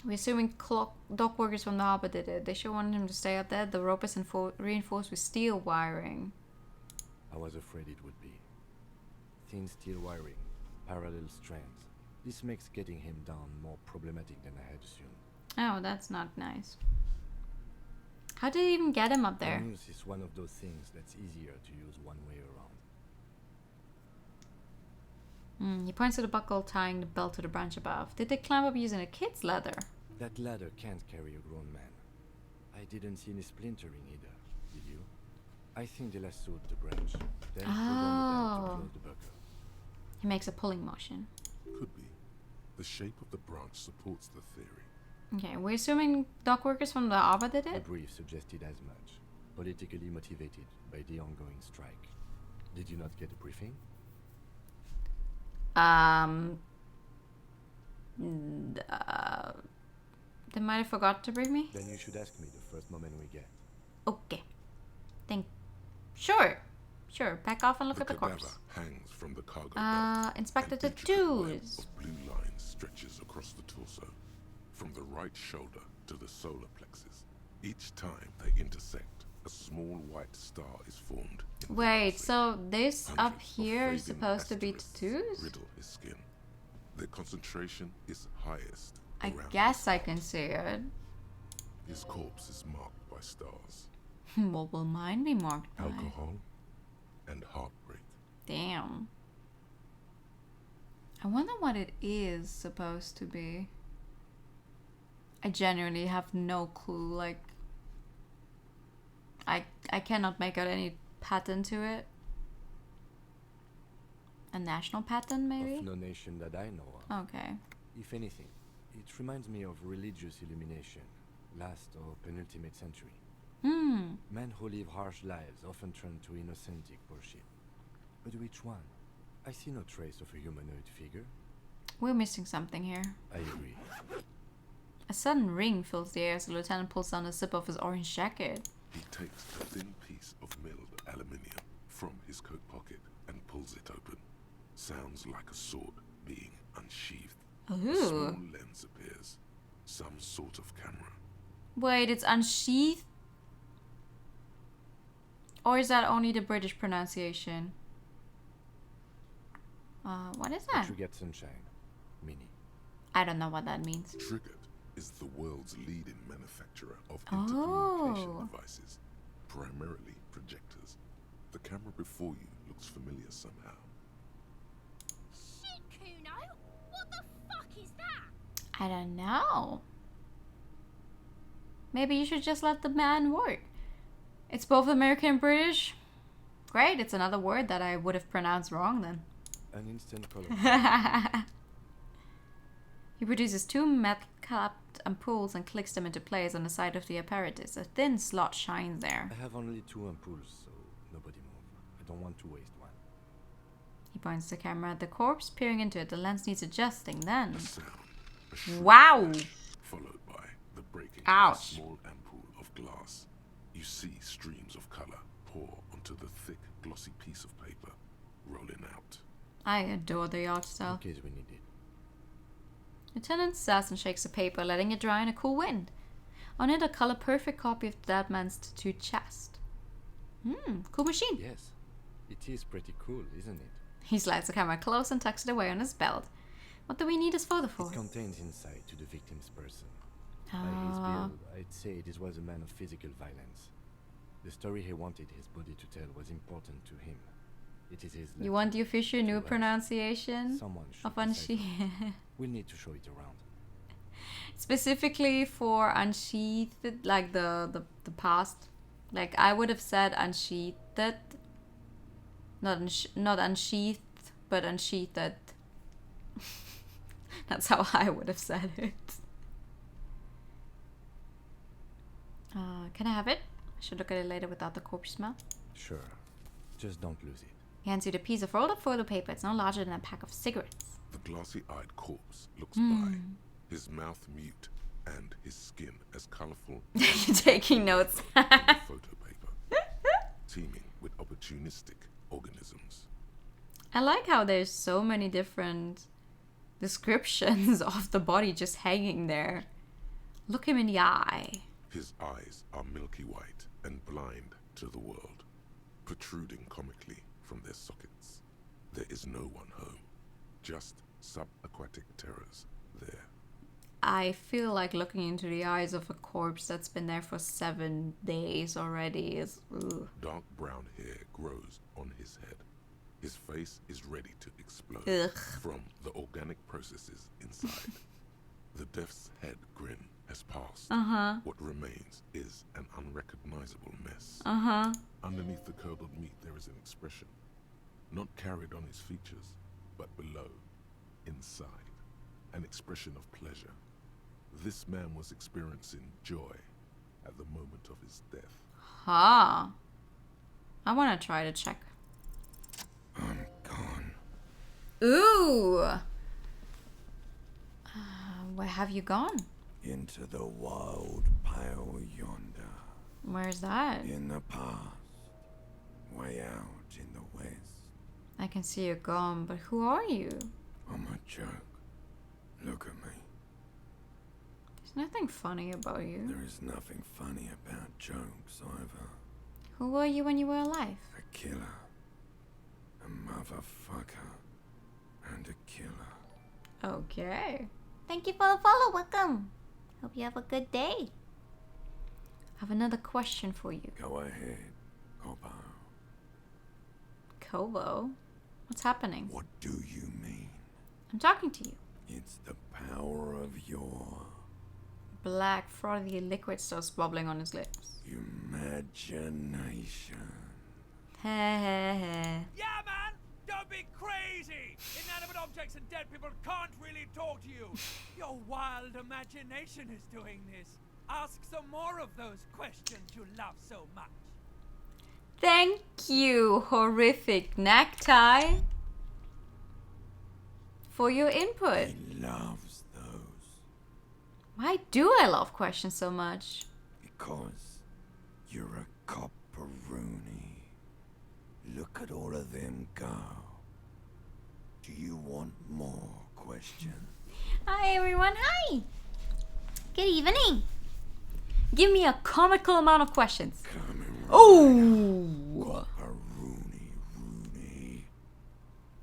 We're assuming dock workers from the harbor did it. They sure wanted him to stay up there. The rope is reinforced with steel wiring. I was afraid it would be. Thin steel wiring, parallel strands. This makes getting him down more problematic than I had assumed. Oh, that's not nice. How did he even get him up there? The noose is one of those things that's easier to use one way around. He points to the buckle tying the belt to the branch above. Did they climb up using a kid's ladder? That ladder can't carry a grown man. I didn't see any splintering either, did you? I think they lassoed the branch, then pulled on the belt to close the buckle. He makes a pulling motion. Could be. The shape of the branch supports the theory. Okay, we're assuming dock workers from the harbor did The it? brief suggested as much, politically motivated by the ongoing strike. Did you not get a briefing? They might have forgot to bring me. Then you should ask me the first moment we get. Okay. Sure. Back off and look at the cadaver corpse. hangs from the cargo belt. Inspect the and intricate web tattoos. of blue line stretches across the torso, from the right shoulder to the solar plexus. Each time they intersect, a small white star is formed. Wait, so this up Hundreds of here is fading supposed to be asterisks tattoos? riddle his skin. Their concentration is highest I around guess I can see it. his corpse is marked by stars. What will mine be marked by? Alcohol and heartbreak. Damn. I wonder what it is supposed to be. I genuinely have no clue. Like, I cannot make out any pattern to it. A national pattern, maybe? Of no nation that I know of. Okay. If anything, it reminds me of religious illumination, last or penultimate century. Men who live harsh lives often turn to inauthentic worship. But which one? I see no trace of a humanoid figure. We're missing something here. I agree. A sudden ring fills the air as the lieutenant pulls down the zip of his orange jacket. He takes a thin piece of milled aluminium from his coat pocket and pulls it open. Sounds like a sword being unsheathed. Ooh. A small lens appears. Some sort of camera. Wait, it's unsheathed? Or is that only the British pronunciation? What is that? Triggered Sunshine. Mini. I don't know what that means. Triggered is the world's leading manufacturer of intercommunication devices, primarily projectors. The camera before you looks familiar somehow. Shit, Kuno! What the fuck is that? I don't know. Maybe you should just let the man work. It's both American and British. Great, it's another word that I would have pronounced wrong then. An instant color. He produces two metal-capped ampoules and clicks them into place on the side of the apparatus. A thin slot shines there. I have only 2 ampoules, so nobody move. I don't want to waste one. He points the camera at the corpse, peering into it. The lens needs adjusting then. A sound, a shrill Wow! flash, followed by the breaking Ouch. of a small ampoule of glass. You see streams of color pour onto the thick, glossy piece of paper, rolling out. I adore the art style. In case we need it. Lieutenant says and shakes the paper, letting it dry in a cool wind. On it, a color-perfect copy of the dead man's tattooed chest. Cool machine. Yes, it is pretty cool, isn't it? He slides the camera close and tucks it away on his belt. What do we need his photo for? It contains insight to the victim's person. By his build, I'd say this was a man of physical violence. The story he wanted his body to tell was important to him. It is his You want the official new us. pronunciation Someone should of decide unsheathed? on. We'll need to show it around. Specifically for unsheathed, like the past. Like I would have said unsheathed, not unsheathed, but unsheathed. That's how I would have said it. Can I have it? I should look at it later without the corpse smell. Sure. Just don't lose it. He hands you the piece of rolled up photo paper. It's no larger than a pack of cigarettes. The glossy-eyed corpse looks by, his mouth mute and his skin as colorful You're taking notes. as the photo paper, teeming with opportunistic organisms. I like how there's so many different descriptions of the body just hanging there. Look him in the eye. His eyes are milky white and blind to the world, protruding comically from their sockets. There is no one home, just subaquatic terrors there. I feel like looking into the eyes of a corpse that's been there for 7 days already is... Ugh. Dark brown hair grows on his head. His face is ready to explode from the organic processes inside. The death's head grin has passed. What remains is an unrecognizable mess. Underneath the curdled meat there is an expression, not carried on his features, but below, inside, an expression of pleasure. This man was experiencing joy at the moment of his death. I want to try to check. I'm gone. Ooh! Where have you gone? Into the wild pale yonder. Where's that? In the past. Way out in the west. I can see you're gone, but who are you? I'm a joke. Look at me. There's nothing funny about you. There is nothing funny about jokes either. Who were you when you were alive? A killer. A motherfucker. And a killer. Okay. Thank you for the follow. Welcome. Hope you have a good day. I have another question for you. Go ahead, Kobo. Kobo? What's happening? What do you mean? I'm talking to you. It's the power of your... Black, frothy liquid starts bubbling on his lips. Imagination. Yeah, man! Don't be crazy! Inanimate objects and dead people can't really talk to you. Your wild imagination is doing this. Ask some more of those questions you love so much. Thank you, horrific necktie, for your input. He loves those. Why do I love questions so much? Because you're a copperoonie. Look at all of them go. Do you want more questions? Hi everyone, hi! Good evening. Give me a comical amount of questions. Oh! Rooney.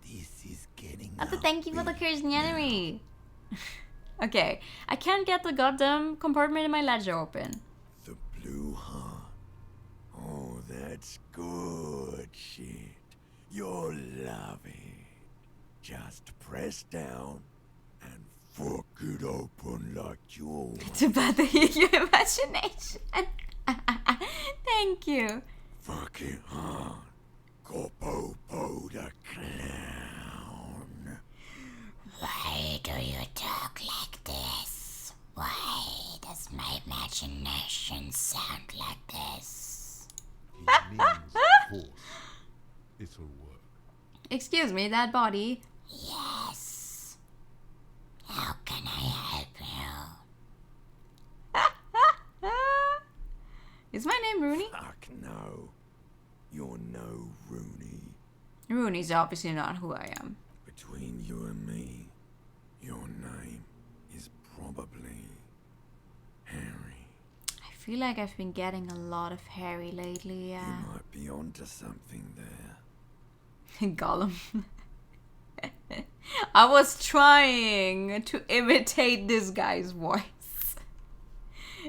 This is getting Thank you for the Kurznianary. Okay, I can't get the goddamn compartment in my ledger open. The blue heart. Oh, that's good shit. You'll love it. Just press down and fuck it open like you. It's about to hear your imagination. Thank you. Fuck it hard. Go-po-po the clown. Why do you talk like this? Why does my imagination sound like this? He means force. It'll work. Excuse me, that body. Yes. How can I help you? Is my name Rooney? Fuck no. You're no Rooney. Rooney's obviously not who I am. Between you and me, your name is probably Harry. I feel like I've been getting a lot of Harry lately, You might be onto something there. Gollum. I was trying to imitate this guy's voice.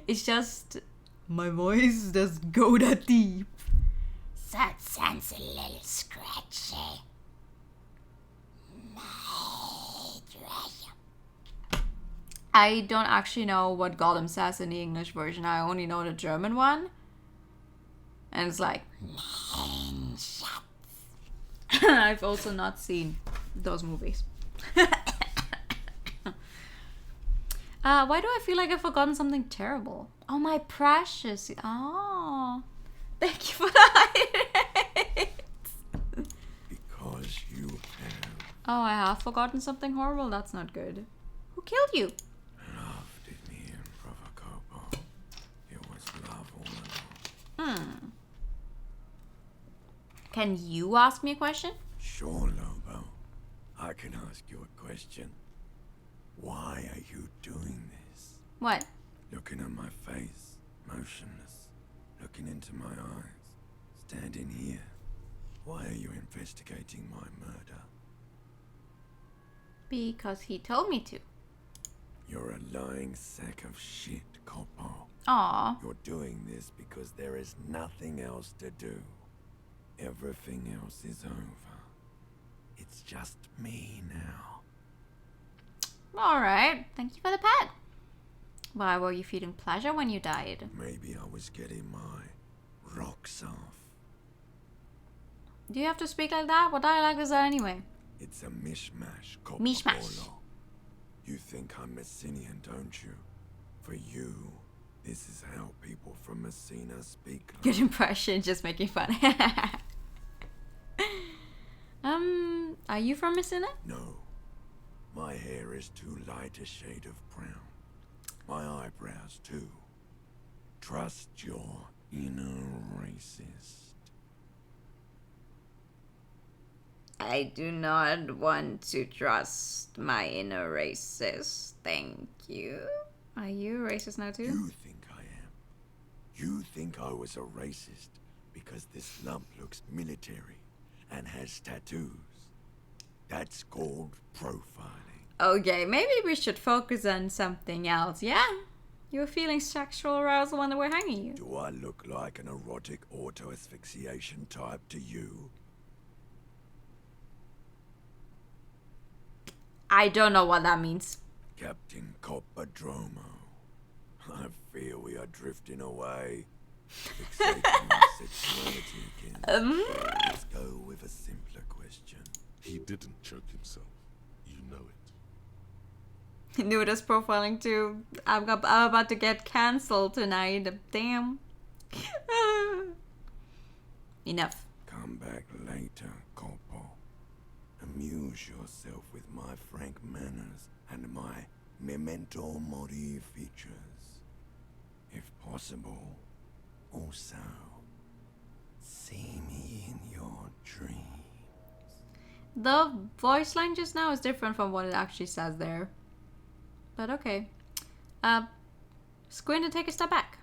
It's just my voice doesn't go that deep. That sounds a little scratchy. I don't actually know what Gollum says in the English version. I only know the German one. And it's like... I've also not seen those movies. Why do I feel like I've forgotten something terrible? Oh, my precious. Oh. Thank you for that. Because you have Oh, I have forgotten something horrible? That's not good. Who killed you? loved me in Provocopo. It was love all along. Can you ask me a question? Sure, Lobo. I can ask you a question. Why are you doing this? What? Looking at my face, motionless, looking into my eyes, standing here. Why are you investigating my murder? Because he told me to. You're a lying sack of shit, Coppo. Aw. You're doing this because there is nothing else to do. Everything else is over. It's just me now. Alright. Thank you for the pet. Why were you feeling pleasure when you died? Maybe I was getting my rocks off. Do you have to speak like that? What dialect is that anyway? It's a mishmash, Coppo. Mishmash. You think I'm Messinian, don't you? For you, this is how people from Messina speak. Good impression, just making fun. Are you from Messina? No. My hair is too light a shade of brown. My eyebrows, too. Trust your inner racist. I do not want to trust my inner racist. Thank you. Are you racist now too? You think I am. You think I was a racist because this lump looks military and has tattoos. That's called profiling. Okay, maybe we should focus on something else, yeah? You were feeling sexual arousal when they were hanging you. Do I look like an erotic auto-asphyxiation type to you? I don't know what that means. Captain Coppadromo, I fear we are drifting away. Fixating on sexuality again. Let's go with a simpler question. He didn't choke himself. You know it. Nudist profiling too. I'm about to get cancelled tonight. Damn. Enough. Come back later, Corpo. Amuse yourself with my frank manners and my memento mori features. If possible, also see me in your dreams. The voice line just now is different from what it actually says there. But okay. Squint and take a step back.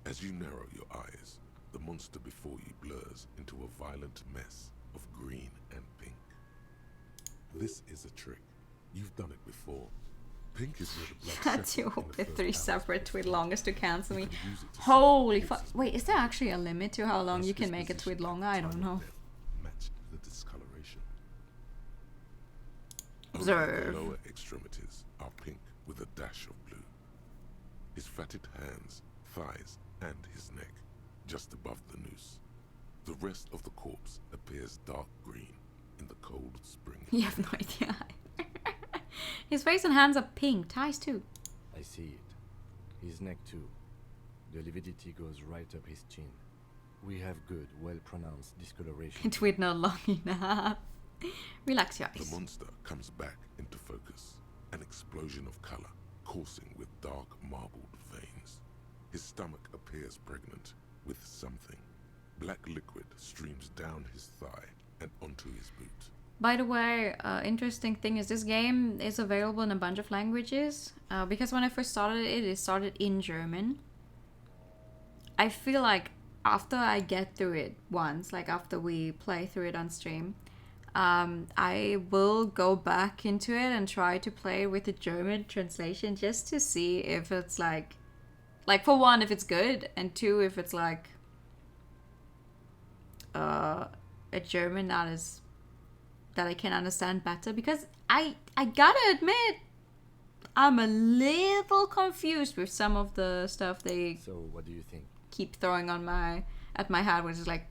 As you narrow your eyes, the monster before you blurs into a violent mess of green and pink. This is a trick. You've done it before. Pink is where the blood Had to settles in the open 3 first separate tweet longest to cancel me. You can use it to Holy set fuck. forces Wait, is there actually a limit to how long Thus you can his make a position tweet longer? I don't know. matched the discoloration. Observe. Only the lower extremities are pink with a dash of blue. His fatted hands, thighs, and his neck, just above the noose. The rest of the corpse appears dark green in the cold spring. You have no idea. His face and hands are pink. Ties too. I see it. His neck too. The lividity goes right up his chin. We have good, well-pronounced discoloration. Tweet not long enough. Relax your eyes. The monster comes back into focus. An explosion of color, coursing with dark marbled veins. His stomach appears pregnant with something. Black liquid streams down his thigh and onto his boot. By the way, interesting thing is this game is available in a bunch of languages. Because when I first started it, it started in German. I feel like after I get through it once, like after we play through it on stream, I will go back into it and try to play with the German translation just to see if it's like for one, if it's good, and two, if it's like a German that I can understand better, because I gotta admit I'm a little confused with some of the stuff they So what do you think? keep throwing at my head, which is like,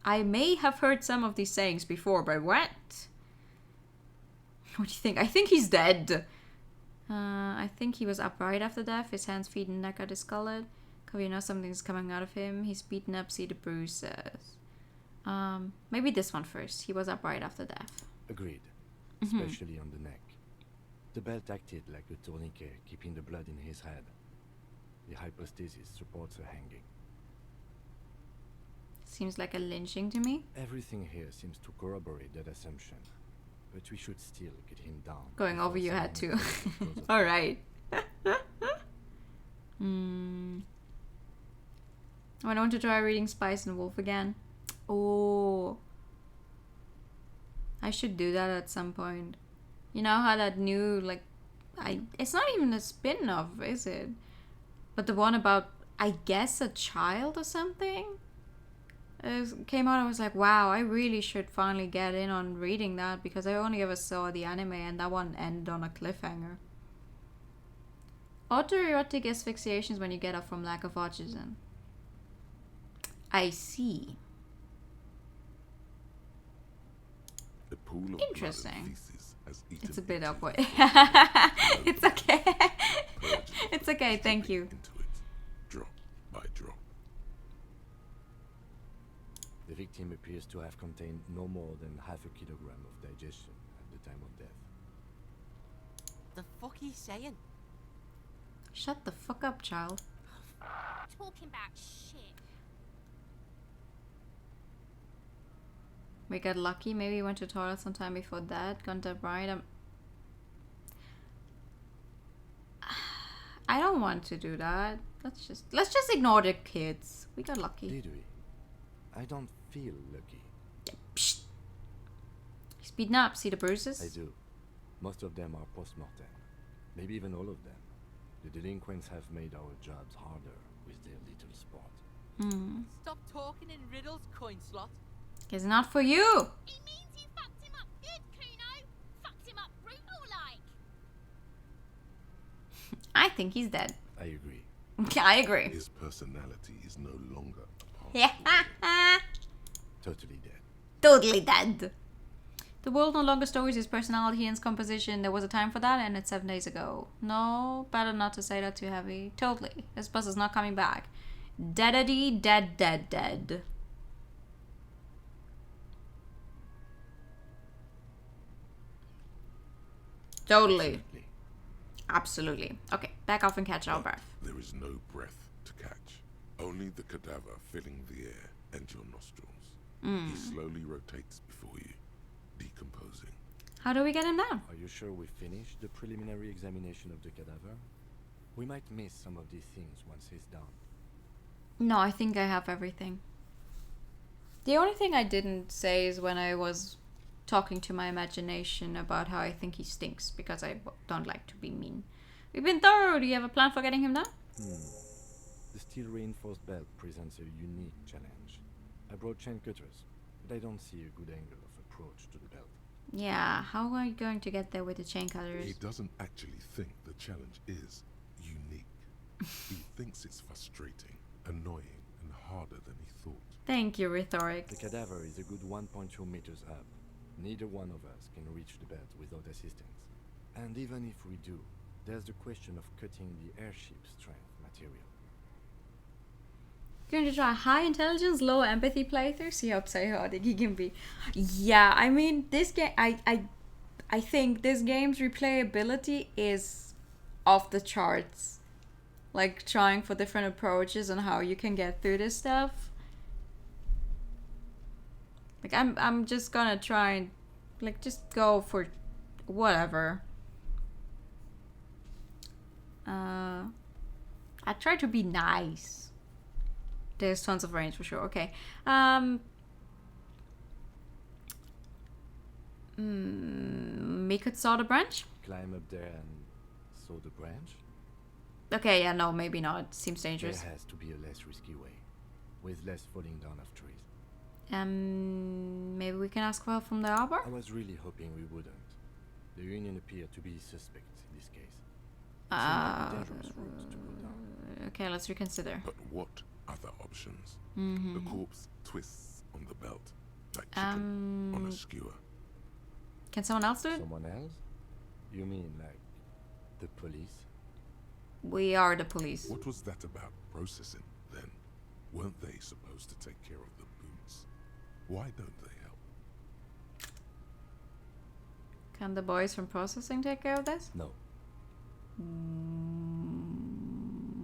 I may have heard some of these sayings before, but what? What do you think? I think he's dead. I think he was upright after death. His hands, feet, and neck are discolored. Cover, you know something's coming out of him. He's beaten up. See the bruises. Maybe this one first. He was upright after death. Agreed. Especially on the neck. The belt acted like a tourniquet, keeping the blood in his head. The hypostasis supports a hanging. Seems like a lynching to me. Everything here seems to corroborate that assumption. But we should still get him down. Going over your head too. Alright. I want to try reading Spice and Wolf again. Oh. I should do that at some point. You know how that new, like, it's not even a spin-off, is it? But the one about, I guess, a child or something? It came out, I was like, wow, I really should finally get in on reading that, because I only ever saw the anime and that one ended on a cliffhanger. Autoerotic asphyxiations when you get up from lack of oxygen. I see. The pool of interesting. It's a bit into awkward. It's okay. It's okay, thank you. Into it, drop by drop. The victim appears to have contained no more than half a kilogram of digestion at the time of death. The fuck he's saying? Shut the fuck up, child. Talking about shit. We got lucky. Maybe we went to toilet sometime before that. Gone to bride. I don't want to do that. Let's just ignore the kids. We got lucky. Did we? I don't feel lucky. Yeah, psst. He's beaten up. See the bruises? I do. Most of them are post-mortem. Maybe even all of them. The delinquents have made our jobs harder with their little sport. Stop talking in riddles, coin slot. It's not for you. It means you fucked him up good, Kuno. Fucked him up brutal like. I think he's dead. I agree. I agree. His personality is no longer a part Yeah. Totally dead. Totally dead. The world no longer stores his personality and his composition. There was a time for that, and it's 7 days ago. No, better not to say that too heavy. Totally. This bus is not coming back. Deadity, dead, dead, dead. Totally. Absolutely. Okay, back off and catch our breath. There is no breath to catch. Only the cadaver filling the air and your nostrils. He slowly rotates before you, decomposing. How do we get him down? Are you sure we finished the preliminary examination of the cadaver? We might miss some of these things once he's done. No, I think I have everything. The only thing I didn't say is when I was talking to my imagination about how I think he stinks, because I don't like to be mean. We've been thorough. Do you have a plan for getting him down? The steel reinforced belt presents a unique challenge. I brought chain cutters, but I don't see a good angle of approach to the belt. Yeah, how are you going to get there with the chain cutters? He doesn't actually think the challenge is unique. He thinks it's frustrating, annoying, and harder than he thought. Thank you, Rhetoric. The cadaver is a good 1.2 meters up. Neither one of us can reach the belt without assistance. And even if we do, there's the question of cutting the airship strength material. Going to try high intelligence, low empathy playthrough? See how psychotic he can be. Yeah, I mean, this game, I think this game's replayability is off the charts. Like, trying for different approaches and how you can get through this stuff. Like, I'm just gonna try and, like, just go for whatever. I try to be nice. There's tons of range for sure. Okay. We could saw the branch? Climb up there and saw the branch? Okay, yeah, no, maybe not. Seems dangerous. There has to be a less risky way, with less falling down of trees. Maybe we can ask for help from the arbor? I was really hoping we wouldn't. The Union appeared to be suspect in this case. It seemed like a dangerous route to go down. Okay, let's reconsider. But what other options? The corpse twists on the belt, like chicken on a skewer. Can someone else do it? Someone else? You mean like The police? We are the police. What was that about processing, then? Weren't they supposed to take care of the boots? Why don't they help? Can the boys from processing take care of this? No.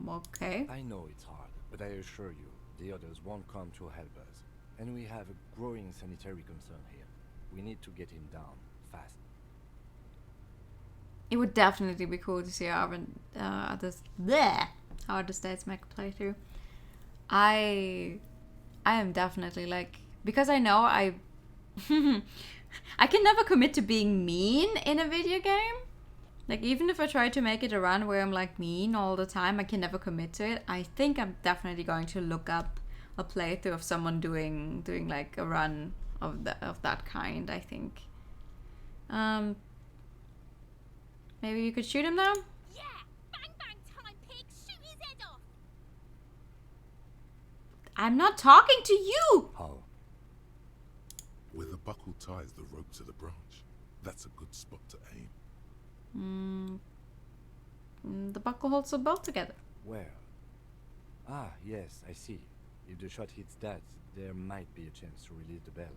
Okay. I know it's hard, but I assure you, the others won't come to help us. And we have a growing sanitary concern here. We need to get him down, fast. It would definitely be cool to see how other states make a playthrough. I am definitely like, because I know I can never commit to being mean in a video game. Like, even if I try to make it a run where I'm like mean all the time, I can never commit to it. I think I'm definitely going to look up a playthrough of someone doing like a run of that kind, I think. Maybe you could shoot him now? Yeah! Bang bang time, pig! Shoot his head off! I'm not talking to you! How? Where the buckle ties the rope to the branch. That's a good spot to aim. The buckle holds the bolt together. Where? Ah, yes, I see. If the shot hits that, there might be a chance to release the belt.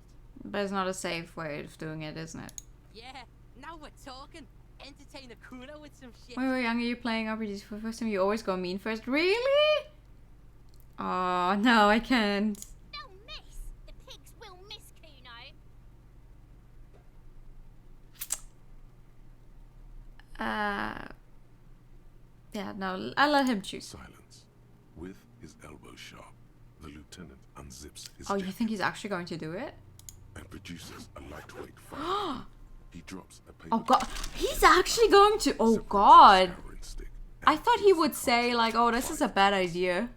But it's not a safe way of doing it, isn't it? Yeah, now we're talking. Entertain a Kuno with some shit. When you were younger, you playing RPGs for the first time, you always go mean first. Really? Oh, no, I can't. They'll miss. The pigs will miss Kuno. Yeah, no, I'll let him choose. Silence. With his elbow sharp, the lieutenant unzips his Oh, you jacket think he's actually going to do it? and produces a lightweight fire. He drops a paper. Oh god, he's actually going to. Oh god. I thought he would say like, "Oh, this is a bad idea."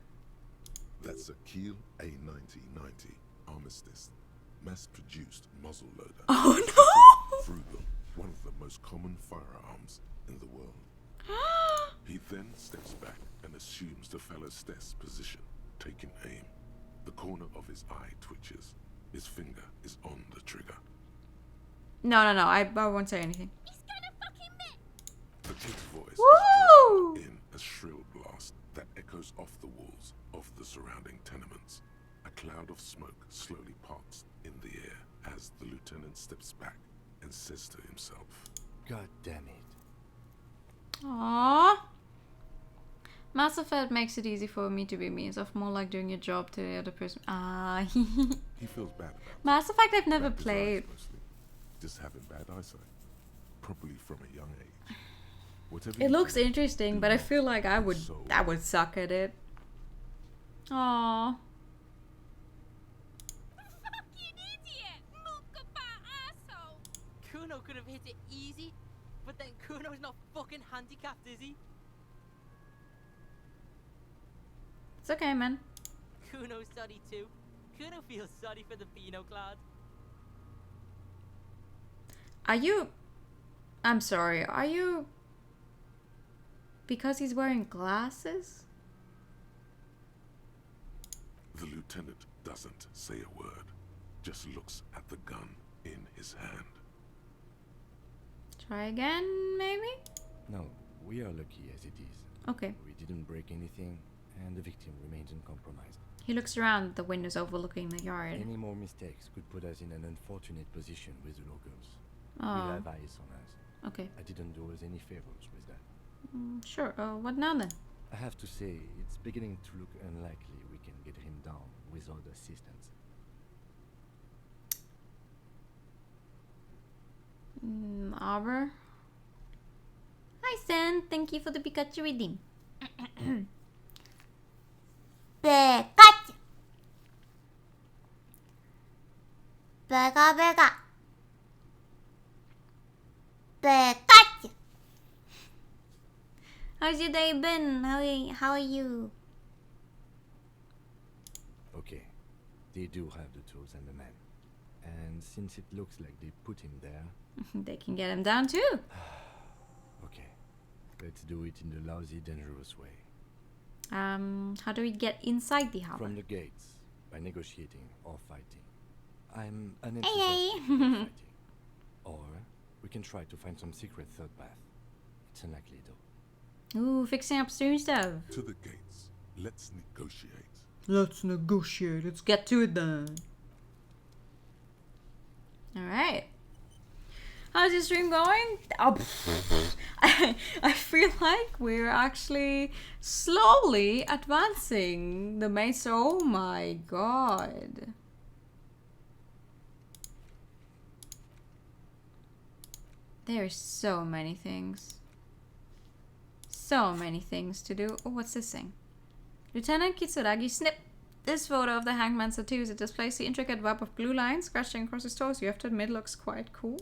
That's a Kiel A9090 Armistice, mass-produced muzzle loader. Oh no! Frugal, one of the most common firearms in the world. He then steps back and assumes the fellow's desk position, taking aim. The corner of his eye twitches. His finger is on the trigger. No, I won't say anything. He's gonna fucking miss. The kid's voice Woo! is drowned in a shrill blast that echoes off the walls of the surrounding tenements. A cloud of smoke slowly parts in the air as the lieutenant steps back and says to himself, God damn it. Aww. Mass Effect makes it easy for me to be mean. So more like doing your job to the other person. He feels bad about it. Mass Effect I've never Bad desires played. mostly. Just having bad eyesight. Probably from a young age. Whatever It you looks do, interesting, do but I not feel like I would suck at it. Aww. Fucking idiot! Mookaba asshole! Kuno could have hit it easy, but then Kuno's not fucking handicapped, is he? It's okay, man. Kuno's sorry too. Kuno feels sorry for the Beano Cloud. Are you... I'm sorry, are you... Because he's wearing glasses? The lieutenant doesn't say a word, just looks at the gun in his hand. Try again, maybe? No, we are lucky as it is. Okay. We didn't break anything, and the victim remains uncompromised. He looks around the windows overlooking the yard. Any more mistakes could put us in an unfortunate position with the locals. Oh. We have eyes on us. Okay. I didn't do us any favors with that. Sure. What now then? I have to say, it's beginning to look unlikely we can get him down without assistance. Arbor? Hi, Sen. Thank you for the Pikachu redeem. Pikachu. Pega. Pikachu. How's your day been? How are you? Okay, they do have the tools and the men. And since it looks like they put him there... They can get him down too. Okay, let's do it in the lousy, dangerous way. How do we get inside the harbor? From the gates, by negotiating or fighting. I'm Hey. unenthusiastic about fighting. Or we can try to find some secret third path. It's unlikely though. Ooh, fixing up stream stuff. To the gates. Let's negotiate. Let's negotiate. Let's get to it then. Alright. How's your stream going? Oh, I feel like we're actually slowly advancing the main. Oh my god. There's so many things. So many things to do. Oh, what's this thing? Lieutenant Kitsuragi, snip! This photo of the hangman's tattoos. It displays the intricate web of blue lines scratching across his torso. You have to admit, looks quite cool.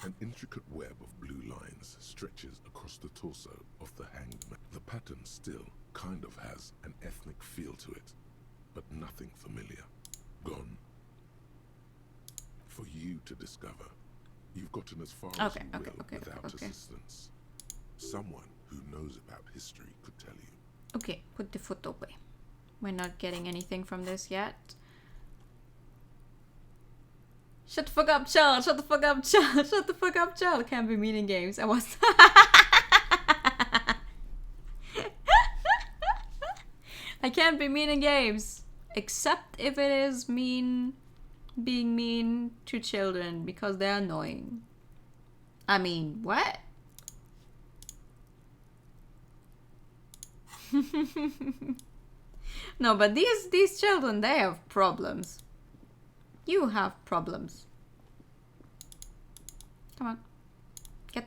An intricate web of blue lines stretches across the torso of the hanged man. The pattern still kind of has an ethnic feel to it, but nothing familiar. Gone. For you to discover. You've gotten as far as you will without assistance. Someone who knows about history could tell you. Okay, put the foot away. We're not getting anything from this yet. Shut the fuck up, child! Shut the fuck up, child! Shut the fuck up, child! Can't be mean in games. I was... I can't be mean in games. Except if it is mean... being mean to children because they're annoying. I mean, what? No, but these children, they have problems. You have problems. Come on. Get...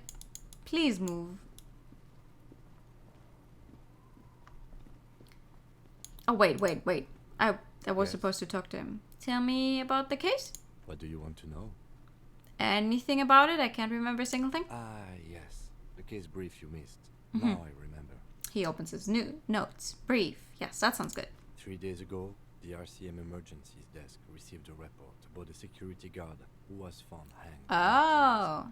Please move. Oh, wait. I was supposed to talk to him. Tell me about the case. What do you want to know? Anything about it? I can't remember a single thing. Yes. The case brief you missed. Now I remember. He opens his new notes. Brief. Yes, that sounds good. 3 days ago, the RCM emergencies desk received a report about a security guard who was found hanged. Oh.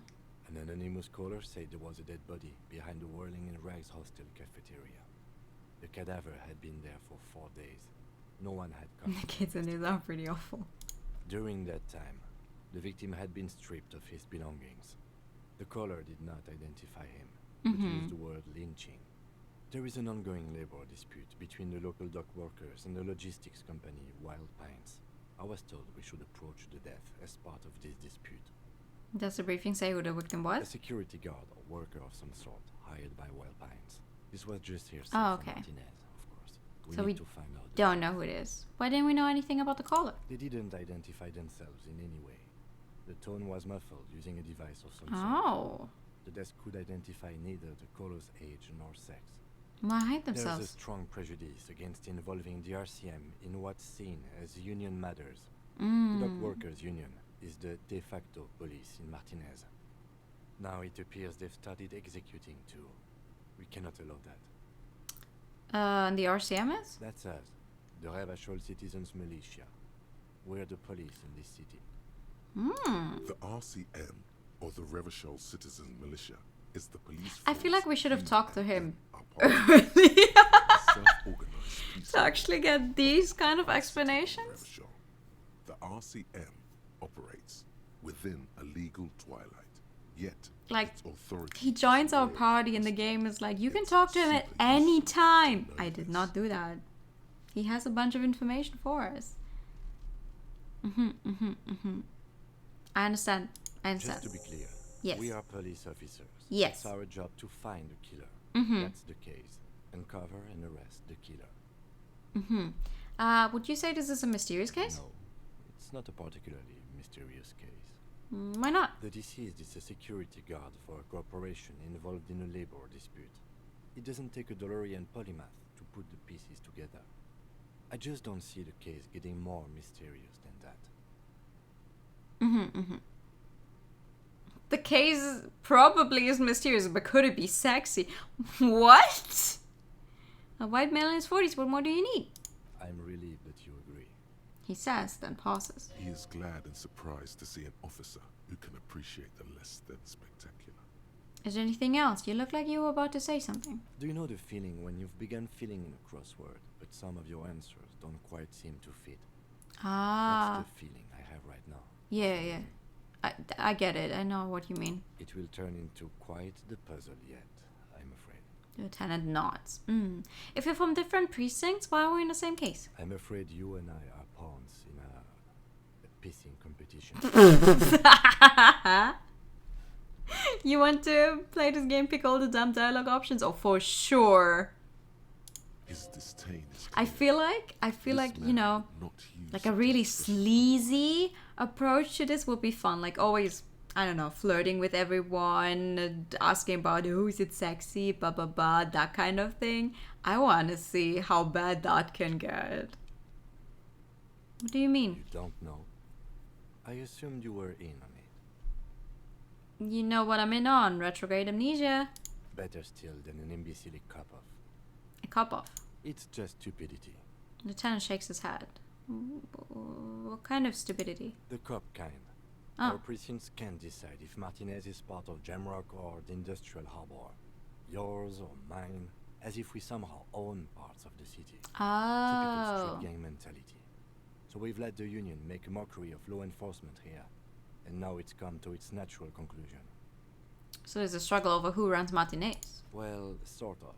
An anonymous caller said there was a dead body behind the Whirling in Rags hostel cafeteria. The cadaver had been there for 4 days. No one had come. The kids in these are pretty awful. During that time, the victim had been stripped of his belongings. The caller did not identify him, but used the word lynching. There is an ongoing labor dispute between the local dock workers and the logistics company Wild Pines. I was told we should approach the death as part of this dispute. Does the briefing say who the victim A was? security guard or worker of some sort, hired by Wild Pines. This was just here Oh, okay. Martinez, of course. So we need to find out. don't know who it is. Why didn't we know anything about the caller? They didn't identify themselves in any way. The tone was muffled using a device of some Oh. sort. The desk could identify neither the caller's age nor sex. Why hide There's a themselves? strong prejudice against involving the RCM in what's seen as union matters. Mm. The dock workers union is the de facto police in Martinez. Now it appears they've started executing too. We cannot allow that. And the RCM is? That's us, the Revachol Citizens Militia. We're the police in this city. The RCM, or the Revachol Citizen Militia, is the police I feel like we should have talked to him self-organized to actually get these kind of explanations. Revachol. The RCM operates within a legal twilight, yet Like, its authority he joins our party and the game is like, you can talk to him at any time. I did not do that. He has a bunch of information for us. I understand. Just to be clear, Yes. we are police officers. Yes. It's our job to find the killer. That's the case. Uncover and arrest the killer. Would you say this is a mysterious case? No, it's not a particularly mysterious case. Why not? The deceased is a security guard for a corporation involved in a labor dispute. It doesn't take a DeLorean polymath to put the pieces together. I just don't see the case getting more mysterious than that. The case probably is mysterious, but could it be sexy? What? A white male in his 40s, what more do you need? I'm relieved that you agree. He says, then pauses. He is glad and surprised to see an officer who can appreciate the less than spectacular. Is there anything else? You look like you were about to say something. Do you know the feeling when you've begun filling in a crossword, but some of your answers don't quite seem to fit? Ah. That's the feeling I have right now. Yeah. I get it. I know what you mean. It will turn into quite the puzzle yet, I'm afraid. Lieutenant nods. If you're from different precincts, why are we in the same case? I'm afraid you and I are pawns in a pissing competition. You want to play this game, pick all the damn dialogue options? Oh, for sure. His disdain is I feel like, you know, like a really sleazy approach to this would be fun. Like always, I don't know, flirting with everyone, asking about, oh, is it sexy, blah, blah, blah, that kind of thing. I want to see how bad that can get. What do you mean? You don't know. I assumed you were in on it. You know what I'm in on, retrograde amnesia. Better still than an imbecile cop-off. A cop-off? It's just stupidity. Lieutenant shakes his head. What kind of stupidity? The cop kind. Oh. Our precincts can't decide if Martinez is part of Jamrock or the Industrial Harbor. Yours or mine, as if we somehow own parts of the city. Oh. Typical street gang mentality. So we've let the Union make a mockery of law enforcement here. And now it's come to its natural conclusion. So there's a struggle over who runs Martinez? Well, sort of.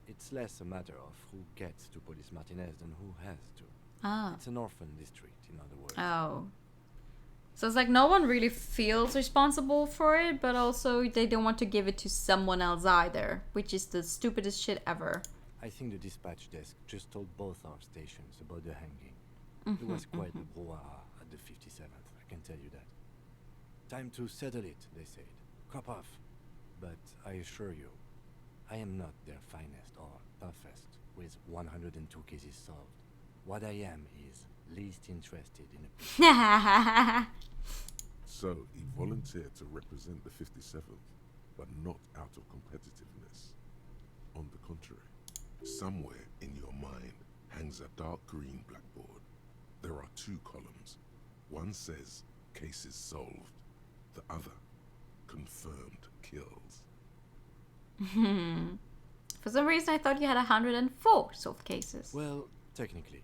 It's less a matter of who gets to police Martinez than who has to. Ah. It's an orphan district, in other words. Oh. So it's like no one really feels responsible for it, but also they don't want to give it to someone else either, which is the stupidest shit ever. I think the dispatch desk just told both our stations about the hanging. There was quite a brouhaha at the 57th, I can tell you that. Time to settle it, they said. Cop off. But I assure you, I am not their finest or toughest with 102 cases solved. What I am is least interested in a So he volunteered to represent the 57th, but not out of competitiveness. On the contrary, somewhere in your mind hangs a dark green blackboard. There are two columns. One says cases solved, the other confirmed kills. For some reason I thought you had 104 solved cases. Well, technically.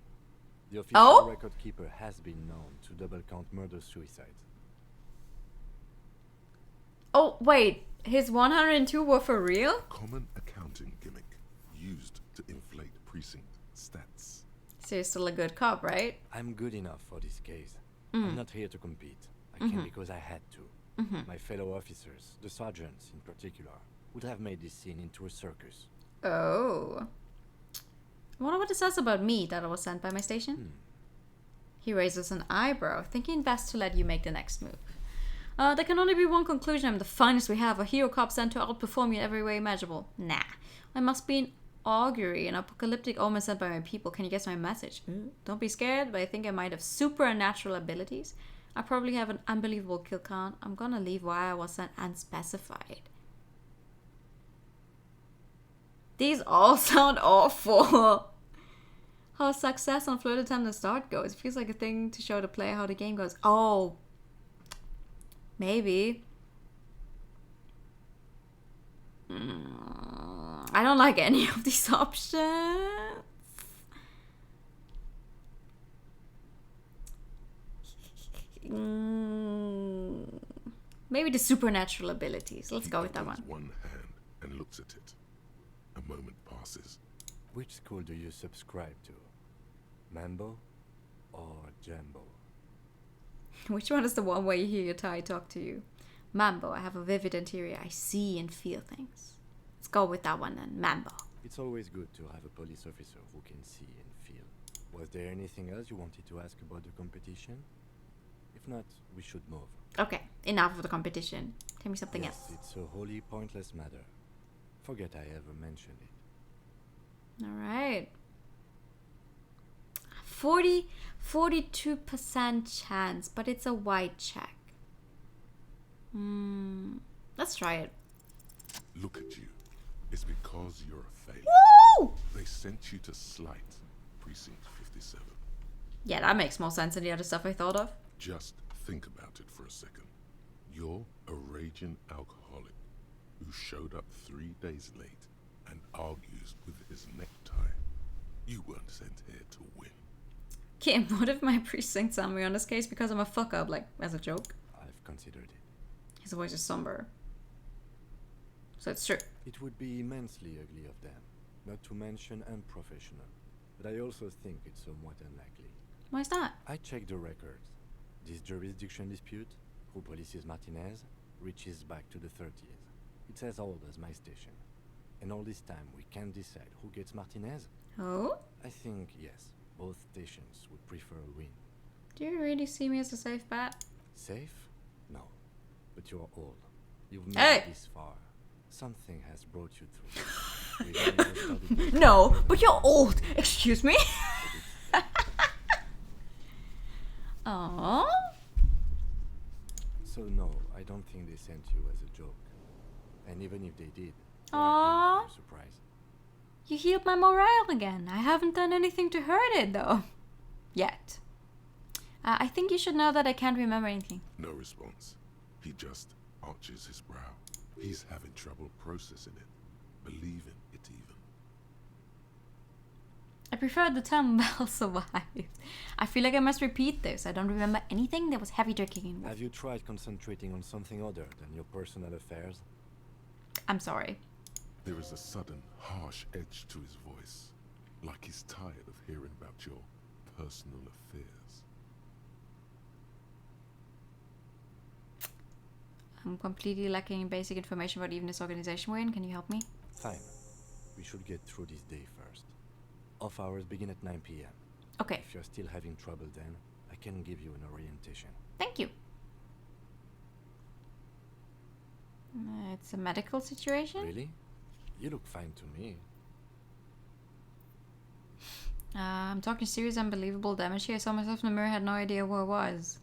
The official Oh? record keeper has been known to double count murder-suicides. Oh, wait. His 102 were for real? Common accounting gimmick used to inflate precinct stats. So you're still a good cop, right? I'm good enough for this case. Mm. I'm not here to compete. I came Mhm. because I had to. Mhm. My fellow officers, the sergeants in particular, would have made this scene into a circus. Oh. I wonder what it says about me that I was sent by my station. He raises an eyebrow, thinking best to let you make the next move. There can only be one conclusion. I'm the finest we have. A hero cop sent to outperform you in every way imaginable. Nah. I must be an augury, an apocalyptic omen sent by my people. Can you guess my message? Don't be scared, but I think I might have supernatural abilities. I probably have an unbelievable kill count. I'm gonna leave why I was sent unspecified. These all sound awful. How success on flirt attempt and start goes. It feels like a thing to show the player how the game goes. Oh. Maybe. I don't like any of these options. Maybe the supernatural abilities. Let's go with that one. One hand and looks at it. A moment passes. Which school do you subscribe to? Mambo or Jambo? Which one is the one where you hear your Thai talk to you? Mambo, I have a vivid interior. I see and feel things. Let's go with that one then. Mambo. It's always good to have a police officer who can see and feel. Was there anything else you wanted to ask about the competition? If not, we should move. Okay, enough of the competition. Tell me something Yes, else. it's a wholly pointless matter. Forget I ever mentioned it. Alright. 42% chance, but it's a white check. Let's try it. Look at you. It's because you're a failure. Woo! They sent you to slight Precinct 57. Yeah, that makes more sense than the other stuff I thought of. Just think about it for a second. You're a raging alcoholic who showed up 3 days late and argues with his necktie. You weren't sent here to win. Kim, what if my precinct sent me on this case because I'm a fuck up, like, as a joke? I've considered it. His voice is somber. So it's true. It would be immensely ugly of them, not to mention unprofessional. But I also think it's somewhat unlikely. Why is that? I checked the records. This jurisdiction dispute, who polices Martinez, reaches back to the 30s. It's as old as my station. And all this time we can't decide who gets Martinez? Oh? I think, yes, both stations would prefer a win. Do you really see me as a safe bet? Safe? No. But you're old. You've made Hey! it this far. Something has brought you through. We've never studied No, but you're old. Excuse me. Aww. So no, I don't think they sent you as a joke. And even if they did, Aww. a surprise. You healed my morale again. I haven't done anything to hurt it though. Yet. I think you should know that I can't remember anything. No response. He just arches his brow. He's having trouble processing it, believing it even. I prefer the term well survived. I feel like I must repeat this. I don't remember anything that was heavy drinking. Have you tried concentrating on something other than your personal affairs? I'm sorry. There is a sudden, harsh edge to his voice, like he's tired of hearing about your personal affairs. I'm completely lacking in basic information about even this organization we're in. Can you help me? Fine. We should get through this day first. Off hours begin at 9 p.m. Okay. If you're still having trouble then, I can give you an orientation. Thank you. It's a medical situation? Really? You look fine to me. I'm talking serious, unbelievable damage here. I saw myself in the mirror, had no idea who I was.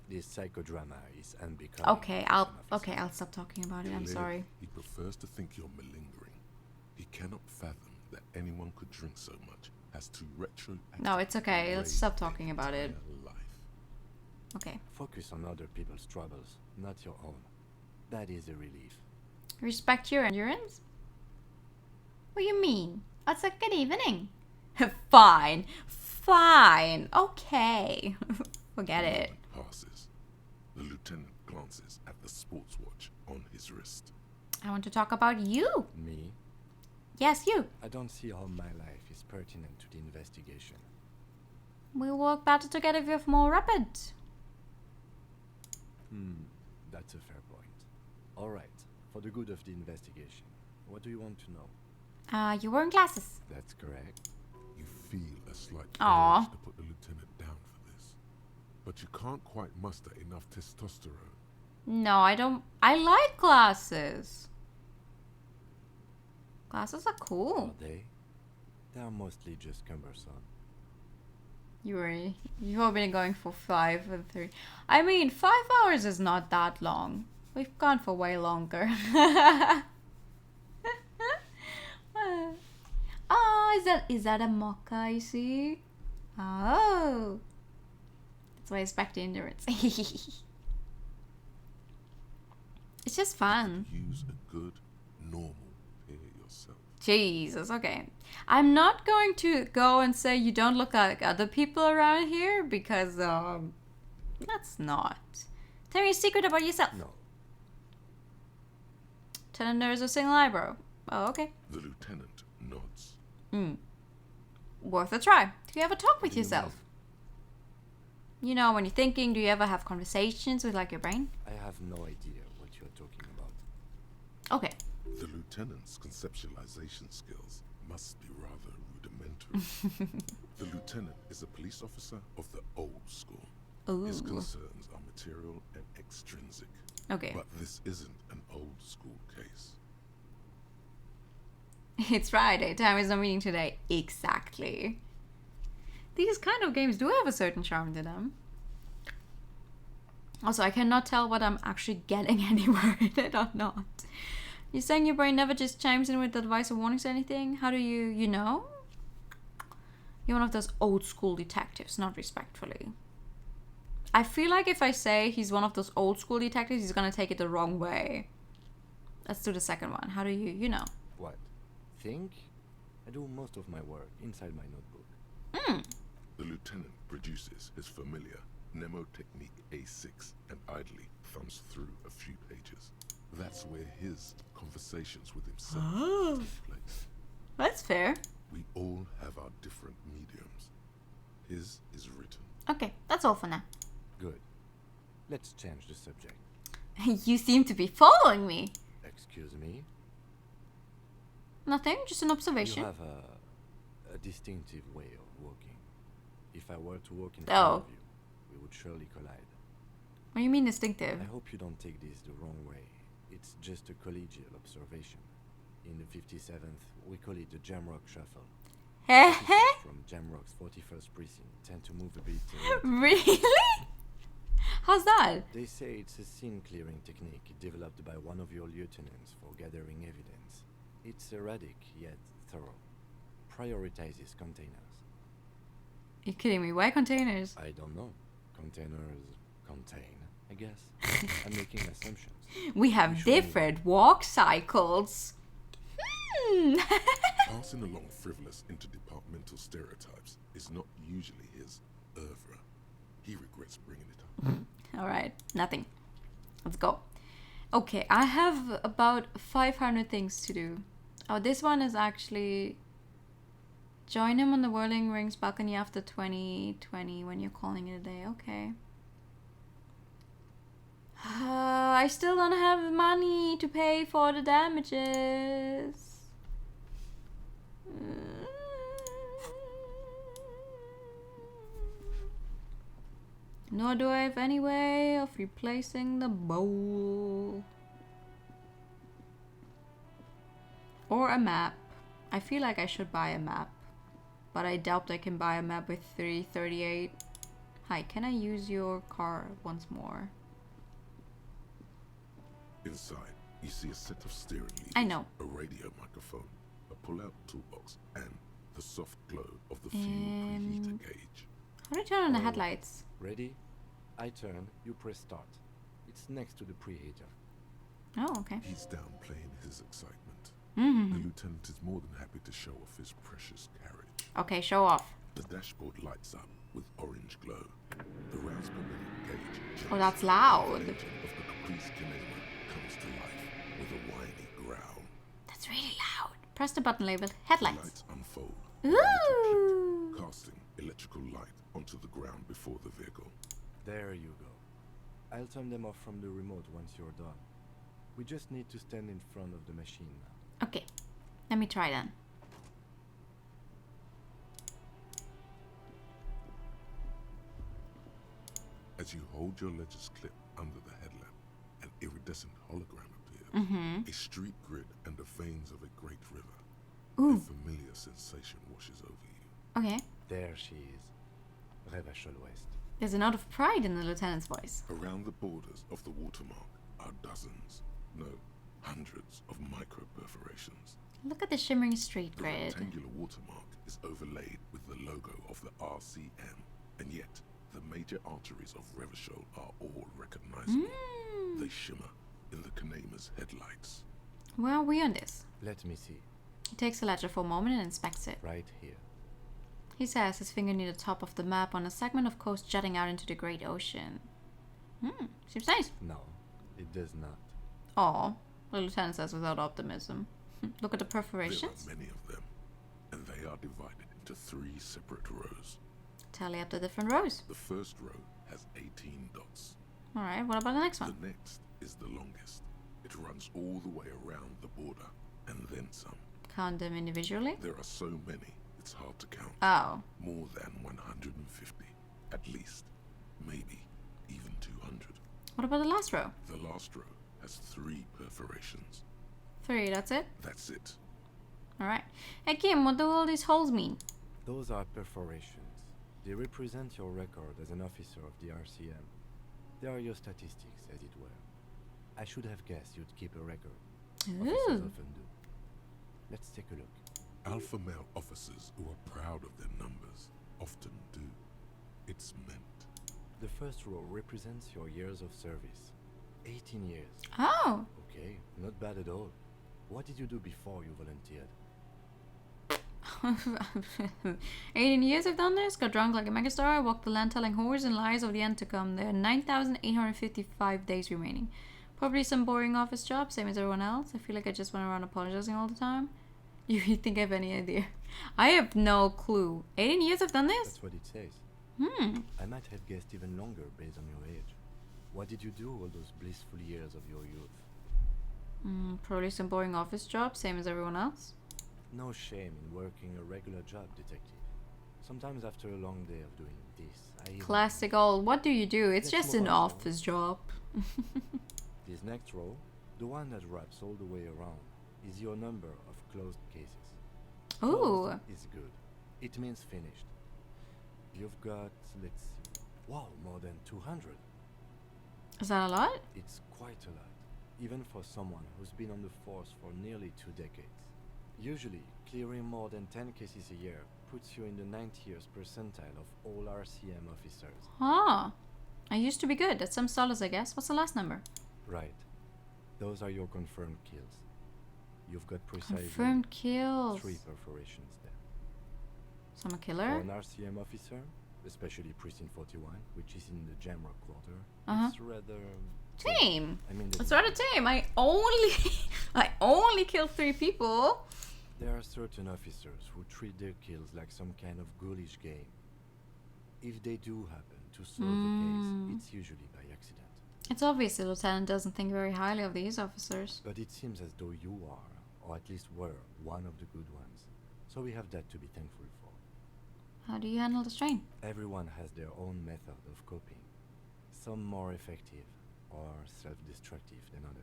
This psychodrama is unbecoming. Okay, I'll stop talking about it. I'm sorry. He prefers to think you're malingering. He cannot fathom that anyone could drink so much as to retroactively. No, it's okay. Let's stop talking about it. Life. Okay. Focus on other people's troubles, not your own. That is a relief. Respect your endurance? What do you mean? It's a good evening. Fine. Fine. Okay. Forget it. Passes. The lieutenant glances at the sports watch on his wrist. I want to talk about you. Me? Yes, you. I don't see how my life is pertinent to the investigation. We'll work better together if you have more rapid. That's a fair point. Alright, for the good of the investigation, what do you want to know? You were in classes. That's correct. You feel a slight Aww. urge to put the lieutenant down for this. But you can't quite muster enough testosterone. No, I don't. I like classes. Classes are cool. Are they? They are mostly just cumbersome. You've been going for 5 and 3. I mean, 5 hours is not that long. We've gone for way longer. Oh, is that a mocha I see? Oh. That's why it's back to endurance. It's just fun. Use a good, normal pair yourself. Jesus, okay. I'm not going to go and say you don't look like other people around here because, that's not. Tell me a secret about yourself. No. Lieutenant there's a single eyebrow. Oh, okay. The lieutenant nods. Worth a try. Do you ever talk with yourself? You know, when you're thinking, do you ever have conversations with like your brain? I have no idea what you're talking about. Okay. The lieutenant's conceptualization skills must be rather rudimentary. The lieutenant is a police officer of the old school. Ooh. His concerns are material and extrinsic. Okay. But this isn't an old school case. It's Friday. Time is not meeting today. Exactly. These kind of games do have a certain charm to them. Also, I cannot tell what I'm actually getting anywhere in it or not. You're saying your brain never just chimes in with advice or warnings or anything? How do you know? You're one of those old school detectives, not respectfully. I feel like if I say he's one of those old school detectives, he's gonna take it the wrong way. Let's do the second one. How do you know? What? Think? I do most of my work inside my notebook. The lieutenant produces his familiar Mnemotechnique A6 and idly thumbs through a few pages. That's where his conversations with himself take place. That's fair. We all have our different mediums. His is written. Okay, that's all for now. Good. Let's change the subject. You seem to be following me. Excuse me? Nothing, just an observation. You have a distinctive way of walking. If I were to walk in front of you, we would surely collide. What do you mean distinctive? I hope you don't take this the wrong way. It's just a collegial observation. In the 57th, we call it the Jamrock Shuffle. From Jamrock's 41st precinct tend to move a bit. Really? How's that? They say it's a scene-clearing technique developed by one of your lieutenants for gathering evidence. It's erratic, yet thorough. Prioritizes containers. You're kidding me. Why containers? I don't know. Containers contain, I guess. I'm making assumptions. We have different walk cycles. Passing along frivolous interdepartmental stereotypes is not usually his oeuvre. He regrets bringing it up. Alright, nothing. Let's go. Okay, I have about 500 things to do. Oh, this one is actually... Join him on the Whirling Rings balcony after 2020 when you're calling it a day. Okay. I still don't have money to pay for the damages. Nor do I have any way of replacing the bowl. Or a map. I feel like I should buy a map. But I doubt I can buy a map with 338. Hi, can I use your car once more? Inside, you see a set of steering levers, I know. a radio microphone, a pull-out toolbox, and the soft glow of the fuel preheater gauge. How do I turn on the headlights? Ready? I turn, you press start. It's next to the preheater. Oh, okay. He's downplaying his excitement. Mm-hmm. The lieutenant is more than happy to show off his precious carriage. Okay, show off. The dashboard lights up with orange glow. The rounds per minute gauge jumps. Oh, that's loud. The engine of the Caprice Canadian comes to life with a whiny growl. That's really loud. Press the button labeled headlights. Lights unfold. Ooh! Casting electrical light onto the ground before the vehicle. There you go. I'll turn them off from the remote once you're done. We just need to stand in front of the machine now. Okay, let me try then. As you hold your ledger's clip under the headlamp, an iridescent hologram appears. A street grid and the veins of a great river. Ooh. A familiar sensation washes over you. Okay. There she is. Revachol West. There's a note of pride in the lieutenant's voice. Around the borders of the watermark are dozens, no, hundreds of micro-perforations. Look at the shimmering street The grid. rectangular watermark is overlaid with the logo of the RCM, and yet the major arteries of Revachol are all recognizable. They shimmer in the Kanema's headlights. Where are we on this? Let me see. He takes the ledger for a moment and inspects it. Right here. He says, his finger near the top of the map on a segment of coast jutting out into the great ocean. Seems nice. No, it does not. Oh, the lieutenant says without optimism. Look at the perforations. There are many of them, and they are divided into 3 separate rows. Tally up the different rows. The first row has 18 dots. Alright, what about the next one? The next is the longest. It runs all the way around the border, and then some. Count them individually? There are so many, it's hard to count. Oh. More than 150, at least. Maybe even 200. What about the last row? The last row has 3 perforations. 3, that's it? That's it. Alright. Hey Kim, what do all these holes mean? Those are perforations. They represent your record as an officer of the RCM. They are your statistics, as it were. I should have guessed you'd keep a record. Officers often do. Let's take a look. Alpha male officers who are proud of their numbers often do. It's meant. The first row represents your years of service. 18 years. Oh. Okay, not bad at all. What did you do before you volunteered? 18 years I've done this. Got drunk like a megastar. Walked the land telling horrors and lies of the end to come. There are 9,855 days remaining. Probably some boring office job, same as everyone else. I feel like I just went around apologizing all the time. You think I have any idea? I have no clue. 18 years I've done this? That's what it says. I might have guessed even longer based on your age. What did you do all those blissful years of your youth? Probably some boring office job, same as everyone else. No shame in working a regular job, detective. Sometimes after a long day of doing this, Classic old, what do you do? It's Let's just move an on, office job. This next row, the one that wraps all the way around, is your number of closed cases. Ooh. Closed is good. It means finished. You've got, let's see, wow, more than 200. Is that a lot? It's quite a lot, even for someone who's been on the force for nearly 2 decades. Usually, clearing more than 10 cases a year puts you in the 90th percentile of all RCM officers. Ah. I used to be good at some dollars, I guess. What's the last number? Right. Those are your confirmed kills. You've got precisely Confirmed kills. 3 perforations there. So I'm a For killer? an RCM officer, especially Precinct 41, which is in the Jamrock quarter, it's rather Tame. I mean, It's rather tame. I only killed 3 people. there are certain officers who treat their kills like some kind of ghoulish game. If they do happen to solve the case, it's usually by accident. It's obvious the lieutenant doesn't think very highly of these officers. But it seems as though you are, or at least were, one of the good ones. So we have that to be thankful for. How do you handle the strain? Everyone has their own method of coping. Some more effective or self-destructive than others.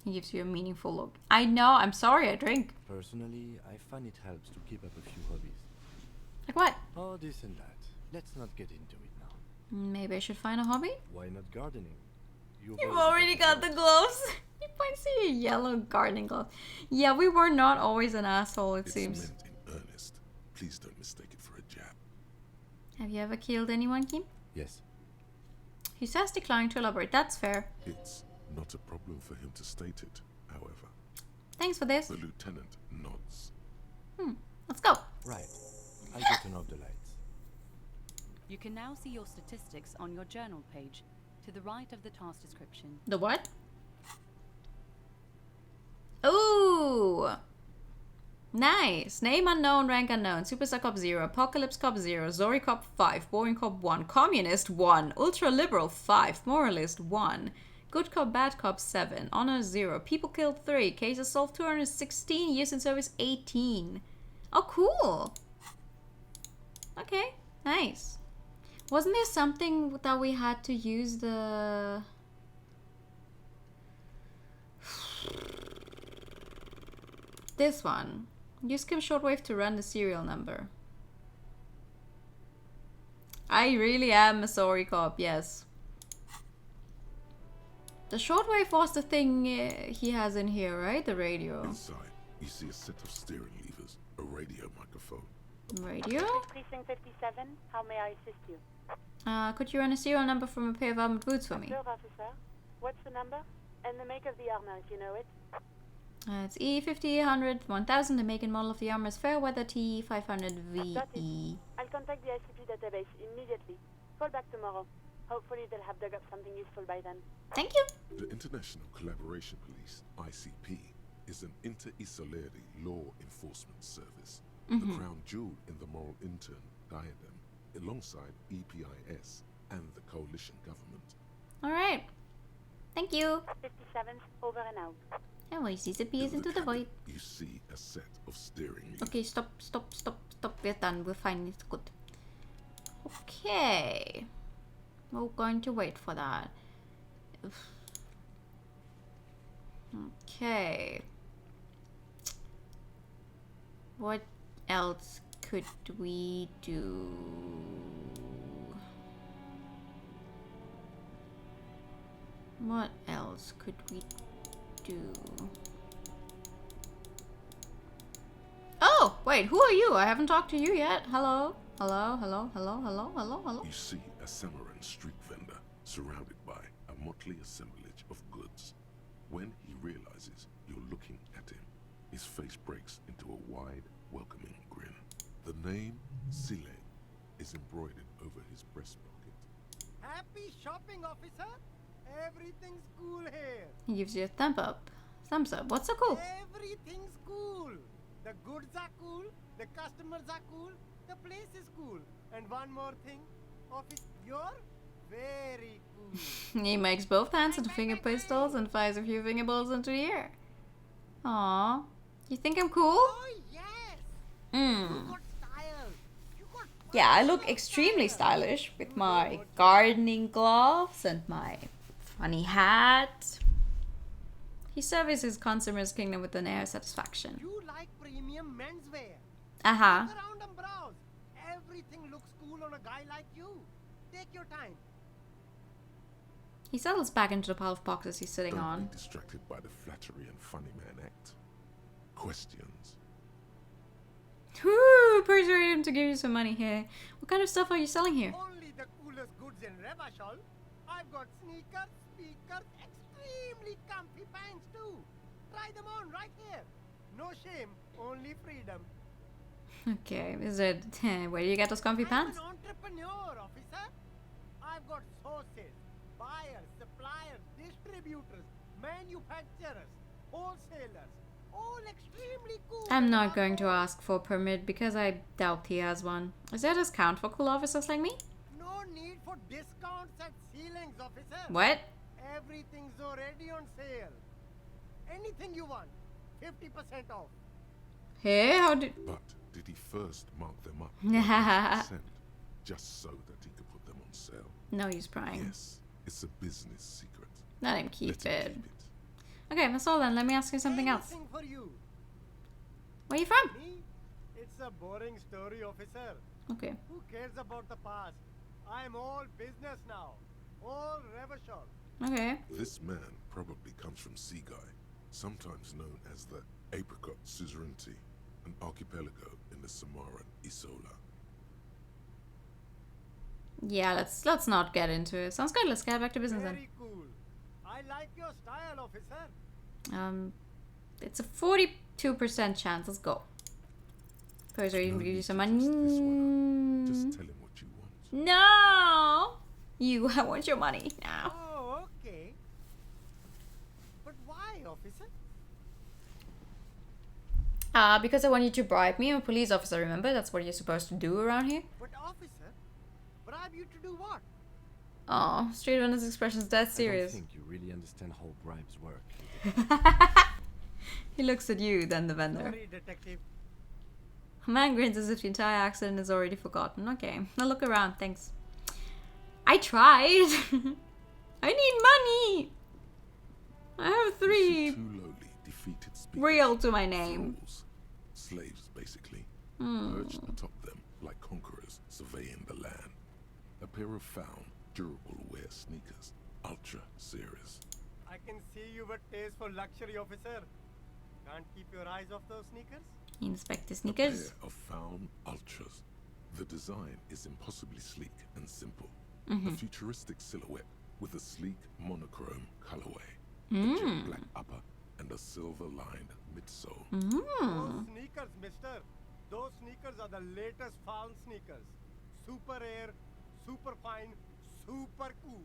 He gives you a meaningful look. I know, I'm sorry, I drink. Personally, I find it helps to keep up a few hobbies. Like what? Oh, this and that. Let's not get into it now. Maybe I should find a hobby? Why not gardening? You've already got the gloves. You might see a yellow gardening glove. Yeah, we were not always an asshole, it seems. It's meant in earnest. Please don't mistake it for a jab. Have you ever killed anyone, Kim? Yes. He says declining to elaborate. That's fair. It's not a problem for him to state it, however. Thanks for this. The lieutenant nods. Let's go. Right. I'll go turn off the lights. You can now see your statistics on your journal page, to the right of the task description. The what? Ooh! Nice! Name unknown, rank unknown, Superstar Cop 0, Apocalypse Cop 0, Zori Cop 5, Boring Cop 1, Communist 1, Ultra Liberal 5, Moralist 1, Good Cop Bad Cop 7, Honor 0, People Killed 3, Cases Solved 216, Years in Service 18. Oh, cool! Okay, nice. Wasn't there something that we had to use the... This one. Use Kim Shortwave to run the serial number. I really am a sorry cop, yes. The shortwave was the thing he has in here, right? The radio. Inside, you see a set of steering levers, a radio microphone. Radio? Precinct 57, how may I assist you? Could you run a serial number from a pair of armored boots for me? Sure, officer. What's the number? And the make of the armor, if you know it. It's E50, 100, 1000. The make and model of the armor is Fairweather T500VE. Got it. I'll contact the ICP database immediately. Call back tomorrow. Hopefully they'll have dug up something useful by then. Thank you. The International Collaboration Police, ICP, is an inter-Isolari law enforcement service. The crown jewel in the moral intern diadem, alongside EPIS and the coalition government. Alright. Thank you. 57, over and out. And we disappears into the void. You see a set of steering levers. Okay, stop. We're done. We're fine. It's good. Okay. We're going to wait for that. Okay. What else could we do? What else could we do? Oh, wait, who are you? I haven't talked to you yet. Hello? Hello? You see a Samaran street vendor surrounded by a motley assemblage of goods. When he realizes you're looking at him, his face breaks into a wide, welcoming name, Sile, is embroidered over his breast pocket. Happy shopping, officer. Everything's cool here. He gives you a thumb up. Thumbs up. What's so cool? Everything's cool. The goods are cool. The customers are cool. The place is cool. And one more thing, officer, you're very cool. He makes both hands into finger pistols and fires a few finger balls into the air. Aww. You think I'm cool? Oh yes. Hmm. You got style. You got Yeah, I look extremely stylish with my gardening gloves and my funny hat. He surveys his consumer's kingdom with an air of satisfaction. You like premium menswear. Uh-huh. Look around and browse. Everything looks cool on a guy like you. Take your time. He settles back into the pile of boxes he's sitting Don't on. be distracted by the flattery and funny man act. Questions. Whoo! Persuade him to give you some money here. What kind of stuff are you selling here? Only the coolest goods in Revachol. I've got sneakers, speakers, extremely comfy pants too. Try them on right here. No shame, only freedom. Okay, is it... where do you get those comfy pants? I'm an entrepreneur, officer. I've got sources, buyers, suppliers, distributors, manufacturers, wholesalers, all extremely cool. I'm not going to ask for a permit because I doubt he has one. Is there a discount for cool officers like me? No need for discounts at ceilings, officer. What? Everything's already on sale. Anything you want, 50% off. Hey, how did... But did he first mark them up 100%, just so that he could put them on sale? No use prying. Yes, it's a business secret. Let him keep Let it. him keep it. Okay, that's all then. Let me ask you something else. Anything for you. Where are you from? Me? It's a boring story, officer. Okay. Who cares about the past? I'm all business now. All Revachol. Okay. This man probably comes from Seaguy, sometimes known as the Apricot Suzerainty, an archipelago in the Samaran Isola. Yeah, let's not get into it. Sounds good. Let's get back to business Very cool. I like your style, officer. then. It's a 42% chance. Let's go. Persuade him to give you some money. Just tell him what you want. No! I want your money now. Oh, okay. But why, officer? Because I want you to bribe me. I'm a police officer, remember? That's what you're supposed to do around here. But officer, bribe you to do what? Oh, straight on his expression's dead I serious. don't think you really understand how bribes work. He looks at you, then the vendor. Sorry, detective. A man grins as if the entire accident is already forgotten. Okay, now look around, thanks. I tried. I need money. I have 3 Two lowly, defeated speakers, real to my name. thralls, slaves basically, Hmm. perched atop them like conquerors surveying the land. A pair of found, durable wear sneakers, ultra series. I can see you have a taste for luxury, officer. Can't keep your eyes off those sneakers? Inspect the A sneakers. pair of found ultras. The design is impossibly sleek and simple. Mhm. A futuristic silhouette with a sleek monochrome colorway, a Mm. jet black upper, and a silver-lined midsole. Those sneakers, mister. Those sneakers are the latest found sneakers. Super air, super fine, super cool.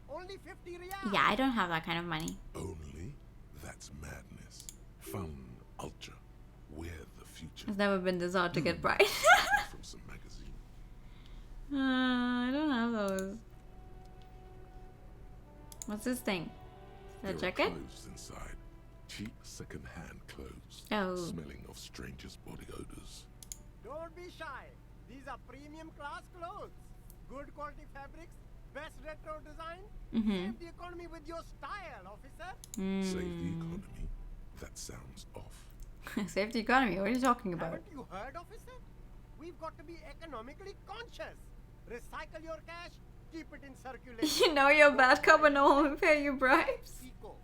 Only 50 riyal. Yeah, I don't have that kind of money. Only? That's madness. Fun ultra. Wear the future. It's never been this hard to get bright. From some magazine. I don't have those. What's this thing? There A are jacket? clothes inside. Cheap second-hand clothes. Oh. Smelling of strangers' body odors. Don't be shy. These are premium class clothes. Good quality fabrics, best retro design. Save the economy with your style, officer. Save the economy? That sounds off. Save the economy. What are you talking about? Haven't you heard, officer? We've got to be economically conscious. Recycle your cash, keep it in circulation. You know you're a bad cop and no one will pay you bribes. Eco.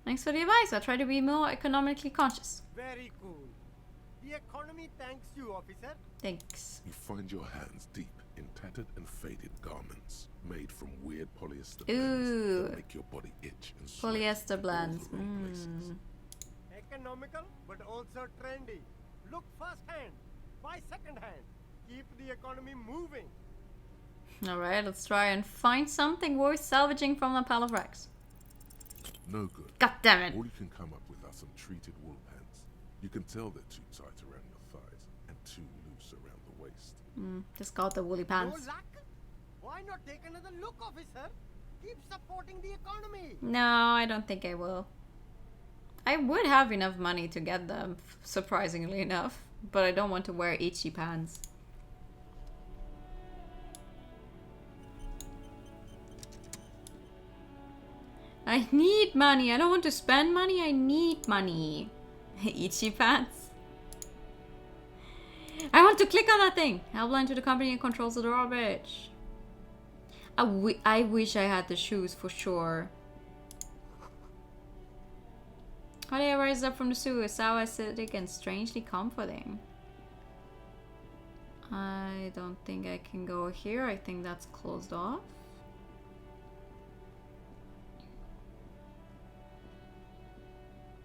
Thanks for the advice. I'll try to be more economically conscious. Very cool. The economy thanks you, officer. Thanks. You find your hands deep in tattered and faded garments made from weird polyester Ooh. blends that make your body itch and sweat Polyester all blends. the wrong places. economical, but also trendy. Look first-hand, buy second-hand. Keep the economy moving. Alright, let's try and find something worth salvaging from the pile of wrecks. No good. God damn it. All you can come up with are some treated wool pants. You can tell they're too tight around your thighs and too loose around the waist. Just got the woolly pants. No luck? Why not take another look, officer? Keep supporting the economy. No, I don't think I will. I would have enough money to get them, surprisingly enough, but I don't want to wear itchy pants. I need money. I don't want to spend money. I need money. Itchy pants. I want to click on that thing. Helpline to the company and controls the drawbridge. I wish I had the shoes for sure. How do I rise up from the sewer? Sour, acidic, and strangely comforting. I don't think I can go here. I think that's closed off.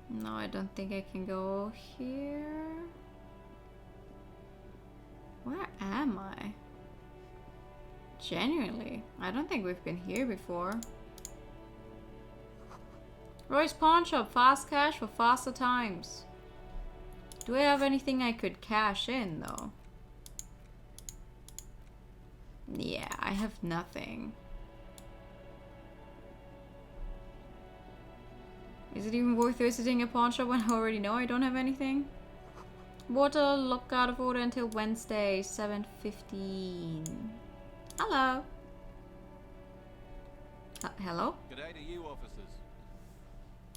No, I don't think I can go here. Where am I? Genuinely, I don't think we've been here before. Roy's Pawn Shop, fast cash for faster times. Do I have anything I could cash in though? Yeah, I have nothing. Is it even worth visiting a pawn shop when I already know I don't have anything? Water lock out of order until Wednesday, 7:15. Hello. Hello? G'day to you, officers.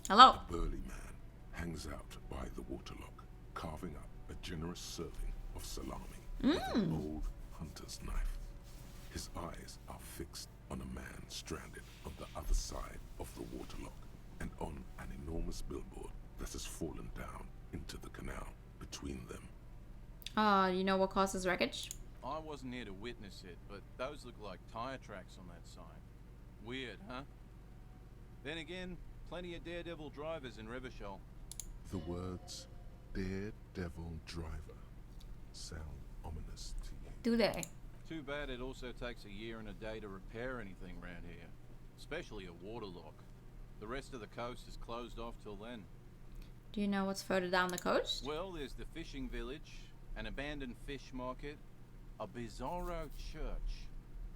Hello. A burly man hangs out by the waterlock, carving up a generous serving of salami with an old hunter's knife. His eyes are fixed on a man stranded on the other side of the waterlock and on an enormous billboard that has fallen down into the canal between them. You know what causes wreckage? I wasn't here to witness it, but those look like tire tracks on that sign. Weird, huh? Then again, plenty of daredevil drivers in Revachol. The words Daredevil Driver sound ominous to you. Do they? Too bad it also takes a year and a day to repair anything around here, especially a waterlock. The rest of the coast is closed off till then. Do you know what's further down the coast? Well, there's the fishing village, an abandoned fish market, a bizarro church.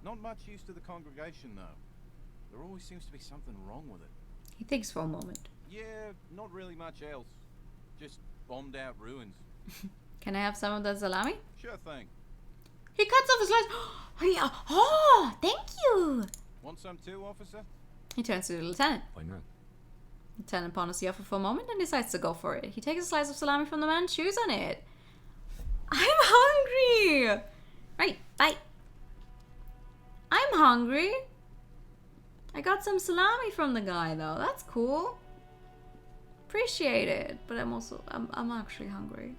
Not much use to the congregation, though. There always seems to be something wrong with it. He thinks for a moment. Yeah, not really much else. Just bombed out ruins. Can I have some of that salami? Sure thing. He cuts off a slice. Oh, yeah. Oh, thank you. Want some too, officer? He turns to the lieutenant. Why not? Lieutenant ponders the offer for a moment and decides to go for it. He takes a slice of salami from the man and chews on it. I'm hungry. Right, bye. I'm hungry. I got some salami from the guy though. That's cool. Appreciate it. But I'm actually hungry.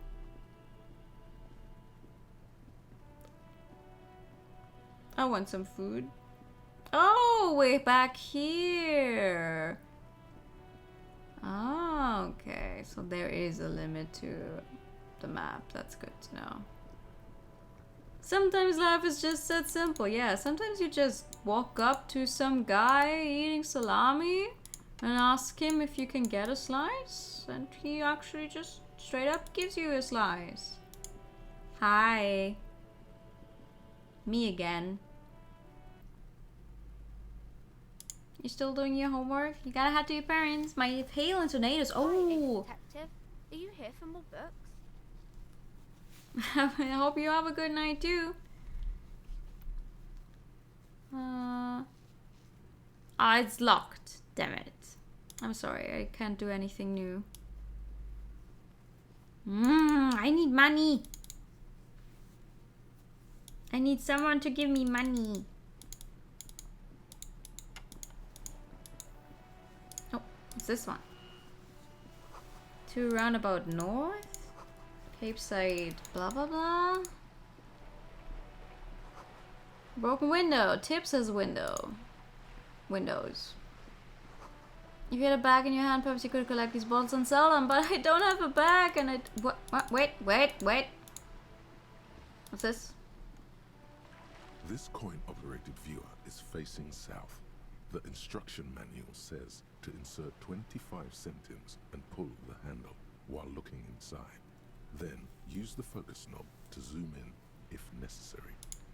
I want some food. Oh, we're back here. Oh, okay. So there is a limit to the map. That's good to know. Sometimes life is just that simple. Yeah, sometimes you just walk up to some guy eating salami and ask him if you can get a slice, and he actually just straight up gives you a slice. Hi. Me again. You still doing your homework? You gotta have to your parents. My hail and tornadoes. Oh. Detective, are you here for more books? I hope you have a good night too. It's locked. Damn it. I'm sorry. I can't do anything new. I need money. I need someone to give me money. Oh, what's this one? To roundabout north? Cape Side, blah blah blah. Broken window. Tip says window. Windows. If you had a bag in your hand, perhaps you could collect these bottles and sell them, but I don't have a bag and what? Wait. What's this? This coin-operated viewer is facing south. The instruction manual says to insert 25 centimes and pull the handle while looking inside. Then use the focus knob to zoom in if necessary.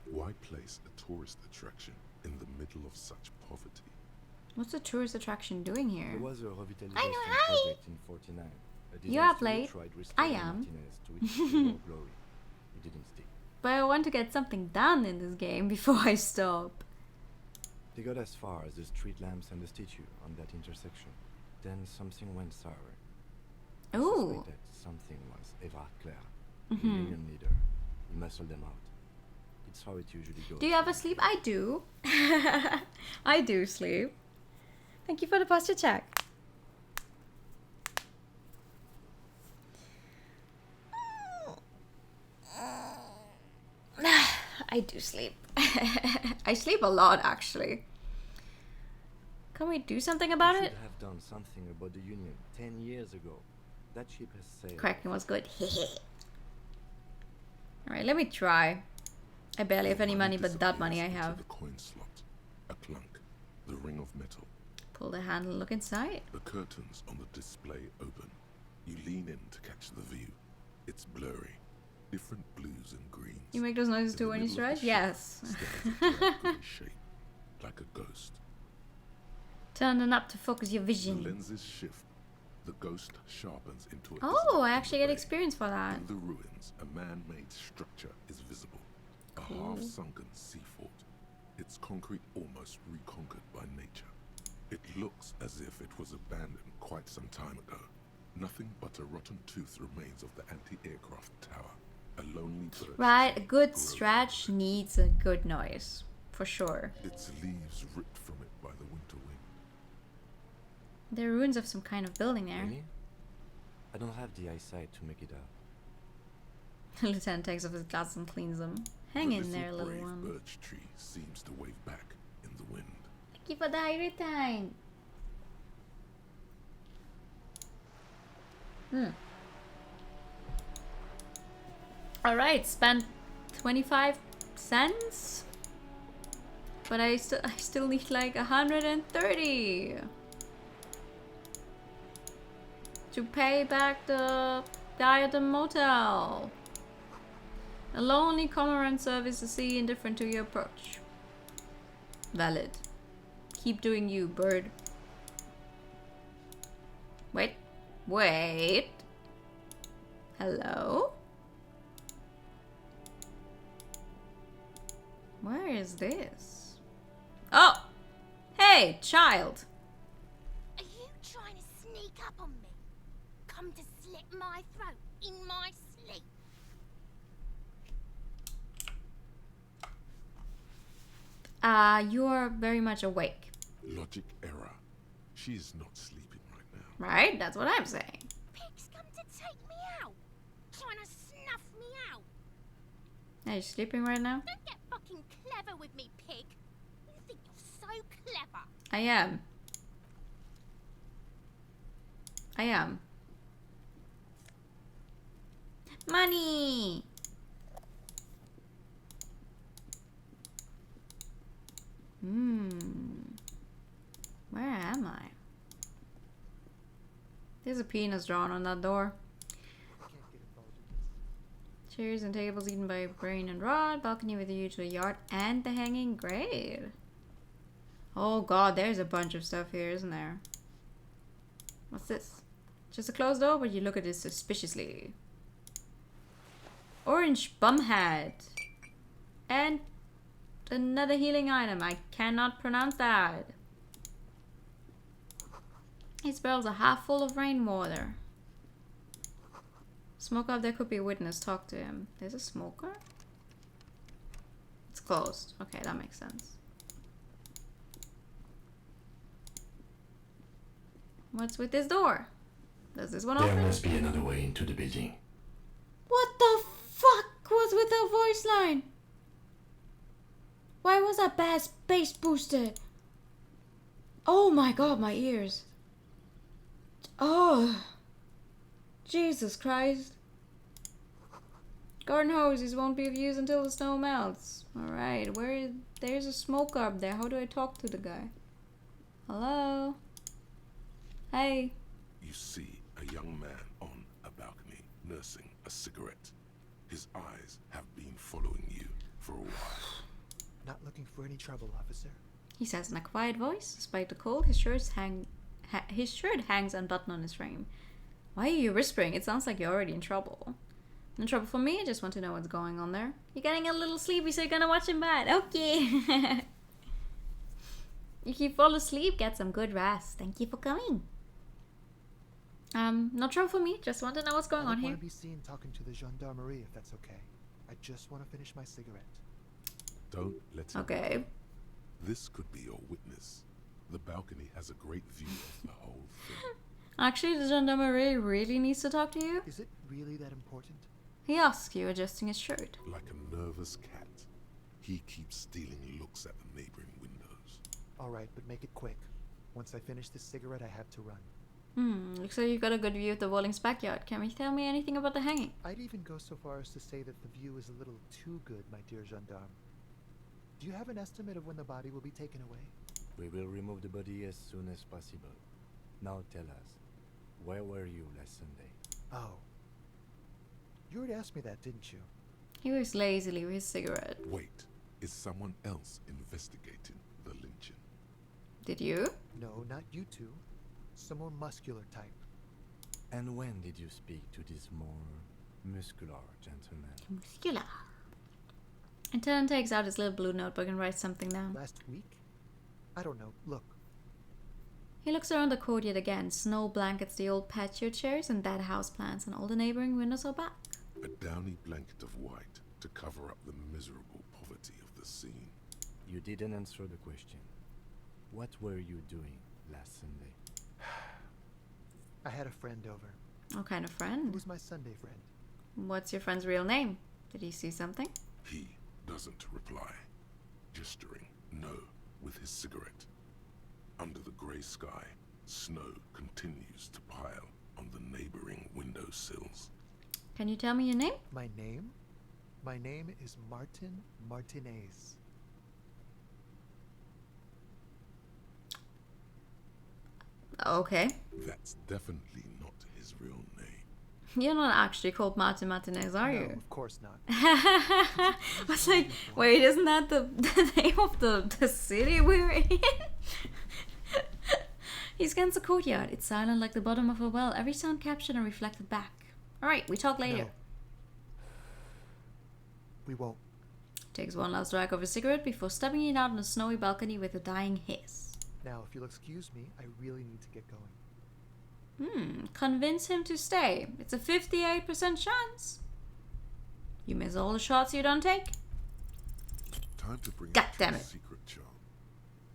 Why place a tourist attraction in the middle of such poverty? What's the tourist attraction doing here? There was a revitalization I know, hi. project in 49. You're up late. I am. To its glory. It didn't stick. But I want to get something done in this game before I stop. They got as far as the street lamps and the statue on that intersection. Then something went sour. I Ooh. suspect that something was Eva Claire, Mhm. the union leader. He muscled them out. It's how it usually goes. Do you ever sleep? I do. I do sleep. Thank you for the posture check. I do sleep. I sleep a lot, actually. Can we do something about We it? should have done something about the union 10 years ago. That ship has sailed. Cracking was good. Alright, let me try. I barely have any money, but that money I have. The coin slot, a clunk, the ring of metal. Pull the handle and look inside. The curtains on the display open. You lean in to catch the view. It's blurry. Different blues and greens. You make those noises too when you stretch? Yes. Shape, like a ghost. Turn them up to focus your The vision. lenses shift. The ghost sharpens into a Oh, I actually get experience for that. In the ruins, a man-made structure is visible. A half-sunken sea fort. Its concrete almost reconquered by nature. It looks as if it was abandoned quite some time ago. Nothing but a rotten tooth remains of the anti-aircraft tower. A lonely bird. Right, a good stretch needs a good noise. For sure. Its leaves ripped from it by the winter wind. There are ruins of some kind of building there. Really? I don't have the eyesight to make it out. The lieutenant takes off his glasses and cleans them. Hang The in there, little brave one. birch tree seems to wave back in the wind. Thank you for the high return. Alright, spent 25 cents. But I still need like 130 to pay back the guy at the motel. A lonely cormorant service is sea indifferent to your approach. Valid. Keep doing you, bird. Wait. Wait. Hello? Where is this? Oh! Hey, child! Are you trying to sneak up on me? Come to slit my throat in my sleep? You're very much awake. Logic error. She is not sleeping right now. Right? That's what I'm saying. Pig's come to take me out. Trying to snuff me out. Are you sleeping right now? Don't get fucking clever with me, pig. You think you're so clever. I am. I am. Money! Where am I? There's a penis drawn on that door. Chairs and tables eaten by brain and rod. Balcony with a view to the yard and the hanging grate. Oh god, there's a bunch of stuff here, isn't there? What's this? Just a closed door, but you look at it suspiciously. Orange bum hat. And another healing item. I cannot pronounce that. These barrels are half full of rainwater. Smoker up there could be a witness. Talk to him. There's a smoker? It's closed. Okay, that makes sense. What's with this door? Does this one open? There must be another way into the building. What the fuck was with the voice line? Why was that bass boosted? Oh my god, my ears. Oh, Jesus Christ. Garden hoses won't be of use until the snow melts. Alright, there's a smoker up there. How do I talk to the guy? Hello? Hey. You see a young man on a balcony nursing a cigarette. His eyes have been following you for a while. Not looking for any trouble, officer. He says in a quiet voice. Despite the cold, his shirt hangs unbuttoned on his frame. Why are you whispering? It sounds like you're already in trouble. In trouble for me? I just want to know what's going on there. You're getting a little sleepy, so you're gonna watch him bad. Okay. If you fall asleep, get some good rest. Thank you for coming. No trouble for me. Just want to know what's going on I don't here. want to be seen talking to the gendarmerie, if that's okay. I just want to finish my cigarette. Don't let him. Okay. This could be your witness. The balcony has a great view of the whole thing. Actually, the gendarmerie really needs to talk to you. Is it really that important? He asks you, adjusting his shirt. Like a nervous cat, he keeps stealing looks at the neighboring windows. Alright, but make it quick. Once I finish this cigarette, I have to run. Looks like you've got a good view of the Walling's backyard. Can you tell me anything about the hanging? I'd even go so far as to say that the view is a little too good, my dear gendarme. Do you have an estimate of when the body will be taken away? We will remove the body as soon as possible. Now tell us, where were you last Sunday? Oh. You already asked me that, didn't you? He whiffs lazily with his cigarette. Wait, is someone else investigating the lynching? Did you? No, not you two. Some more muscular type. And when did you speak to this more muscular gentleman? Muscular. Lieutenant takes out his little blue notebook and writes something down. Last week? I don't know. Look. He looks around the courtyard again. Snow blankets the old patio chairs and dead houseplants, and all the neighboring windows are back. A downy blanket of white to cover up the miserable poverty of the scene. You didn't answer the question. What were you doing last Sunday? I had a friend over. What kind of friend? It was my Sunday friend. What's your friend's real name? Did he see something? He doesn't reply, gesturing no with his cigarette. Under the grey sky, snow continues to pile on the neighboring windowsills. Can you tell me your name? My name? My name is Martin Martinez. Okay. That's definitely not his real name. You're not actually called Martin Martinez, are you? No, of course not. I was like, wait, isn't that the name of the city we're in? He scans the courtyard. It's silent like the bottom of a well. Every sound captured and reflected back. Alright, we talk later. No. We won't. Takes one last drag of his cigarette before stubbing it out on the snowy balcony with a dying hiss. Now, if you'll excuse me, I really need to get going. Convince him to stay. It's a 58% chance. You miss all the shots you don't take? Time to bring God out damn your it. secret charm.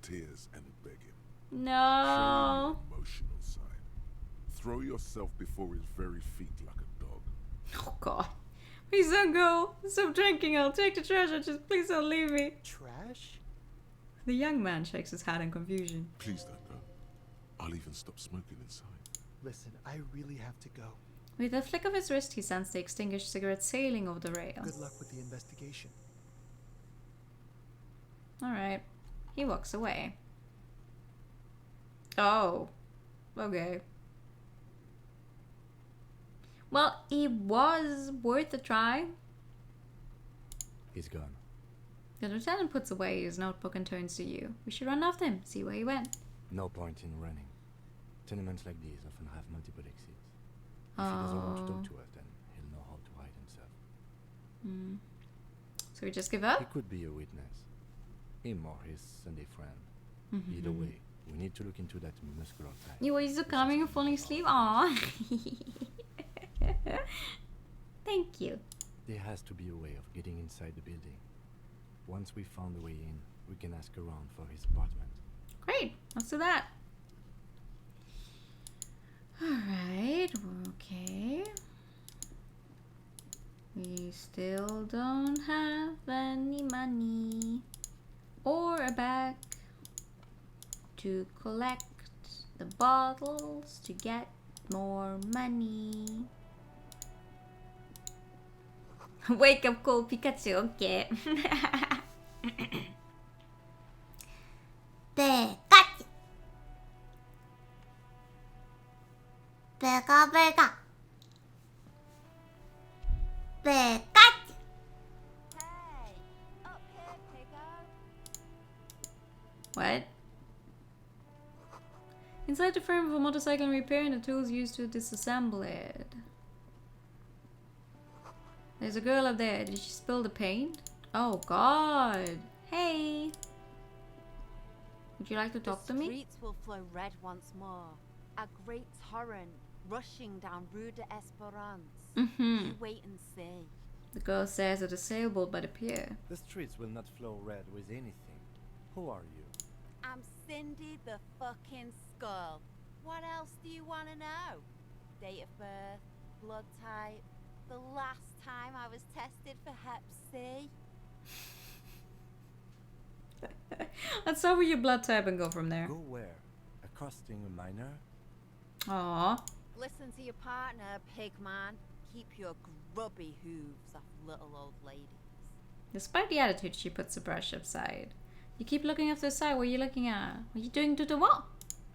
Tears and begging. No. Show your emotional side. Throw yourself before his very feet like a dog. Oh god. Please don't go. Stop drinking. I'll take the treasure. Just please don't leave me. Trash? The young man shakes his head in confusion. Please don't go. I'll even stop smoking inside. Listen, I really have to go. With a flick of his wrist, he sends the extinguished cigarette sailing over the rail. Good luck with the investigation. Alright. He walks away. Oh. Okay. Well, he was worth a try. He's gone. The lieutenant puts away his notebook and turns to you. We should run after him, see where he went. No point in running. Tenements like these often have multiple exits. If he doesn't want to talk to us, then he'll know how to hide himself. So we just give up? He could be a witness. Him or his Sunday friend. Either way, we need to look into that muscular type. You are coming and falling asleep? Aww. Thank you. There has to be a way of getting inside the building. Once we found a way in, we can ask around for his apartment. Great, let's do that. Alright, okay. We still don't have any money or a bag to collect the bottles to get more money. Wake up call Pikachu, okay. Pikachu. Pika Pika. Pikachu. Hey, up here, Piggo. What? Inside the frame of a motorcycle and repairing the tools used to disassemble it. There's a girl up there. Did she spill the paint? Oh god. Hey. Would you like to talk to The me? streets will flow red once more. A great torrent rushing down Rue de Esperance. You wait and see. The girl stares at a sailboat by the pier. The streets will not flow red with anything. Who are you? I'm Cindy the fucking Skull. What else do you want to know? Date of birth, blood type, the last time I was tested for Hep C. Let's start with your blood type and go from there. Go where? Accosting a minor? Aww. Listen to your partner, pigman. Keep your grubby hooves off little old ladies. Despite the attitude, she puts the brush aside. You keep looking off to the side. What are you looking at? What are you doing to the wall?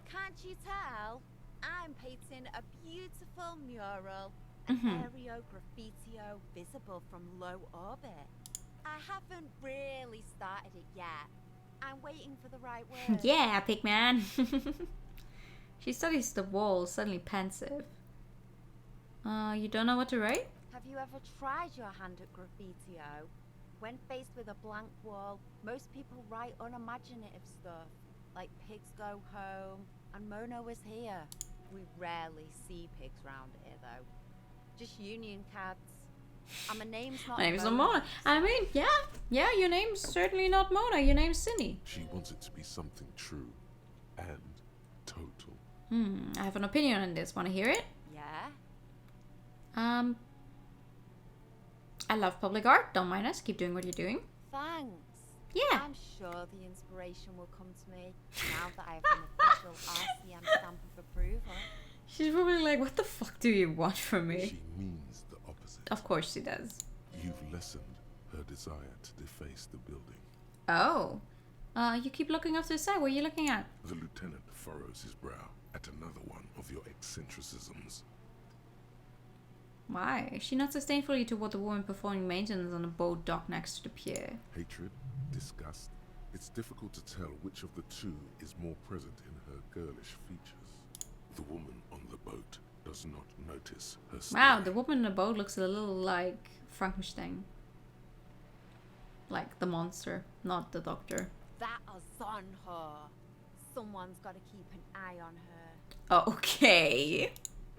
Can't you tell? I'm painting a beautiful mural, an aereo graffitio visible from low orbit. I haven't really started it yet. I'm waiting for the right word. Yeah, Pigman. She studies the wall, suddenly pensive. You don't know what to write? Have you ever tried your hand at graffitio? When faced with a blank wall, most people write unimaginative stuff, like pigs go home and Mona was here. We rarely see pigs round here though. Just union cabs. And my name's not My name's not Mona. I mean, yeah, your name's certainly not Mona. Your name's Cindy. She wants it to be something true and total. I have an opinion on this. Want to hear it? Yeah? I love public art. Don't mind us. Keep doing what you're doing. Thanks. Yeah. I'm sure the inspiration will come to me now that I have an official RCM stamp of approval. She's probably like, what the fuck do you want from me? She means the opposite. Of course she does. You've lessened her desire to deface the building. Oh. You keep looking off to the side. What are you looking at? The lieutenant furrows his brow at another one of your eccentricisms. Why? Is she not disdainfully toward the woman performing maintenance on a boat dock next to the pier? Hatred, disgust. It's difficult to tell which of the two is more present in her girlish features. The woman on the boat does not notice her stare. Wow, the woman in the boat looks a little like Frankenstein. Like the monster, not the doctor. That is on her. Someone's got to keep an eye on her. Okay.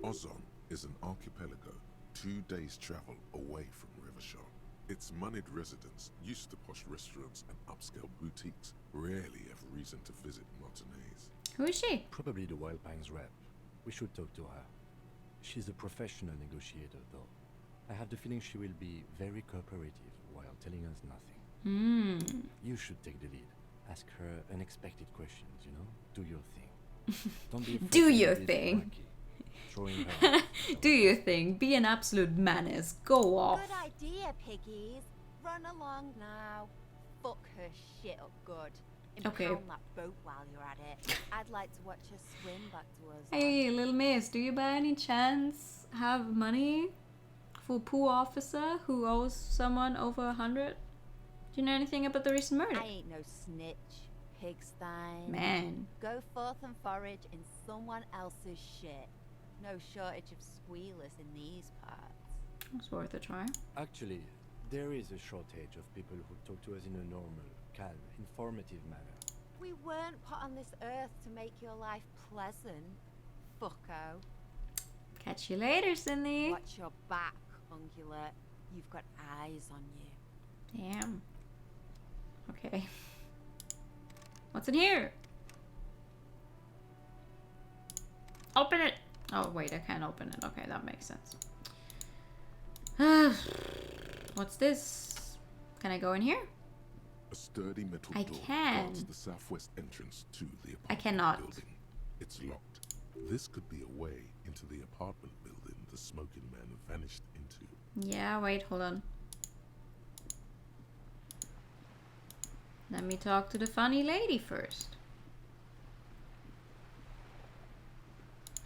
Ozon is an archipelago 2 days' travel away from Rivershore. Its moneyed residents, used to posh restaurants and upscale boutiques, rarely have reason to visit Martinez. Who is she? Probably the Wild Pines rep. We should talk to her. She's a professional negotiator, though. I have the feeling she will be very cooperative while telling us nothing. You should take the lead. Ask her unexpected questions, you know? Do your thing. Don't be afraid Do to be your a bit thing. wacky. Throwing her Do your thing. Be an absolute menace. Go off. Good idea, piggies. Run along now. Fuck her shit up good. Okay. Impound that boat while you're at it. I'd like to watch her swim back to us. Hey, little miss, do you by any chance have money for a poor officer who owes someone over 100? Do you know anything about the recent murder? I ain't no snitch, pigstein. Man. Go forth and forage in someone else's shit. No shortage of squealers in these parts. It's worth a try. Actually, there is a shortage of people who talk to us in a normal, calm, informative manner. We weren't put on this earth to make your life pleasant, fucko. Catch you later, Cindy. Watch your back, ungulate. You've got eyes on you. Damn. Okay. What's in here? Open it! Oh, wait, I can't open it. Okay, that makes sense. What's this? Can I go in here? A sturdy metal I door can. guards the southwest entrance to the apartment I cannot. building. It's locked. This could be a way into the apartment building the Smoking Man vanished into. Yeah, wait, hold on. Let me talk to the funny lady first.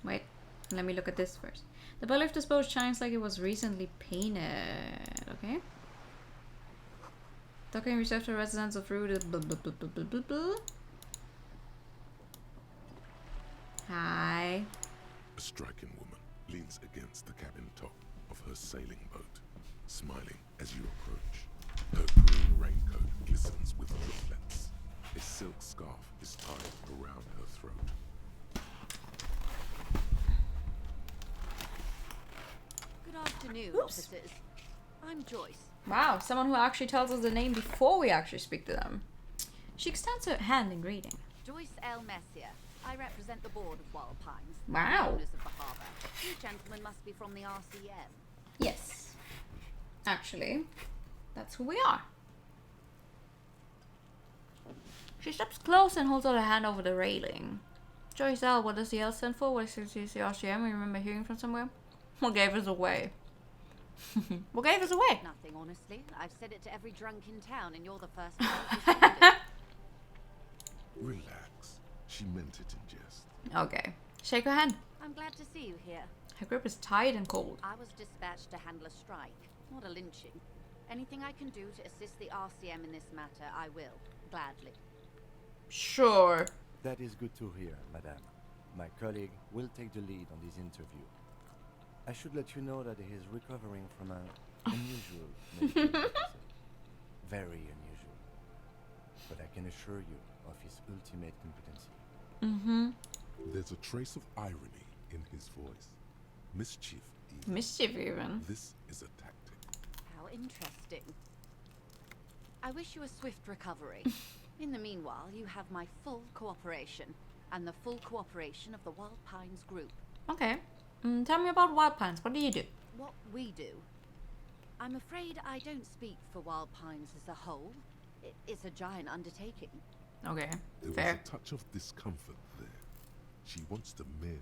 Wait, let me look at this first. The bottle of disposed shines like it was recently painted. Okay. Docking reserved for residents of Rude. Blah, blah, blah, blah, blah, blah, blah. Hi. A striking woman leans against the cabin top of her sailing boat, smiling as you approach. Her green raincoat glistens with driplets. A silk scarf is tied around her throat. Good afternoon, Oops. officers. I'm Joyce. Wow, someone who actually tells us the name before we actually speak to them. She extends her hand in greeting. Joyce L. Messier. I represent the board of Wild Pines. Wow. The owners of the harbour. You gentlemen must be from the RCM. Yes. Actually, that's who we are. She steps close and holds out her hand over the railing. Joyce L, what does the L stand for? What is the RCM? I remember hearing from somewhere. What gave us away? What gave us away? Nothing, honestly. I've said it to every drunk in town, and you're the first one who's said it. Relax. She meant it in jest. Okay. Shake her hand. I'm glad to see you here. Her grip is tight and cold. I was dispatched to handle a strike, not a lynching. Anything I can do to assist the RCM in this matter, I will. Gladly. Sure. That is good to hear, madame. My colleague will take the lead on this interview. I should let you know that he is recovering from an unusual medical episode. Very unusual. But I can assure you of his ultimate competency. Mm-hmm. There's a trace of irony in his voice. Mischief even. Mischief even. This is a tactic. How interesting. I wish you a swift recovery. In the meanwhile, you have my full cooperation, and the full cooperation of the Wild Pines group. Okay. Tell me about Wild Pines. What do you do? What we do? I'm afraid I don't speak for Wild Pines as a whole. It's a giant undertaking. Okay, There fair. was a touch of discomfort there. She wants to merely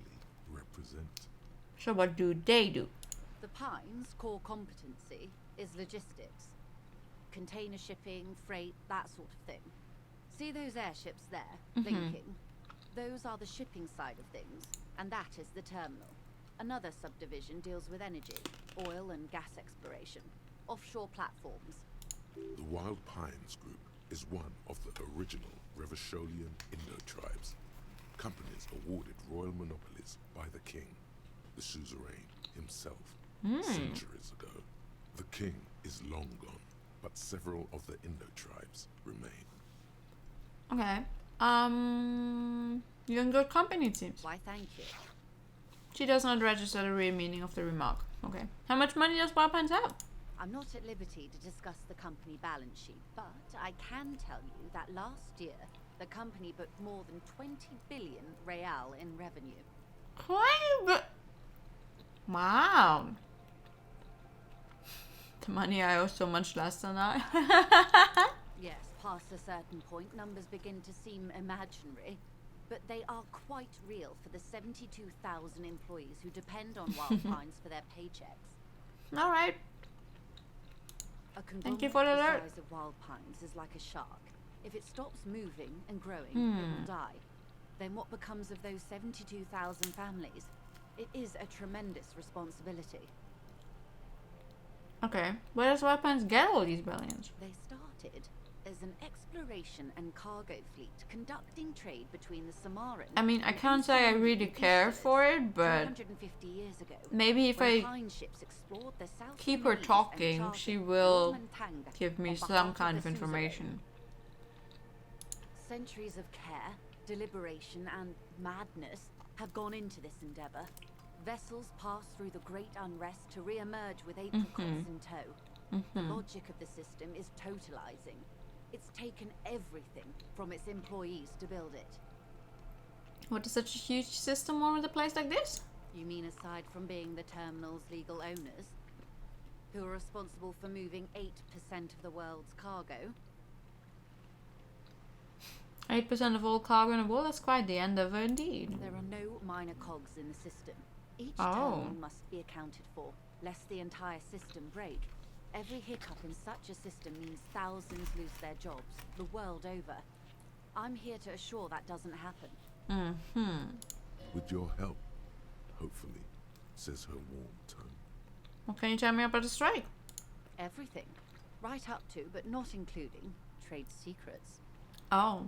represent. So what do they do? The Pines' core competency is logistics. Container shipping, freight, that sort of thing. See those airships there, blinking? Those are the shipping side of things, and that is the terminal. Another subdivision deals with energy, oil and gas exploration, offshore platforms. The Wild Pines Group is one of the original Revacholian Indo-tribes. Companies awarded royal monopolies by the king, the suzerain himself, centuries ago. The king is long gone, but several of the Indo-tribes remain. Okay. You're in good company, it seems. Why, thank you. She does not register the real meaning of the remark. Okay. How much money does Wild Pines have? I'm not at liberty to discuss the company balance sheet, but I can tell you that last year, the company booked more than 20 billion real in revenue. Wow. The money I owe so much less than I. Yes, past a certain point, numbers begin to seem imaginary, but they are quite real for the 72,000 employees who depend on Wild Pines for their paychecks. All right. A Thank you conglomerate for the the alert. size of Wild Pines is like a shark. If it stops moving and growing, it will die. Then what becomes of those 72,000 families? It is a tremendous responsibility. Okay. Where does Wild Pines get all these billions? They started as an exploration and cargo fleet conducting trade between the Samaran. I mean, I can't say I really care for it, but 250 years ago, maybe if when I Pine ships explored the South keep her Seas and talking, charted she will Tanga give me on some behalf kind of the suzerain. information. Centuries of care, deliberation, and madness have gone into this endeavor. Vessels pass through the great unrest to re-emerge with apricots in tow. The logic of the system is totalizing. It's taken everything from its employees to build it. What does such a huge system want with a place like this? You mean aside from being the terminal's legal owners, who are responsible for moving 8% of the world's cargo? Are 8% of all cargo in the world, that's quite the endeavor indeed. There are no minor cogs in the system. Each Oh. terminal must be accounted for, lest the entire system break. Every hiccup in such a system means thousands lose their jobs, the world over. I'm here to assure that doesn't happen. With your help, hopefully, says her warm tone. What can you tell me about the strike? Everything. Right up to, but not including, trade secrets. Oh.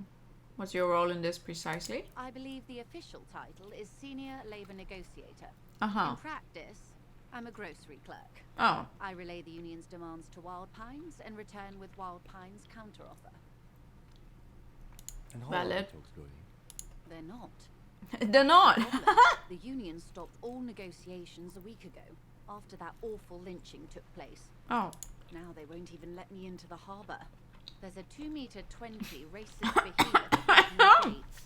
What's your role in this precisely? I believe the official title is Senior Labor Negotiator. Uh-huh. In practice, I'm a grocery clerk. Oh. I relay the union's demands to Wild Pines and return with Wild Pines' counteroffer. And how Valid. are the talks going? They're not. They're not. The union stopped all negotiations a week ago, after that awful lynching took place. Oh. Now they won't even let me into the harbour. There's a 2-meter 20 racist behemoth blocking the gates.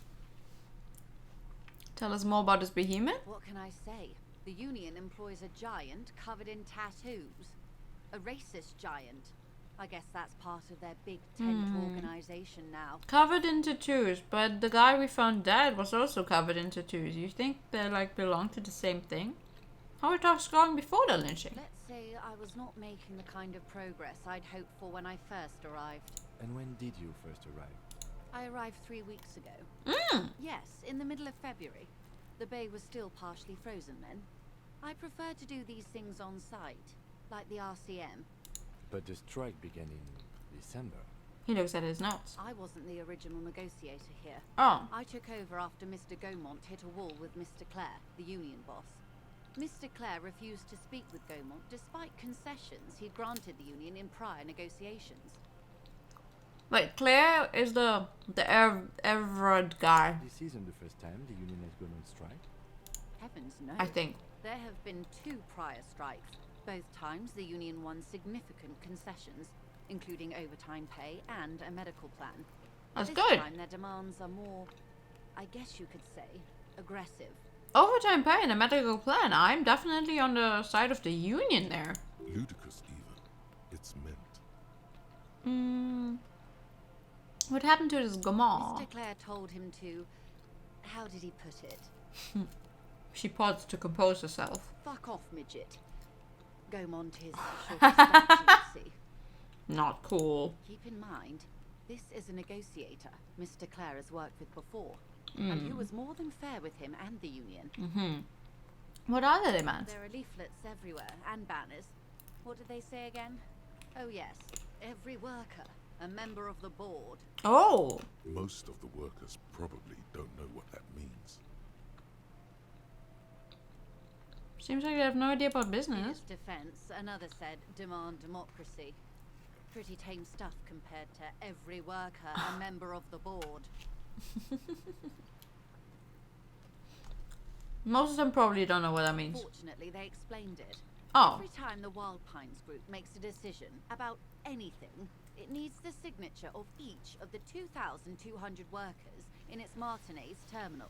Tell us more about this behemoth. What can I say? The union employs a giant covered in tattoos. A racist giant. I guess that's part of their big tent organization now. Covered in tattoos, but the guy we found dead was also covered in tattoos. You think they like belong to the same thing? How were talks going before the lynching? Let's say I was not making the kind of progress I'd hoped for when I first arrived. And when did you first arrive? I arrived 3 weeks ago. Yes, in the middle of February. The bay was still partially frozen then. I prefer to do these things on site, like the RCM. But the strike began in December. He looks at his notes. I wasn't the original negotiator here. Oh. I took over after Mr. Gaumont hit a wall with Mr. Clare, the union boss. Mr. Clare refused to speak with Gaumont despite concessions he'd granted the union in prior negotiations. Wait, Claire is the Everard guy. This isn't the first time the union has gone on strike. Heavens no. I think. There have been 2 prior strikes. Both times the union won significant concessions, including overtime pay and a medical plan. That's this good. time their demands are more, I guess you could say, aggressive. Overtime pay and a medical plan. I'm definitely on the side of the union there. Ludicrous even. It's meant. What happened to this Gaumont? Mr. Clare told him to... How did he put it? She paused to compose herself. Fuck off, midget. Gaumont is short of stature, you see. Not cool. Keep in mind, this is a negotiator Mr. Clare has worked with before, and who was more than fair with him and the union. What are the demands? There are leaflets everywhere, and banners. What did they say again? Oh yes, every worker, a member of the board. Oh! Most of the workers probably don't know what that means. Seems like they have no idea about In business. his defense, another said, demand democracy. Pretty tame stuff compared to every worker, a member of the board. Most of them probably don't know what that means. Fortunately, they explained it. Oh. Every time the Wild Pines group makes a decision about anything, it needs the signature of each of the 2,200 workers in its Martinez terminal.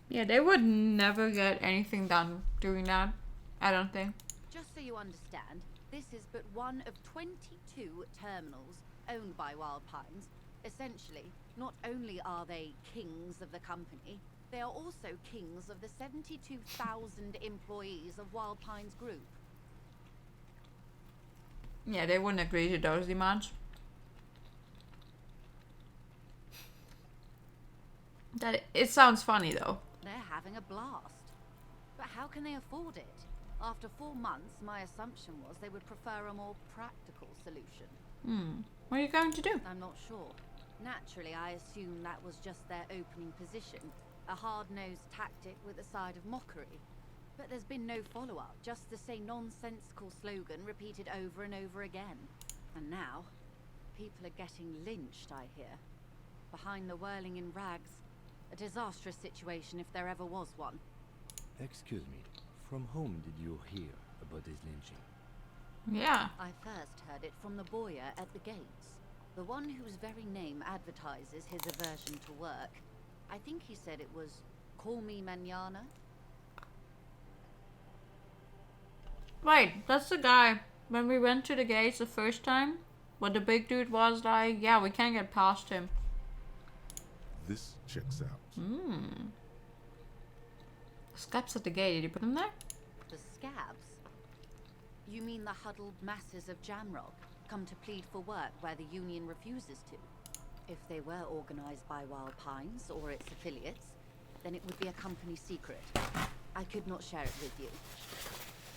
Yeah, they would never get anything done doing that. I don't think. Just so you understand, this is but one of 22 terminals owned by Wild Pines. Essentially, not only are they kings of the company, they are also kings of the 72,000 employees of Wild Pines Group. Yeah, they wouldn't agree to those demands. It sounds funny though. They're having a blast. But how can they afford it? After 4 months, my assumption was they would prefer a more practical solution. What are you going to do? I'm not sure. Naturally, I assumed that was just their opening position. A hard-nosed tactic with a side of mockery. But there's been no follow-up, just the same nonsensical slogan repeated over and over again. And now, people are getting lynched, I hear. Behind the whirling in rags. A disastrous situation if there ever was one. Excuse me, from whom did you hear about this lynching? Yeah. I first heard it from the bowyer at the gates. The one whose very name advertises his aversion to work. I think he said it was, "Call me mañana." Right, that's the guy. When we went to the gates the first time, what the big dude was like, yeah, we can't get past him. This checks out. Hmm. Scabs at the gate. Did you put them there? The scabs? You mean the huddled masses of Jamrock come to plead for work where the Union refuses to? If they were organized by Wild Pines or its affiliates, then it would be a company secret. I could not share it with you.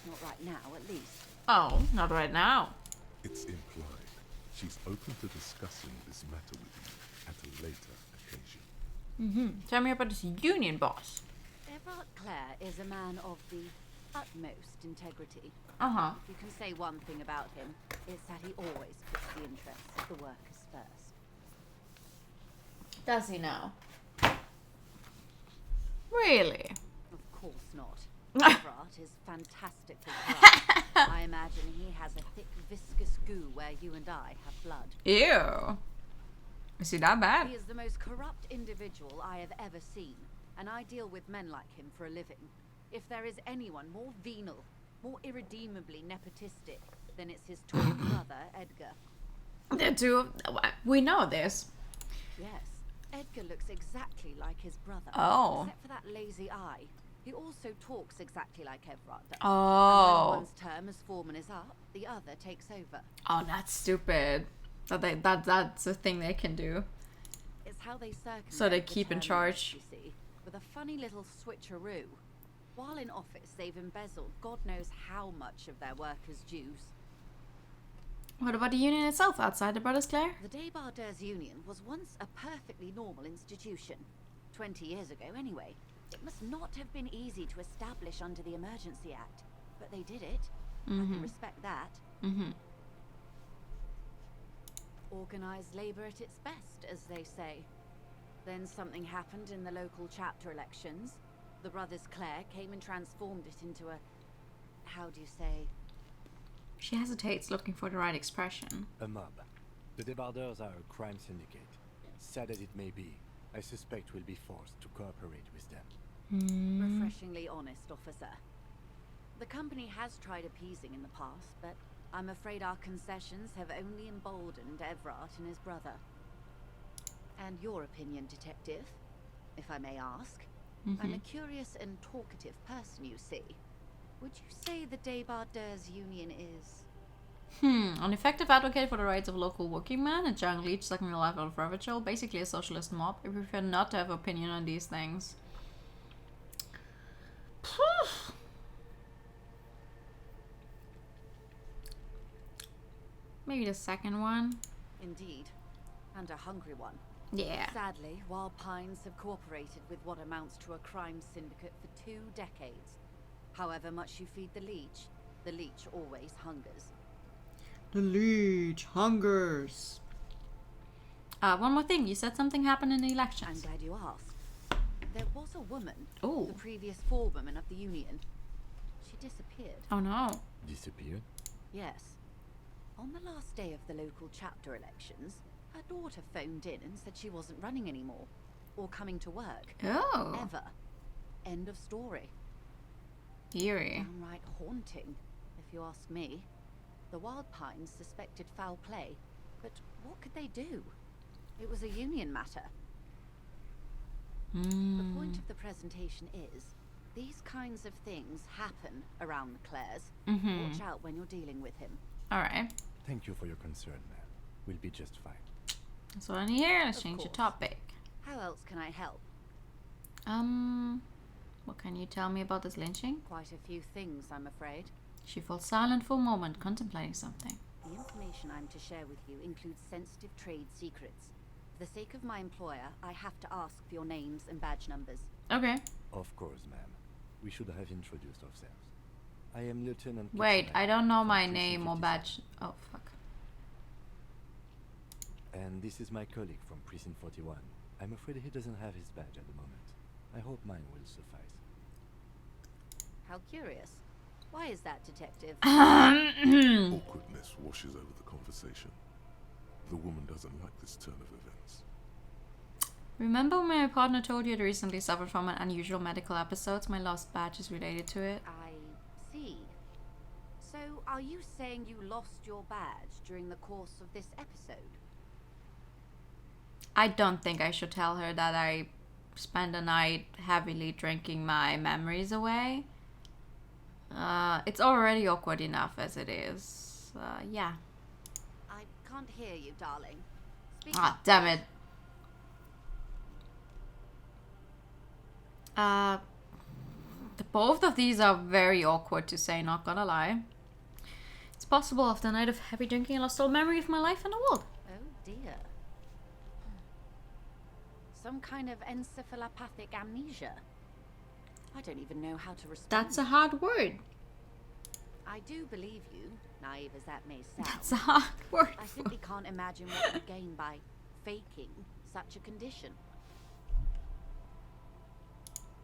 Not right now, at least. Oh, not right now. It's implied. She's open to discussing this matter with you at a later occasion. Tell me about this Union boss. Everard Clare is a man of the utmost integrity. Uh-huh. If you can say one thing about him, it's that he always puts the interests of the workers first. Does he now? Really? Of course not. Everard is fantastically dry. I imagine he has a thick, viscous goo where you and I have blood. Ew. Is he that bad? He is the most corrupt individual I have ever seen, and I deal with men like him for a living. If there is anyone more venal, more irredeemably nepotistic, then it's his twin brother, Edgar. The two. We know this. Yes, Edgar looks exactly like his brother. Oh. Except for that lazy eye. He also talks exactly like Everard does. Oh. And when one's term as foreman is up, the other takes over. Oh, that's stupid. That's a thing they can do. It's how they circumvent So they the keep in term charge. limits, you see, with a funny little switcheroo. While in office, they've embezzled God knows how much of their workers' dues. What about the Union itself outside the Brothers Clare? The Débardeurs Union was once a perfectly normal institution. 20 years ago, anyway. It must not have been easy to establish under the Emergency Act, but they did it. I can respect that. Organised labour at its best, as they say. Then something happened in the local chapter elections. The Brothers Clare came and transformed it into a... how do you say? She hesitates, looking for the right expression. A mob. The Débardeurs are a crime syndicate. Sad as it may be, I suspect we'll be forced to cooperate with them. Refreshingly honest, officer. The company has tried appeasing in the past, but I'm afraid our concessions have only emboldened Everard and his brother. And your opinion, detective, if I may ask? I'm a curious and talkative person, you see. Would you say the Débardeurs Union is... An effective advocate for the rights of local working men, a young leech sucking the life out of Ravachol, basically a socialist mob. I prefer not to have opinion on these things. Maybe the second one. Indeed. And a hungry one. Yeah. Sadly, Wild Pines have cooperated with what amounts to a crime syndicate for 2 decades. However much you feed the leech always hungers. The leech hungers. One more thing. You said something happened in the elections. I'm glad you asked. There was a woman, Ooh. the previous forewoman of the Union. She disappeared. Oh no. Disappeared? Yes. On the last day of the local chapter elections, her daughter phoned in and said she wasn't running anymore. Or coming to work. Oh. Ever. End of story. Eerie. Downright haunting, if you ask me. The Wild Pines suspected foul play, but what could they do? It was a Union matter. The point of the presentation is, these kinds of things happen around the Clares. Watch out when you're dealing with him. Alright. Thank you for your concern, man. We'll be just fine. That's what I need here. Let's Of change the course. topic. How else can I help? What can you tell me about this lynching? Quite a few things, I'm afraid. She falls silent for a moment, contemplating something. The information I'm to share with you includes sensitive trade secrets. For the sake of my employer, I have to ask for your names and badge numbers. Okay. Of course, ma'am. We should have introduced ourselves. I am Lieutenant... Wait, Kitchener I don't know from my Precinct name or 57. badge. Oh, fuck. And this is my colleague from Precinct 41. I'm afraid he doesn't have his badge at the moment. I hope mine will suffice. How curious. Why is that, detective? Awkwardness washes over the conversation. The woman doesn't like this turn of events. Remember when my partner told you I'd recently suffered from an unusual medical episode? My lost badge is related to it. I see. So, are you saying you lost your badge during the course of this episode? I don't think I should tell her that I spend the night heavily drinking my memories away. It's already awkward enough as it is. Yeah. I can't hear you, darling. Speak Ah, up, damn please. it. Both of these are very awkward to say, not gonna lie. It's possible after a night of heavy drinking I lost all memory of my life and the world. Oh dear. Some kind of encephalopathic amnesia. I don't even know how to respond. That's a hard word. I do believe you, naive as that may sound. That's a hard word. I simply can't imagine what you gain by faking such a condition.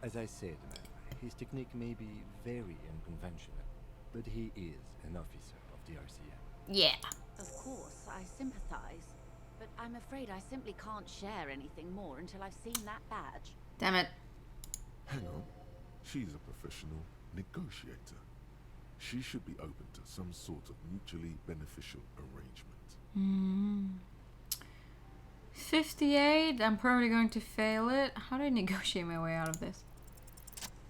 As I said, ma'am, his technique may be very unconventional, but he is an officer of the RCM. Yeah. Of course, I sympathize, but I'm afraid I simply can't share anything more until I've seen that badge. Damn it. Hang on. She's a professional negotiator. She should be open to some sort of mutually beneficial arrangement. 58. I'm probably going to fail it. How do I negotiate my way out of this?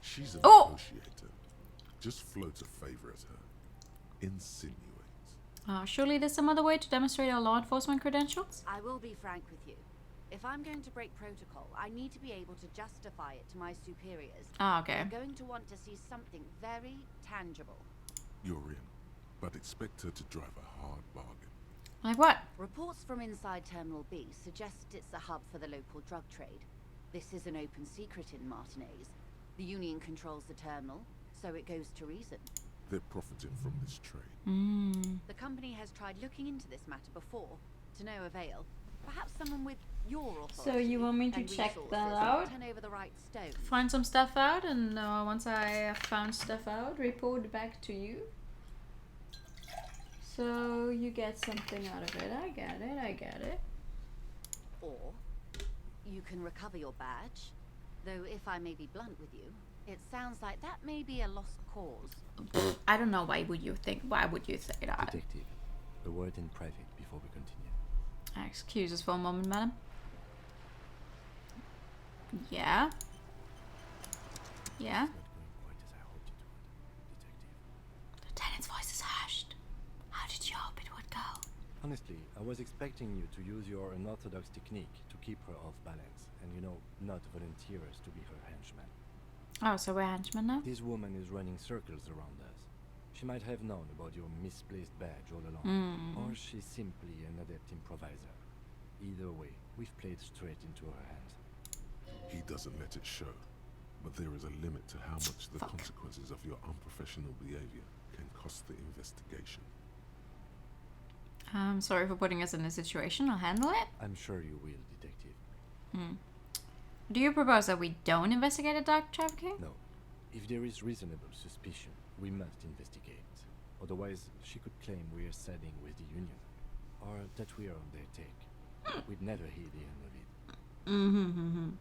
She's a Oh! negotiator. Just float a favor at her. Insinuate. Surely there's some other way to demonstrate our law enforcement credentials? I will be frank with you. If I'm going to break protocol, I need to be able to justify it to my superiors. Okay. I'm going to want to see something very tangible. You're in, but expect her to drive a hard bargain. Like what? Reports from inside Terminal B suggest it's a hub for the local drug trade. This is an open secret in Martinez. The Union controls the terminal, so it goes to reason. They're profiting from this trade. The company has tried looking into this matter before, to no avail. Perhaps someone with your authority So you want me to and check resources that will out? turn over the right stone. Find some stuff out, and once I have found stuff out, report back to you. So you get something out of it. I get it. Or you can recover your badge. Though if I may be blunt with you, it sounds like that may be a lost cause. I don't know why would you say that? Detective, a word in private before we continue. Excuse us for a moment, madam. Yeah. Yeah. Lieutenant's voice is hushed. How did you hope it would go? Honestly, I was expecting you to use your unorthodox technique to keep her off balance and, not volunteer us to be her henchman. Oh, so we're henchmen now? This woman is running circles around us. She might have known about your misplaced badge all along, or she's simply an adept improviser. Either way, we've played straight into her hands. He doesn't let it show, but there is a limit to how much the consequences of your unprofessional behavior can cost the investigation. I'm sorry for putting us in this situation. I'll handle it. I'm sure you will, Detective. Do you propose that we don't investigate the drug trafficking? No. If there is reasonable suspicion, we must investigate. Otherwise, she could claim we are siding with the Union, or that we are on their take. We'd never hear the end of it.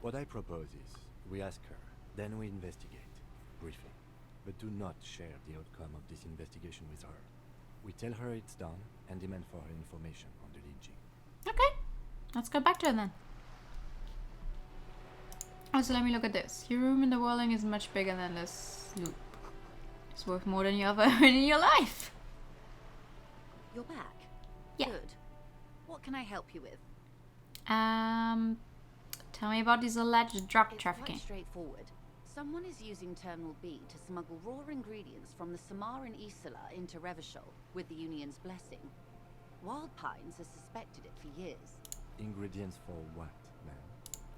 What I propose is, we ask her, then we investigate, briefly. But do not share the outcome of this investigation with her. We tell her it's done, and demand for her information on the lynching. Okay. Let's go back to it then. Also, let me look at this. Your room in the Whirling is much bigger than this loop. It's worth more than you ever earned in your life. You're back? Yeah. Good. What can I help you with? Tell me about these alleged drug trafficking. Quite straightforward. Someone is using Terminal B to smuggle raw ingredients from the Samar and Isola into Revachol with the Union's blessing. Wild Pines has suspected it for years. Ingredients for what, ma'am?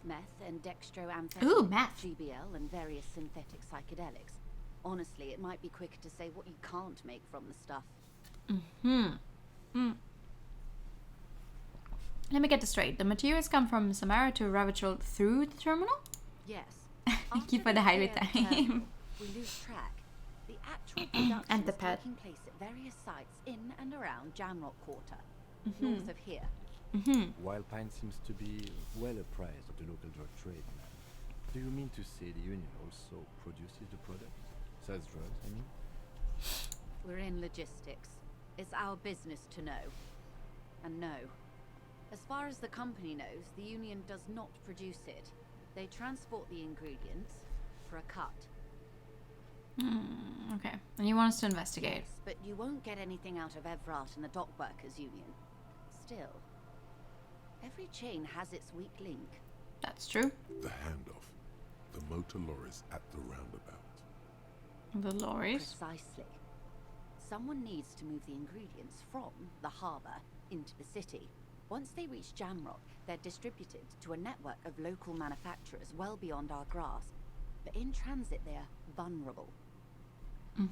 Meth and dextroamphetamine, Ooh, meth. GBL, and various synthetic psychedelics. Honestly, it might be quicker to say what you can't make from the stuff. Let me get this straight. The materials come from Samara to Revachol through the terminal? Yes. Thank you for the highway time. We lose track. The actual production And the is pet. taking place at various sites in and around Jamrock Quarter, north of here. Wild Pine seems to be well apprised of the local drug trade, ma'am. Do you mean to say the Union also produces the product? Sells drugs, I mean? We're in logistics. It's our business to know. And no, As far as the company knows, the Union does not produce it. They transport the ingredients for a cut. Okay, and you want us to investigate. Yes, but you won't get anything out of Evrat and the Dock Workers Union. Still, every chain has its weak link. That's true. The handoff. The motor lorries at the roundabout. The lorries? Precisely. Someone needs to move the ingredients from the harbour into the city. Once they reach Jamrock, they're distributed to a network of local manufacturers well beyond our grasp. But in transit, they're vulnerable. I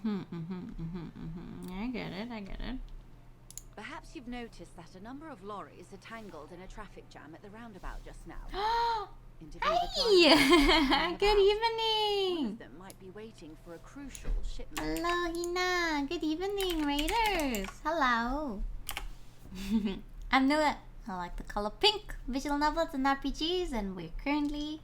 get it. Perhaps you've noticed that a number of lorries are tangled in a traffic jam at the roundabout just now. Hi! Good evening! One of them might be waiting for a crucial shipment. Hello, Hina. Good evening, Raiders. Hello. I'm Noah. I like the color pink, visual novels and RPGs, and we're currently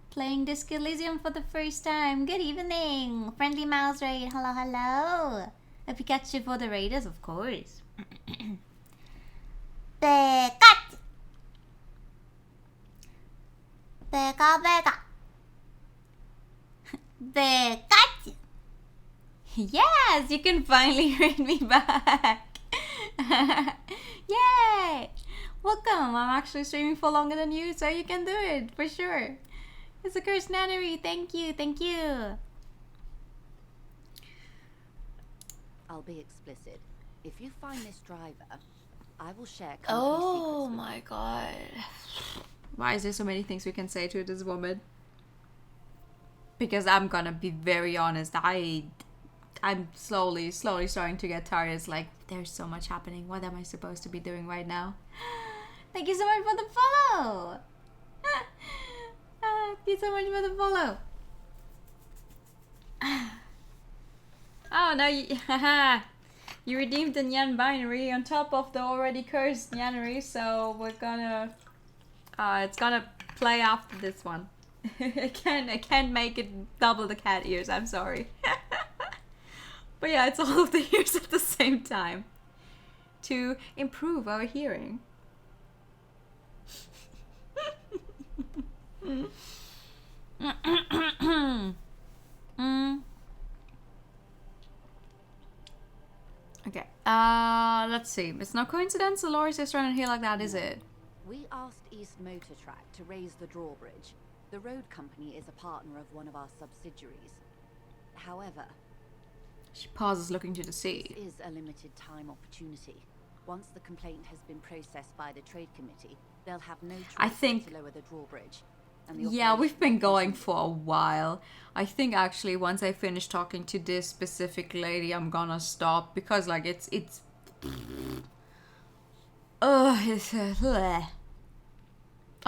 playing Disc Elysium for the first time. Good evening. Friendly Mouse Raid. Hello, hello. A Pikachu for the Raiders, of course. Pikachu. Pika. Pikachu. Yes, you can finally read me back. Yay! Welcome. I'm actually streaming for longer than you, so you can do it for sure. It's a cursed nannery. Thank you. I'll be explicit. If you find this driver, I will share company Oh secrets with my god. Why is there so many things we can say to this woman? Because I'm gonna be very honest, I'm slowly starting to get tired. It's like, there's so much happening. What am I supposed to be doing right now? Thank you so much for the follow! Thank you so much for the follow! Oh, now you redeemed the Nyan binary on top of the already cursed Nyanary, so we're gonna... it's gonna play after this one. I can't make it double the cat ears, I'm sorry. But yeah, it's all of the ears at the same time. To improve our hearing. Okay, let's see. It's no coincidence the lorries is running here like that, is it? We asked East Motor Track to raise the drawbridge. The road company is a partner of one of our subsidiaries. However, She pauses, looking to the sea. this is a limited time opportunity. Once the complaint has been processed by the trade committee, they'll have no choice I think- but to lower the drawbridge. And the Yeah, operation we've been will going continue. for a while. I think actually once I finish talking to this specific lady, I'm gonna stop because like it's it's a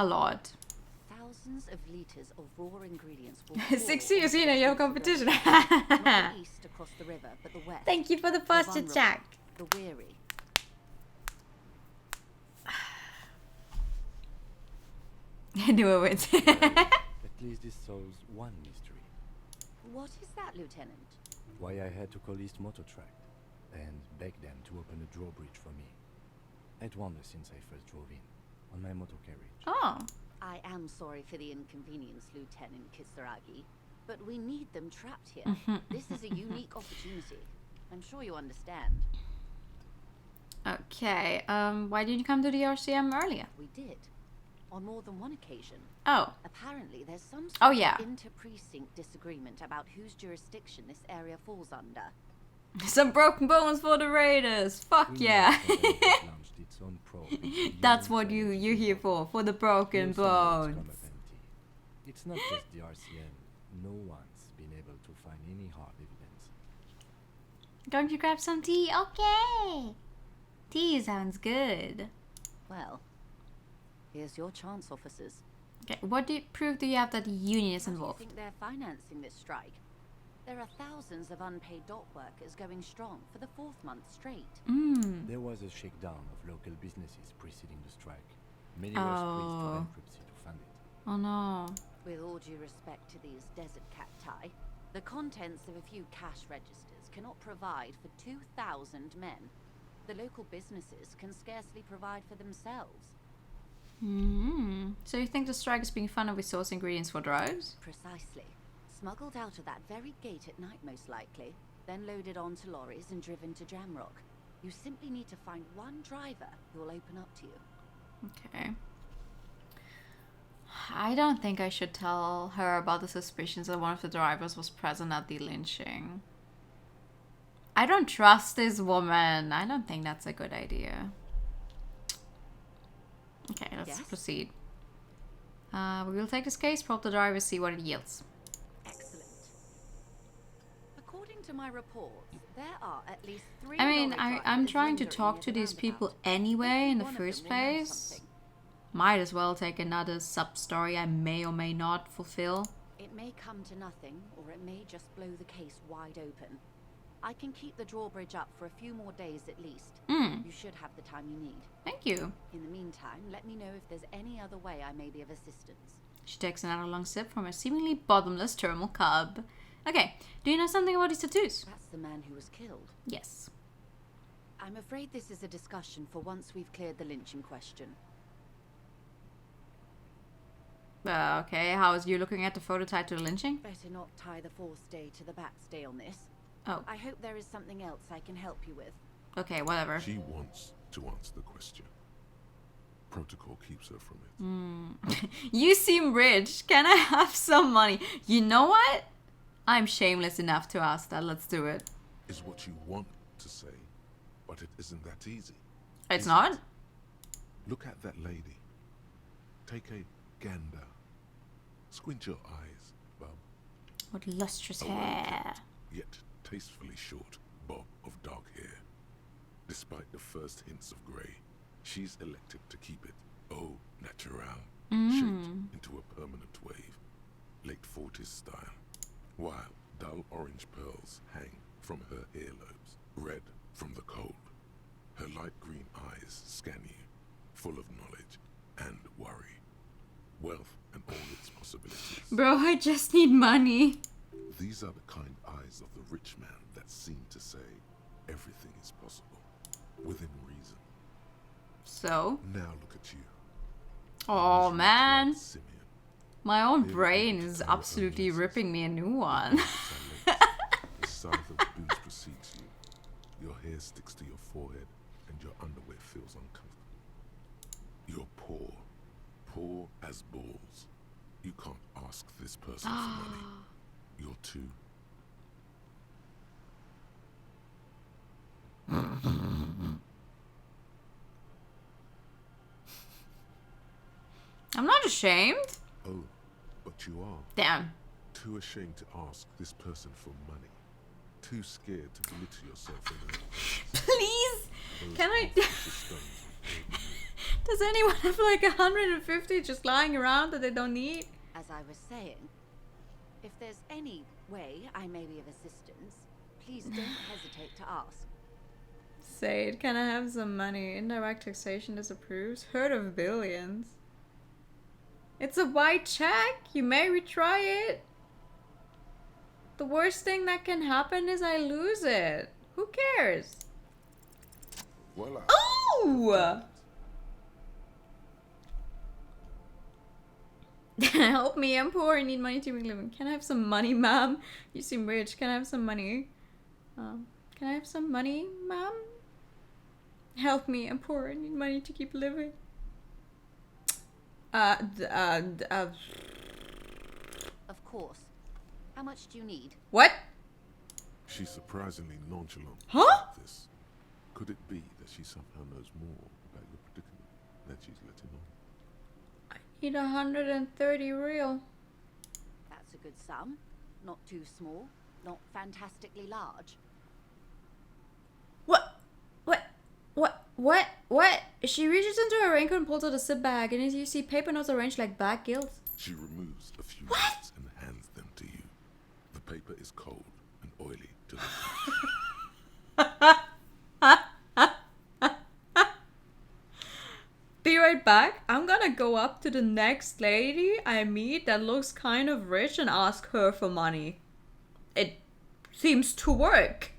lot. Thousands of liters of raw ingredients will 6 years, you know, you have competition. not the east across the river, but the west. Thank you for the The posture vulnerable, check. The weary. I knew it would. At least this solves one mystery. What is that, Lieutenant? Why I had to call East Motor Tract and beg them to open a drawbridge for me. I'd wondered since I first drove in, on my motor carriage. Oh. I am sorry for the inconvenience, Lieutenant Kisaragi, but we need them trapped here. This is a unique opportunity. I'm sure you understand. Okay, why didn't you come to the RCM earlier? We did. On more than one occasion. Oh. Apparently, there's some sort Oh, yeah. of inter-precinct disagreement about whose jurisdiction this area falls under. Some broken bones for the Raiders. Fuck yeah. Launched its own probe into That's Union what you're Federation here for the broken No summaries bones. come up empty. It's not just the RCM. No one's been able to find any hard evidence. Going to grab some tea? Okay. Tea sounds good. Well, here's your chance, officers. Okay, what proof do you have that the union is How do you involved? think they're financing this strike? There are thousands of unpaid dock workers going strong for the 4th month straight. There was a shakedown of local businesses preceding the strike. Many were squeezed to Oh. bankruptcy to fund it. Oh no. With all due respect to these desert cacti, the contents of a few cash registers cannot provide for 2,000 men. The local businesses can scarcely provide for themselves. So you think the strike is being funded with source ingredients for drones? Precisely. Smuggled out of that very gate at night, most likely. Then loaded onto lorries and driven to Jamrock. You simply need to find one driver who will open up to you. Okay. I don't think I should tell her about the suspicions that one of the drivers was present at the lynching. I don't trust this woman. I don't think that's a good idea. Okay, let's proceed. We will take this case, probe the driver, see what it yields. Excellent. According to my reports, there are at least 3 I mean, lorry I'm drivers trying to lingering talk near to the these roundabout. people anyway in the One of them first will know place. something. Might as well take another sub-story I may or may not fulfill. It may come to nothing, or it may just blow the case wide open. I can keep the drawbridge up for a few more days at least. You should have the time you need. Thank you. In the meantime, let me know if there's any other way I may be of assistance. She takes another long sip from her seemingly bottomless thermal cup. Okay, do you know something about these tattoos? That's the man who was killed. Yes. I'm afraid this is a discussion for once we've cleared the lynching question. Okay, how is you looking at the photo tied to the lynching? Better not tie the fourth day to the bat's day on this. Oh. I hope there is something else I can help you with. Okay, whatever. She wants to answer the question. Protocol keeps her from it. You seem rich. Can I have some money? You know what? I'm shameless enough to ask that. Let's do it. Is what you want to say, but it isn't that easy. It's not? Look at that lady. Take a gander. Squint your eyes, bub. What lustrous A hair. well-kept, yet tastefully short bob of dark hair. Despite the first hints of grey, she's elected to keep it au natural, shaped into a permanent wave, late 40s style, while dull orange pearls hang from her earlobes, red from the cold. Her light green eyes scan you, full of knowledge and worry, wealth and all its possibilities. Bro, I just need money. These are the kind eyes of the rich man that seem to say everything is possible, within reason. So? Now look at you. Oh man. My own brain is absolutely ripping me a new one. The scythe of boots precedes you. Your hair sticks to your forehead and your underwear feels uncomfortable. You're poor. Poor as balls. You can't ask this person for money. You're too. I'm not ashamed. Oh, but you are. Damn. Too ashamed to ask this person for money. Too scared to belittle yourself in their Please? Can I... Does anyone have like 150 just lying around that they don't need? As I was saying, if there's any way I may be of assistance, please don't hesitate to ask. Say it. Can I have some money? Indirect taxation disapproves. Herd of billions. It's a white check. You may retry it. The worst thing that can happen is I lose it. Who cares? Voila. Oh! Help me, I'm poor. I need money to make a living. Can I have some money, ma'am? You seem rich. Can I have some money? Can I have some money, ma'am? Help me, I'm poor. I need money to keep living. Of course. How much do you need? What? She's surprisingly nonchalant about this. Could it be that she somehow knows more about your predicament than she's letting on? I need 130 real. That's a good sum. Not too small. Not fantastically large. What? She reaches into her raincoat and pulls out a zip bag, and you see paper notes arranged like bag gills. She removes a few notes and hands them to you. The paper is cold and oily to the touch. Be right back. I'm gonna go up to the next lady I meet that looks kind of rich and ask her for money. It seems to work.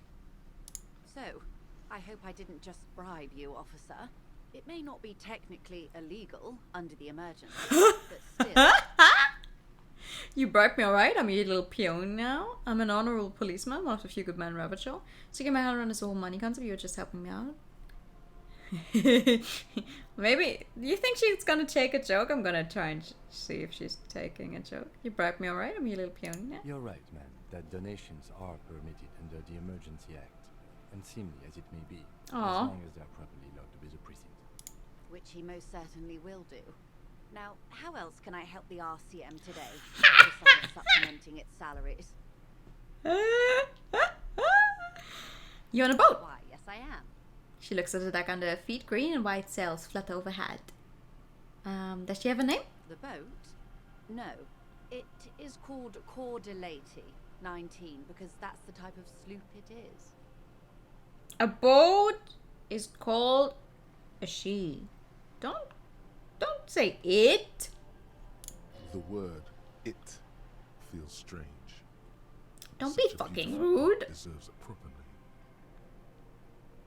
So, I hope I didn't just bribe you, officer. It may not be technically illegal under the emergency, but still. You bribed me, alright? I'm your little peon now. I'm an honorable policeman, one of the few good men in Ravachol. So get my head around this whole money concept, you're just helping me out. Maybe, do you think she's gonna take a joke? I'm gonna try and see if she's taking a joke. You bribed me, alright? I'm your little peon now. You're right, man, that donations are permitted under the Emergency Act. Unseemly as it may be, as long as they're properly logged with the precinct. Which he most certainly will do. Now, how else can I help the RCM today, besides supplementing its salaries? You on a boat? Why, yes I am. She looks at the deck under her feet, green and white sails flutter overhead. Does she have a name? The boat? No. It is called Cordelati 19 because that's the type of sloop it is. A boat is called a she. Don't say it. The word "it" feels strange. Don't be fucking rude. Deserves a proper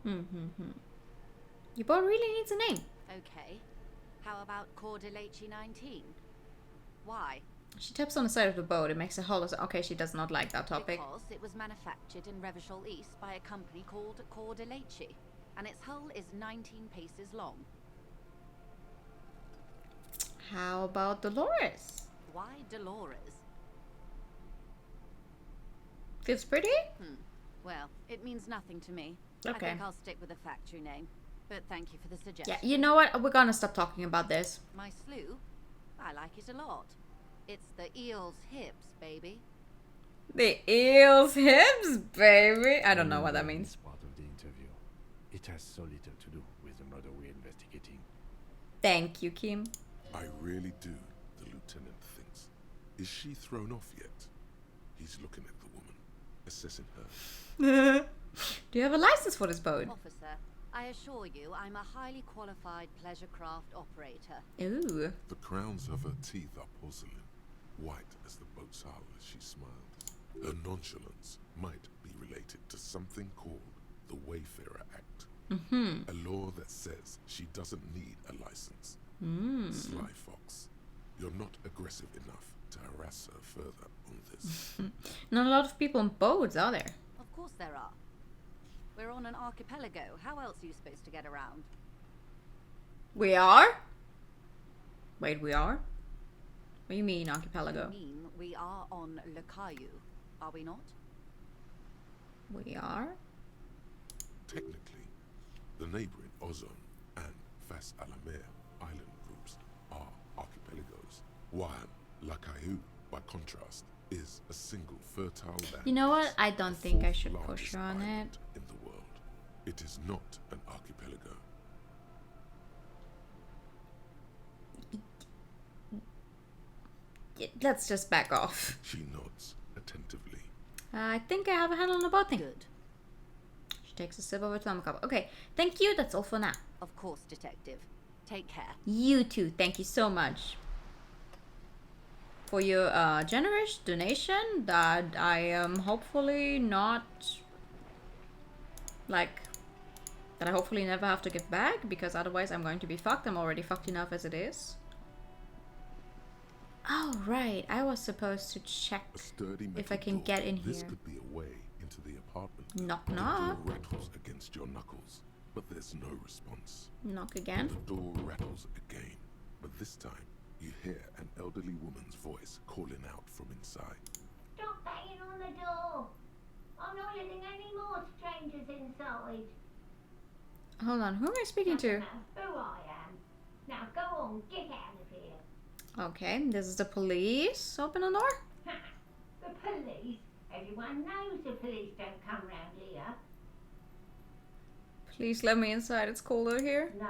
name. Your boat really needs a name. Okay. How about Cordelati 19? Why? She taps on the side of the boat. It makes a hollow sound. Okay, she does not like that topic. Because it was manufactured in Revachol East by a company called Cordelati, and its hull is 19 paces long. How about Dolores? Why Dolores? Feels pretty? Well, it means nothing to me. Okay. I think I'll stick with a factory name. But thank you for the suggestion. Yeah, you know what? We're gonna stop talking about this. My slough? I like it a lot. It's the eel's hips, baby. The eel's hips, baby? I don't know what that means. Part of the interview. It has so little to do with the murder we're investigating. Thank you, Kim. I really do, the lieutenant thinks. Is she thrown off yet? He's looking at the woman, assessing her. Do you have a license for this boat? Officer, I assure you I'm a highly qualified pleasure craft operator. Ooh. The crowns of her teeth are porcelain, white as the boat's hull as she smiles. Her nonchalance might be related to something called the Wayfarer Act. A law that says she doesn't need a license. Sly fox, you're not aggressive enough to harass her further on this. Not a lot of people on boats, are there? Of course there are. We're on an archipelago. How else are you supposed to get around? We are? Wait, we are? What do you mean, archipelago? I mean, we are on Le Caillou, are we not? We are? Technically, the neighboring Ozone and Fas Alamer island groups are archipelagos, while La Caillou, by contrast, is a single fertile land. You know what? I don't think I should push her on it. In the world, it is not an archipelago. Let's just back off. She nods attentively. I think I have a handle on the boat thing. Good. She takes a sip of her thermal cup. Okay, thank you. That's all for now. Of course, detective. Take care. You too. Thank you so much for your generous donation that I am hopefully not like that I hopefully never have to give back, because otherwise I'm going to be fucked. I'm already fucked enough as it is. Oh right, I was supposed to check if I can get in This here. could be a way into the apartment. Knock The knock. door rattles against your knuckles, but there's no response. Knock again. The door rattles again, but this time you hear an elderly woman's voice calling out from inside. Stop banging on the door. I'm not letting any more strangers inside. Hold on, who am I speaking to? Doesn't matter who I am. Now go on, get out of here. Okay, this is the police. Open the door. The police? Everyone knows the police don't come round here. Please let me inside. It's cold out here. No.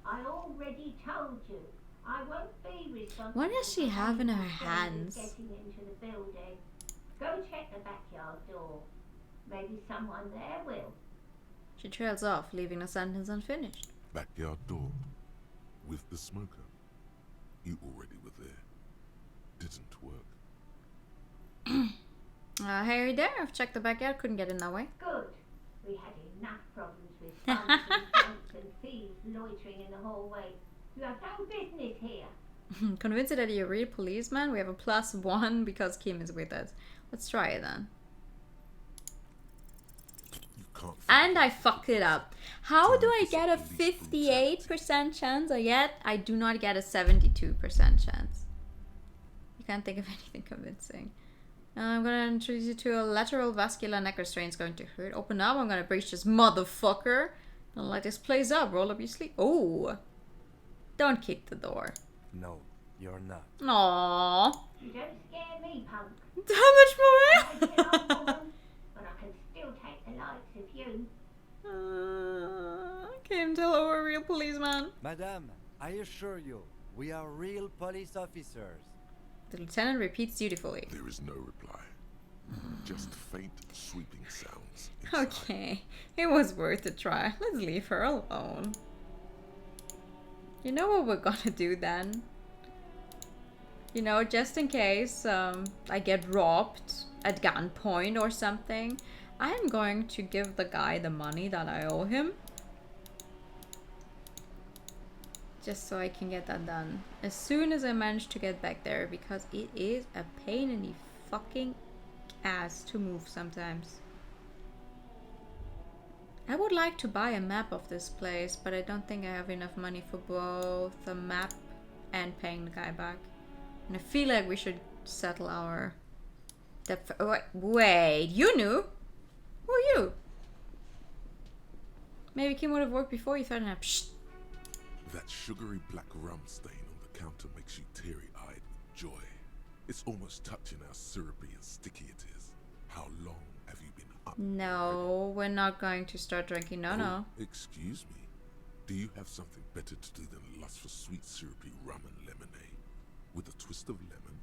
I already told you. I won't be responsible. What does she have in her for hands? getting into the building. Go check the backyard door. Maybe someone there will. She trails off, leaving the sentence unfinished. Backyard door with the smoker. You already were there. Didn't work. Hey, are you there? I've checked the backyard. Couldn't get in that way. Good. We had enough problems with pharmacy, drunks and thieves loitering in the hallway. You have no business here. Convince it that you're a real policeman. We have a +1 because Kim is with us. Let's try it then. And I fucked it up. How do I get a 58% chance? Or yet I do not get a 72% chance. You can't think of anything convincing. I'm gonna introduce you to a lateral vascular neck restraint. It's going to hurt. Open up. I'm gonna breach this motherfucker. Don't light this place up. Roll up your sleeve. Oh. Don't kick the door. No, you're not. Aww. You don't scare me, punk. How much more? But I can still take the likes of you. Kim, tell her we're a real policeman. Madame, I assure you, we are real police officers. The lieutenant repeats dutifully. There is no reply. Just faint, sweeping sounds. Okay, it was worth a try. Let's leave her alone. You know what we're gonna do then? You know, just in case I get robbed at gunpoint or something, I'm going to give the guy the money that I owe him. Just so I can get that done as soon as I manage to get back there, because it is a pain in the fucking ass to move sometimes. I would like to buy a map of this place, but I don't think I have enough money for both a map and paying the guy back. And I feel like we should settle our debt. Wait, you knew? Who are you? Maybe Kim would have worked before you found out. Psst. That sugary black rum stain on the counter makes you teary-eyed with joy. It's almost touching how syrupy and sticky it is. How long have you been up? No, we're not going to start drinking. No, no. Excuse me. Do you have something better to do than lust for sweet syrupy rum and lemonade? With a twist of lemon?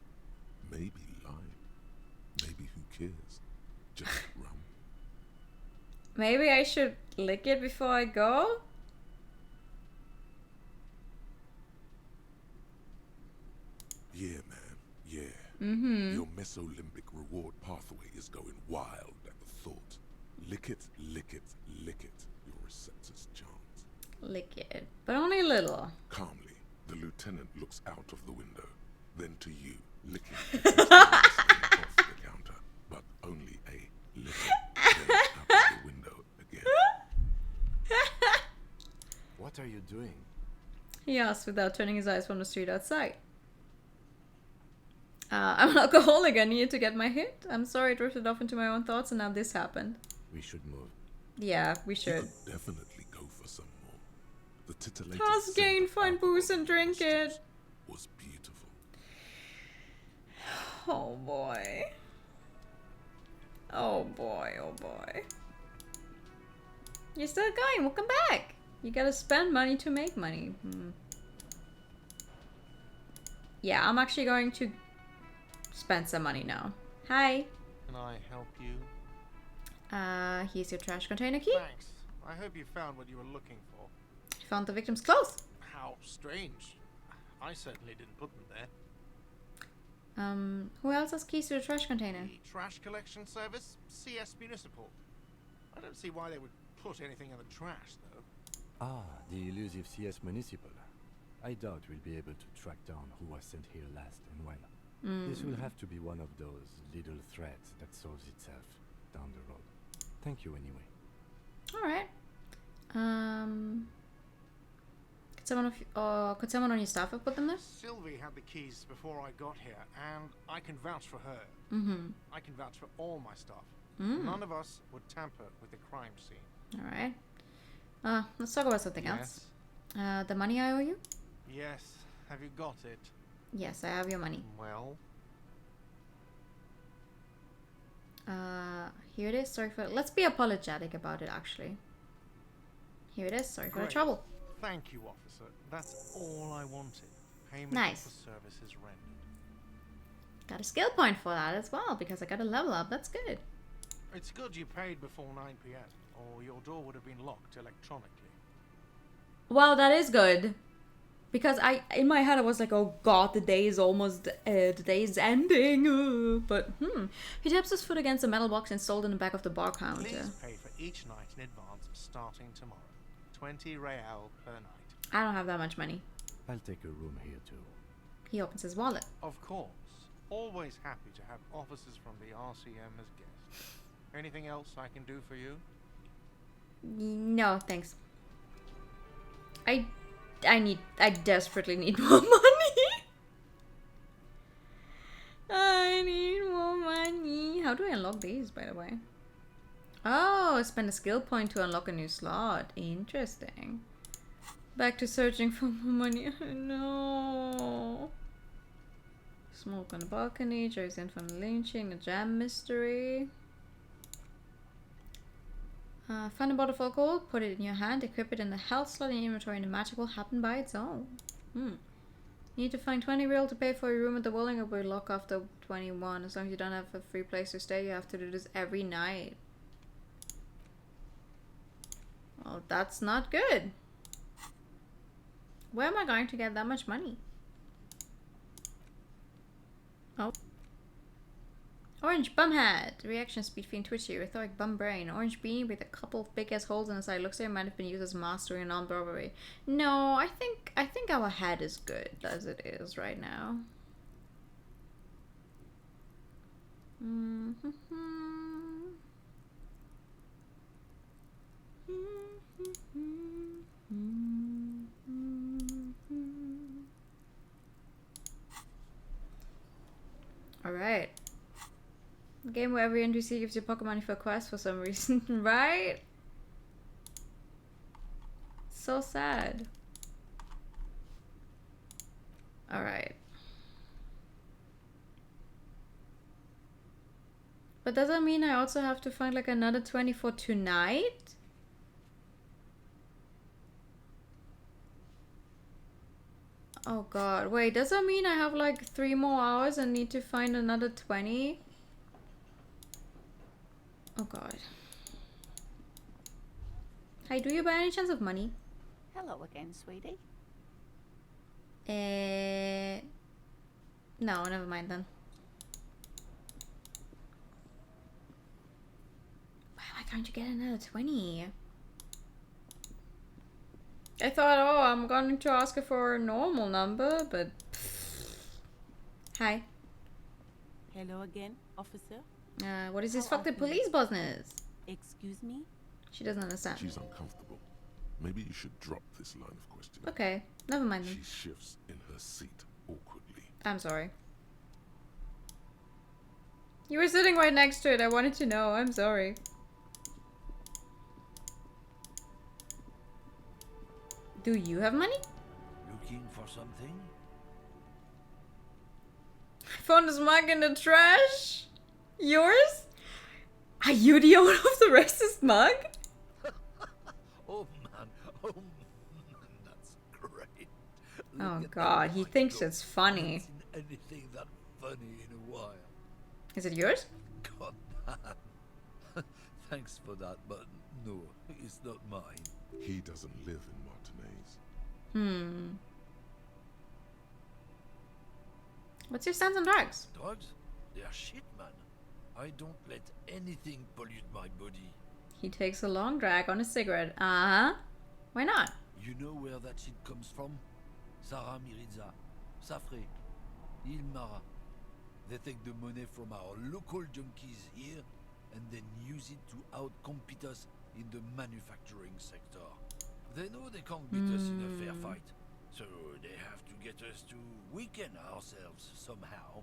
Maybe lime? Maybe who cares? Just rum. Maybe I should lick it before I go? Yeah, man. Yeah. Your mesolimbic reward pathway is going wild at the thought. Lick it, lick it, lick it. Your receptors chant. Lick it, but only a little. Calmly, the lieutenant looks out of the window, then to you, licking off the counter, but only a little, then out of the window again. What are you doing? He asked without turning his eyes from the street outside. I'm an alcoholic. I needed to get my hit. I'm sorry I drifted off into my own thoughts and now this happened. We should move. Yeah, we should. You could definitely go for some more. The titillating Task gain, find booze and drink it. Was beautiful. Oh boy. Oh boy, oh boy. You're still going, welcome back. You gotta spend money to make money. Yeah, I'm actually going to spend some money now. Hi. Can I help you? Here's your trash container key. Thanks. I hope you found what you were looking for. You found the victim's clothes. How strange. I certainly didn't put them there. Who else has keys to the trash container? The trash collection service? CS Municipal. I don't see why they would put anything in the trash, though. Ah, the elusive CS Municipal. I doubt we'll be able to track down who was sent here last and when. This will have to be one of those little threads that solves itself down the road. Thank you anyway. Alright. Could someone on your staff have put them there? Sylvie had the keys before I got here, and I can vouch for her. I can vouch for all my staff. None of us would tamper with the crime scene. Alright. Let's talk about something else. The money I owe you? Yes. Have you got it? Yes, I have your money. Well? Here it is. Sorry for... Let's be apologetic about it, actually. Here it is. Sorry for the trouble. Thank you, officer. That's all I wanted. Payment Nice. for services rendered. Got a skill point for that as well, because I got a level up. That's good. It's good you paid before 9 p.m., or your door would have been locked electronically. Well, that is good. Because in my head I was like, oh god, the day is almost, the day is ending. But, He taps his foot against a metal box installed in the back of the bar counter. Please pay for each night in advance starting tomorrow. 20 real per night. I don't have that much money. I'll take a room here too. He opens his wallet. Of course. Always happy to have officers from the RCM as guests. Anything else I can do for you? No, thanks. I desperately need more money. I need more money. How do I unlock these, by the way? Oh, spend a skill point to unlock a new slot. Interesting. Back to searching for more money. No. Smoke on the balcony. Jerry's in from the lynching. A jam mystery. Find a bottle of alcohol. Put it in your hand. Equip it in the health slot in your inventory, and the magic will happen by its own. You need to find 20 real to pay for your room at the Welling, or will lock after 21. As long as you don't have a free place to stay, you have to do this every night. Well, that's not good. Where am I going to get that much money? Oh. Orange bum hat. Reaction speed fiend twitchy. Rhetoric bum brain. Orange beanie with a couple of big ass holes in the side. Looks like it might have been used as mastery and non-robbery. No, I think our hat is good as it is right now. Alright. A game where every NPC gives you pocket money for quests for some reason, right? So sad. Alright. But does that mean I also have to find like another 20 for tonight? Oh god, wait, does that mean I have like 3 more hours and need to find another 20? Oh god. Hi, do you by any chance have money? Hello again, sweetie. No, never mind then. Why am I going to get another 20? I thought, oh, I'm going to ask her for a normal number, but... Hi. Hello again, officer. What is this How fucking often- police business? Excuse me? She doesn't understand. She's uncomfortable. Maybe you should drop this line of questioning. Okay, never mind then. She shifts in her seat awkwardly. I'm sorry. You were sitting right next to it. I wanted to know. I'm sorry. Do you have money? Looking for something? I found this mug in the trash. Yours? Are you the owner of the racist mug? Oh man, that's great. Oh Look at god, that he mug. thinks it's funny. Seen anything that funny in a while. Is it yours? God damn. Thanks for that, but no, it's not mine. He doesn't live in Martinez. What's your stance on drugs? Drugs? They're shit, man. I don't let anything pollute my body. He takes a long drag on a cigarette. Uh-huh. Why not? You know where that shit comes from? Sarah Miriza, Safre, Ilmara. They take the money from our local junkies here and then use it to outcompete us in the manufacturing sector. They know they can't beat us in a fair fight, so they have to get us to weaken ourselves somehow.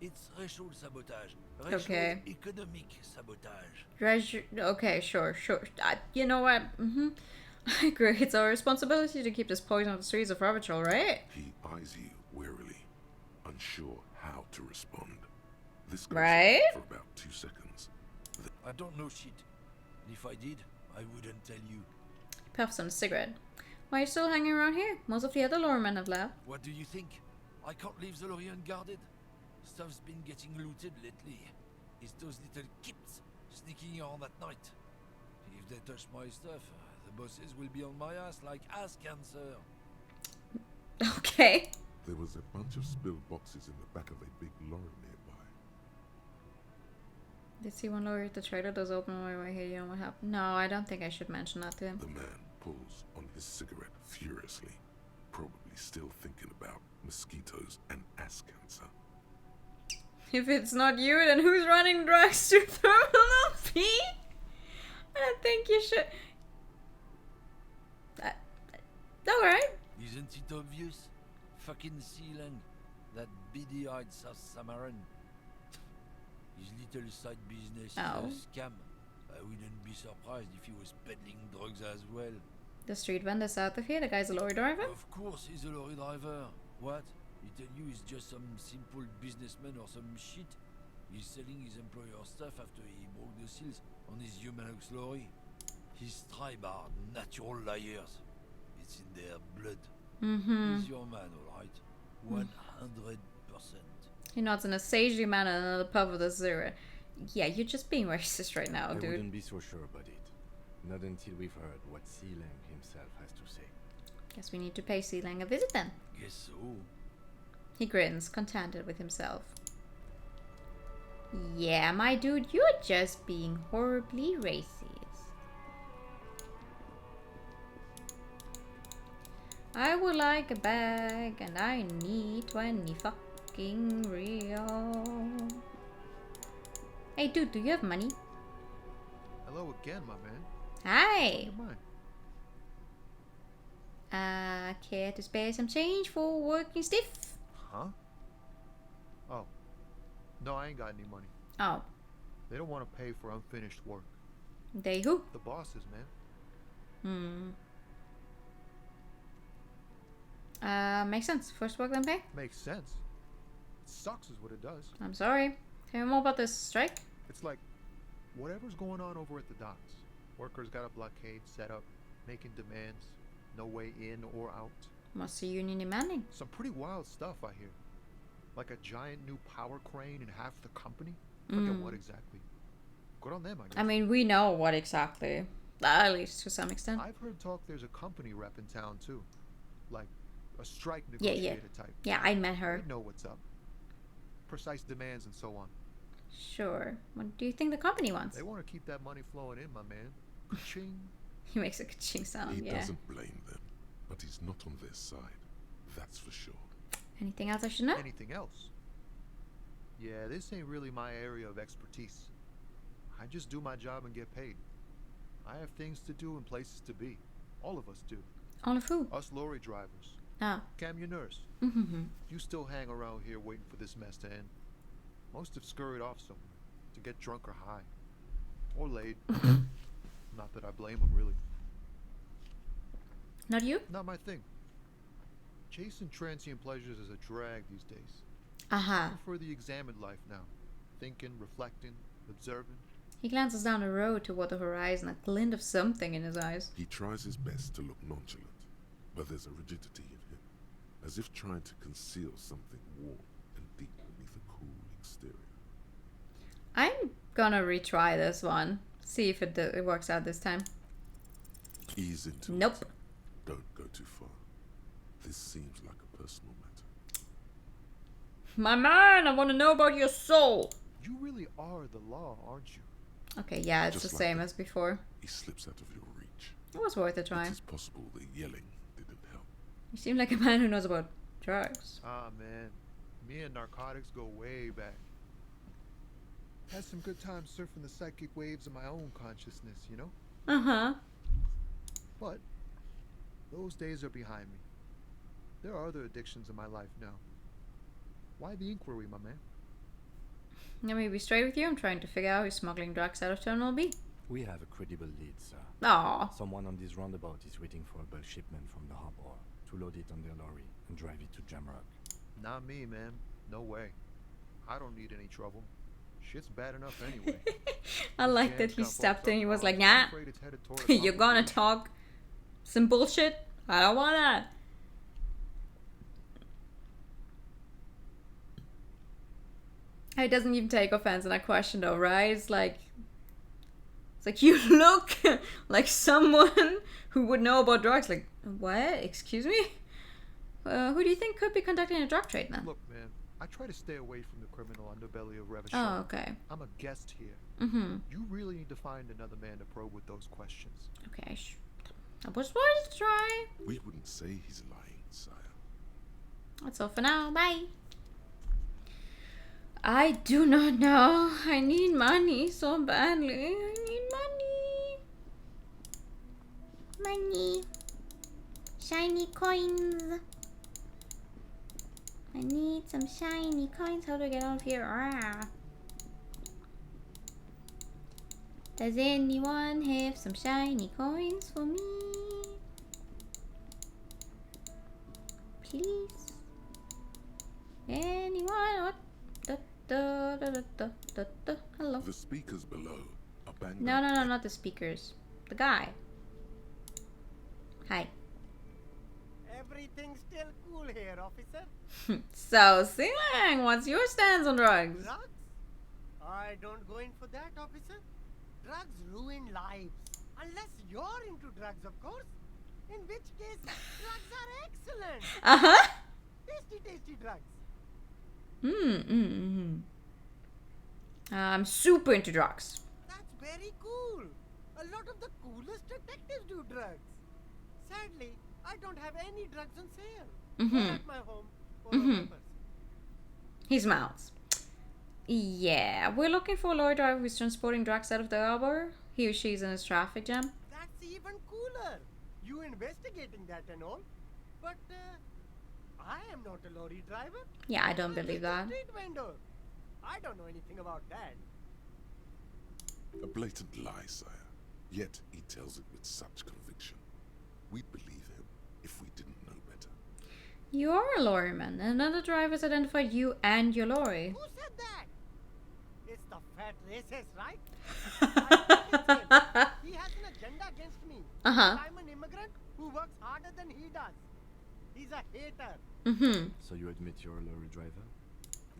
It's racial sabotage. Racial Okay. economic sabotage. Okay, sure. You know what? I agree. It's our responsibility to keep this poison off the streets of Ravatrol, right? He eyes you warily, unsure how to respond. This goes Right? on for about 2 seconds. I don't know shit. If I did, I wouldn't tell you. He puffs on a cigarette. Why are you still hanging around here? Most of the other loremen have left. What do you think? I can't leave the lorry unguarded. Stuff's been getting looted lately. It's those little kips sneaking around at night. If they touch my stuff, the bosses will be on my ass like ass cancer. Okay. There was a bunch of spilled boxes in the back of a big lorry nearby. Did see one lorry at the trailer doors open on my way here. You know what happened? No, I don't think I should mention that to him. The man pulls on his cigarette furiously, probably still thinking about mosquitoes and ass cancer. If it's not you, then who's running drugs to Terminal B? I don't think you should. Alright. Isn't it obvious? Fucking Sealang, that beady-eyed South Samaran. His little side business is a scam. I wouldn't be surprised if he was peddling drugs as well. The street vendor south of here, the guy's a lorry driver? Of course he's a lorry driver. What? He tell you he's just some simple businessman or some shit? He's selling his employer's stuff after he broke the seals on his Humanux lorry. His tribe are natural liars. It's in their blood. He's your man, alright? 100%. He nods in a sagely manner in another pub with a zero. Yeah, you're just being racist right now, dude. I wouldn't be so sure about it. Not until we've heard what Sealang himself has to say. Guess we need to pay Sealang a visit then. Guess so. He grins, contented with himself. Yeah, my dude, you're just being horribly racist. I would like a bag, and I need 20 fucking real. Hey, dude, do you have money? Hello again, my man. Hi. Come on. Care to spare some change for working stiff? Huh? Oh. No, I ain't got any money. Oh. They don't want to pay for unfinished work. They who? The bosses, man. Makes sense. First work then pay? Makes sense. It sucks is what it does. I'm sorry. Tell me more about this strike. It's like whatever's going on over at the docks. Workers got a blockade set up, making demands, no way in or out. What's the union demanding? Some pretty wild stuff, I hear. Like a giant new power crane in half the company. Forget what exactly. Good on them, I guess. I mean, we know what exactly. At least to some extent. I've heard talk there's a company rep in town too. Like a strike negotiator type. Yeah, I met her. They know what's up. Precise demands and so on. Sure. What do you think the company wants? They want to keep that money flowing in, my man. Ka-ching. He makes a ka-ching sound, He doesn't blame them, but he's not on their side. That's for sure. Anything else I should know? Anything else? Yeah, this ain't really my area of expertise. I just do my job and get paid. I have things to do and places to be. All of us do. All of who? Us lorry drivers. Ah. Camionneurs. You still hang around here waiting for this mess to end. Most have scurried off somewhere to get drunk or high. Or laid. Not that I blame them, really. Not you? Not my thing. Chasing transient pleasures is a drag these days. I prefer the examined life now. Thinking, reflecting, observing. He glances down the road toward the horizon, a glint of something in his eyes. He tries his best to look nonchalant, but there's a rigidity in him, as if trying to conceal something warm and deep beneath a cool exterior. I'm gonna retry this one. See if it works out this time. Ease into Nope. it. Don't go too far. This seems like a personal matter. My man, I want to know about your soul. You really are the law, aren't you? Okay, yeah, it's Just the like same that, as before. He slips out of your reach. It was worth a try. It is possible the yelling didn't help. You seem like a man who knows about drugs. Ah, man. Me and narcotics go way back. Had some good times surfing the psychic waves of my own consciousness, you know? Uh-huh. But those days are behind me. There are other addictions in my life now. Why the inquiry, my man? Let me be straight with you. I'm trying to figure out who's smuggling drugs out of Terminal B. We have a credible lead, sir. Aww. Someone on this roundabout is waiting for a bulk shipment from the harbor to load it on their lorry and drive it to Jamrock. Not me, man. No way. I don't need any trouble. Shit's bad enough anyway. I like that he stepped in. He was like, nah, you're gonna talk some bullshit? I don't want that. He doesn't even take offense in that question though, right? It's like you look like someone who would know about drugs. Like, what? Excuse me? Who do you think could be conducting a drug trade then? Look, man, I try to stay away from the criminal underbelly of Revachol. Oh, okay. I'm a guest here. Mm-hmm. You really need to find another man to probe with those questions. Okay, I was worth a try. We wouldn't say he's lying, sire. That's all for now. Bye. I do not know. I need money so badly. I need money. Money. Shiny coins. I need some shiny coins. How do I get out of here? Ah. Does anyone have some shiny coins for me? Please? Anyone? What? Hello. The speakers below are banged No, up. no, no, not the speakers. The guy. Hi. Everything's still cool here, officer. So, Sealang, what's your stance on drugs? Drugs? I don't go in for that, officer. Drugs ruin lives. Unless you're into drugs, of course. In which case, drugs are excellent. Uh-huh. Tasty, tasty drugs. I'm super into drugs. That's very cool. A lot of the coolest detectives do drugs. Sadly, I don't have any drugs on sale. Or at my home, or on purpose. He smiles. Yeah, we're looking for a lorry driver who's transporting drugs out of the harbor. He or she's in a traffic jam. That's even cooler. You investigating that and all. But I am not a lorry driver. Yeah, I don't believe that. I'm a street vendor. I don't know anything about that. A blatant lie, sire. Yet he tells it with such conviction. We'd believe him if we didn't know better. You are a lorryman, and another driver's identified you and your lorry. Who said that? It's the fat racist, right? He has an agenda against me. I'm an immigrant who works harder than he does. He's a hater. So you admit you're a lorry driver?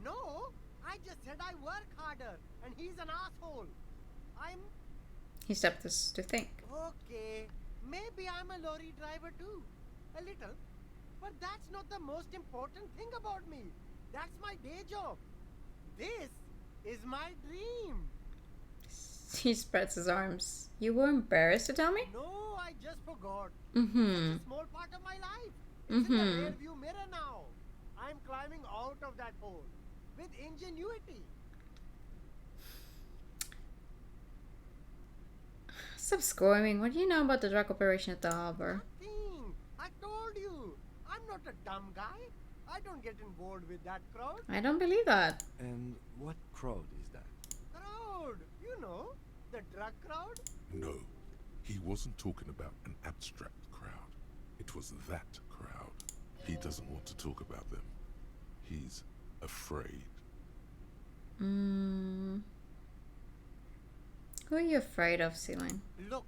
No, I just said I work harder, and he's an asshole. He stopped us to think. Okay, maybe I'm a lorry driver too. A little. But that's not the most important thing about me. That's my day job. This is my dream. He spreads his arms. You were embarrassed to tell me? No, I just forgot. It's a small part of my life. It's in the rear view mirror now. I'm climbing out of that hole with ingenuity. Stop squirming. What do you know about the drug operation at the harbor? Nothing. I told you. I'm not a dumb guy. I don't get involved with that crowd. I don't believe that. And what crowd is that? Crowd. You know, the drug crowd. No, he wasn't talking about an abstract crowd. It was that crowd. He doesn't want to talk about them. He's afraid. Who are you afraid of, Sealing? Look,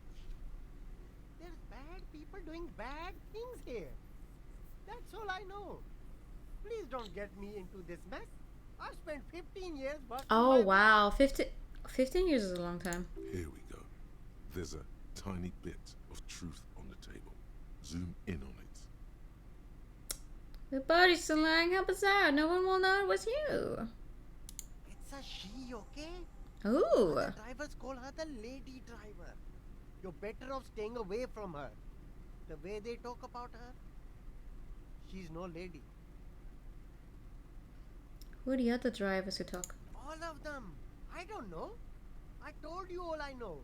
there's bad people doing bad things here. That's all I know. Please don't get me into this mess. I've spent 15 years but Oh, wow. 15 years is a long time. Here we go. There's a tiny bit of truth on the table. Zoom in on it. Good buddy, Sealing. How bizarre. No one will know it was you. It's a she, okay? Ooh. The drivers call her the lady driver. You're better off staying away from her. The way they talk about her, she's no lady. Who are the other drivers who talk? All of them. I don't know. I told you all I know.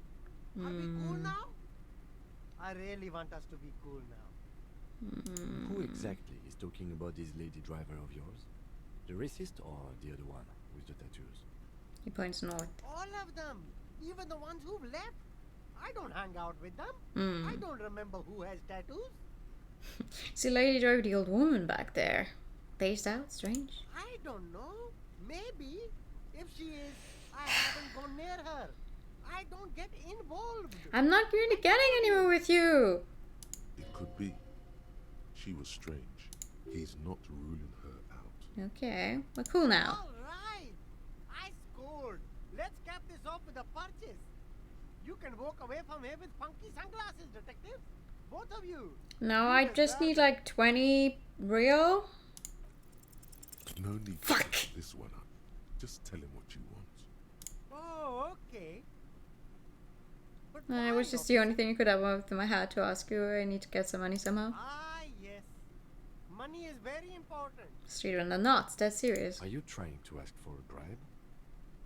Are we cool now? I really want us to be cool now. Who exactly is talking about this lady driver of yours? The racist or the other one with the tattoos? He points north. All of them. Even the ones who've left. I don't hang out with them. I don't remember who has tattoos. See, lady driver, the old woman back there. Phased out? Strange. I don't know. Maybe. If she is, I haven't gone near her. I don't get involved. I'm not really getting anywhere with you. It could be. She was strange. He's not ruling her out. Okay. We're cool now. All right. I scored. Let's cap this off with a purchase. You can walk away from here with funky sunglasses, detective. Both of you. No, I just need like 20 real. No need to set this one up. Just tell him what you want. Oh, okay. But I wish it's the only thing you could have with my hat to ask you. I need to get some money somehow. Ah, yes. Money is very important. Street on the knots, that's serious. Are you trying to ask for a bribe?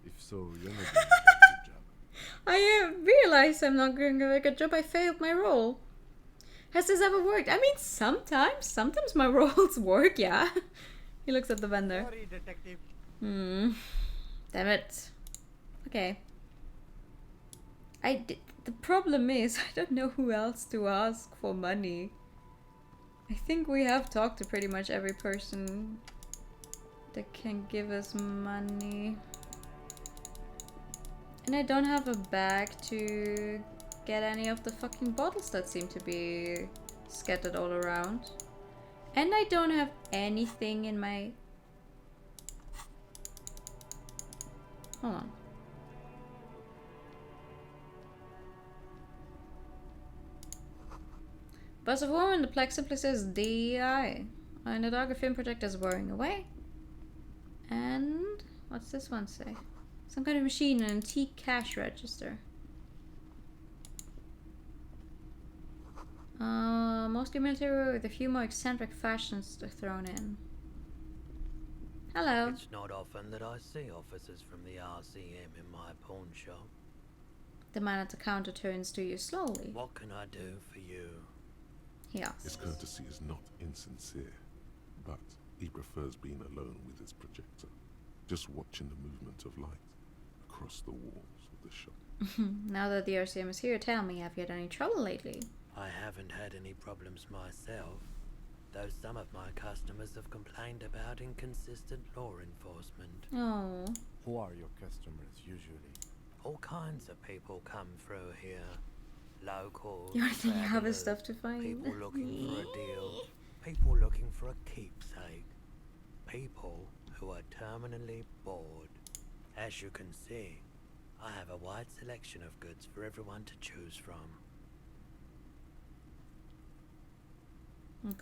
If so, you're not doing a good job. I realize I'm not doing a good job. I failed my role. Has this ever worked? I mean, sometimes my roles work, yeah. He looks at the vendor. Sorry, detective. Damn it. Okay. The problem is, I don't know who else to ask for money. I think we have talked to pretty much every person that can give us money. And I don't have a bag to get any of the fucking bottles that seem to be scattered all around. And I don't have anything in my... Hold on. Buzz of War and the plaque simply says DI. And the dog film projector is whirring away. And what's this one say? Some kind of machine, an antique cash register. Mostly military with a few more eccentric fashions thrown in. Hello. It's not often that I see officers from the RCM in my pawn shop. The man at the counter turns to you slowly. What can I do for you? He asks. His courtesy is not insincere, but he prefers being alone with his projector, just watching the movement of light across the walls of the shop. Now that the RCM is here, tell me, have you had any trouble lately? I haven't had any problems myself, though some of my customers have complained about inconsistent law enforcement. Oh. Who are your customers usually? All kinds of people come through here. Locals, You think you have travelers, his stuff to find? people looking for a deal, people looking for a keepsake, people who are terminally bored. As you can see, I have a wide selection of goods for everyone to choose from.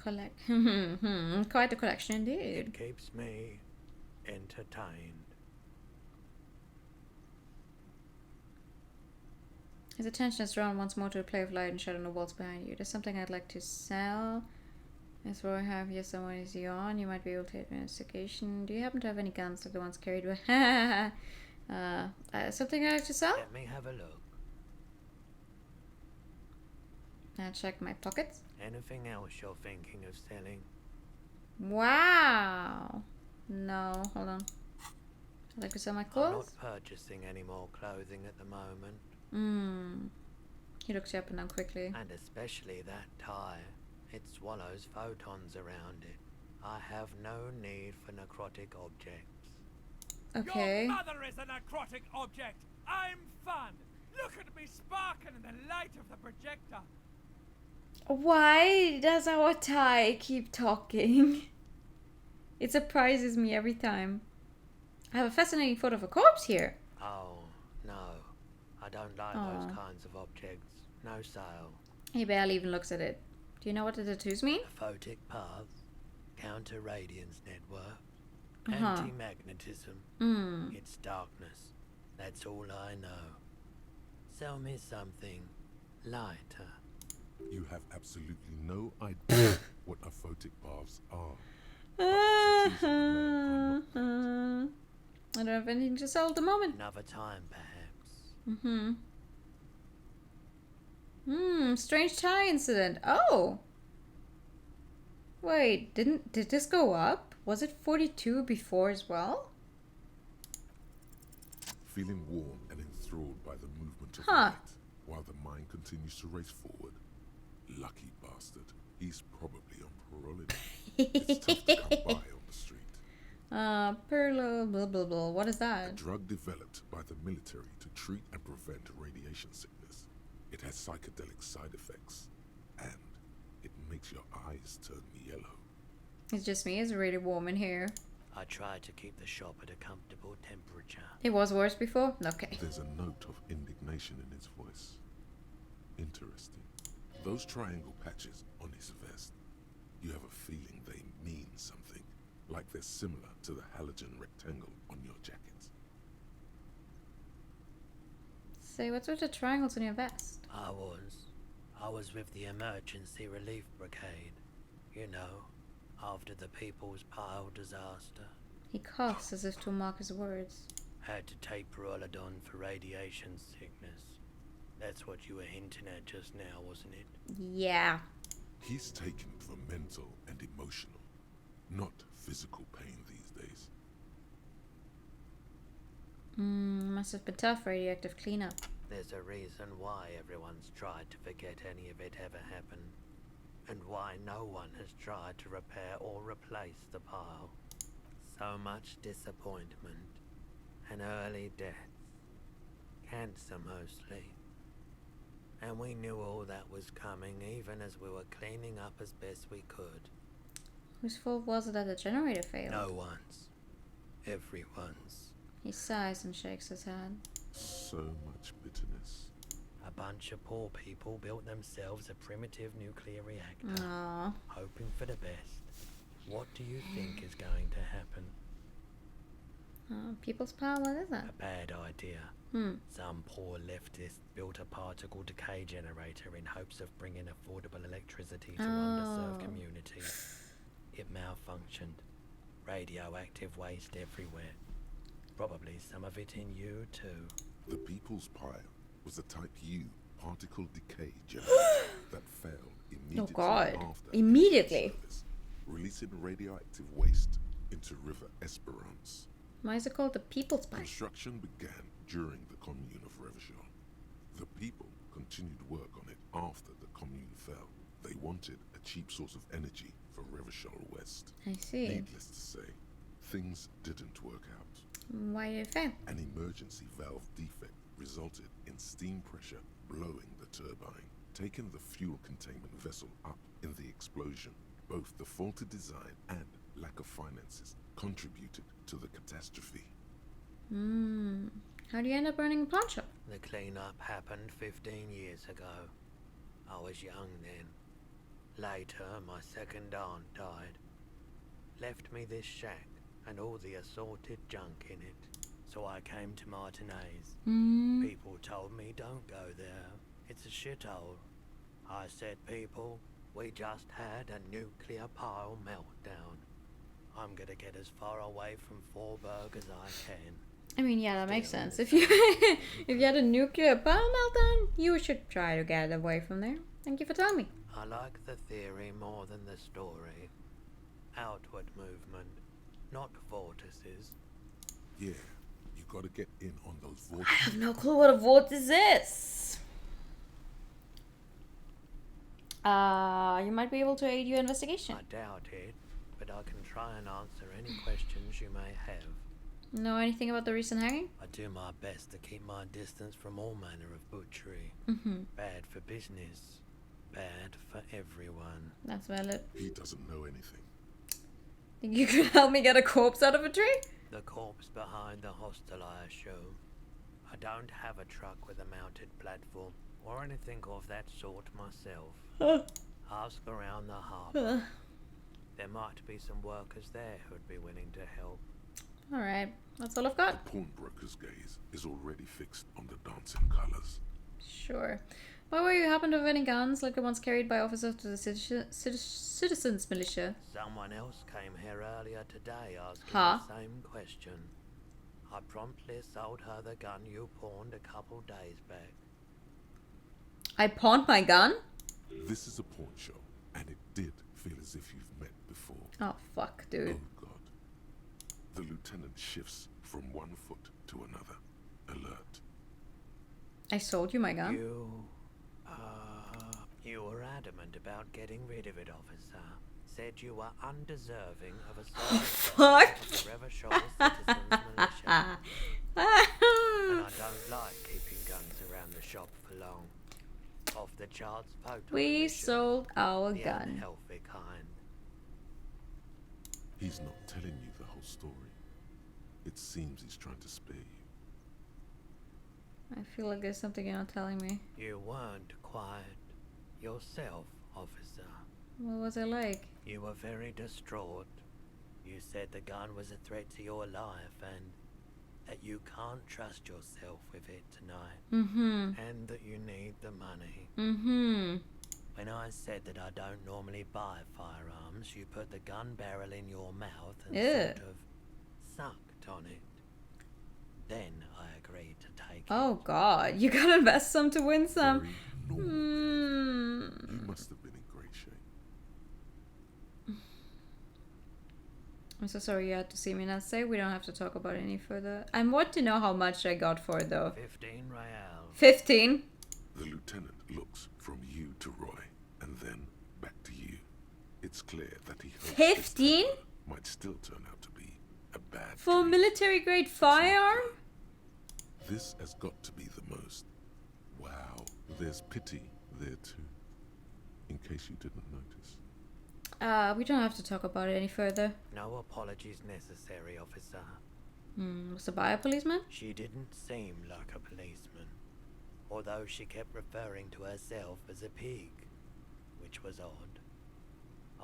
Quite a collection indeed. It keeps me entertained. His attention is drawn once more to the play of light and shadow on the walls behind you. There's something I'd like to sell. As for I have here, someone is you on. You might be able to hit investigation. Do you happen to have any guns like the ones carried with? Something I'd like to sell? Let me have a look. Now check my pockets. Anything else you're thinking of selling? Wow. No, hold on. I'd like to sell my I'm clothes. not purchasing any more clothing at the moment. He looks you up and down quickly. And especially that tie. It swallows photons around it. I have no need for necrotic objects. Okay. Your mother is a necrotic object. I'm fun. Look at me sparking in the light of the projector. Why does our tie keep talking? It surprises me every time. I have a fascinating photo of a corpse here. Oh, no. I don't like those kinds of objects. No sale. He barely even looks at it. Do you know what the tattoos mean? Photic paths, counter radiance network, Uh-huh. anti-magnetism. It's darkness. That's all I know. Sell me something lighter. You have absolutely no idea what a photic paths are. I don't have anything to sell at the moment. Another time, perhaps. Strange tie incident. Oh! Wait, did this go up? Was it 42 before as well? Feeling warm and enthralled by the movement of Huh. light, while the mind continues to race forward. Lucky bastard. He's probably on parole. It's tough to come by on the street. Perlo, blah blah blah. What is A that? drug developed by the military to treat and prevent radiation sickness. It has psychedelic side effects, and it makes your eyes turn yellow. It's just me. It's really warm in here. I try to keep the shop at a comfortable temperature. It was worse before? Okay. There's a note of indignation in his voice. Interesting. Those triangle patches on his vest, you have a feeling they mean something, like they're similar to the halogen rectangle on your jacket. Say, what's with the triangles in your vest? I was with the Emergency Relief Brigade. You know, after the People's Pile disaster. He coughs as if to mark his words. Had to take Perolidon for radiation sickness. That's what you were hinting at just now, wasn't it? Yeah. He's taken for mental and emotional, not physical pain these days. Must have been tough radioactive cleanup. There's a reason why everyone's tried to forget any of it ever happened. And why no one has tried to repair or replace the pile. So much disappointment. And early deaths. Cancer mostly. And we knew all that was coming even as we were cleaning up as best we could. Whose fault was it that the generator failed? No one's. Everyone's. He sighs and shakes his head. So much bitterness. A bunch of poor people built themselves a primitive nuclear reactor. Aww. Hoping for the best. What do you think is going to happen? People's power, what is that? A bad idea. Some poor leftist built a particle decay generator in hopes of bringing affordable electricity to underserved communities. It malfunctioned. Radioactive waste everywhere. Probably some of it in you too. The People's Pile was a Type U particle decay generator that failed immediately after immediately service, releasing radioactive waste into River Esperance. Why is it called the People's Pile? Construction began during the Commune of Revachol. The people continued work on it after the Commune fell. They wanted a cheap source of energy for Revachol West. I see. Needless to say, things didn't work out. Why did it fail? An emergency valve defect resulted in steam pressure blowing the turbine, taking the fuel containment vessel up in the explosion. Both the faulty design and lack of finances contributed to the catastrophe. How do you end up running a pawn shop? The cleanup happened 15 years ago. I was young then. Later, my second aunt died. Left me this shack and all the assorted junk in it. So I came to Martinez. People told me don't go there. It's a shithole. I said, people, we just had a nuclear pile meltdown. I'm gonna get as far away from Forberg as I can. I mean, yeah, that makes sense. If you if you had a nuclear power meltdown, you should try to get away from there. Thank you for telling me. I like the theory more than the story. Outward movement, not vortices. Yeah, you gotta get in on those I vortices. have no clue what a vortex is. You might be able to aid your investigation. I doubt it, but I can try and answer any questions you may have. Know anything about the recent hanging? I do my best to keep my distance from all manner of butchery. Bad for business, bad for everyone. That's valid. He doesn't know anything. Think you could help me get a corpse out of a tree? The corpse behind the hostel, I assume. I don't have a truck with a mounted platform or anything of that sort myself. Ask around the harbour. There might be some workers there who'd be willing to help. Alright, that's all I've got. The pawnbroker's gaze is already fixed on the dancing colours. Sure. Why were you happen to have any guns like the ones carried by officers to the citizens militia? Someone else came here earlier today asking Huh? the same question. I promptly sold her the gun you pawned a couple days back. I pawned my gun? This is a pawn shop, and it did feel as if you've met before. Oh, fuck, dude. Oh, God. The lieutenant shifts from one foot to another. Alert. I sold you my gun? You were adamant about getting rid of it, officer. Said you were undeserving of a fuck. of the Revachol Citizens Militia. And I don't like keeping guns around the shop for long. Off the charts photo. We sold our the gun. unhealthy kind. He's not telling you the whole story. It seems he's trying to spare you. I feel like there's something you're not telling me. You weren't quiet yourself, officer. What was it like? You were very distraught. You said the gun was a threat to your life, and that you can't trust yourself with it tonight. Mm-hmm. And that you need the money. Mm-hmm. When I said that I don't normally buy firearms, you put the gun barrel in your mouth and sort of sucked on it. Then I agreed to take it. Oh god, you gotta invest some to win some. You must have been in great shape. I'm so sorry you had to see me not say. We don't have to talk about it any further. I want to know how much I got for it though. 15 real. 15? The lieutenant looks from you to Roy, and then back to you. It's clear that he hopes 15? this might still turn out to be a bad For military grade firearm? This has got to be the most. Wow, there's pity there too. In case you didn't notice. We don't have to talk about it any further. No apologies necessary, officer. Was the buyer a policeman? She didn't seem like a policeman, although she kept referring to herself as a pig, which was odd.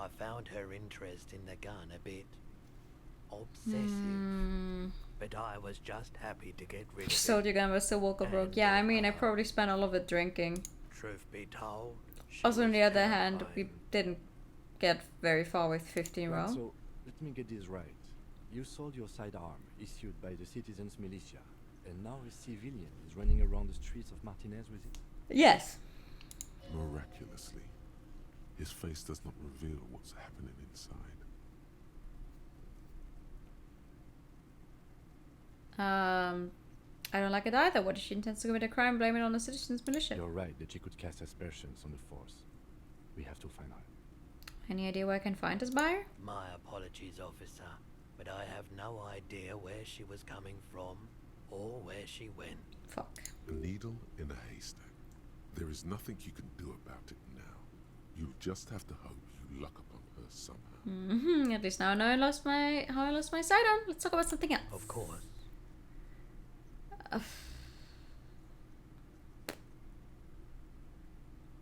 I found her interest in the gun a bit obsessive, but I was just happy to get rid of it. Sold your gun but still woke up broke. Yeah, I mean, I probably spent all of it drinking. Truth be told, Also, on the other hand, we didn't get very far with 15 Right, rounds. so, let me get this right. You sold your sidearm, issued by the citizens' militia, and now a civilian is running around the streets of Martinez with it? Yes. Miraculously, his face does not reveal what's happening inside. I don't like it either. What if she intends to commit a crime, blame it on the citizens' militia? You're right that she could cast aspersions on the force. We have to find out. Any idea where I can find this buyer? My apologies, officer, but I have no idea where she was coming from or where she went. Fuck. A needle in a haystack. There is nothing you can do about it now. You'll just have to hope you luck upon her somehow. At least now I know how I lost my sidearm. Let's talk about something else. Of course.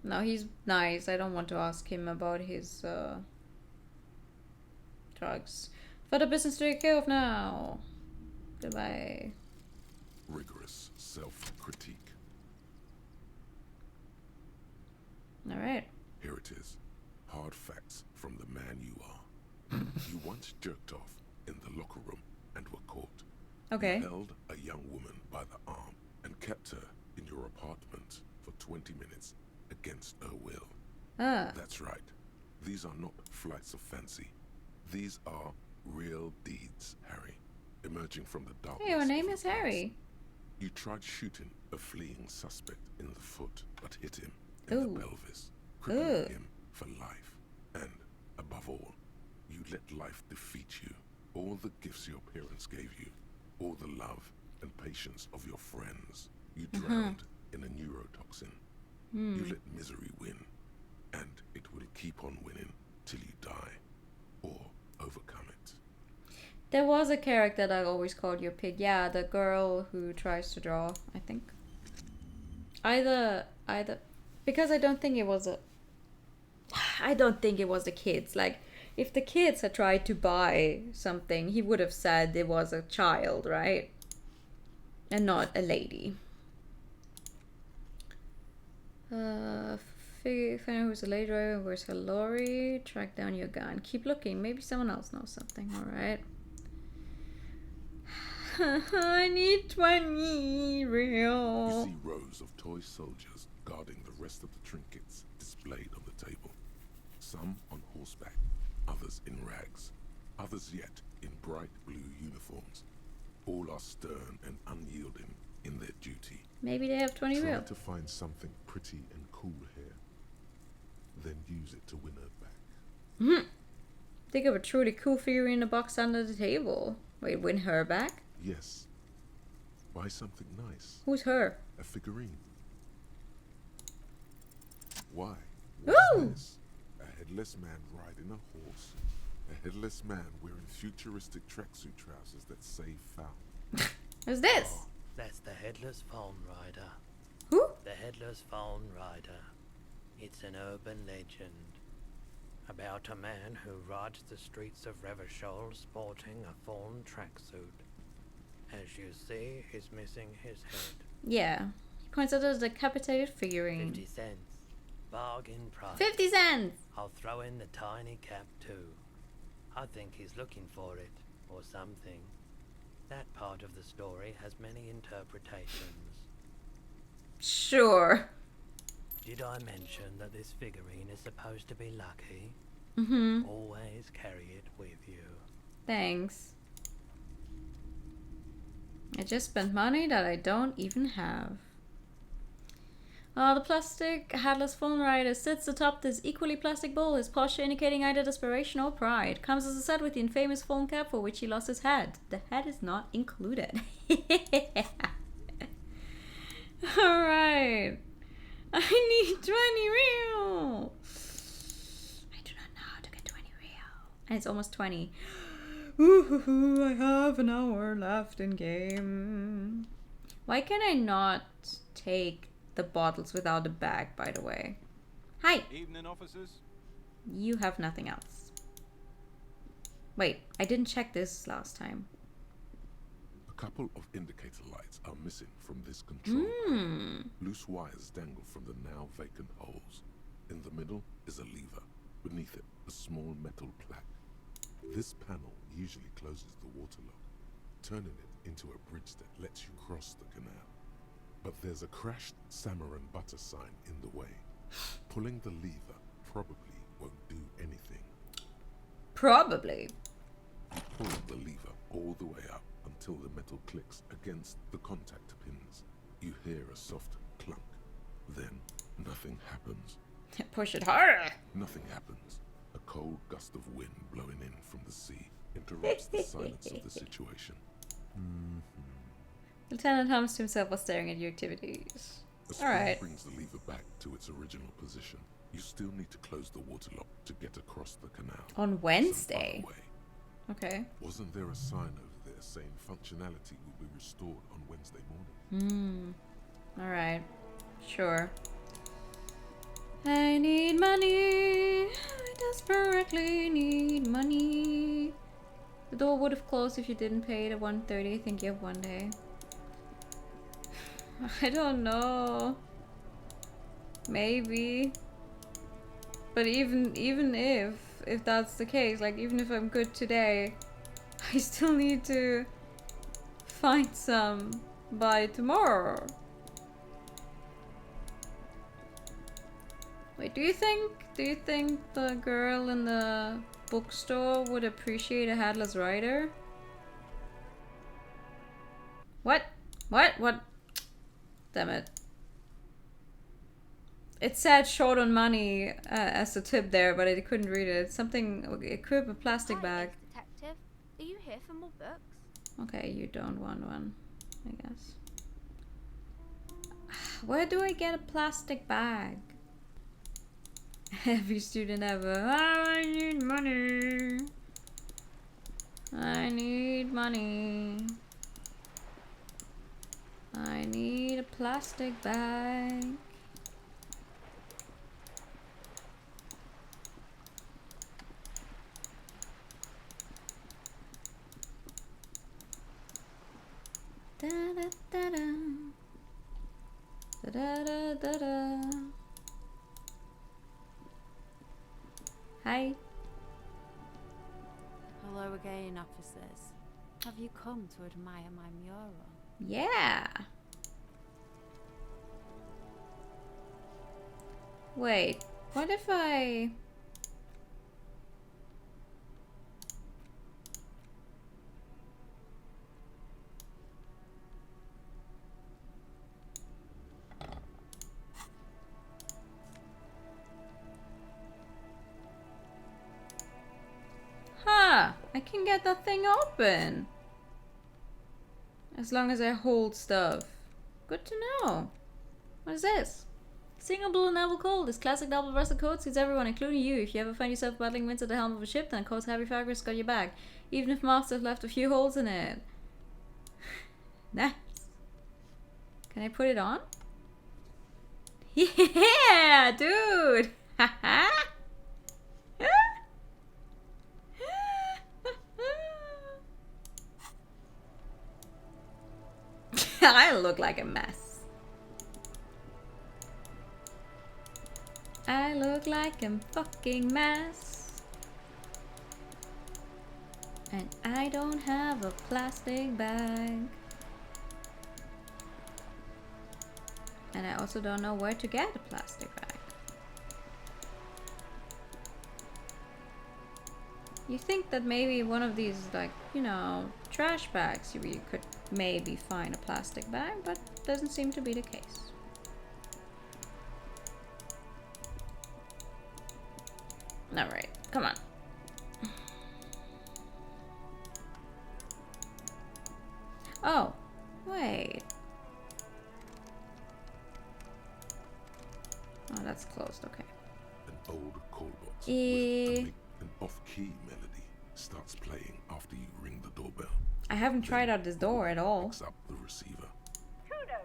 No, he's nice. I don't want to ask him about his drugs. Further business to take care of now. Goodbye. Rigorous self-critique. Alright. Here it is. Hard facts from the man you are. You once jerked off in the locker room and were caught. Okay. You held a young woman by the arm and kept her in your apartment for 20 minutes against her will. That's right. These are not flights of fancy. These are real deeds, Harry, emerging from the darkness. Hey, your name is Harry. You tried shooting a fleeing suspect in the foot, but hit him in the pelvis, crippling him for life. And, above all, you let life defeat you. All the gifts your parents gave you, all the love and patience of your friends, you drowned in a neurotoxin. You let misery win, and it will keep on winning till you die, or overcome it. There was a character that I always called you a pig. Yeah, the girl who tries to draw, I think. Either because I don't think it was the kids. Like, if the kids had tried to buy something, he would have said it was a child, right? And not a lady. Find out who's the lady driver, where's her lorry, track down your gun. Keep looking, maybe someone else knows something, alright. I need 20 real. You see rows of toy soldiers guarding the rest of the trinkets displayed on the table. Some on horseback, others in rags, others yet in bright blue uniforms. All are stern and unyielding in their duty. Maybe they have 20 Try real. to find something pretty and cool here, then use it to win her back. Think of a truly cool figure in a box under the table. Wait, win her back? Yes. Buy something nice. Who's her? A figurine. Why? Ooh! What's this? A headless man riding a horse. A headless man wearing futuristic tracksuit trousers that say foul. Who's this? Oh, that's the Headless Phone Rider. Who? The Headless Phone Rider. It's an urban legend about a man who rides the streets of Revachol sporting a fawn tracksuit As you see, he's missing his head. Yeah. He points out a decapitated figurine. 50 cents. Bargain price. 50 cents! I'll throw in the tiny cap too. I think he's looking for it, or something. That part of the story has many interpretations. Sure. Did I mention that this figurine is supposed to be lucky? Mm-hmm. Always carry it with you. Thanks. I just spent money that I don't even have. The plastic headless fallen rider sits atop this equally plastic bowl, his posture indicating either desperation or pride. Comes as a set with the infamous fallen cap for which he lost his head. The head is not included. Alright. I need 20 real. I do not know how to get 20 real. And it's almost 20. Ooh, I have an hour left in game. Why can I not take the bottles without a bag, by the way? Hi! Evening, officers. You have nothing else. Wait, I didn't check this last time. A couple of indicator lights are missing from this control panel. Loose wires dangle from the now vacant holes. In the middle is a lever. Beneath it, a small metal plaque. This panel usually closes the water lock, turning it into a bridge that lets you cross the canal. But there's a crashed salmon butter sign in the way. Pulling the lever probably won't do anything. Probably. You pull the lever all the way up until the metal clicks against the contact pins. You hear a soft clunk. Then nothing happens. Push it harder. Nothing happens. A cold gust of wind blowing in from the sea interrupts the silence of the situation. Lieutenant hums to himself while staring at your activities. A spring Alright. brings the lever back to its original position. You still need to close the water lock to get across the canal. On Wednesday? Okay. Wasn't there a sign over there saying functionality will be restored on Wednesday morning? Alright. Sure. I need money. I desperately need money. The door would have closed if you didn't pay the 130. I think you have 1 day. I don't know. Maybe. But even if that's the case, like even if I'm good today, I still need to find some by tomorrow. Wait, do you think the girl in the bookstore would appreciate a headless rider? What? Damn it. It said short on money as a tip there, but I couldn't read it. Something, equip a plastic bag. Detective, are you here for more books? Okay, you don't want one, I guess. Where do I get a plastic bag? Every student ever. I need money. I need money. I need a plastic bag. Da da da da. Da da da da da. Hi. Hello again, officers. Have you come to admire my mural? Yeah. Wait, what if I... Huh, I can get that thing open. As long as I hold stuff. Good to know. What is this? Single blue and double cold. This classic double-breasted coat suits everyone, including you. If you ever find yourself battling winds at the helm of a ship, then coat's heavy fabric's got your back. Even if masts have left a few holes in it. Nice. Can I put it on? Yeah, dude! Haha! I look like a mess. I look like a fucking mess. And I don't have a plastic bag. And I also don't know where to get a plastic bag. You think that maybe one of these, like, you know, trash bags, you could maybe find a plastic bag, but doesn't seem to be the case. Alright, come on. Oh, wait. Oh, that's closed, okay. An old call box with an off-key melody starts playing after you ring the doorbell. I haven't tried out this door at all. Picks up the receiver. Kuno,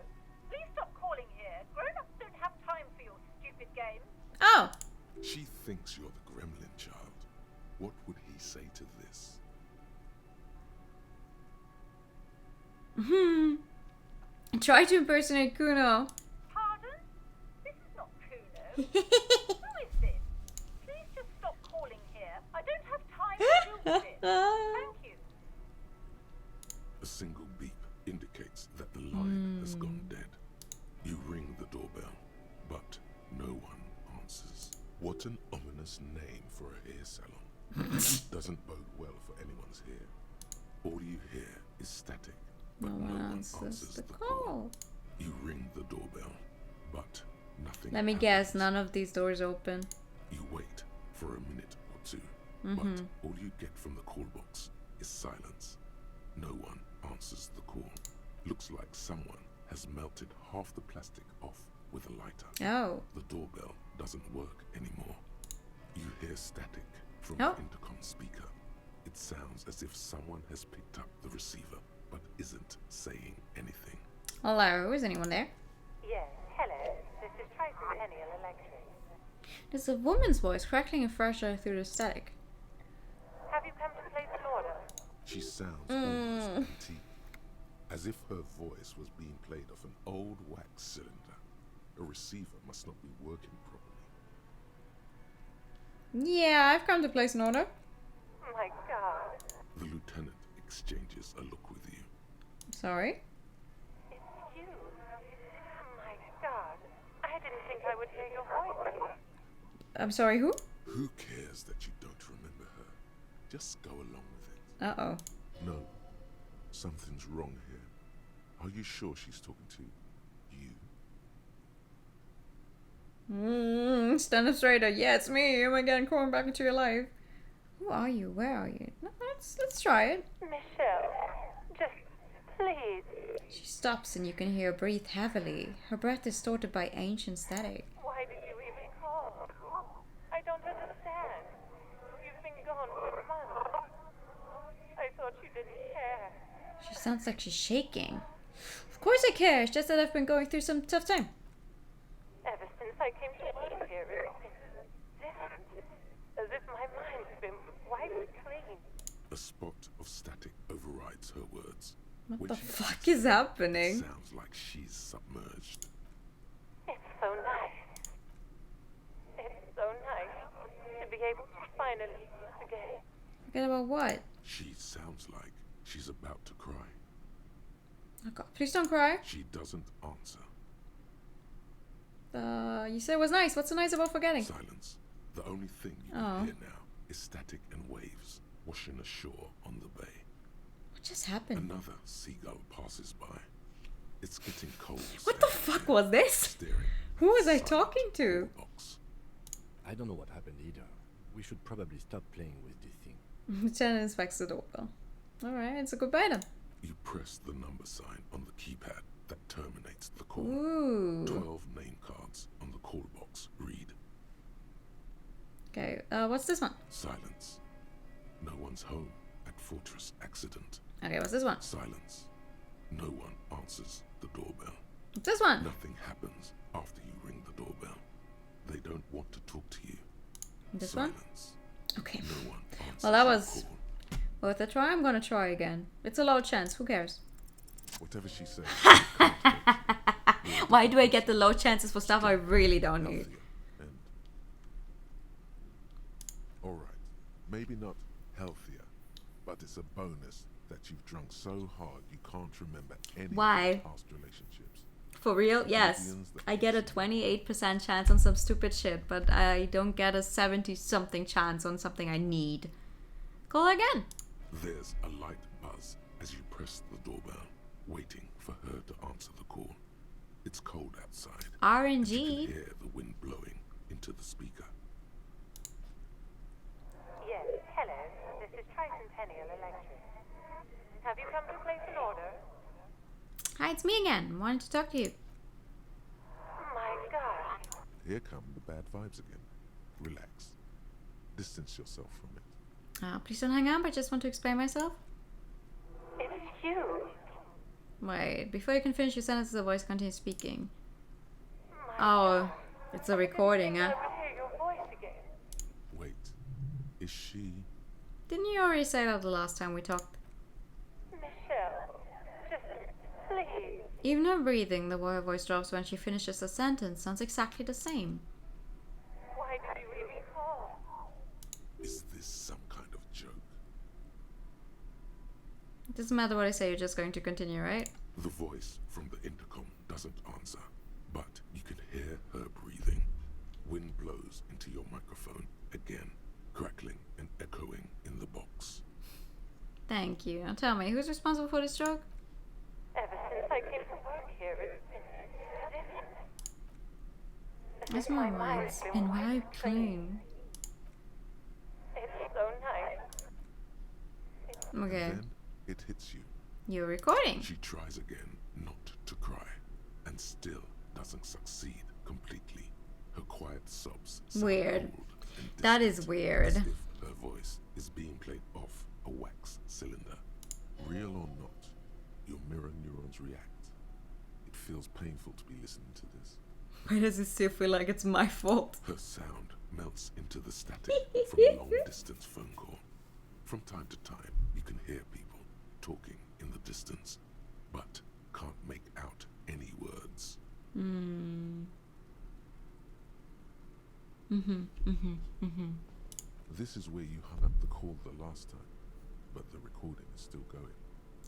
please stop calling here. Grown-ups don't have time for your stupid games. Oh! She thinks you're the gremlin child. What would he say to this? Try to impersonate Kuno. Pardon? This is not Kuno. Who is this? Please just stop calling here. I don't have time to deal with it. Thank you. A single beep indicates that the line has gone dead. You ring the doorbell, but no one answers. What an ominous name for a hair salon. Doesn't bode well for anyone's hair. All you hear is static, but no one answers the call. You ring the doorbell, but nothing Let me happens. guess, none of these doors open. You wait for a minute or two, but all you get from the call box is silence. No one answers the call. Looks like someone has melted half the plastic off with a lighter. Oh. The doorbell doesn't work anymore. You hear static from Oh. the intercom speaker. It sounds as if someone has picked up the receiver but isn't saying anything. Hello, is anyone there? Yes, hello. This is Tracy Peniel Electric. There's a woman's voice crackling and fresher through the static. Have you come to place an order? She sounds almost antique, as if her voice was being played off an old wax cylinder. A receiver must not be working properly. Yeah, I've come to place an order. My God. The lieutenant exchanges a look with you. Sorry? It's you. My God. I didn't think I would hear your voice. I'm sorry, who? Who cares that you don't remember her? Just go along with it. Uh-oh. No, something's wrong here. Are you sure she's talking to you? Stand up straighter. Yeah, it's me. Oh my god, I'm coming back into your life. Who are you? Where are you? No, let's try it. Michelle, just please. She stops and you can hear her breathe heavily. Her breath is distorted by ancient static. Why did you even call? I don't understand. You've been gone for months. I thought you didn't care. She sounds like she's shaking. Of course I care. It's just that I've been going through some tough time. Ever since I came to work here, it's been different. As if my mind's been wiped clean. A spot of static overrides her words. What When the she fuck speaks, is happening? it sounds like she's submerged. It's so nice. It's so nice to be able to finally forget. Forget about what? She sounds like she's about to cry. Oh god, please don't cry. She doesn't answer. You said it was nice. What's so nice about forgetting? Silence. The only thing you can hear now is static and waves washing ashore on the bay. What just happened? Another seagull passes by. It's getting cold. What the fuck was this? Who was I talking to? I don't know what happened either. We should probably stop playing with this thing. Lieutenant inspects the doorbell. Alright, it's a goodbye then. You press the number sign on the keypad that terminates the call. Ooh. 12 name cards on the call box read. Okay, what's this one? Silence. No one's home at Fortress Accident. Okay, what's this one? Silence. No one answers the doorbell. What's this one? Nothing happens after you ring the doorbell. They don't want to talk to you. This Silence. one? Okay. No one answers Well, that your was call. worth a try. I'm gonna try again. It's a low chance. Who cares? Whatever she says, Why do I get the low chances for stuff I really don't need? And alright, maybe not healthier, but it's a bonus that you've drunk so hard you can't remember any Why? of your past relationships. For real? Yes. I get a 28% chance on some stupid shit, but I don't get a 70-something chance on something I need. Call again. There's a light buzz as you press the doorbell, waiting for her to answer the call. It's cold outside. RNG. You can hear the wind blowing into the speaker. Yes, hello. This is Tricentennial Electric. Have you come to place an order? Hi, it's me again. Wanted to talk to you. My God. Here come the bad vibes again. Relax. Distance yourself from it. Please don't hang up. I just want to explain myself. It's you. Wait, before you can finish your sentence, the voice continues speaking. Oh, it's a recording, huh? I would hear your voice again. Wait, is she... Didn't you already say that the last time we talked? Michelle, just please. Even her breathing, the way her voice drops when she finishes a sentence, sounds exactly the same. Why did you even call? Is this some kind of joke? It doesn't matter what I say, you're just going to continue, right? The voice from the intercom doesn't answer, but you can hear her breathing. Wind blows into your microphone again, crackling and echoing in the box. Thank you. Now tell me, who's responsible for this joke? Ever since I came to work here, it's been... As my mind's been wiped clean. It's so nice. Okay. Then it hits you. You're recording. She tries again not to cry, and still doesn't succeed completely. Her quiet sobs sound Weird. cold and That distant, is weird. as if her voice is being played off a wax cylinder. Real or not, your mirror neurons react. It feels painful to be listening to this. Why does it still feel like it's my fault? Her sound melts into the static from a long-distance phone call. From time to time, you can hear people talking in the distance, but can't make out any words. This is where you hung up the call the last time, but the recording is still going.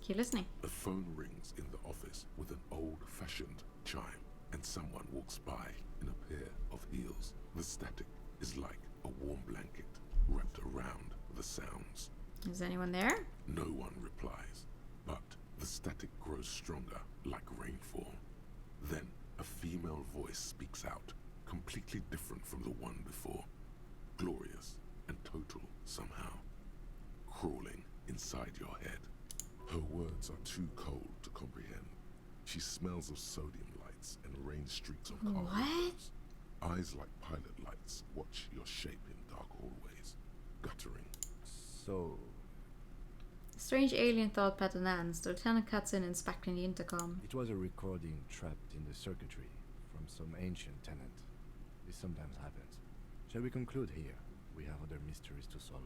Keep listening. A phone rings in the office with an old-fashioned chime, and someone walks by in a pair of heels. The static is like a warm blanket wrapped around the sounds. Is anyone there? No one replies, but the static grows stronger like rainfall. Then a female voice speaks out, completely different from the one before. Glorious and total somehow, crawling inside your head. Her words are too cold to comprehend. She smells of sodium lights and rain streaks on car windows. Eyes like pilot lights watch your shape in dark hallways, guttering. So... Strange alien thought pattern ends. The lieutenant cuts in, inspecting the intercom. It was a recording trapped in the circuitry from some ancient tenant. This sometimes happens. Shall we conclude here? We have other mysteries to solve.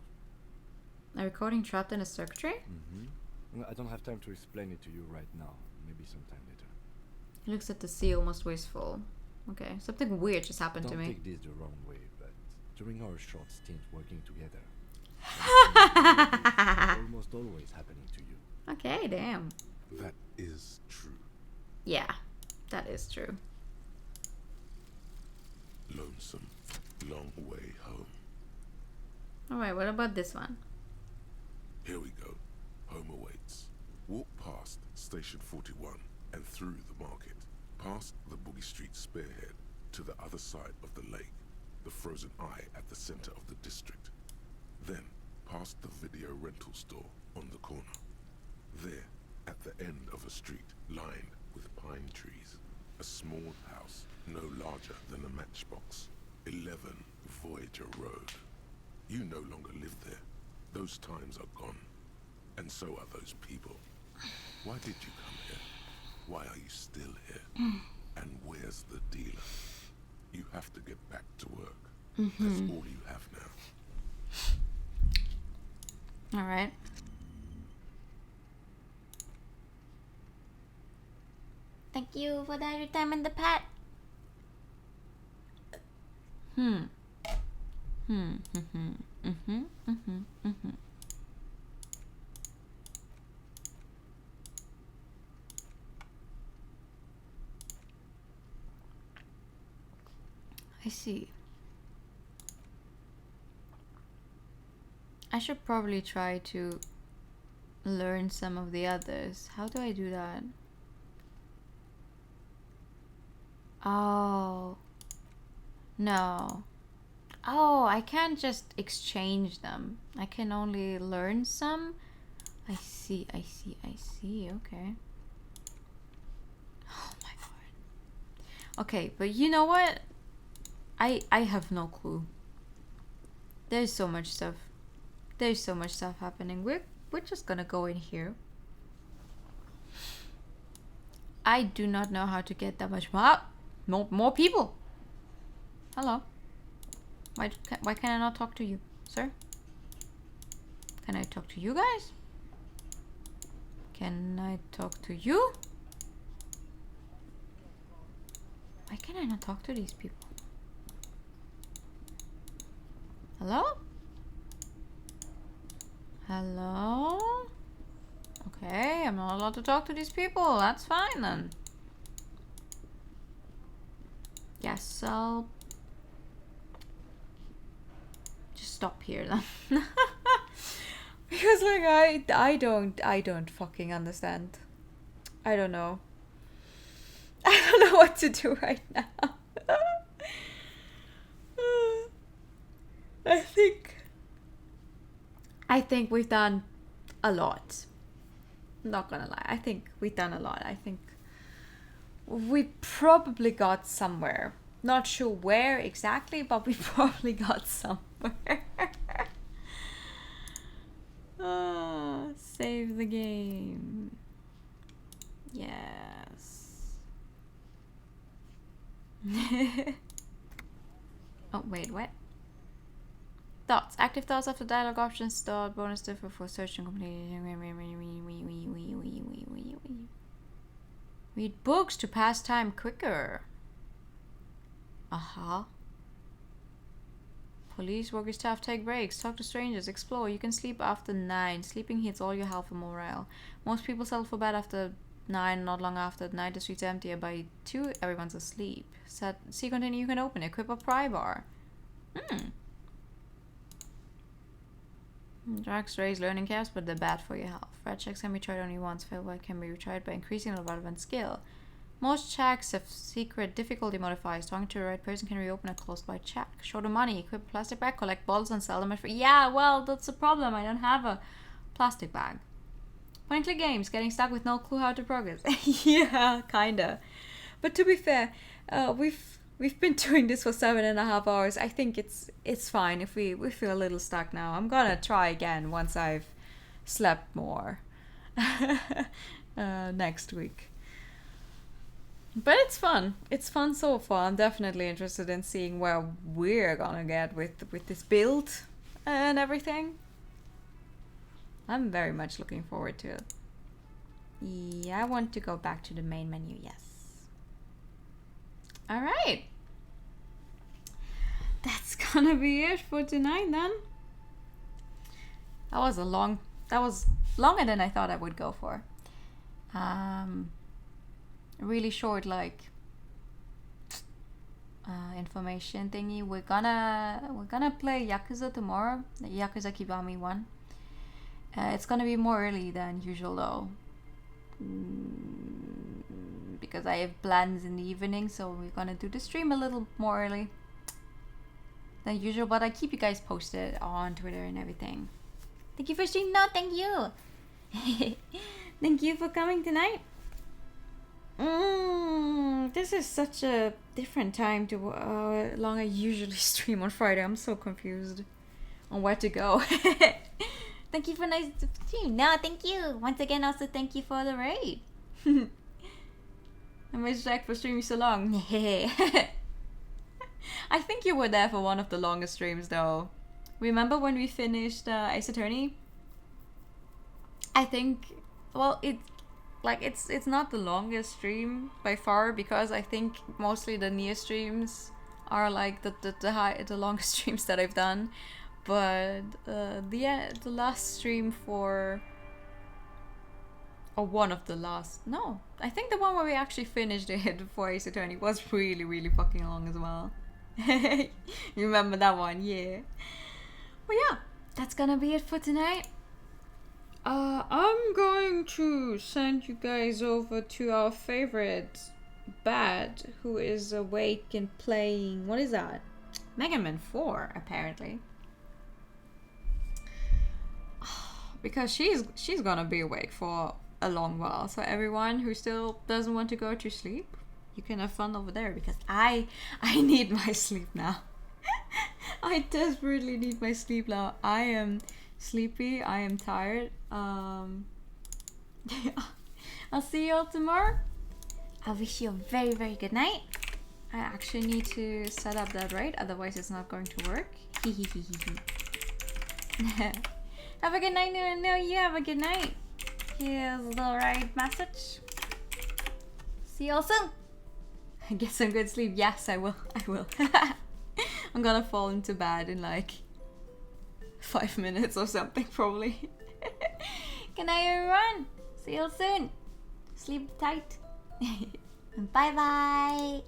A recording trapped in a circuitry? I don't have time to explain it to you right now. Maybe sometime later. He looks at the sea, almost wistful. Okay, something weird just happened to me. Don't take this the wrong way, but during our short stint working together, almost always happening to you. Okay, damn. That is true. Yeah, that is true. Lonesome, long way home. Alright, what about this one? Here we go. Home awaits. Walk past Station 41 and through the market, past the Boogie Street spearhead to the other side of the lake, the frozen eye at the center of the district. Then past the video rental store on the corner. There, at the end of a street lined with pine trees, a small house no larger than a matchbox. 11 Voyager Road. You no longer live there. Those times are gone. And so are those people. Why did you come here? Why are you still here? And where's the dealer? You have to get back to work. That's all you have now. Alright. Thank you for that retirement, the pet. I see. I should probably try to learn some of the others. How do I do that? Oh. No. Oh, I can't just exchange them. I can only learn some. I see. Okay. Oh my god. Okay, but you know what? I have no clue. There's so much stuff. There's so much stuff happening. We're just gonna go in here. I do not know how to get that much more people. Hello. Why can I not talk to you, sir? Can I talk to you guys? Can I talk to you? Why can I not talk to these people? Hello? Hello? Okay, I'm not allowed to talk to these people. That's fine then. Guess I'll just stop here then. Because like I don't fucking understand. I don't know. I don't know what to do right now. I think we've done a lot. Not gonna lie, I think we've done a lot. I think we probably got somewhere. Not sure where exactly, but we probably got somewhere. Save the game. Yes. Oh, wait, what? Thoughts. Active thoughts after dialogue options. Start. Bonus differ for search and completing. Read books to pass time quicker. Aha. Police, workers, staff, take breaks. Talk to strangers. Explore. You can sleep after 9. Sleeping hits all your health and morale. Most people settle for bed after 9. Not long after. At night, the streets empty. And by 2, everyone's asleep. See continue. You can open. Equip a pry bar. Drugs raise learning caps, but they're bad for your health. Red checks can be tried only once. Failure can be retried by increasing the relevant skill. Most checks have secret difficulty modifiers. Talking to the right person can reopen a closed by check. Show the money. Equip a plastic bag. Collect bottles and sell them at free. Yeah, well, that's the problem. I don't have a plastic bag. Point and click games. Getting stuck with no clue how to progress. Yeah, kinda. But to be fair, we've been doing this for 7.5 hours. I think it's fine if we feel a little stuck now. I'm gonna try again once I've slept more next week. But it's fun. It's fun so far. I'm definitely interested in seeing where we're gonna get with this build and everything. I'm very much looking forward to it. Yeah, I want to go back to the main menu, yes. Alright. That's gonna be it for tonight then. That was longer than I thought I would go for. Really short, like information thingy. We're gonna play Yakuza tomorrow, the Yakuza Kiwami 1. It's gonna be more early than usual though, because I have plans in the evening, so we're gonna do the stream a little more early than usual, but I keep you guys posted on Twitter and everything. Thank you for streaming. No, thank you. Thank you for coming tonight. This is such a different time to long I usually stream on Friday. I'm so confused on where to go. Thank you for nice stream. No, thank you. Once again, also thank you for the raid. I missed Jack for streaming so long. I think you were there for one of the longest streams though. Remember when we finished Ace Attorney? I think, well, like it's not the longest stream by far, because I think mostly the Nier streams are like the longest streams that I've done. But the last stream for, or one of the last, no, I think the one where we actually finished it for Ace Attorney was really fucking long as well. You remember that one? Yeah. Well, yeah, that's gonna be it for tonight. I'm going to send you guys over to our favorite Bad, who is awake and playing, what is that? Mega Man 4, apparently. Because she's gonna be awake for a long while. So everyone who still doesn't want to go to sleep, you can have fun over there, because I need my sleep now. I desperately need my sleep now. I am sleepy. I am tired. I'll see you all tomorrow. I wish you a very good night. I actually need to set up that right, otherwise it's not going to work. Have a good night. No, you have a good night. Here's the right message. See you all soon. Get some good sleep. Yes, I will. I'm gonna fall into bed in like 5 minutes or something, probably. Good night, everyone. See you all soon. Sleep tight. Bye bye.